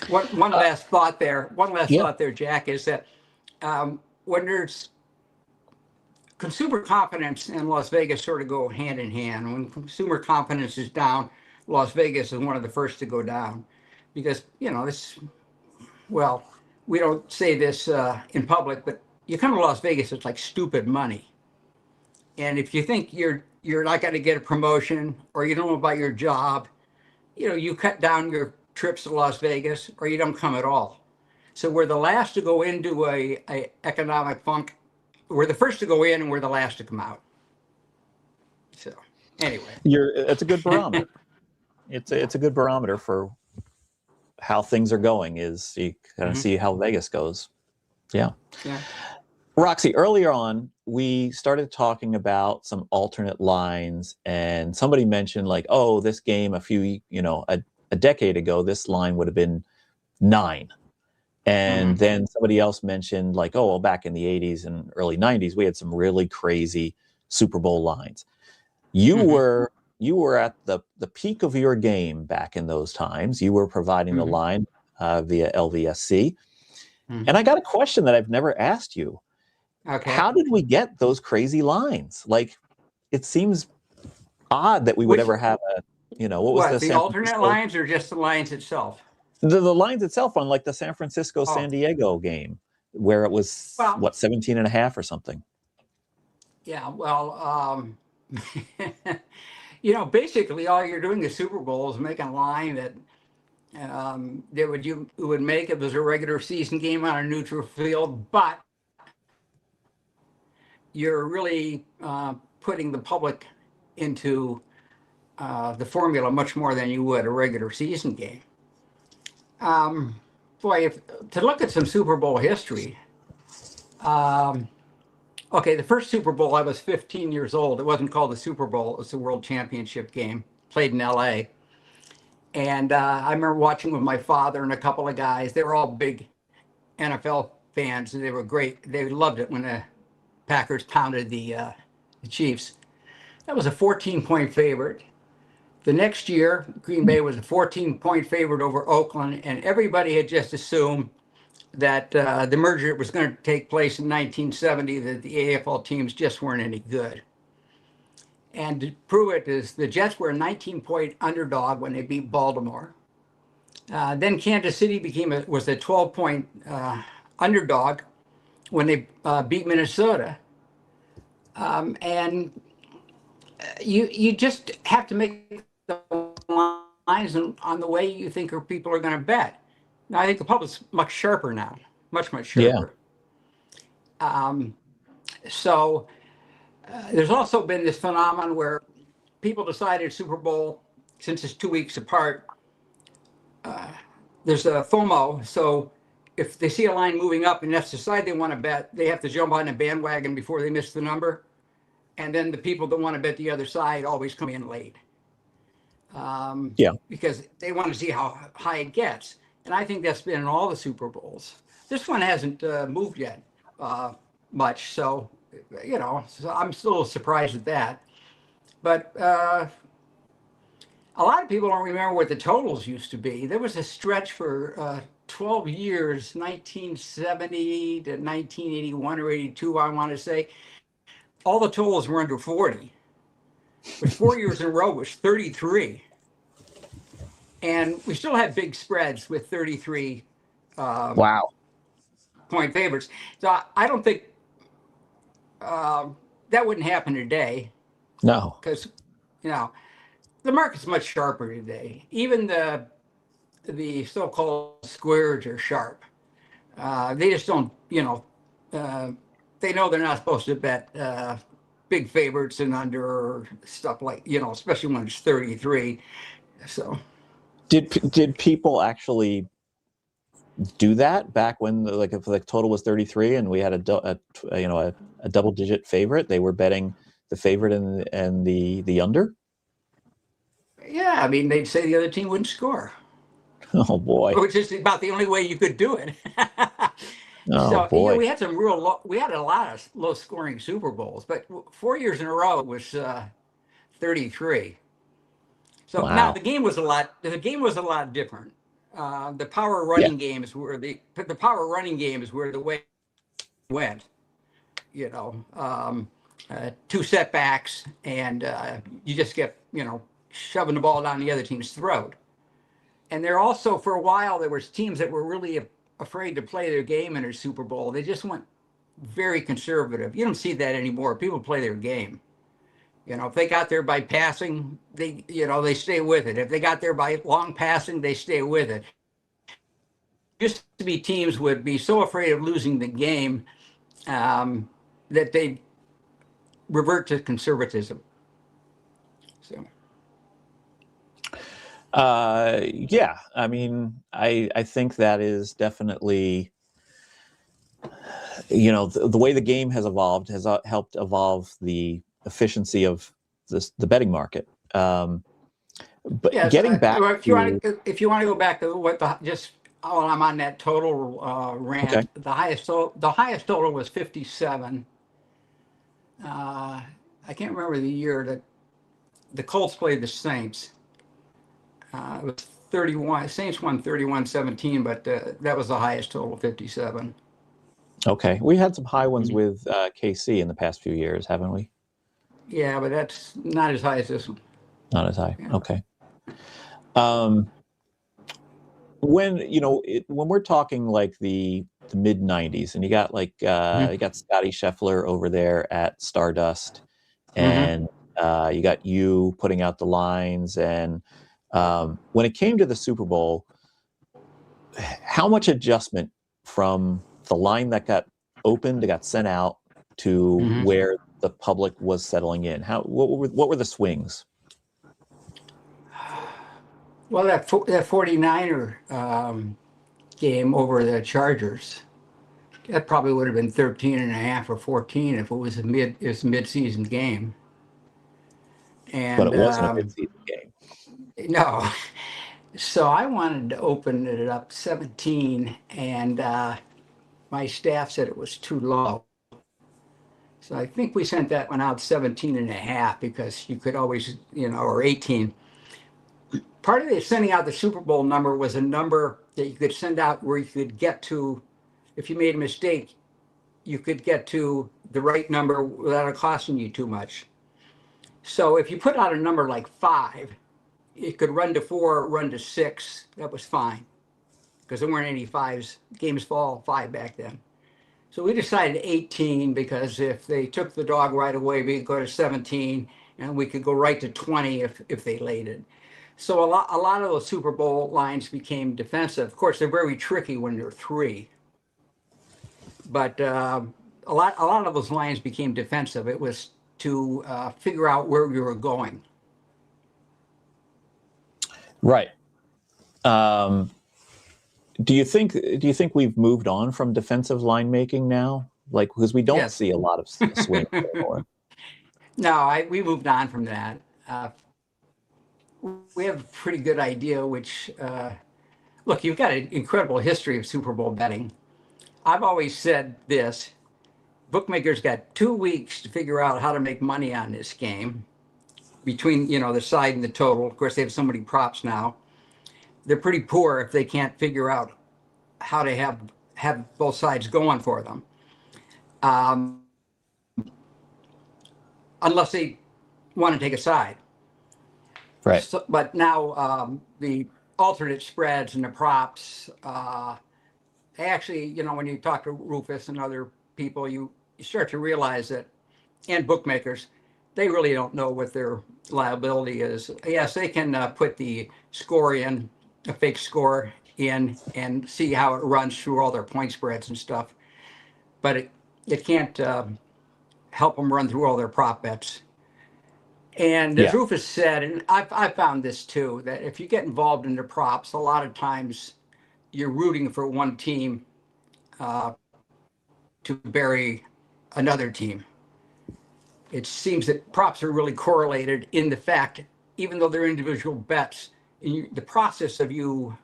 One last thought there. Thought there, Jack, is that when there's consumer confidence and Las Vegas sort of go hand in hand. When consumer confidence is down, Las Vegas is one of the first to go down, because we don't say this in public, but you come to Las Vegas, it's like stupid money. And if you think you're not going to get a promotion, or you don't know about your job, you cut down your trips to Las Vegas, or you don't come at all. So we're the last to go into a economic funk. We're the first to go in, and we're the last to come out. So anyway, it's a good barometer. It's a good barometer for how things are going. Is you kind of see how Vegas goes. Yeah. Roxy, earlier on, we started talking about some alternate lines, and somebody mentioned like, oh, this game a decade ago, this line would have been 9. And then somebody else mentioned like, oh, well, back in the 80s and early 90s, we had some really crazy Super Bowl lines. You were at the peak of your game back in those times. You were providing the line via LVSC. Mhm. And I got a question that I've never asked you. Okay. How did we get those crazy lines? Like, it seems odd that we would Which- ever have a, what was the San alternate Francisco- lines or just the lines itself? The lines itself on like the San Francisco San Diego game, where it was Well- 17 and a half or something. Yeah, well, basically all you're doing is Super Bowl is making a line that you would make if it was a regular season game on a neutral field, but you're really putting the public into the formula much more than you would a regular season game. To look at some Super Bowl history, okay, the first Super Bowl, I was 15 years old. It wasn't called the Super Bowl. It was the World Championship game, played in L.A. And I remember watching with my father and a couple of guys. They were all big NFL fans, and they were great. They loved it when the Packers pounded the Chiefs. That was a 14-point favorite. The next year, Green Bay was a 14-point favorite over Oakland, and everybody had just assumed that the merger was going to take place in 1970, that the AFL teams just weren't any good. And to prove it is the Jets were a 19-point underdog when they beat Baltimore. Then Kansas City was a 12-point underdog when they beat Minnesota. And you just have to make the lines on the way you think people are going to bet. Now, I think the public's much sharper now, much sharper. So there's also been this phenomenon where people decided Super Bowl, since it's 2 weeks apart, there's a FOMO. So if they see a line moving up and that's the side they want to bet, they have to jump on the bandwagon before they miss the number. And then the people that want to bet the other side always come in late. Because they want to see how high it gets. And I think that's been in all the Super Bowls. This one hasn't moved yet much. So, so I'm still surprised at that. But a lot of people don't remember what the totals used to be. There was a stretch for 12 years, 1970 to 1981 or 82, I want to say. All the totals were under 40. But 4 years in a row was 33. And we still had big spreads with 33 point favorites. So I don't think that wouldn't happen today. No. Because, the market's much sharper today. Even the so-called squares are sharp. They just don't, they know they're not supposed to bet big favorites and under stuff like, especially when it's 33. So. Did people actually do that back when, if the total was 33 and we had a double-digit favorite? They were betting the favorite and the under. Yeah, I mean, they'd say the other team wouldn't score. Oh boy! Which is about the only way you could do it. Oh boy! We had some we had a lot of low-scoring Super Bowls, but 4 years in a row it was 33. So now the game was a lot different. The power running games were the way it went. Two setbacks and you just kept shoving the ball down the other team's throat. And there also, for a while, there was teams that were really afraid to play their game in a Super Bowl. They just went very conservative. You don't see that anymore. People play their game. If they got there by passing, they stay with it. If they got there by long passing, they stay with it. Used to be teams would be so afraid of losing the game that they revert to conservatism. So. Yeah, I mean, I think that is definitely, the way the game has evolved has helped evolve the efficiency of the betting market. But yes, getting back if you want to go back to what while I'm on that total rant, okay. the highest total was 57. I can't remember the year that the Colts played the Saints. It was 31. Saints won 31-17, but that was the highest total, 57. Okay, we had some high ones with KC in the past few years, haven't we? Yeah, but that's not as high as this one. Not as high. Yeah. Okay. When when we're talking like the mid '90s, and you got like you got Scotty Scheffler over there at Stardust, and you got you putting out the lines, and when it came to the Super Bowl, how much adjustment from the line that got opened, that got sent out, to where the public was settling in? What were the swings? Well, that 49er game over the Chargers, that probably would have been 13.5 or 14 if it was a mid-season game. And, but it wasn't a mid-season game. No. So I wanted to open it up 17, and my staff said it was too low. So I think we sent that one out 17.5 because you could always, or 18. Part of the sending out the Super Bowl number was a number that you could send out where you could get to, if you made a mistake, you could get to the right number without it costing you too much. So if you put out a number like 5, it could run to 4, run to 6. That was fine because there weren't any 5s. Games fall 5 back then. So we decided 18 because if they took the dog right away, we could go to 17, and we could go right to 20 if they laid it. So a lot of those Super Bowl lines became defensive. Of course, they're very tricky when they're 3. But a lot of those lines became defensive. It was to figure out where we were going. Right. Do you think we've moved on from defensive line making now? Like, because we don't see a lot of swing anymore. No, we moved on from that. We have a pretty good idea, which, look, you've got an incredible history of Super Bowl betting. I've always said this, bookmakers got 2 weeks to figure out how to make money on this game between, the side and the total. Of course, they have so many props now. They're pretty poor if they can't figure out how to have both sides going for them. Unless they want to take a side. Right. So, but now the alternate spreads and the props, they actually, when you talk to Rufus and other people, you start to realize that, and bookmakers, they really don't know what their liability is. Yes, they can put the score in, a fake score in, and see how it runs through all their point spreads and stuff. But it can't help them run through all their prop bets. And as Rufus said, and I found this too, that if you get involved in the props, a lot of times you're rooting for one team to bury another team. It seems that props are really correlated in the fact, even though they're individual bets, in the process of you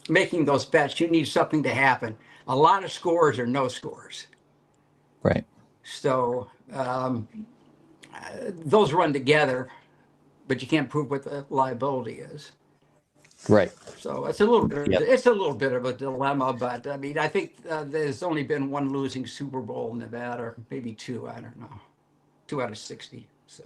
making those bets, you need something to happen. A lot of scores or no scores. Right. So those run together, but you can't prove what the liability is. Right. So it's a little bit. It's a little bit of a dilemma, but I mean, I think there's only been one losing Super Bowl in Nevada, or maybe 2. I don't know, 2 out of 60. So.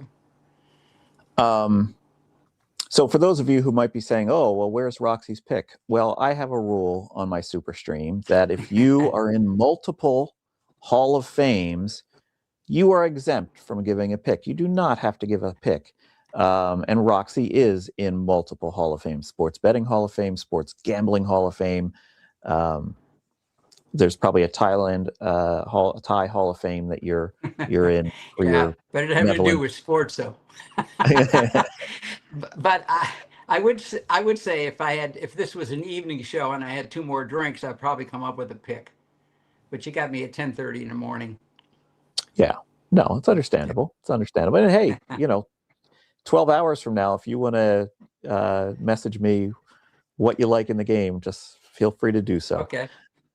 So for those of you who might be saying, "Oh, well, where's Roxy's pick?" Well, I have a rule on my SuperStream that if you are in multiple Hall of Fames, you are exempt from giving a pick. You do not have to give a pick. And Roxy is in multiple Hall of Fame: Sports Betting Hall of Fame, Sports Gambling Hall of Fame. There's probably a Thai Hall of Fame that you're in. For your but it has to do with sports, though. But I would say if this was an evening show and I had 2 more drinks, I'd probably come up with a pick. But you got me at 10:30 in the morning. Yeah, no, it's understandable. It's understandable. And hey, 12 hours from now, if you want to message me what you like in the game, just feel free to do so. Okay.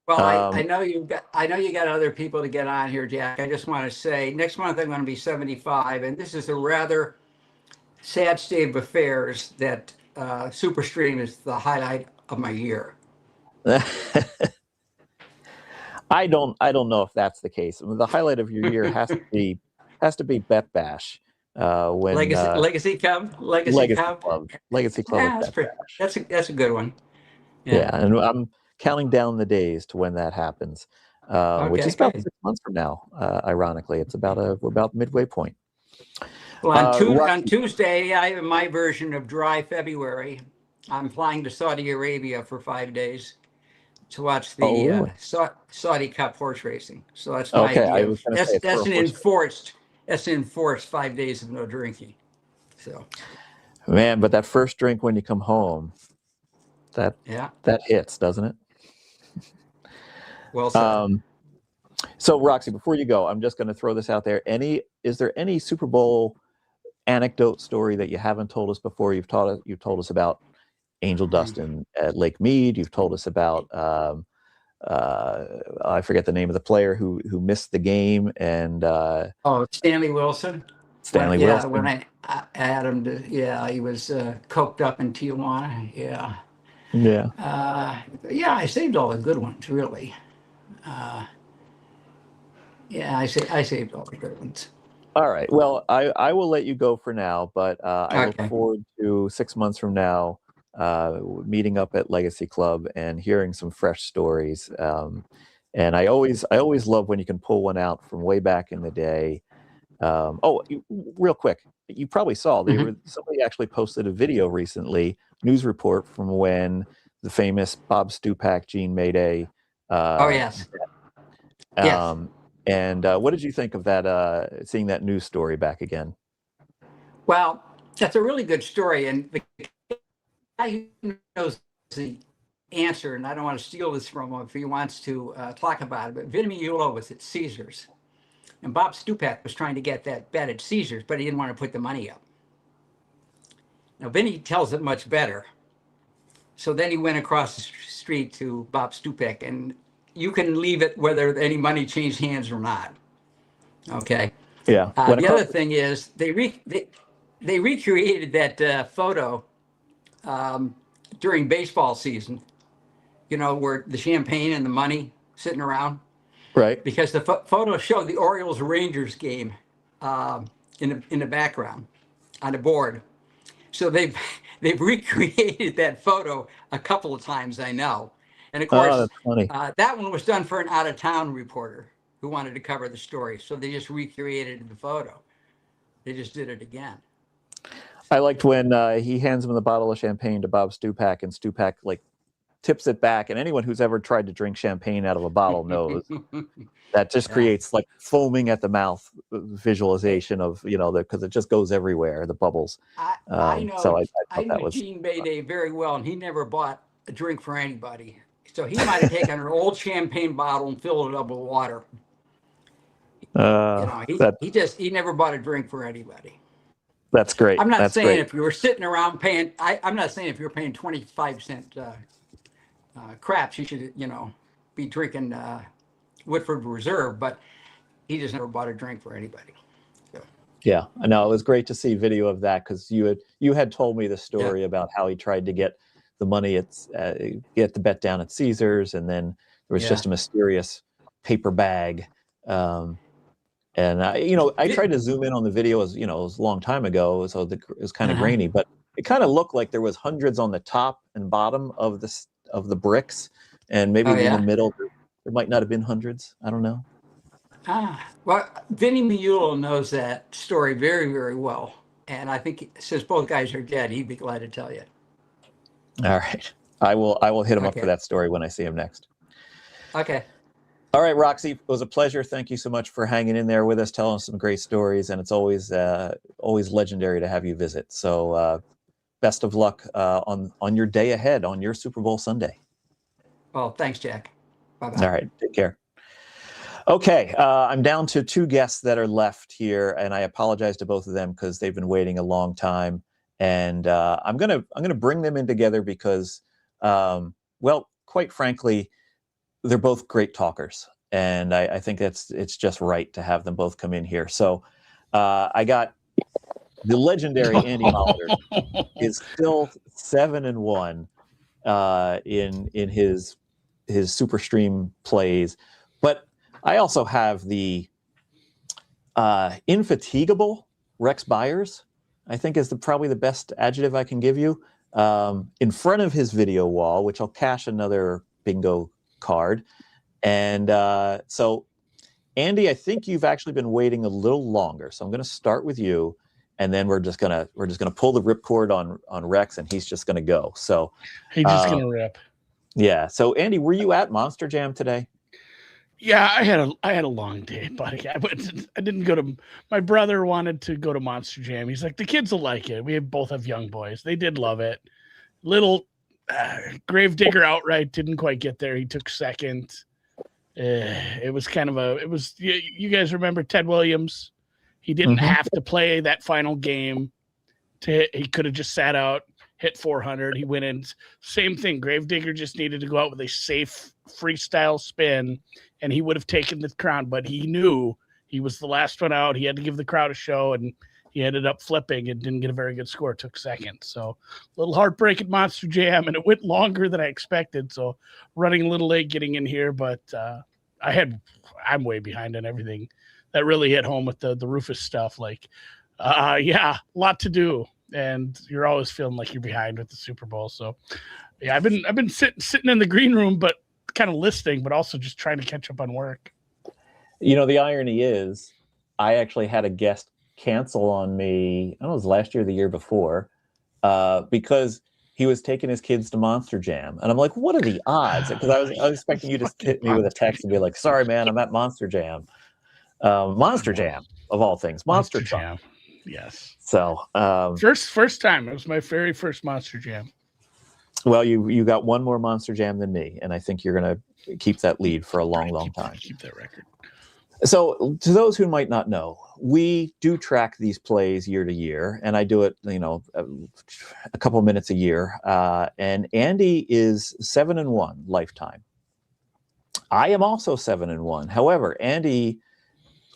Well, I know you got other people to get on here, Jack. I just want to say next month I'm going to be 75, and this is a rather sad state of affairs that SuperStream is the highlight of my year. I don't know if that's the case. The highlight of your year has to be Bet Bash. When Legacy Cup. Legacy Club of Bet Bash. That's a good one. Yeah, and I'm counting down the days to when that happens, which is about 6 months from now. Ironically, it's we're about midway point. Well, on Tuesday, I have my version of Dry February. I'm flying to Saudi Arabia for 5 days to watch the Saudi Cup horse racing. So that's my idea. That's an enforced 5 days of no drinking. So, man, but that first drink when you come home, that hits, doesn't it? Well said. So Roxy, before you go, I'm just going to throw this out there. Is there any Super Bowl anecdote story that you haven't told us before? You've told us about Angel Dustin at Lake Mead. You've told us about I forget the name of the player who missed the game, and Stanley Wilson. Wilson. Yeah, when I had him he was coked up in Tijuana. Yeah, I saved all the good ones, really. I saved all the good ones. All right. Well, I will let you go for now, but I look forward to 6 months from now meeting up at Legacy Club and hearing some fresh stories. And I always love when you can pull one out from way back in the day. Real quick, you probably saw somebody actually posted a video recently, news report from when the famous Bob Stupak Gene Mayday. Yes. And what did you think of that? Seeing that news story back again? Well, that's a really good story, and the guy who knows the answer, and I don't want to steal this from him if he wants to talk about it, but Vinny Miulo was at Caesars, and Bob Stupak was trying to get that bet at Caesars, but he didn't want to put the money up. Now, Vinny tells it much better. So then he went across the street to Bob Stupak, and you can leave it whether any money changed hands or not. Okay. Yeah. The other thing is they recreated that photo during baseball season. Where the champagne and the money sitting around. Right. Because the photo showed the Orioles Rangers game in the background on the board. So they've recreated that photo a couple of times, I know. And of course, that's funny. That one was done for an out-of-town reporter who wanted to cover the story. So they just recreated the photo. They just did it again. I liked when he hands him the bottle of champagne to Bob Stupak, and Stupak tips it back. And anyone who's ever tried to drink champagne out of a bottle knows that just creates foaming at the mouth visualization of because it just goes everywhere, the bubbles. I know. So I know Gene Mayday very well, and he never bought a drink for anybody. So he might have taken an old champagne bottle and filled it up with water. He never bought a drink for anybody. That's great. I'm not saying if you were sitting around paying. I'm not saying if you're paying 25-cent craps, you should be drinking Woodford Reserve. But he just never bought a drink for anybody. So. Yeah, I know. It was great to see video of that because you had told me the story about how he tried to get the money get the bet down at Caesars, and then there was just a mysterious paper bag. And I tried to zoom in on the video as it was a long time ago, so it was kind of grainy, but it kind of looked like there was hundreds on the top and bottom of the bricks, and maybe in the middle there might not have been hundreds. I don't know. Well, Vinny Miulo knows that story very, very well, and I think since both guys are dead, he'd be glad to tell you. All right, I will hit him up for that story when I see him next. Okay. All right, Roxy, it was a pleasure. Thank you so much for hanging in there with us, telling us some great stories, and it's always legendary to have you visit. So best of luck on your day ahead, on your Super Bowl Sunday. Well, thanks, Jack. Bye-bye. All right, take care. Okay, I'm down to 2 guests that are left here, and I apologize to both of them because they've been waiting a long time. And I'm gonna bring them in together because, quite frankly, they're both great talkers, and I think it's just right to have them both come in here. So I got the legendary Andy Molitor is still 7-1 in his SuperStream plays. But I also have the infatigable Rex Byers, I think is probably the best adjective I can give you, in front of his video wall, which I'll cash another bingo card. And so, Andy, I think you've actually been waiting a little longer. So I'm going to start with you, and then we're just gonna pull the ripcord on Rex, and he's just going to go. So he's just going to rip. Yeah. So, Andy, were you at Monster Jam today? Yeah, I had a long day, buddy. I didn't go to. My brother wanted to go to Monster Jam. He's like, the kids will like it. We both have young boys. They did love it. Little Gravedigger outright didn't quite get there. He took second. It was kind of a. It was you guys remember Ted Williams? He didn't have to play that final game. He could have just sat out, hit 400. He went in. Same thing. Gravedigger just needed to go out with a safe freestyle spin, and he would have taken the crown, but he knew he was the last one out. He had to give the crowd a show, and he ended up flipping and didn't get a very good score. Took second. So a little heartbreak at Monster Jam, and it went longer than I expected. So running a little late getting in here, but I'm way behind on everything. That really hit home with the Rufus stuff. Like, a lot to do, and you're always feeling like you're behind with the Super Bowl. So yeah, I've been sitting in the green room, but kind of listening, but also just trying to catch up on work. You know, the irony is I actually had a guest cancel on me, I don't know, it was last year or the year before, because he was taking his kids to Monster Jam. And I'm like, what are the odds? Because I was expecting you to hit me with a text and be like, sorry, man, I'm at Monster Jam. Monster Jam, of all things. Monster Jam. Yes. So first time. It was my very first Monster Jam. Well, you got one more Monster Jam than me, and I think you're going to keep that lead for a long time. Keep that record. So, to those who might not know, we do track these plays year to year, and I do it, a couple minutes a year. And Andy is 7-1 lifetime. I am also 7-1. However, Andy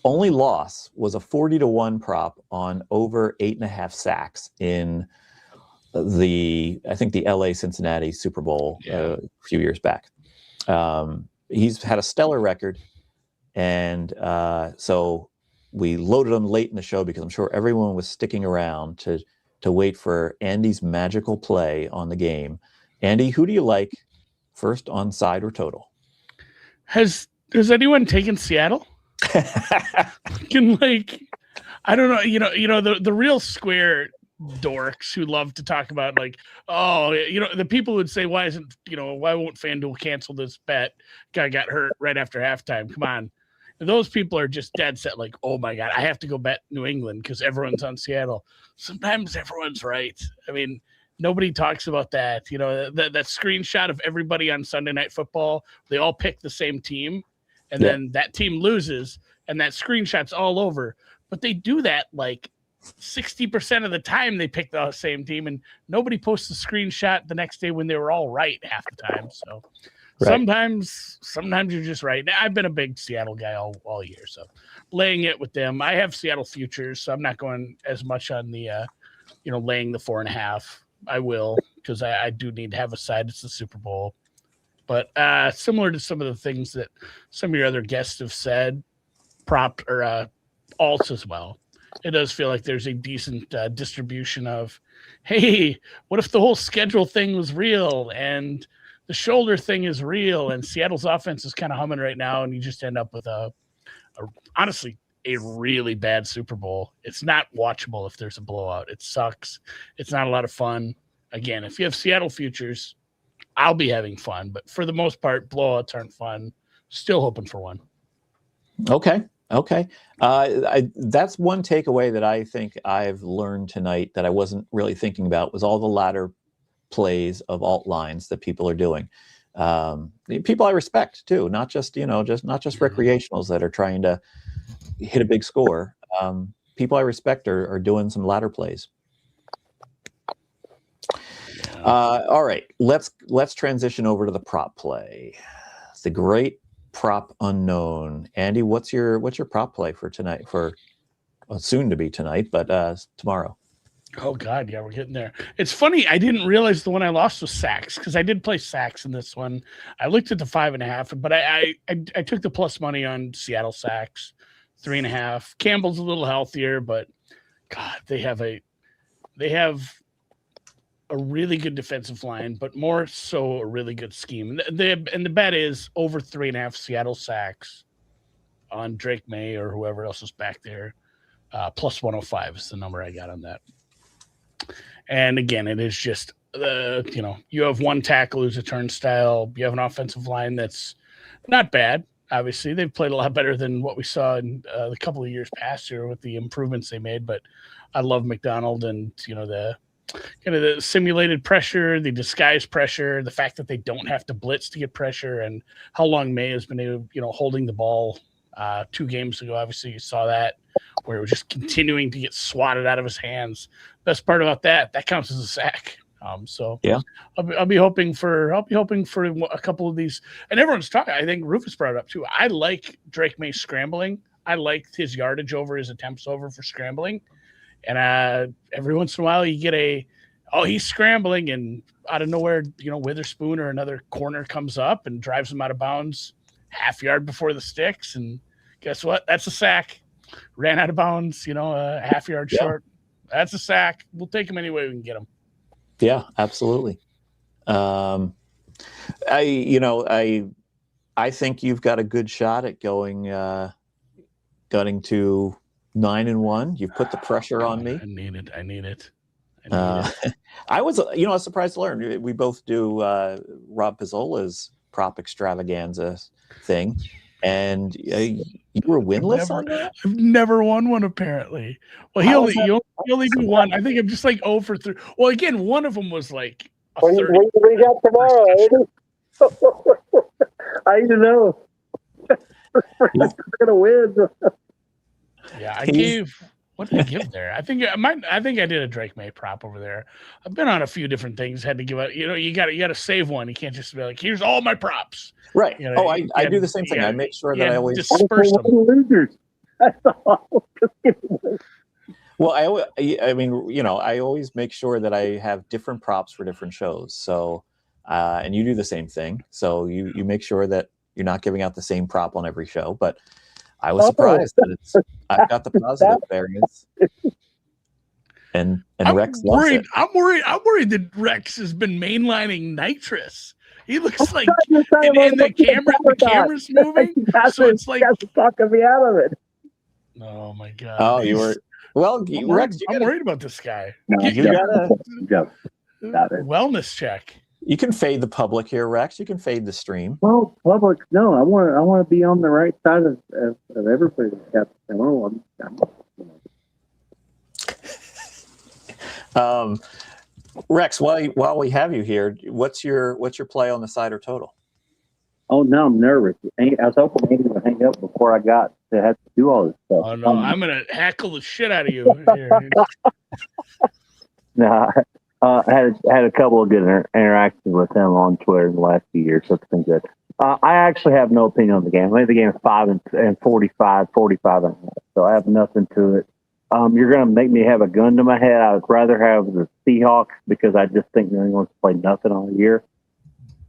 only loss was a 40-1 prop on over 8.5 sacks in I think the LA Cincinnati Super Bowl a few years back. He's had a stellar record. And so we loaded him late in the show because I'm sure everyone was sticking around to wait for Andy's magical play on the game. Andy, who do you like first on side or total? Has anyone taken Seattle? I don't know. The real square dorks who love to talk about the people would say, why won't FanDuel cancel this bet? Guy got hurt right after halftime. Come on. Those people are just dead set like, oh my God, I have to go bet New England because everyone's on Seattle. Sometimes everyone's right. I mean, nobody talks about that. That screenshot of everybody on Sunday Night Football, they all pick the same team, and then that team loses, and that screenshot's all over. But they do that like 60% of the time they pick the same team, and nobody posts a screenshot the next day when they were all right half the time. So sometimes you're just right. I've been a big Seattle guy all year, so laying it with them. I have Seattle futures, so I'm not going as much on the laying the 4.5. I will, because I do need to have a side. It's the Super Bowl. But similar to some of the things that some of your other guests have said, prop or alts as well, it does feel like there's a decent distribution of, hey, what if the whole schedule thing was real and the shoulder thing is real and Seattle's offense is kind of humming right now, and you just end up with honestly a really bad Super Bowl. It's not watchable if there's a blowout. It sucks. It's not a lot of fun. Again, if you have Seattle futures, I'll be having fun, but for the most part, blowouts aren't fun. Still hoping for one. Okay. That's one takeaway that I think I've learned tonight that I wasn't really thinking about was all the ladder plays of alt lines that people are doing. People I respect too, not just recreationals that are trying to hit a big score. People I respect are doing some ladder plays. All right, let's transition over to the prop play. The great prop unknown. Andy, what's your prop play for tonight? soon to be tonight, but tomorrow. Oh God, yeah, we're getting there. It's funny. I didn't realize the one I lost was sacks because I did play sacks in this one. I looked at the 5.5, but I took the plus money on Seattle sacks, 3.5. Campbell's a little healthier, but God, they have a really good defensive line, but more so a really good scheme. And the bet is over 3.5 Seattle sacks on Drake May or whoever else is back there. Plus 105 is the number I got on that. And again, it is just, you have one tackle who's a turnstile. You have an offensive line that's not bad. Obviously, they've played a lot better than what we saw in the couple of years past here with the improvements they made. But I love McDonald and, the kind of the simulated pressure, the disguised pressure, the fact that they don't have to blitz to get pressure, and how long May has been able, holding the ball 2 games ago. Obviously, you saw that where it was just continuing to get swatted out of his hands. Best part about that counts as a sack. So yeah, I'll be hoping for a couple of these. And everyone's talking. I think Rufus brought it up too. I like Drake May scrambling. I liked his yardage over his attempts over for scrambling. And every once in a while you get he's scrambling, and out of nowhere, Witherspoon or another corner comes up and drives him out of bounds half yard before the sticks. And guess what? That's a sack. Ran out of bounds, a half yard short. That's a sack. We'll take him any way we can get him. Yeah, absolutely. I think you've got a good shot at going to 9-1. You've put the pressure on me. I need it. I was surprised to learn we both do Rob Pizzola's prop extravaganza thing, and you were winless on that. I've never won one apparently. Well, he only do one. I think I'm just like 0 for 3. Well, again, one of them was like a 30. What do we got tomorrow? I need to know. We're gonna win. Yeah, I gave. What did I give there? I think I did a Drake May prop over there. I've been on a few different things. Had to give out. You got to save one. You can't just be like, here's all my props. Right. I do the same thing. I make sure that I always disperse them. Losers. That's all. Well, I always make sure that I have different props for different shows. So, and you do the same thing. So you make sure that you're not giving out the same prop on every show. But I was surprised that I've got the positive variance. And Rex loves it. I'm worried that Rex has been mainlining nitrous. He looks like in the camera's moving. So it's like talking me out of it. Oh my God. Oh, you were Rex. I'm worried about this guy. No, you got it. Wellness check. You can fade the public here, Rex. You can fade the stream. Well, public, no. I want to be on the right side of everybody. Rex, while we have you here, what's your play on the side or total? Oh, now I'm nervous. I was hoping Andy would hang up before I got to have to do all this stuff. Oh no, I'm gonna hackle the shit out of you. Nah, I had a couple of good interactions with him on Twitter in the last few years, so it's been good. I actually have no opinion on the game. I think the game is 5 and 45 and a half, so I have nothing to it. You're going to make me have a gun to my head. I would rather have the Seahawks because I just think New England's played nothing all year.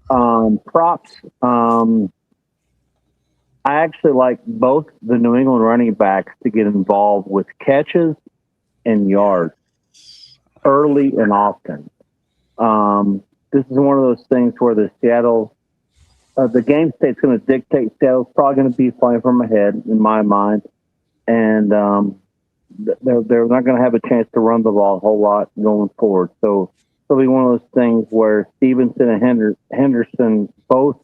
Props. I actually like both the New England running backs to get involved with catches and yards early and often. This is one of those things where the game state's going to dictate. Seattle's probably going to be playing from ahead in my mind. And, they're not going to have a chance to run the ball a whole lot going forward. So it'll be one of those things where Stevenson and Henderson both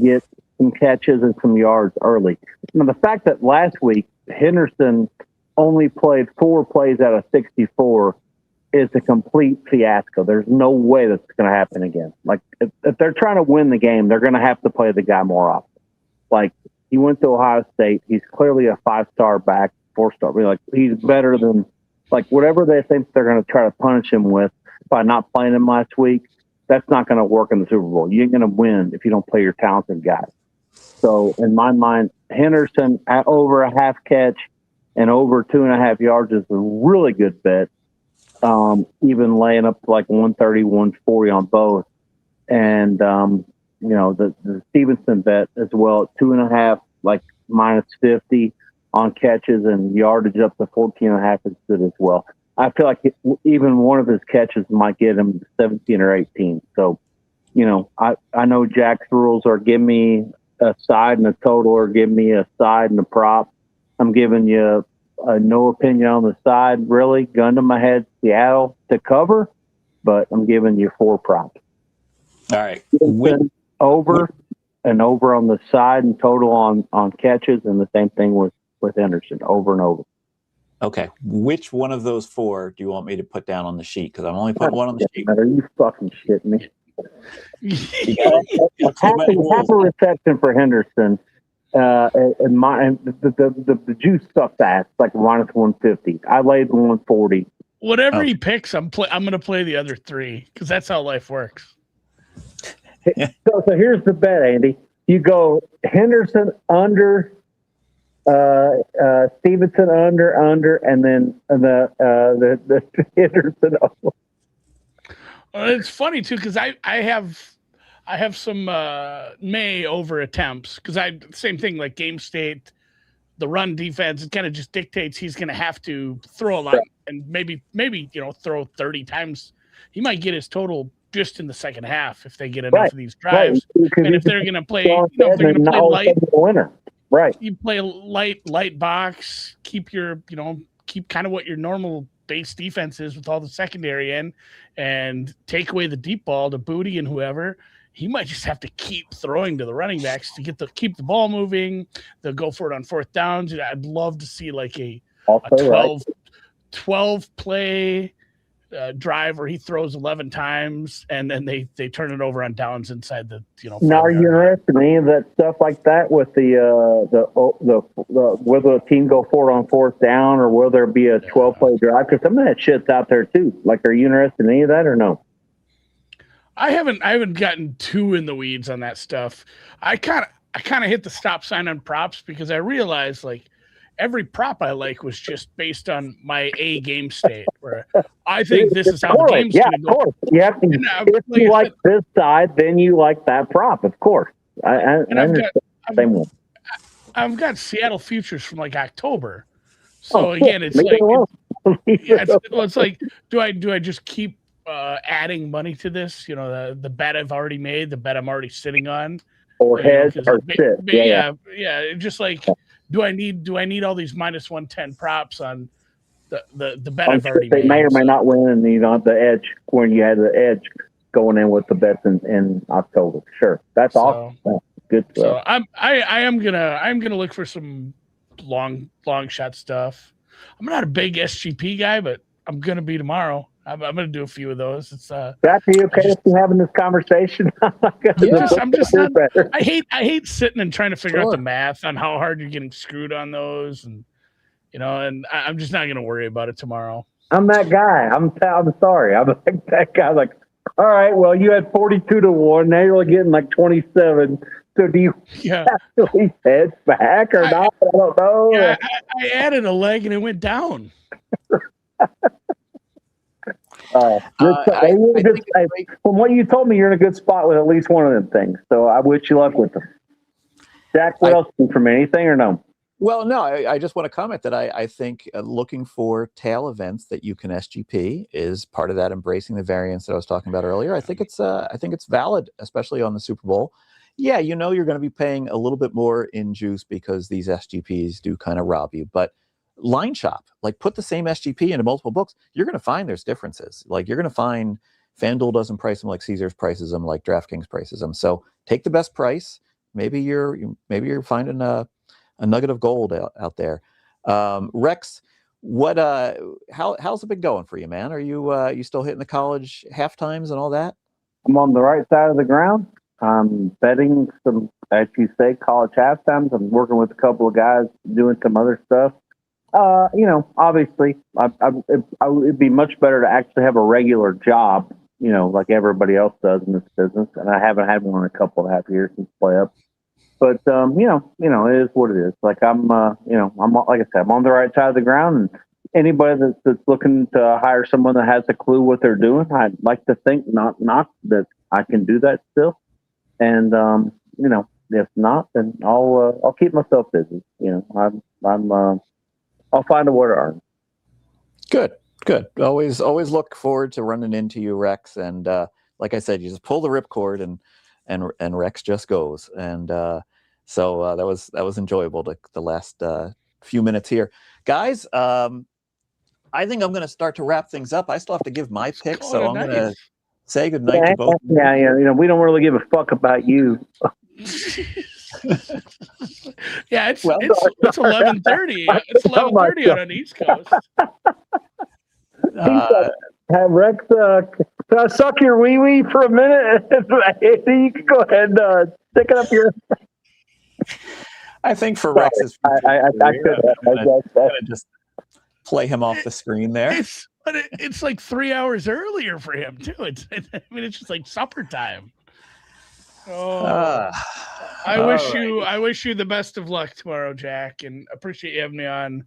get some catches and some yards early. Now, the fact that last week Henderson only played 4 plays out of 64 is a complete fiasco. There's no way that's going to happen again. Like, if they're trying to win the game, they're going to have to play the guy more often. Like, he went to Ohio State. He's clearly a 5-star back. 4-star. Like, he's better than, like, whatever they think they're going to try to punish him with by not playing him last week. That's not going to work in the Super Bowl. You ain't going to win if you don't play your talented guys. So in my mind, Henderson at over a half catch and over 2.5 yards is a really good bet. Even laying up to like 130, 140 on both. And, the Stevenson bet as well at 2.5, like minus 50 on catches, and yardage up to 14.5 is good as well. I feel like even one of his catches might get him 17 or 18. So, I know Jack's rules are give me a side and a total, or give me a side and a prop. I'm giving you no opinion on the side, really. Gun to my head, Seattle to cover, but I'm giving you 4 props. All right. Over and over on the side and total on catches, and the same thing with Henderson, over and over. Okay. Which one of those 4 do you want me to put down on the sheet? Because I'm only putting one on the sheet. Are you fucking shitting me? half a reception for Henderson. And the juice sucks ass, like minus 150. I laid 140. Whatever he picks, I'm going to play the other 3 because that's how life works. So here's the bet, Andy. You go Henderson under, Stevenson under, and then the Henderson over. It's funny too because I have some May over attempts because same thing like game state, the run defense. It kind of just dictates he's going to have to throw a lot, and maybe throw 30 times. He might get his total just in the second half if they get enough of these drives, and if they're going to play, if they're going to play light, winner, right? You play light box, keep your keep kind of what your normal base defense is with all the secondary in, and take away the deep ball to Booty and whoever. He might just have to keep throwing to the running backs to keep the ball moving. They'll go for it on 4th downs. I'd love to see like a 12 play drive where he throws 11 times and then they turn it over on downs inside the Now, are you interested in any of that stuff like that with the will the team go for it on 4th down, or will there be a 12 play drive? Because some of that shit's out there too. Like, are you interested in any of that or no? I haven't gotten too in the weeds on that stuff. I kind of hit the stop sign on props because I realized like every prop I like was just based on my game state, where I think this is how the game's going to go. Of course. You have to, if you like this side, then you like that prop, of course. I've got Seattle futures from like October. So again, it's like it's like do I just keep adding money to this? The bet I've already made, the bet I'm already sitting on, or hedge or sit. Yeah. Just like do I need all these minus 110 props on the bet I've already made? They may or may not win, and you don't have the edge when you had the edge going in with the bets in October. Sure, that's awesome. Good stuff. So I am gonna look for some long shot stuff. I'm not a big SGP guy, but I'm gonna be tomorrow. I'm gonna do a few of those. It's Zach, are you okay with you having this conversation? I'm just not, I hate sitting and trying to figure out the math on how hard you're getting screwed on those, and and I'm just not gonna worry about it tomorrow. I'm that guy. I'm sorry. I'm like that guy. Like, all right, well, you had 42-1. Now you're getting like 27. So do you actually hedge back or not? I don't know. Yeah, I added a leg and it went down. From what you told me, you're in a good spot with at least one of them things. So I wish you luck with them. Jack, what else from anything or no? Well, no, I just want to comment that I think looking for tail events that you can SGP is part of that embracing the variance that I was talking about earlier. I think it's valid, especially on the Super Bowl. Yeah, you're going to be paying a little bit more in juice because these SGPs do kind of rob you. But line shop, like put the same SGP into multiple books, you're going to find there's differences. Like you're going to find FanDuel doesn't price them like Caesars prices them, like DraftKings prices them. So take the best price. Maybe you're finding a nugget of gold out there. Rex, what how's it been going for you, man? Are you still hitting the college half times and all that? I'm on the right side of the ground. I'm betting some, as you say, college halftimes. I'm working with a couple of guys doing some other stuff. Obviously, it'd be much better to actually have a regular job, like everybody else does in this business. And I haven't had one in a couple and a half years since play up. But it is what it is. Like I'm like I said, I'm on the right side of the ground, and anybody that's looking to hire someone that has a clue what they're doing, I'd like to think not that I can do that still. And if not, then I'll keep myself busy. I'll find a way to earn. Good. Always look forward to running into you, Rex. And like I said, you just pull the ripcord and Rex just goes. And so that was enjoyable. The last few minutes here, guys. I think I'm going to start to wrap things up. I still have to give my picks, so I'm going to say goodnight to both. Yeah. We don't really give a fuck about you. Yeah, it's 11:30. It's 11:30 out on the East Coast. Have Rex can I suck your wee wee for a minute? You can go ahead and stick it up your. I think for Rex's, I could just play him off the screen there. It's like 3 hours earlier for him too. It's just like supper time. Oh, I wish you the best of luck tomorrow, Jack, and appreciate you having me on.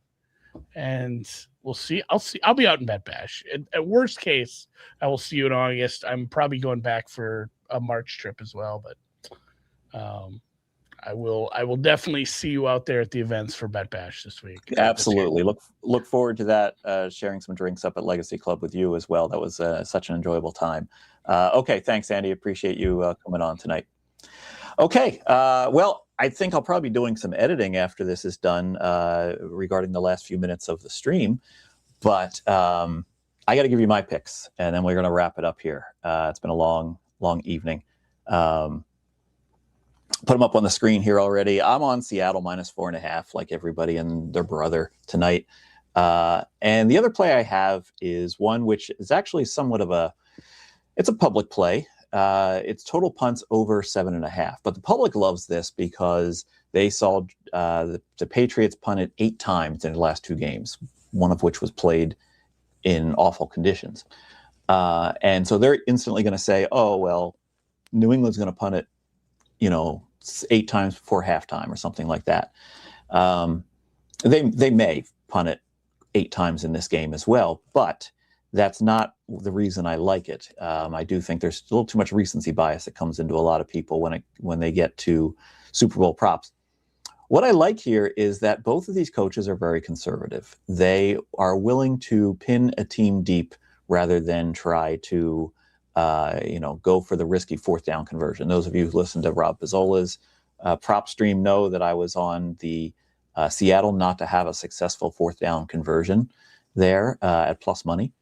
And we'll see. I'll be out in Bet Bash. At worst case, I will see you in August. I'm probably going back for a March trip as well, but I will definitely see you out there at the events for Bet Bash this week. Absolutely. Look forward to that. Sharing some drinks up at Legacy Club with you as well. That was such an enjoyable time. Okay, thanks, Andy. Appreciate you coming on tonight. Okay, well, I think I'll probably be doing some editing after this is done regarding the last few minutes of the stream. But I got to give you my picks, and then we're going to wrap it up here. It's been a long evening. Put them up on the screen here already. I'm on Seattle -4.5, like everybody and their brother tonight. And the other play I have is one which is actually somewhat of it's a public play. It's total punts over 7.5. But the public loves this because they saw the Patriots punted 8 times in the last 2 games, one of which was played in awful conditions. And so they're instantly going to say, oh, well, New England's going to punt it, 8 times before halftime or something like that. They may punt it 8 times in this game as well, but that's not the reason I like it. I do think there's a little too much recency bias that comes into a lot of people when they get to Super Bowl props. What I like here is that both of these coaches are very conservative. They are willing to pin a team deep rather than try to go for the risky 4th down conversion. Those of you who listen to Rob Pizzola's prop stream know that I was on the Seattle not to have a successful 4th down conversion there at plus money.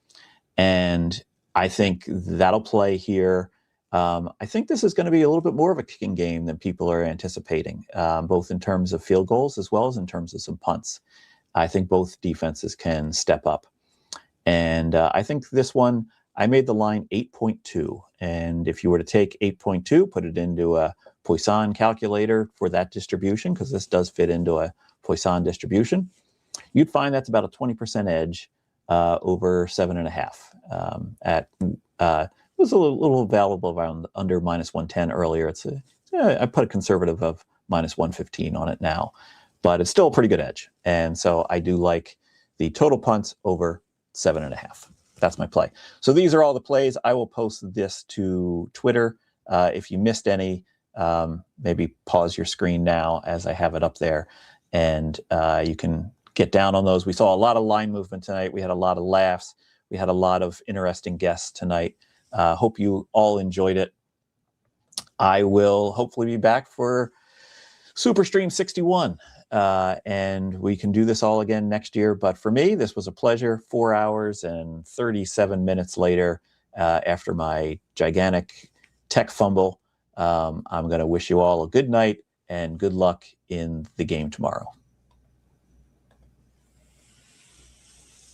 And I think that'll play here. I think this is going to be a little bit more of a kicking game than people are anticipating, both in terms of field goals as well as in terms of some punts. I think both defenses can step up. And I think this one, I made the line 8.2. And if you were to take 8.2, put it into a Poisson calculator for that distribution, because this does fit into a Poisson distribution, you'd find that's about a 20% edge over 7.5. It was a little available around under -110 earlier. I put a conservative of -115 on it now, but it's still a pretty good edge. And so I do like the total punts over 7.5. That's my play. So these are all the plays. I will post this to Twitter. If you missed any, maybe pause your screen now as I have it up there, and you can get down on those. We saw a lot of line movement tonight. We had a lot of laughs. We had a lot of interesting guests tonight. Hope you all enjoyed it. I will hopefully be back for SuperStream 61, and we can do this all again next year. But for me, this was a pleasure. 4 hours and 37 minutes later, after my gigantic tech fumble, I'm going to wish you all a good night and good luck in the game tomorrow.